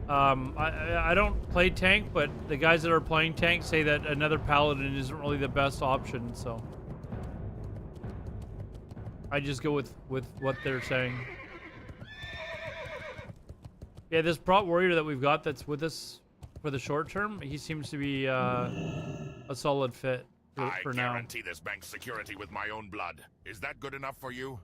I don't play tank, but the guys that are playing tank say that another Paladin isn't really the best option, so I just go with what they're saying. Yeah, this Prot Warrior that we've got that's with us for the short term, he seems to be a solid fit for now. I guarantee this bank's security with my own blood. Is that good enough for you?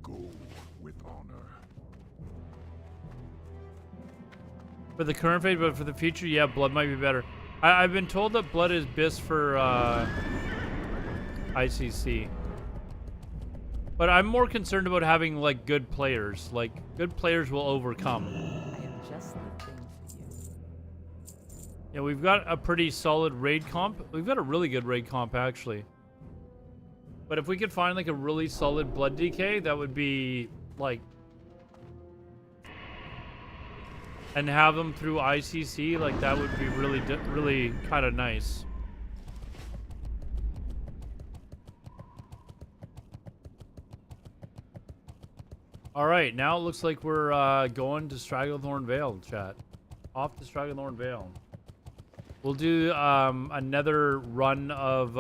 Go with honor. For the current phase, but for the future, yeah, blood might be better. I've been told that blood is best for ICC. But I'm more concerned about having, like, good players. Like, good players will overcome. I am just the thing for you. Yeah, we've got a pretty solid raid comp. We've got a really good raid comp, actually. But if we could find, like, a really solid blood DK, that would be, like... And have them through ICC, like, that would be really kind of nice. Alright, now it looks like we're going to Stragglethorn Vale, chat. Off to Stragglethorn Vale. We'll do another run of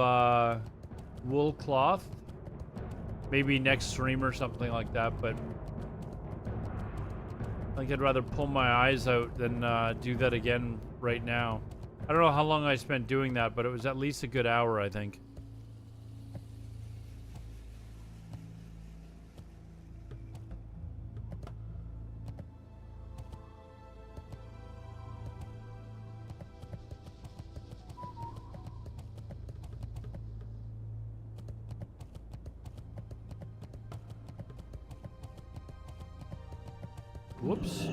wool cloth. Maybe next stream or something like that, but I think I'd rather pull my eyes out than do that again right now. I don't know how long I spent doing that, but it was at least a good hour, I think. Whoops.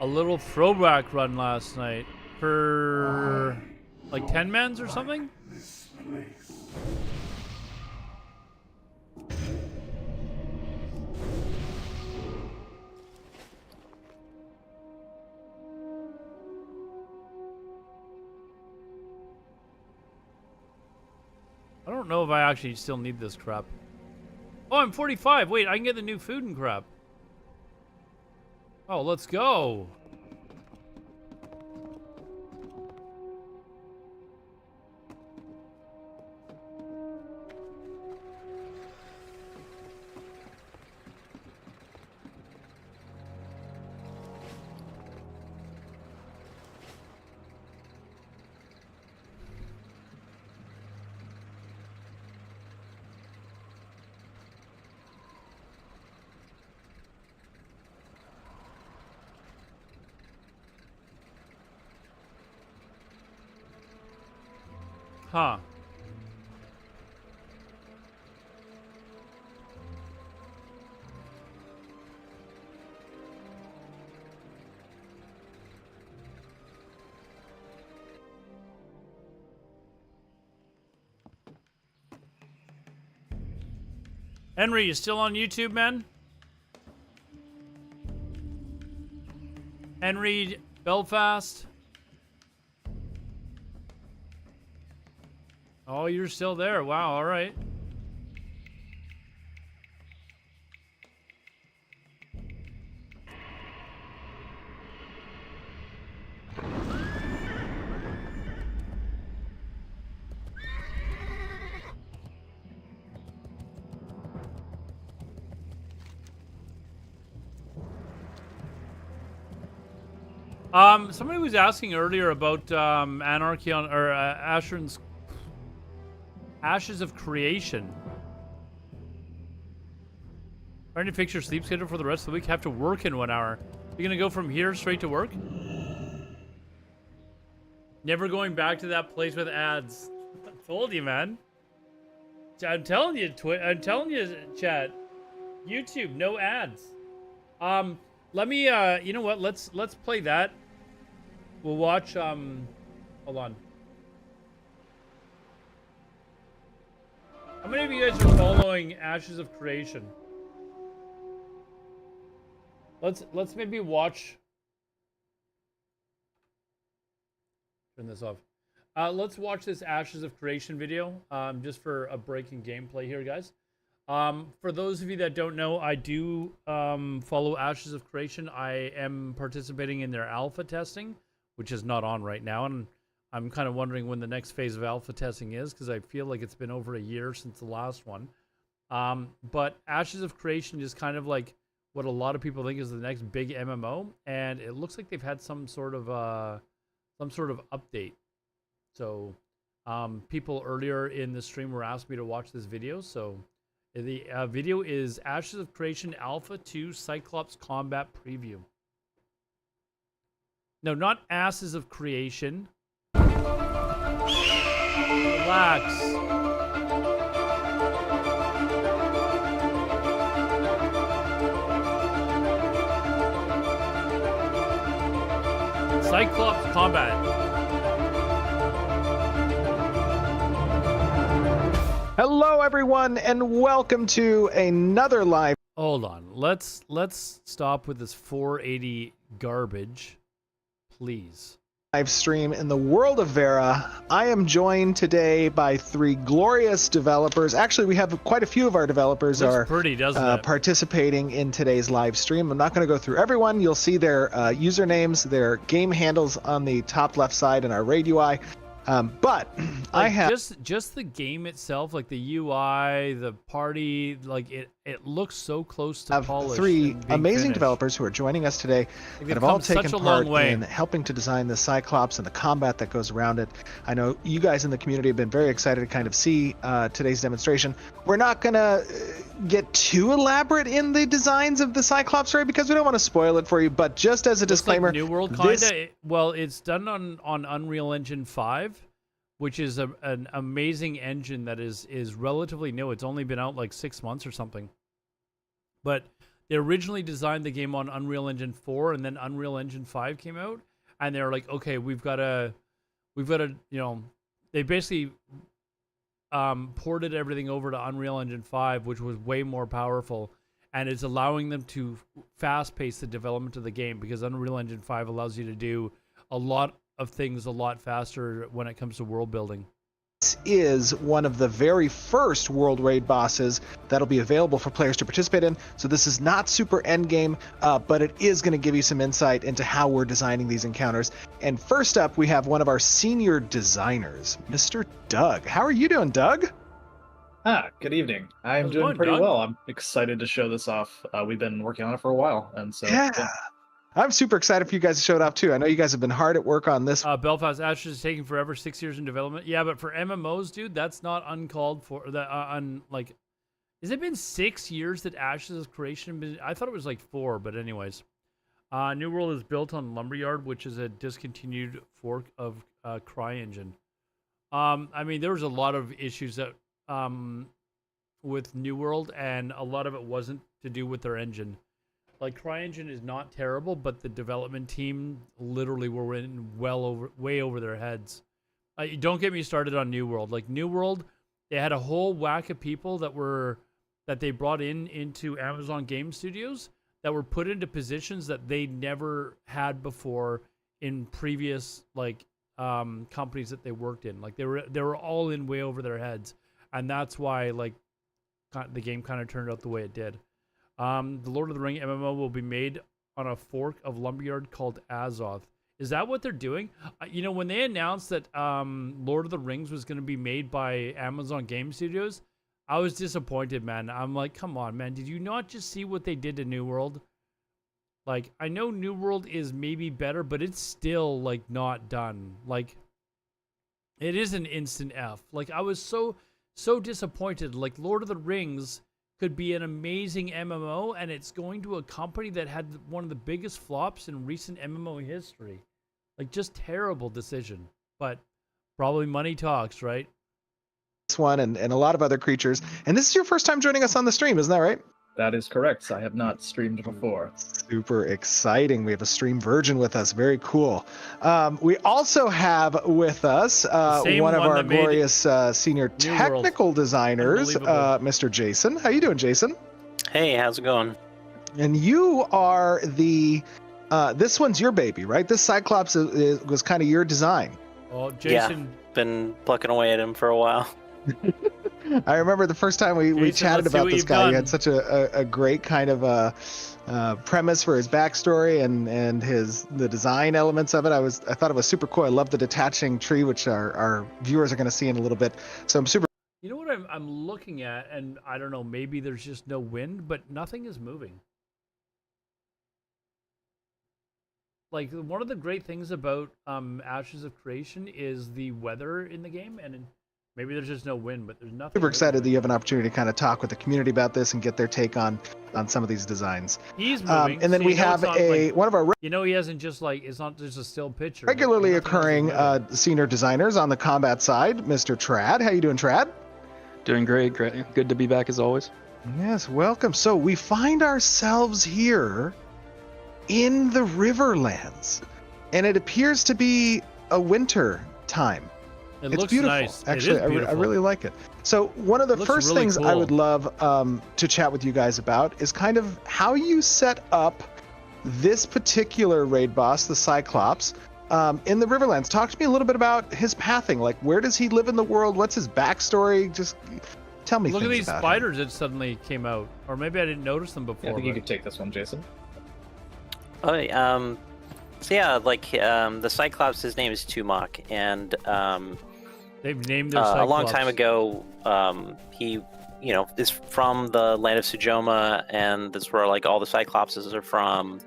A little throwback run last night for like 10 mans or something. I don't know if I actually still need this crap. Oh, I'm 45. Wait, I can get the new food and crap. Oh, let's go. Huh. Henry, you still on YouTube, man? Henry Belfast? Oh, you're still there. Wow, all right. Somebody was asking earlier about Anarchy on or Asheron's Ashes of Creation. Trying to fix your sleep schedule for the rest of the week. Have to work in 1 hour. You're gonna go from here straight to work? Never going back to that place with ads. I told you, man. I'm telling you, I'm telling you, chat. YouTube, no ads. Let me. You know what? Let's play that. We'll watch. Hold on. How many of you guys are following Ashes of Creation? Let's maybe watch. Turn this off. Let's watch this Ashes of Creation video, just for a break in gameplay here, guys. For those of you that don't know, I do follow Ashes of Creation. I am participating in their alpha testing, which is not on right now, and I'm kind of wondering when the next phase of alpha testing is, because I feel like it's been over a year since the last one. But Ashes of Creation is kind of like what a lot of people think is the next big MMO, and it looks like they've had some sort of update. So people earlier in the stream were asking me to watch this video, so the video is Ashes of Creation Alpha 2 Cyclops Combat Preview. No, not Asses of Creation. Relax. Cyclops Combat. Hello, everyone, and welcome to another live. Hold on. Let's stop with this 480 garbage, please. Live stream in the world of Vera. I am joined today by 3 glorious developers. Actually, we have quite a few of our developers are pretty, doesn't it? Participating in today's live stream. I'm not going to go through everyone. You'll see their usernames, their game handles on the top left side in our raid UI. But like, I have just the game itself, like the UI, the party, like it looks so close to Have polish. three and being amazing finished. developers who are joining us today They've that have all come such taken a long part way. in helping to design the Cyclops and the combat that goes around it. I know you guys in the community have been very excited to kind of see today's demonstration. We're not going to get too elaborate in the designs of the Cyclops raid because we don't want to spoil it for you, but just as a disclaimer, New World kinda. Well, it's done on Unreal Engine 5, which is an amazing engine that is relatively new. It's only been out like 6 months or something. But they originally designed the game on Unreal Engine 4, and then Unreal Engine 5 came out, and they were like, okay, we've got to, they basically ported everything over to Unreal Engine 5, which was way more powerful, and it's allowing them to fast pace the development of the game because Unreal Engine 5 allows you to do a lot of things a lot faster when it comes to world building. This is one of the very first World Raid bosses that'll be available for players to participate in. So this is not super endgame, but it is going to give you some insight into how we're designing these encounters. And first up, we have one of our senior designers, Mr. Doug. How are you doing, Doug? Good evening. I'm How's it doing going, pretty Doug? well. I'm excited to show this off. We've been working on it for a while, and so Yeah. I'm super excited for you guys to show it off too. I know you guys have been hard at work on this. Belfast Ashes is taking forever, 6 years in development. Yeah, but for MMOs, dude, that's not uncalled for. Has it been 6 years that Ashes of Creation been? I thought it was like 4, but anyways. New World is built on Lumberyard, which is a discontinued fork of CryEngine. I mean, there was a lot of issues that with New World, and a lot of it wasn't to do with their engine. Like, CryEngine is not terrible, but the development team literally were in way over their heads. Don't get me started on New World. Like, New World, they had a whole whack of people that they brought into Amazon Game Studios that were put into positions that they never had before in previous companies that they worked in. Like, they were all in way over their heads, and that's why the game kind of turned out the way it did. The Lord of the Ring MMO will be made on a fork of Lumberyard called Azoth. Is that what they're doing? When they announced that Lord of the Rings was going to be made by Amazon Game Studios, I was disappointed, man. I'm like, come on, man. Did you not just see what they did to New World? Like, I know New World is maybe better, but it's still, not done. Like, it is an instant F. Like, I was so disappointed. Like, Lord of the Rings could be an amazing MMO, and it's going to a company that had one of the biggest flops in recent MMO history. Like, just terrible decision. But probably money talks, right? This one and a lot of other creatures. And this is your first time joining us on the stream, isn't that right? that is correct. I have not streamed before. Super exciting. We have a stream virgin with us. Very cool. We also have with us one of our glorious senior technical designers, Mr. Jason. How you doing, Jason? Hey, how's it going? And you are the this one's your baby, right? This Cyclops was kind of your design. Oh, Jason. Yeah, been plucking away at him for a while. I remember the first time we chatted about this guy. He had such a great kind of premise for his backstory and the design elements of it. I thought it was super cool. I love the detaching tree, which our viewers are going to see in a little bit. So I'm super. You know what I'm looking at, and I don't know, maybe there's just no wind, but nothing is moving. Like, one of the great things about Ashes of Creation is the weather in the game, and maybe there's just no wind, but there's nothing. Super excited that you have an opportunity to kind of talk with the community about this and get their take on some of these designs. He's moving. And then we have one of our he hasn't just it's not just a still picture. Regularly occurring senior designers on the combat side, Mr. Trad. How you doing, Trad? Doing great. Good to be back as always. Yes, welcome. So we find ourselves here in the Riverlands, and it appears to be a winter time. It's looks beautiful. Nice. Actually, I really like it. So one of the first really things I would love to chat with you guys about is kind of how you set up this particular raid boss, the Cyclops, in the Riverlands. Talk to me a little bit about his pathing. Like, where does he live in the world? What's his backstory? Just tell me. Look at these spiders him. that suddenly came out, or maybe I didn't notice them before. Yeah, I think you could take this one, Jason. Oh, so yeah, the Cyclops, his name is Tumok, and they've named their a long Cyclops. time ago, he is from the land of Sujoma, and that's where like all the Cyclopses are from.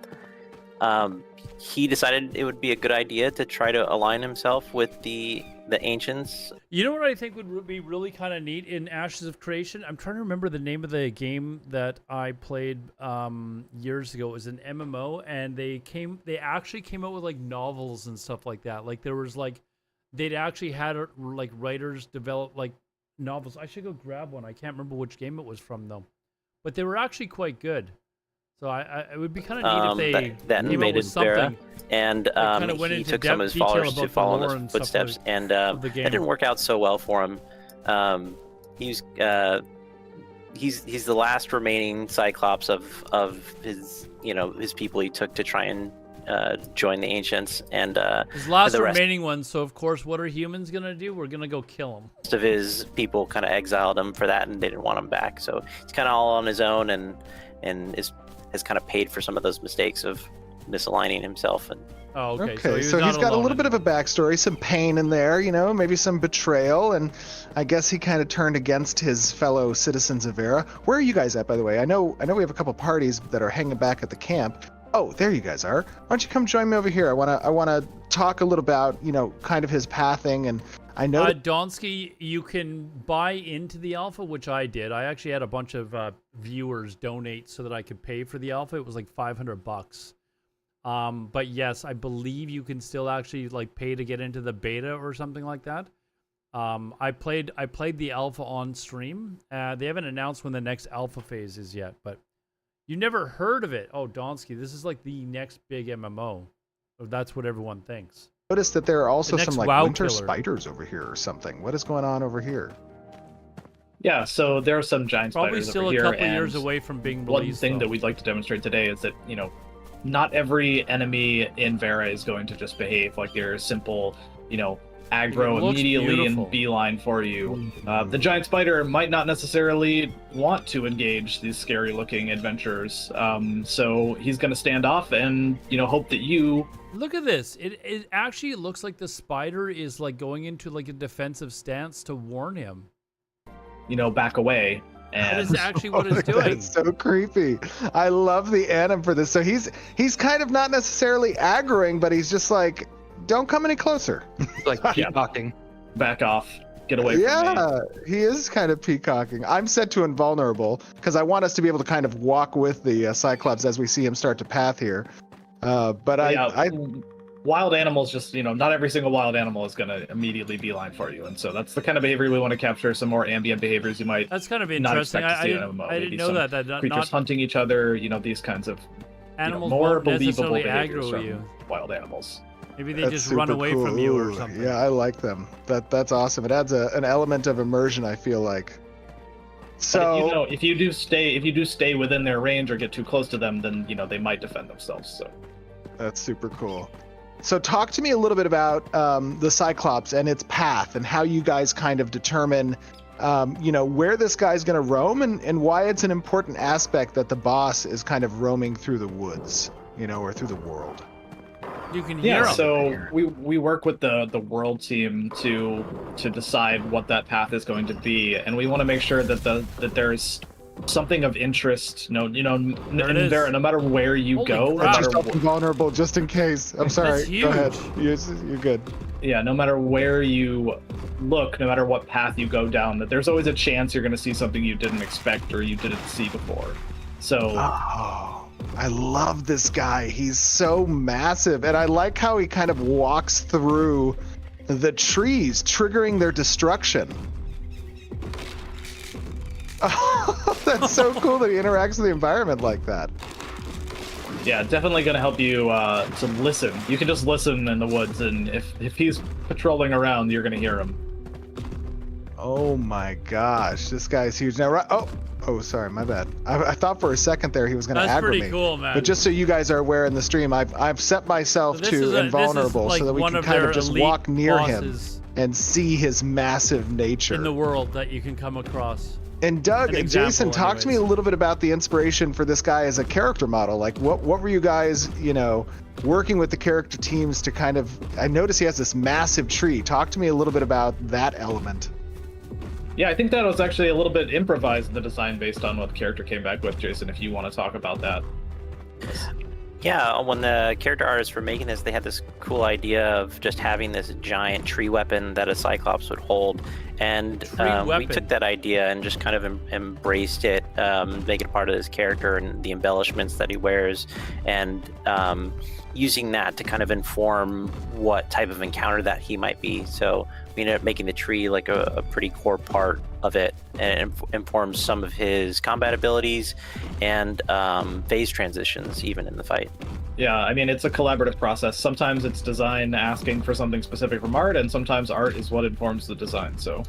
He decided it would be a good idea to try to align himself with the ancients. You know what I think would be really kind of neat in Ashes of Creation? I'm trying to remember the name of the game that I played years ago. It was an MMO, and they actually came out with like novels and stuff like that. Like there was like they'd actually had like writers develop like novels. I should go grab one. I can't remember which game it was from though, but they were actually quite good. So it would be kind of neat if they that came up with something. And he took some of his followers to follow in his footsteps, and that didn't work out so well for him. He's the last remaining Cyclops of his his people he took to try and join the ancients, and his last remaining one. So of course, what are humans gonna do? We're gonna go kill him. Most of his people kind of exiled him for that, and they didn't want him back. So he's kind of all on his own, and has kind of paid for some of those mistakes of misaligning himself. And okay, so he's got a little bit of a backstory, some pain in there, maybe some betrayal, and I guess he kind of turned against his fellow citizens of Vera. Where are you guys at, by the way? I know we have a couple parties that are hanging back at the camp. Oh, there you guys are. Why don't you come join me over here? I wanna talk a little about kind of his pathing, and I know Donsky, you can buy into the alpha, which I did. I actually had a bunch of viewers donate so that I could pay for the alpha. It was like $500. But yes, I believe you can still actually like pay to get into the beta or something like that. I played the alpha on stream. They haven't announced when the next alpha phase is yet, but you never heard of it. Oh, Donsky, this is like the next big MMO. That's what everyone thinks. Notice that there are also some like winter killer. spiders over here or something. What is going on over here? Yeah, so there are some giant Probably spiders still over a here. couple years away from being One released. thing that we'd like to demonstrate today is that, not every enemy in Vera is going to just behave like they're simple, aggro immediately beautiful. and beeline for you. The giant spider might not necessarily want to engage these scary looking adventurers. So he's going to stand off and, hope that you... Look at this. It actually looks like the spider is like going into like a defensive stance to warn him. Back away. That is actually what it's doing. It's so creepy. I love the anim for this. So he's kind of not necessarily aggroing, but he's just like, don't come any closer. Like peacocking. Back off. Get away from me. Yeah, he is kind of peacocking. I'm set to invulnerable because I want us to be able to kind of walk with the Cyclops as we see him start to path here. Wild animals just, not every single wild animal is going to immediately beeline for you. And so that's the kind of behavior we want to capture, some more ambient behaviors you might That's kind of not interesting. expect to see in an MMO. I didn't know that. Creatures hunting each other, these kinds of animals more won't believable necessarily behaviors aggro from you. wild animals. Maybe they That's just run super away cool. from you or Ooh, something. Yeah, I like them. That's awesome. It adds an element of immersion, I feel like. So if you do stay within their range or get too close to them, then they might defend themselves. So that's super cool. So talk to me a little bit about the Cyclops and its path and how you guys kind of determine, where this guy's going to roam and why it's an important aspect that the boss is kind of roaming through the woods, or through the world. You can hear him. So we work with the world team to decide what that path is going to be, and we want to make sure that there's something of interest. No matter where you go, Put yourself invulnerable just in case. I'm sorry. Go ahead. You're good. Yeah, no matter where you look, no matter what path you go down, that there's always a chance you're going to see something you didn't expect or you didn't see before. So. Oh, I love this guy. He's so massive, and I like how he kind of walks through the trees, triggering their destruction. Oh, that's so cool that he interacts with the environment like that. Yeah, definitely going to help you to listen. You can just listen in the woods, and if he's patrolling around, you're going to hear him. Oh my gosh, this guy's huge. Now, oh, sorry, my bad. I thought for a second there he was going to aggro me. That's pretty cool, man. But just so you guys are aware in the stream, I've set myself to invulnerable so that we can kind of just walk near him and see his massive nature in the world that you can come across. And Doug and Jason, talk to me a little bit about the inspiration for this guy as a character model. Like, what were you guys, working with the character teams to kind of? I notice he has this massive tree. Talk to me a little bit about that element. Yeah, I think that was actually a little bit improvised, the design, based on what the character came back with. Jason, if you want to talk about that. Yeah, when the character artists were making this, they had this cool idea of just having this giant tree weapon that a Cyclops would hold. And we took that idea and just kind of embraced it, make it part of this character and the embellishments that he wears, and using that to kind of inform what type of encounter that he might be. So we ended up making the tree like a pretty core part of it, and it informs some of his combat abilities and phase transitions even in the fight. Yeah, I mean, it's a collaborative process. Sometimes it's design asking for something specific from art, and sometimes art is what informs the design, so.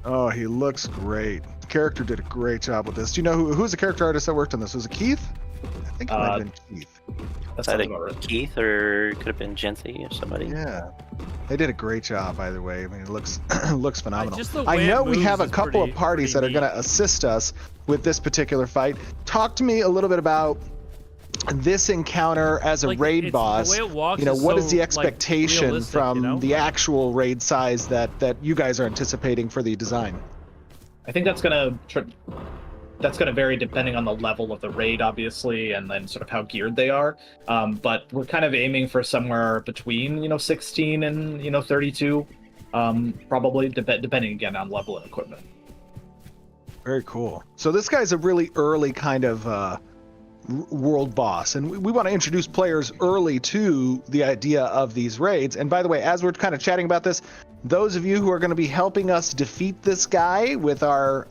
Oh, he looks great. The character did a great job with this. Do you know who's the character artist that worked on this? Was it Keith? I think it might have been Keith. That's either Keith or could have been Jency or somebody. Yeah. They did a great job either way. I mean, it looks looks phenomenal. Just the I way know it we have a moves is couple of parties that are going to assist us with this particular fight. Talk to me a little bit about this encounter as a raid boss. The way it walks what is is the so, expectation realistic, from the actual raid size that you guys are anticipating for the design? I think that's gonna vary depending on the level of the raid, obviously, and then sort of how geared they are. But we're kind of aiming for somewhere between 16 and 32, probably depending again on level and equipment. Very cool. So this guy's a really early kind of world boss, and we want to introduce players early to the idea of these raids. And by the way, as we're kind of chatting about this, those of you who are going to be helping us defeat this guy with our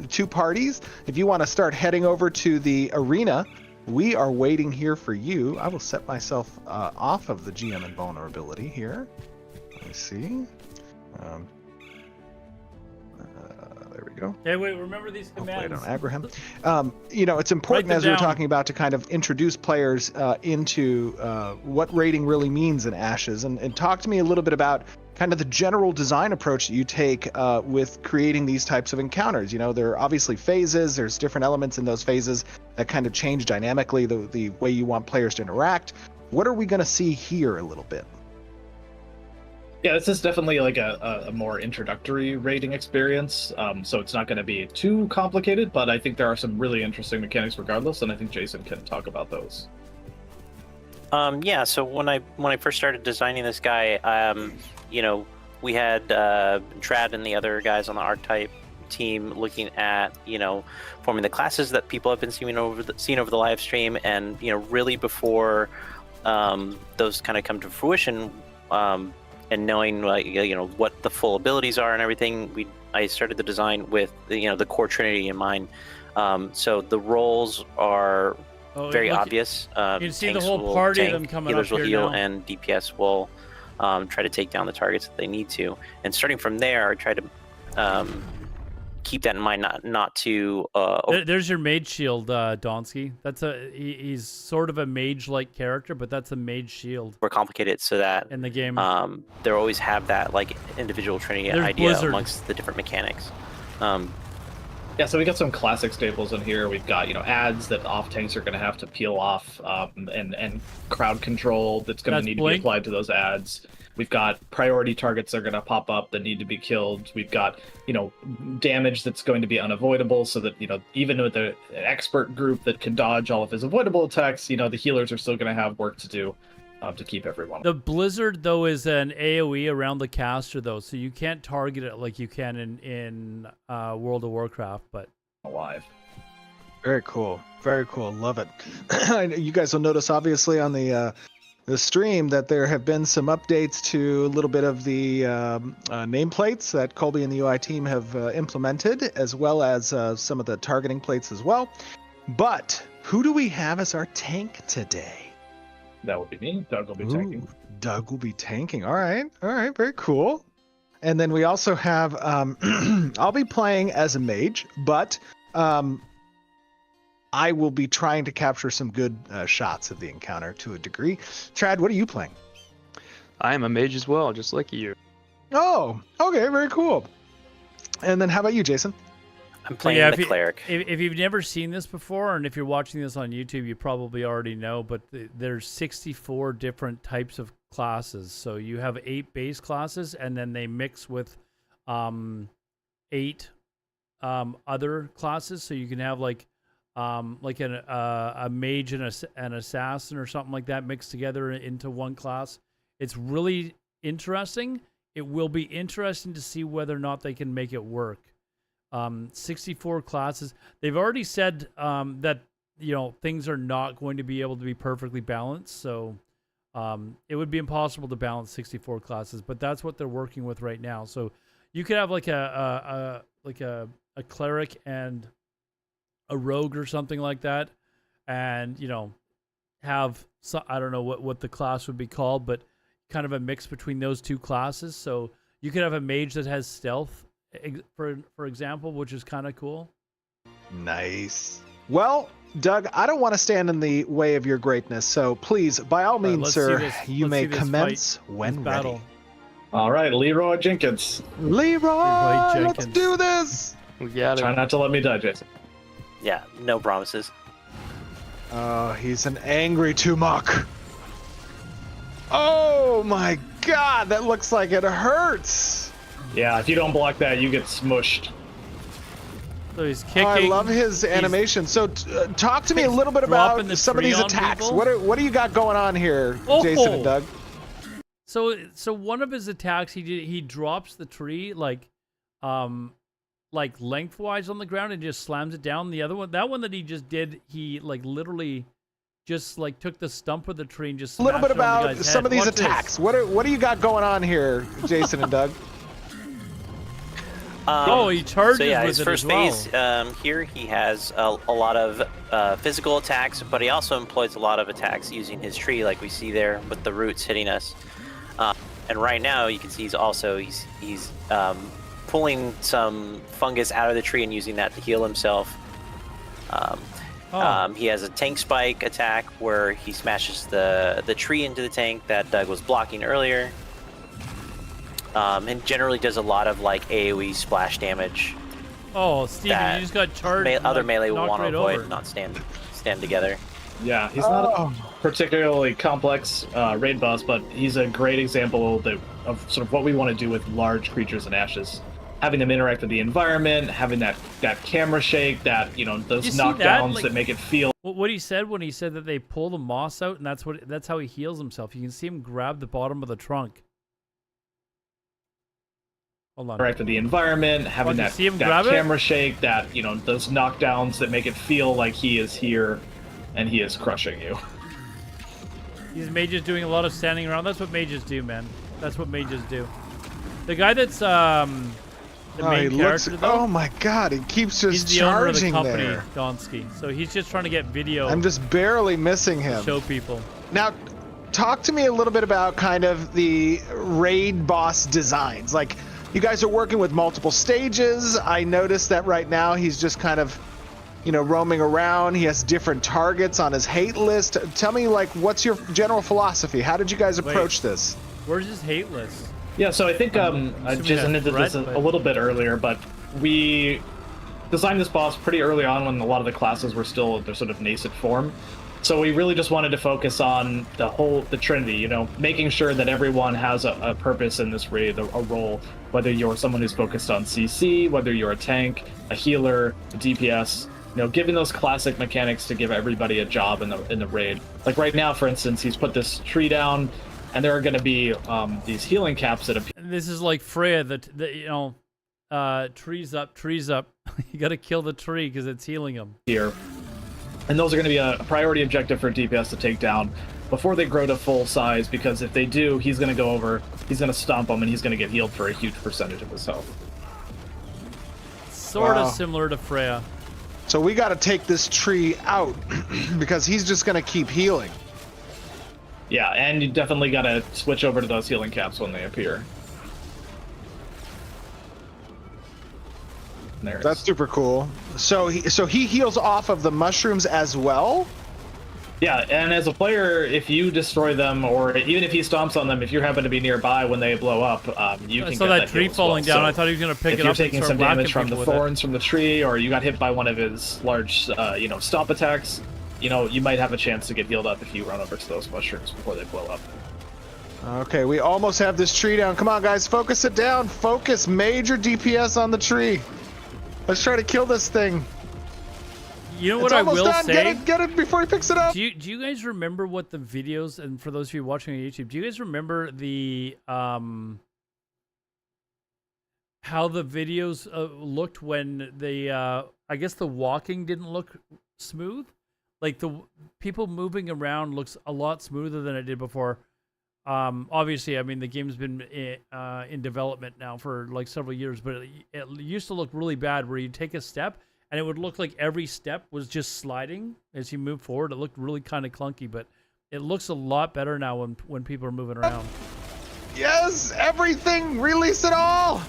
two parties, if you want to start heading over to the arena, we are waiting here for you. I will set myself off of the GM and vulnerability here. Let me see. There we go. Hey, wait, remember these commands. Hopefully I don't aggro him. It's important as we were talking about to kind of introduce players into what raiding really means in Ashes, and talk to me a little bit about kind of the general design approach that you take with creating these types of encounters. There are obviously phases, there's different elements in those phases that kind of change dynamically the way you want players to interact. What are we going to see here a little bit? Yeah, this is definitely like a more introductory raiding experience, so it's not going to be too complicated, but I think there are some really interesting mechanics regardless, and I think Jason can talk about those. Yeah, so when I first started designing this guy, we had Trad and the other guys on the archetype team looking at, forming the classes that people have been seeing over the live stream, and really before those kind of come to fruition, and knowing what the full abilities are and everything, I started the design with the core trinity in mind. So the roles are very obvious. You can see the whole party of them coming up healers will here heal, now. and DPS will try to take down the targets that they need to. And starting from there, I try to keep that in mind, not to. There's your mage shield, Donsky. That's he's sort of a mage-like character, but that's a mage shield. We're complicated so that in the game, they always have that like individual trinity There's idea Blizzard. amongst the different mechanics. Yeah, so we got some classic staples in here. We've got, ads that off tanks are going to have to peel off, and crowd control that's going to need to be applied to those ads. We've got priority targets that are going to pop up that need to be killed. We've got, damage that's going to be unavoidable, so that, even with an expert group that can dodge all of his avoidable attacks, the healers are still going to have work to do to keep everyone. The Blizzard, though, is an AoE around the caster, though, so you can't target it like you can in World of Warcraft, but alive. Very cool. Very cool. Love it. You guys will notice, obviously, on the stream that there have been some updates to a little bit of the nameplates that Colby and the UI team have implemented, as well as some of the targeting plates as well. But who do we have as our tank today? That would be me. Doug will be tanking. Doug will be tanking. All right. Very cool. And then we also have, I'll be playing as a mage, but I will be trying to capture some good shots of the encounter to a degree. Trad, what are you playing? I am a mage as well, just like you. Oh, okay. Very cool. And then how about you, Jason? I'm playing the cleric. If you've never seen this before, and if you're watching this on YouTube, you probably already know, but there's 64 different types of classes. So you have 8 base classes, and then they mix with 8 other classes, so you can have like a mage and an assassin or something like that mixed together into one class. It's really interesting. It will be interesting to see whether or not they can make it work. 64 classes. They've already said that things are not going to be able to be perfectly balanced, so it would be impossible to balance 64 classes. But that's what they're working with right now. So you could have like a cleric and a rogue or something like that, and have I don't know what the class would be called, but kind of a mix between those two classes. So you could have a mage that has stealth, for example, which is kind of cool. Nice. Well, Doug, I don't want to stand in the way of your greatness, so please, by all means, sir, you may commence when ready. All right, Leroy Jenkins. Leroy, let's do this. We got it. Try not to let me die, Jason. Yeah, no promises. Oh, he's an angry Tumok. Oh my god, that looks like it hurts. Yeah, if you don't block that, you get smushed. So he's kicking. Oh, I love his animation. So talk to me a little bit about some of these attacks. People. What do you got going on here, Jason and Doug? So one of his attacks, he drops the tree like lengthwise on the ground and just slams it down. The other one, that one that he just did, he like literally just like took the stump of the tree and just a little bit smashed it on the about guy's some head. of these Watch attacks. this. What do you got going on here, Jason and Doug? He charges so yeah, with his it first as well. phase, here he has a lot of physical attacks, but he also employs a lot of attacks using his tree, like we see there with the roots hitting us. And right now, you can see he's pulling some fungus out of the tree and using that to heal himself. He has a tank spike attack where he smashes the tree into the tank that Doug was blocking earlier. And generally does a lot of like AoE splash damage. Oh, Steven, you just got charged. Other melee will knocked want to right avoid, over. not stand together. Yeah, he's not a particularly complex raid boss, but he's a great example of sort of what we want to do with large creatures in Ashes. Having them interact with the environment, having that camera shake, those knockdowns that make it feel. What he said when he said that they pull the moss out, and that's how he heals himself. You can see him grab the bottom of the trunk. Hold on. Interact with the environment, having that camera shake, those knockdowns that make it feel like he is here, and he is crushing you. These mages doing a lot of standing around. That's what mages do, man. That's what mages do. The guy that's the main character, though. Oh my god, he keeps just he's the owner of the charging company, there. Donsky. So he's just trying to get video. I'm just barely missing him. To show people. Now, talk to me a little bit about kind of the raid boss designs. Like, you guys are working with multiple stages. I noticed that right now he's just kind of, roaming around. He has different targets on his hate list. Tell me, like, what's your general philosophy? How did you guys approach this? Where's his hate list? Yeah, so I think Jason did this a little bit earlier, but we designed this boss pretty early on when a lot of the classes were still their sort of nascent form. So we really just wanted to focus on the Trinity, making sure that everyone has a purpose in this raid, a role, whether you're someone who's focused on CC, whether you're a tank, a healer, a DPS, giving those classic mechanics to give everybody a job in the raid. Like right now, for instance, he's put this tree down, and there are going to be these healing caps that appear. This is like Freya, trees up. You got to kill the tree because it's healing him. Here. And those are going to be a priority objective for DPS to take down before they grow to full size, because if they do, he's going to go over, he's going to stomp them, and he's going to get healed for a huge percentage of his health. Sort of similar to Freya. So we got to take this tree out because he's just going to keep healing. Yeah, and you definitely got to switch over to those healing caps when they appear. That's super cool. So he heals off of the mushrooms as well? Yeah, and as a player, if you destroy them, or even if he stomps on them, if you happen to be nearby when they blow up, you can I saw get that tree heal as falling well. down. So I thought he was going to pick it up. If you're taking and some start damage from the whacking people with thorns from the tree, or you got hit by one of his large, stomp attacks, you might have a chance to get healed up if you run over to those mushrooms before they blow up. Okay, we almost have this tree down. Come on, guys, focus it down. Focus major DPS on the tree. Let's try to kill this thing. You know It's what I almost will done. say? Get it before he picks it up. Do you guys remember what the videos, and for those of you watching on YouTube, do you guys remember the how the videos looked when the I guess the walking didn't look smooth? Like the people moving around looks a lot smoother than it did before. Obviously, I mean, the game's been in development now for like several years, but it used to look really bad where you take a step and it would look like every step was just sliding as you move forward. It looked really kind of clunky, but it looks a lot better now when people are moving around. Yes, everything. Release it all.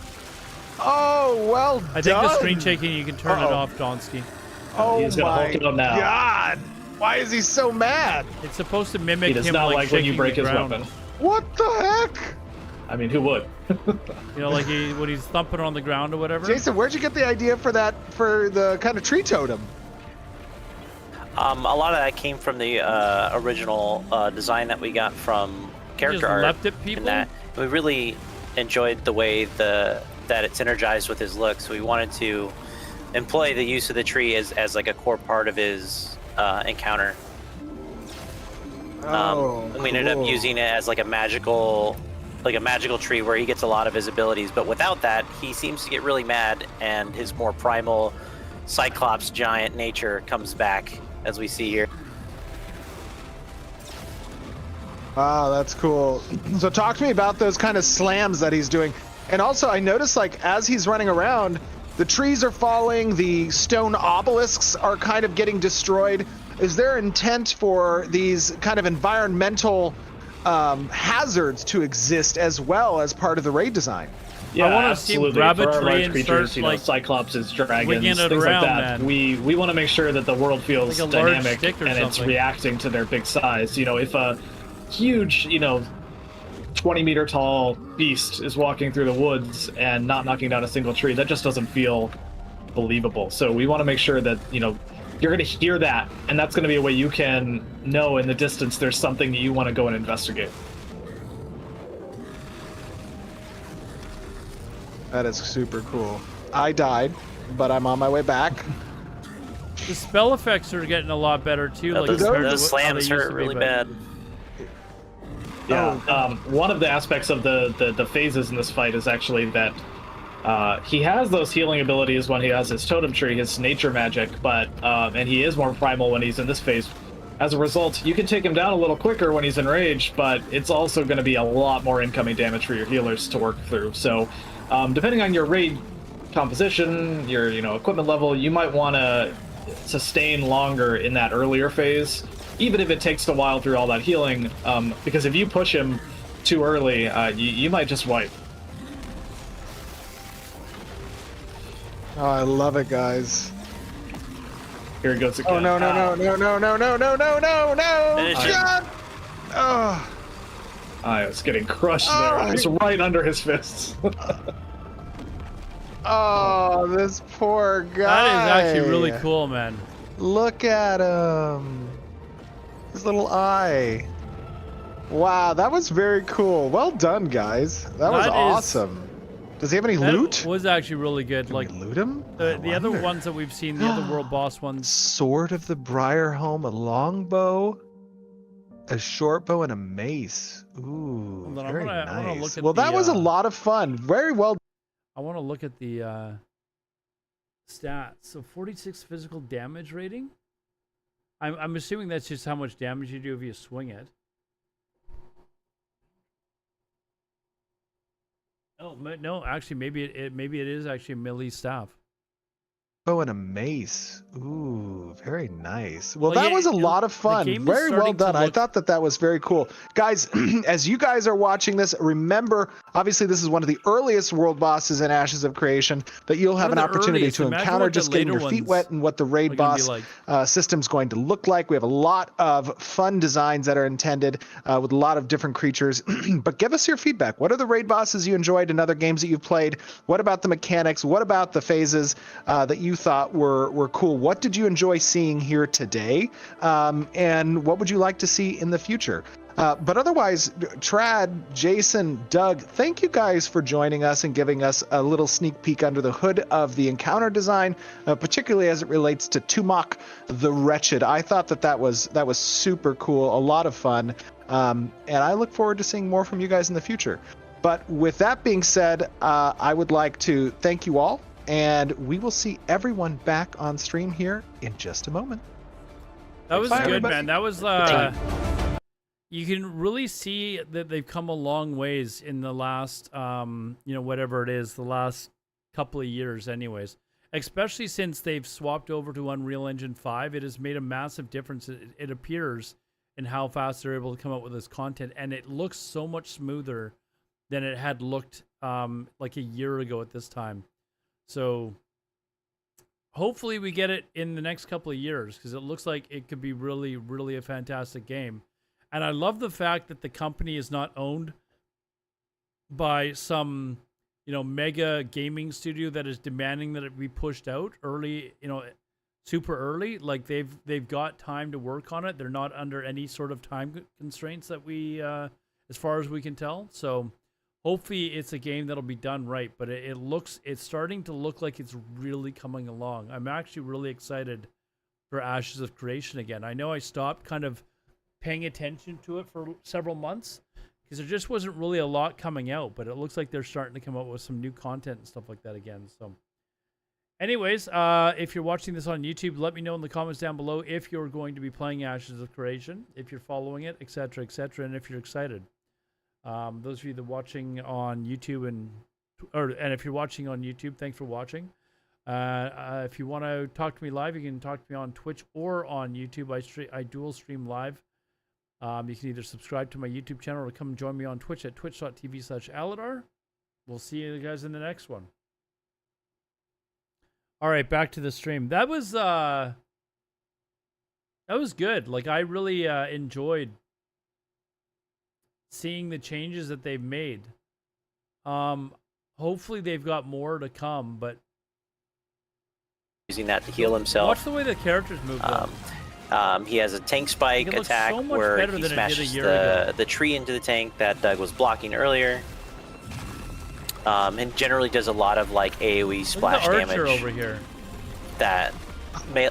Oh, well I think done. the screen shaking, you can turn it off, Donsky. Oh He's gonna my Hulk it up now. God. Why is he so mad? It's supposed to mimic He does him not like like when you shaking break the his ground. weapon. What the heck? I mean, who would? You know, like when he's thumping on the ground or whatever. Jason, where'd you get the idea for the kind of tree totem? A lot of that came from the original design that we got from character just art. leapt at people? And that we really enjoyed the way that it synergized with his look, so we wanted to employ the use of the tree as like a core part of his encounter. And we ended up using it as like a magical tree where he gets a lot of his abilities, but without that, he seems to get really mad, and his more primal Cyclops giant nature comes back, as we see here. Wow, that's cool. So talk to me about those kind of slams that he's doing. And also, I noticed, like, as he's running around, the trees are falling, the stone obelisks are kind of getting destroyed. Is there intent for these kind of environmental hazards to exist as well as part of the raid design? Yeah, I want to see him grab a tree and creatures, start, like, Cyclopses, dragons, winging things it around, like that. man. We want to make sure that the world feels Like a large dynamic stick or and it's something. reacting to their big size. You know, if a huge, 20-meter tall beast is walking through the woods and not knocking down a single tree, that just doesn't feel believable. So we want to make sure that, you're going to hear that, and that's going to be a way you can know in the distance there's something that you want to go and investigate. That is super cool. I died, but I'm on my way back. The spell effects are getting a lot better too. Like compared to those how they slams used to hurt be, really but- bad. Yeah, one of the aspects of the phases in this fight is actually that he has those healing abilities when he has his totem tree, his nature magic, but and he is more primal when he's in this phase. As a result, you can take him down a little quicker when he's enraged, but it's also going to be a lot more incoming damage for your healers to work through. So, depending on your raid composition, your equipment level, you might want to sustain longer in that earlier phase, even if it takes a while through all that healing, because if you push him too early, you might just wipe. Oh, I love it, guys. Here he goes again. Oh, no, no, no, no, no, no, no, no, no, no, no! Finish him. God! Oh. I was getting crushed there. It was right under his fists. Oh, this poor guy. That is actually really cool, man. Look at him. His little eye. Wow, that was very cool. Well done, guys. That was That is- awesome. Does he have any That loot? was actually really good. Can Like we loot him? the other ones that we've seen, the other world boss ones. Sword of the Briarhome, a longbow, a short bow, and a mace. Ooh, Hold on, I very wanna nice. look at Well, that the, was a lot of fun. Very well. I want to look at the stats. So 46 physical damage rating. I'm assuming that's just how much damage you do if you swing it. Oh no, actually, maybe it is actually a melee staff. Oh, and a mace. Ooh, very nice. Well, Well, that yeah, was a the- lot of the fun. game is Very well starting to done. I look- thought that was very cool. Guys, as you guys are watching this, remember, obviously, this is one of the earliest world bosses in Ashes of Creation that you'll have One an of the opportunity earliest. to Imagine encounter, what the just getting your later feet ones wet and what the raid are gonna be boss system's going to look like. We have a lot of fun designs that are intended with a lot of different creatures. But give us your feedback. What are the raid bosses you enjoyed in other games that you've played? What about the mechanics? What about the phases that you thought were cool? What did you enjoy seeing here today? And what would you like to see in the future? But otherwise, Trad, Jason, Doug, thank you guys for joining us and giving us a little sneak peek under the hood of the encounter design, particularly as it relates to Tumok the Wretched. I thought that was super cool, a lot of fun, and I look forward to seeing more from you guys in the future. But with that being said, I would like to thank you all, and we will see everyone back on stream here in just a moment. That was Bye, good, everybody. man. That was you can really see that they've come a long ways in the last whatever it is, the last couple of years anyways. Especially since they've swapped over to Unreal Engine 5, it has made a massive difference, it appears, in how fast they're able to come up with this content, and it looks so much smoother than it had looked like a year ago at this time. So hopefully we get it in the next couple of years, because it looks like it could be really, really a fantastic game. And I love the fact that the company is not owned by some, mega gaming studio that is demanding that it be pushed out early, super early. Like they've got time to work on it. They're not under any sort of time constraints that we, as far as we can tell. So hopefully it's a game that'll be done right. But it's starting to look like it's really coming along. I'm actually really excited for Ashes of Creation again. I know I stopped kind of paying attention to it for several months because there just wasn't really a lot coming out, but it looks like they're starting to come up with some new content and stuff like that again. So anyways, if you're watching this on YouTube, let me know in the comments down below if you're going to be playing Ashes of Creation, if you're following it, etc., and if you're excited. Those of you that are watching on YouTube and if you're watching on YouTube, thanks for watching. If you want to talk to me live, you can talk to me on Twitch or on YouTube. I dual stream live. You can either subscribe to my YouTube channel or come join me on Twitch at twitch.tv/Alodar. We'll see you guys in the next one. All right, back to the stream. That was good. Like, I really enjoyed seeing the changes that they've made. Hopefully they've got more to come, but Using that to heal himself. watch the way the characters move though. He has a tank spike It looks attack so much where better he than it did a smashes year ago. the tree into the tank that Doug was blocking earlier. And generally does a lot of like AoE splash Look at the archer damage over here. that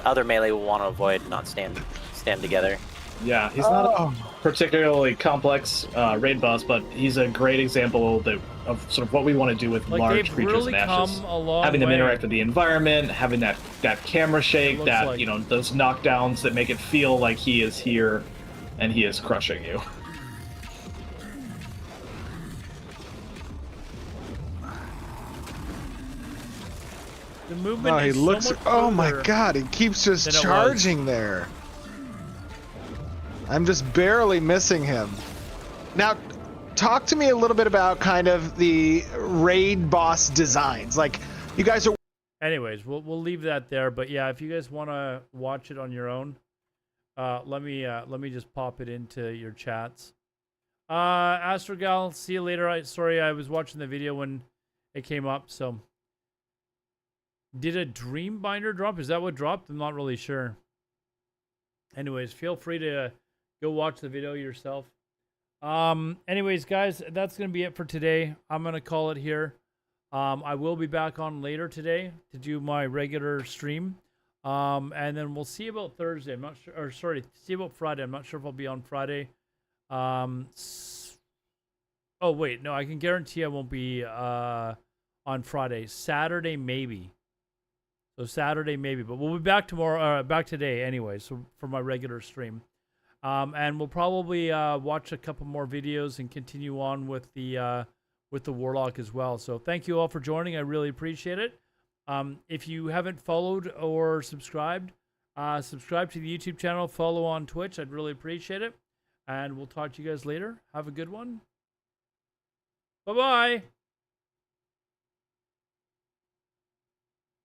other melee will want to avoid, not stand together. Yeah, he's not a particularly complex raid boss, but he's a great example of sort of what we want to do with Like, large they've creatures really and ashes. come a long Having them way. interact with the environment, having that camera shake, Looks that like- those knockdowns that make it feel like he is here and he is crushing you. The movement Oh, he is looks. so much Oh my smoother God! He keeps just than it was. charging there. I'm just barely missing him. Now, talk to me a little bit about kind of the raid boss designs. Like, you guys are. Anyways, we'll leave that there. But yeah, if you guys want to watch it on your own, let me just pop it into your chats. Astrogal, see you later. Sorry, I was watching the video when it came up. So, did a Dreambinder drop? Is that what dropped? I'm not really sure. Anyways, feel free to go watch the video yourself. Anyways, guys, that's gonna be it for today. I'm gonna call it here. I will be back on later today to do my regular stream. And then we'll see about Thursday. I'm not sure, or sorry, see about Friday. I'm not sure if I'll be on Friday. Oh wait, no, I can guarantee I won't be on Friday. Saturday maybe. So Saturday maybe, but we'll be back tomorrow. Back today anyway. So for my regular stream. And we'll probably watch a couple more videos and continue on with the Warlock as well. So thank you all for joining. I really appreciate it. If you haven't followed or subscribed, subscribe to the YouTube channel, follow on Twitch. I'd really appreciate it. And we'll talk to you guys later. Have a good one. Bye-bye.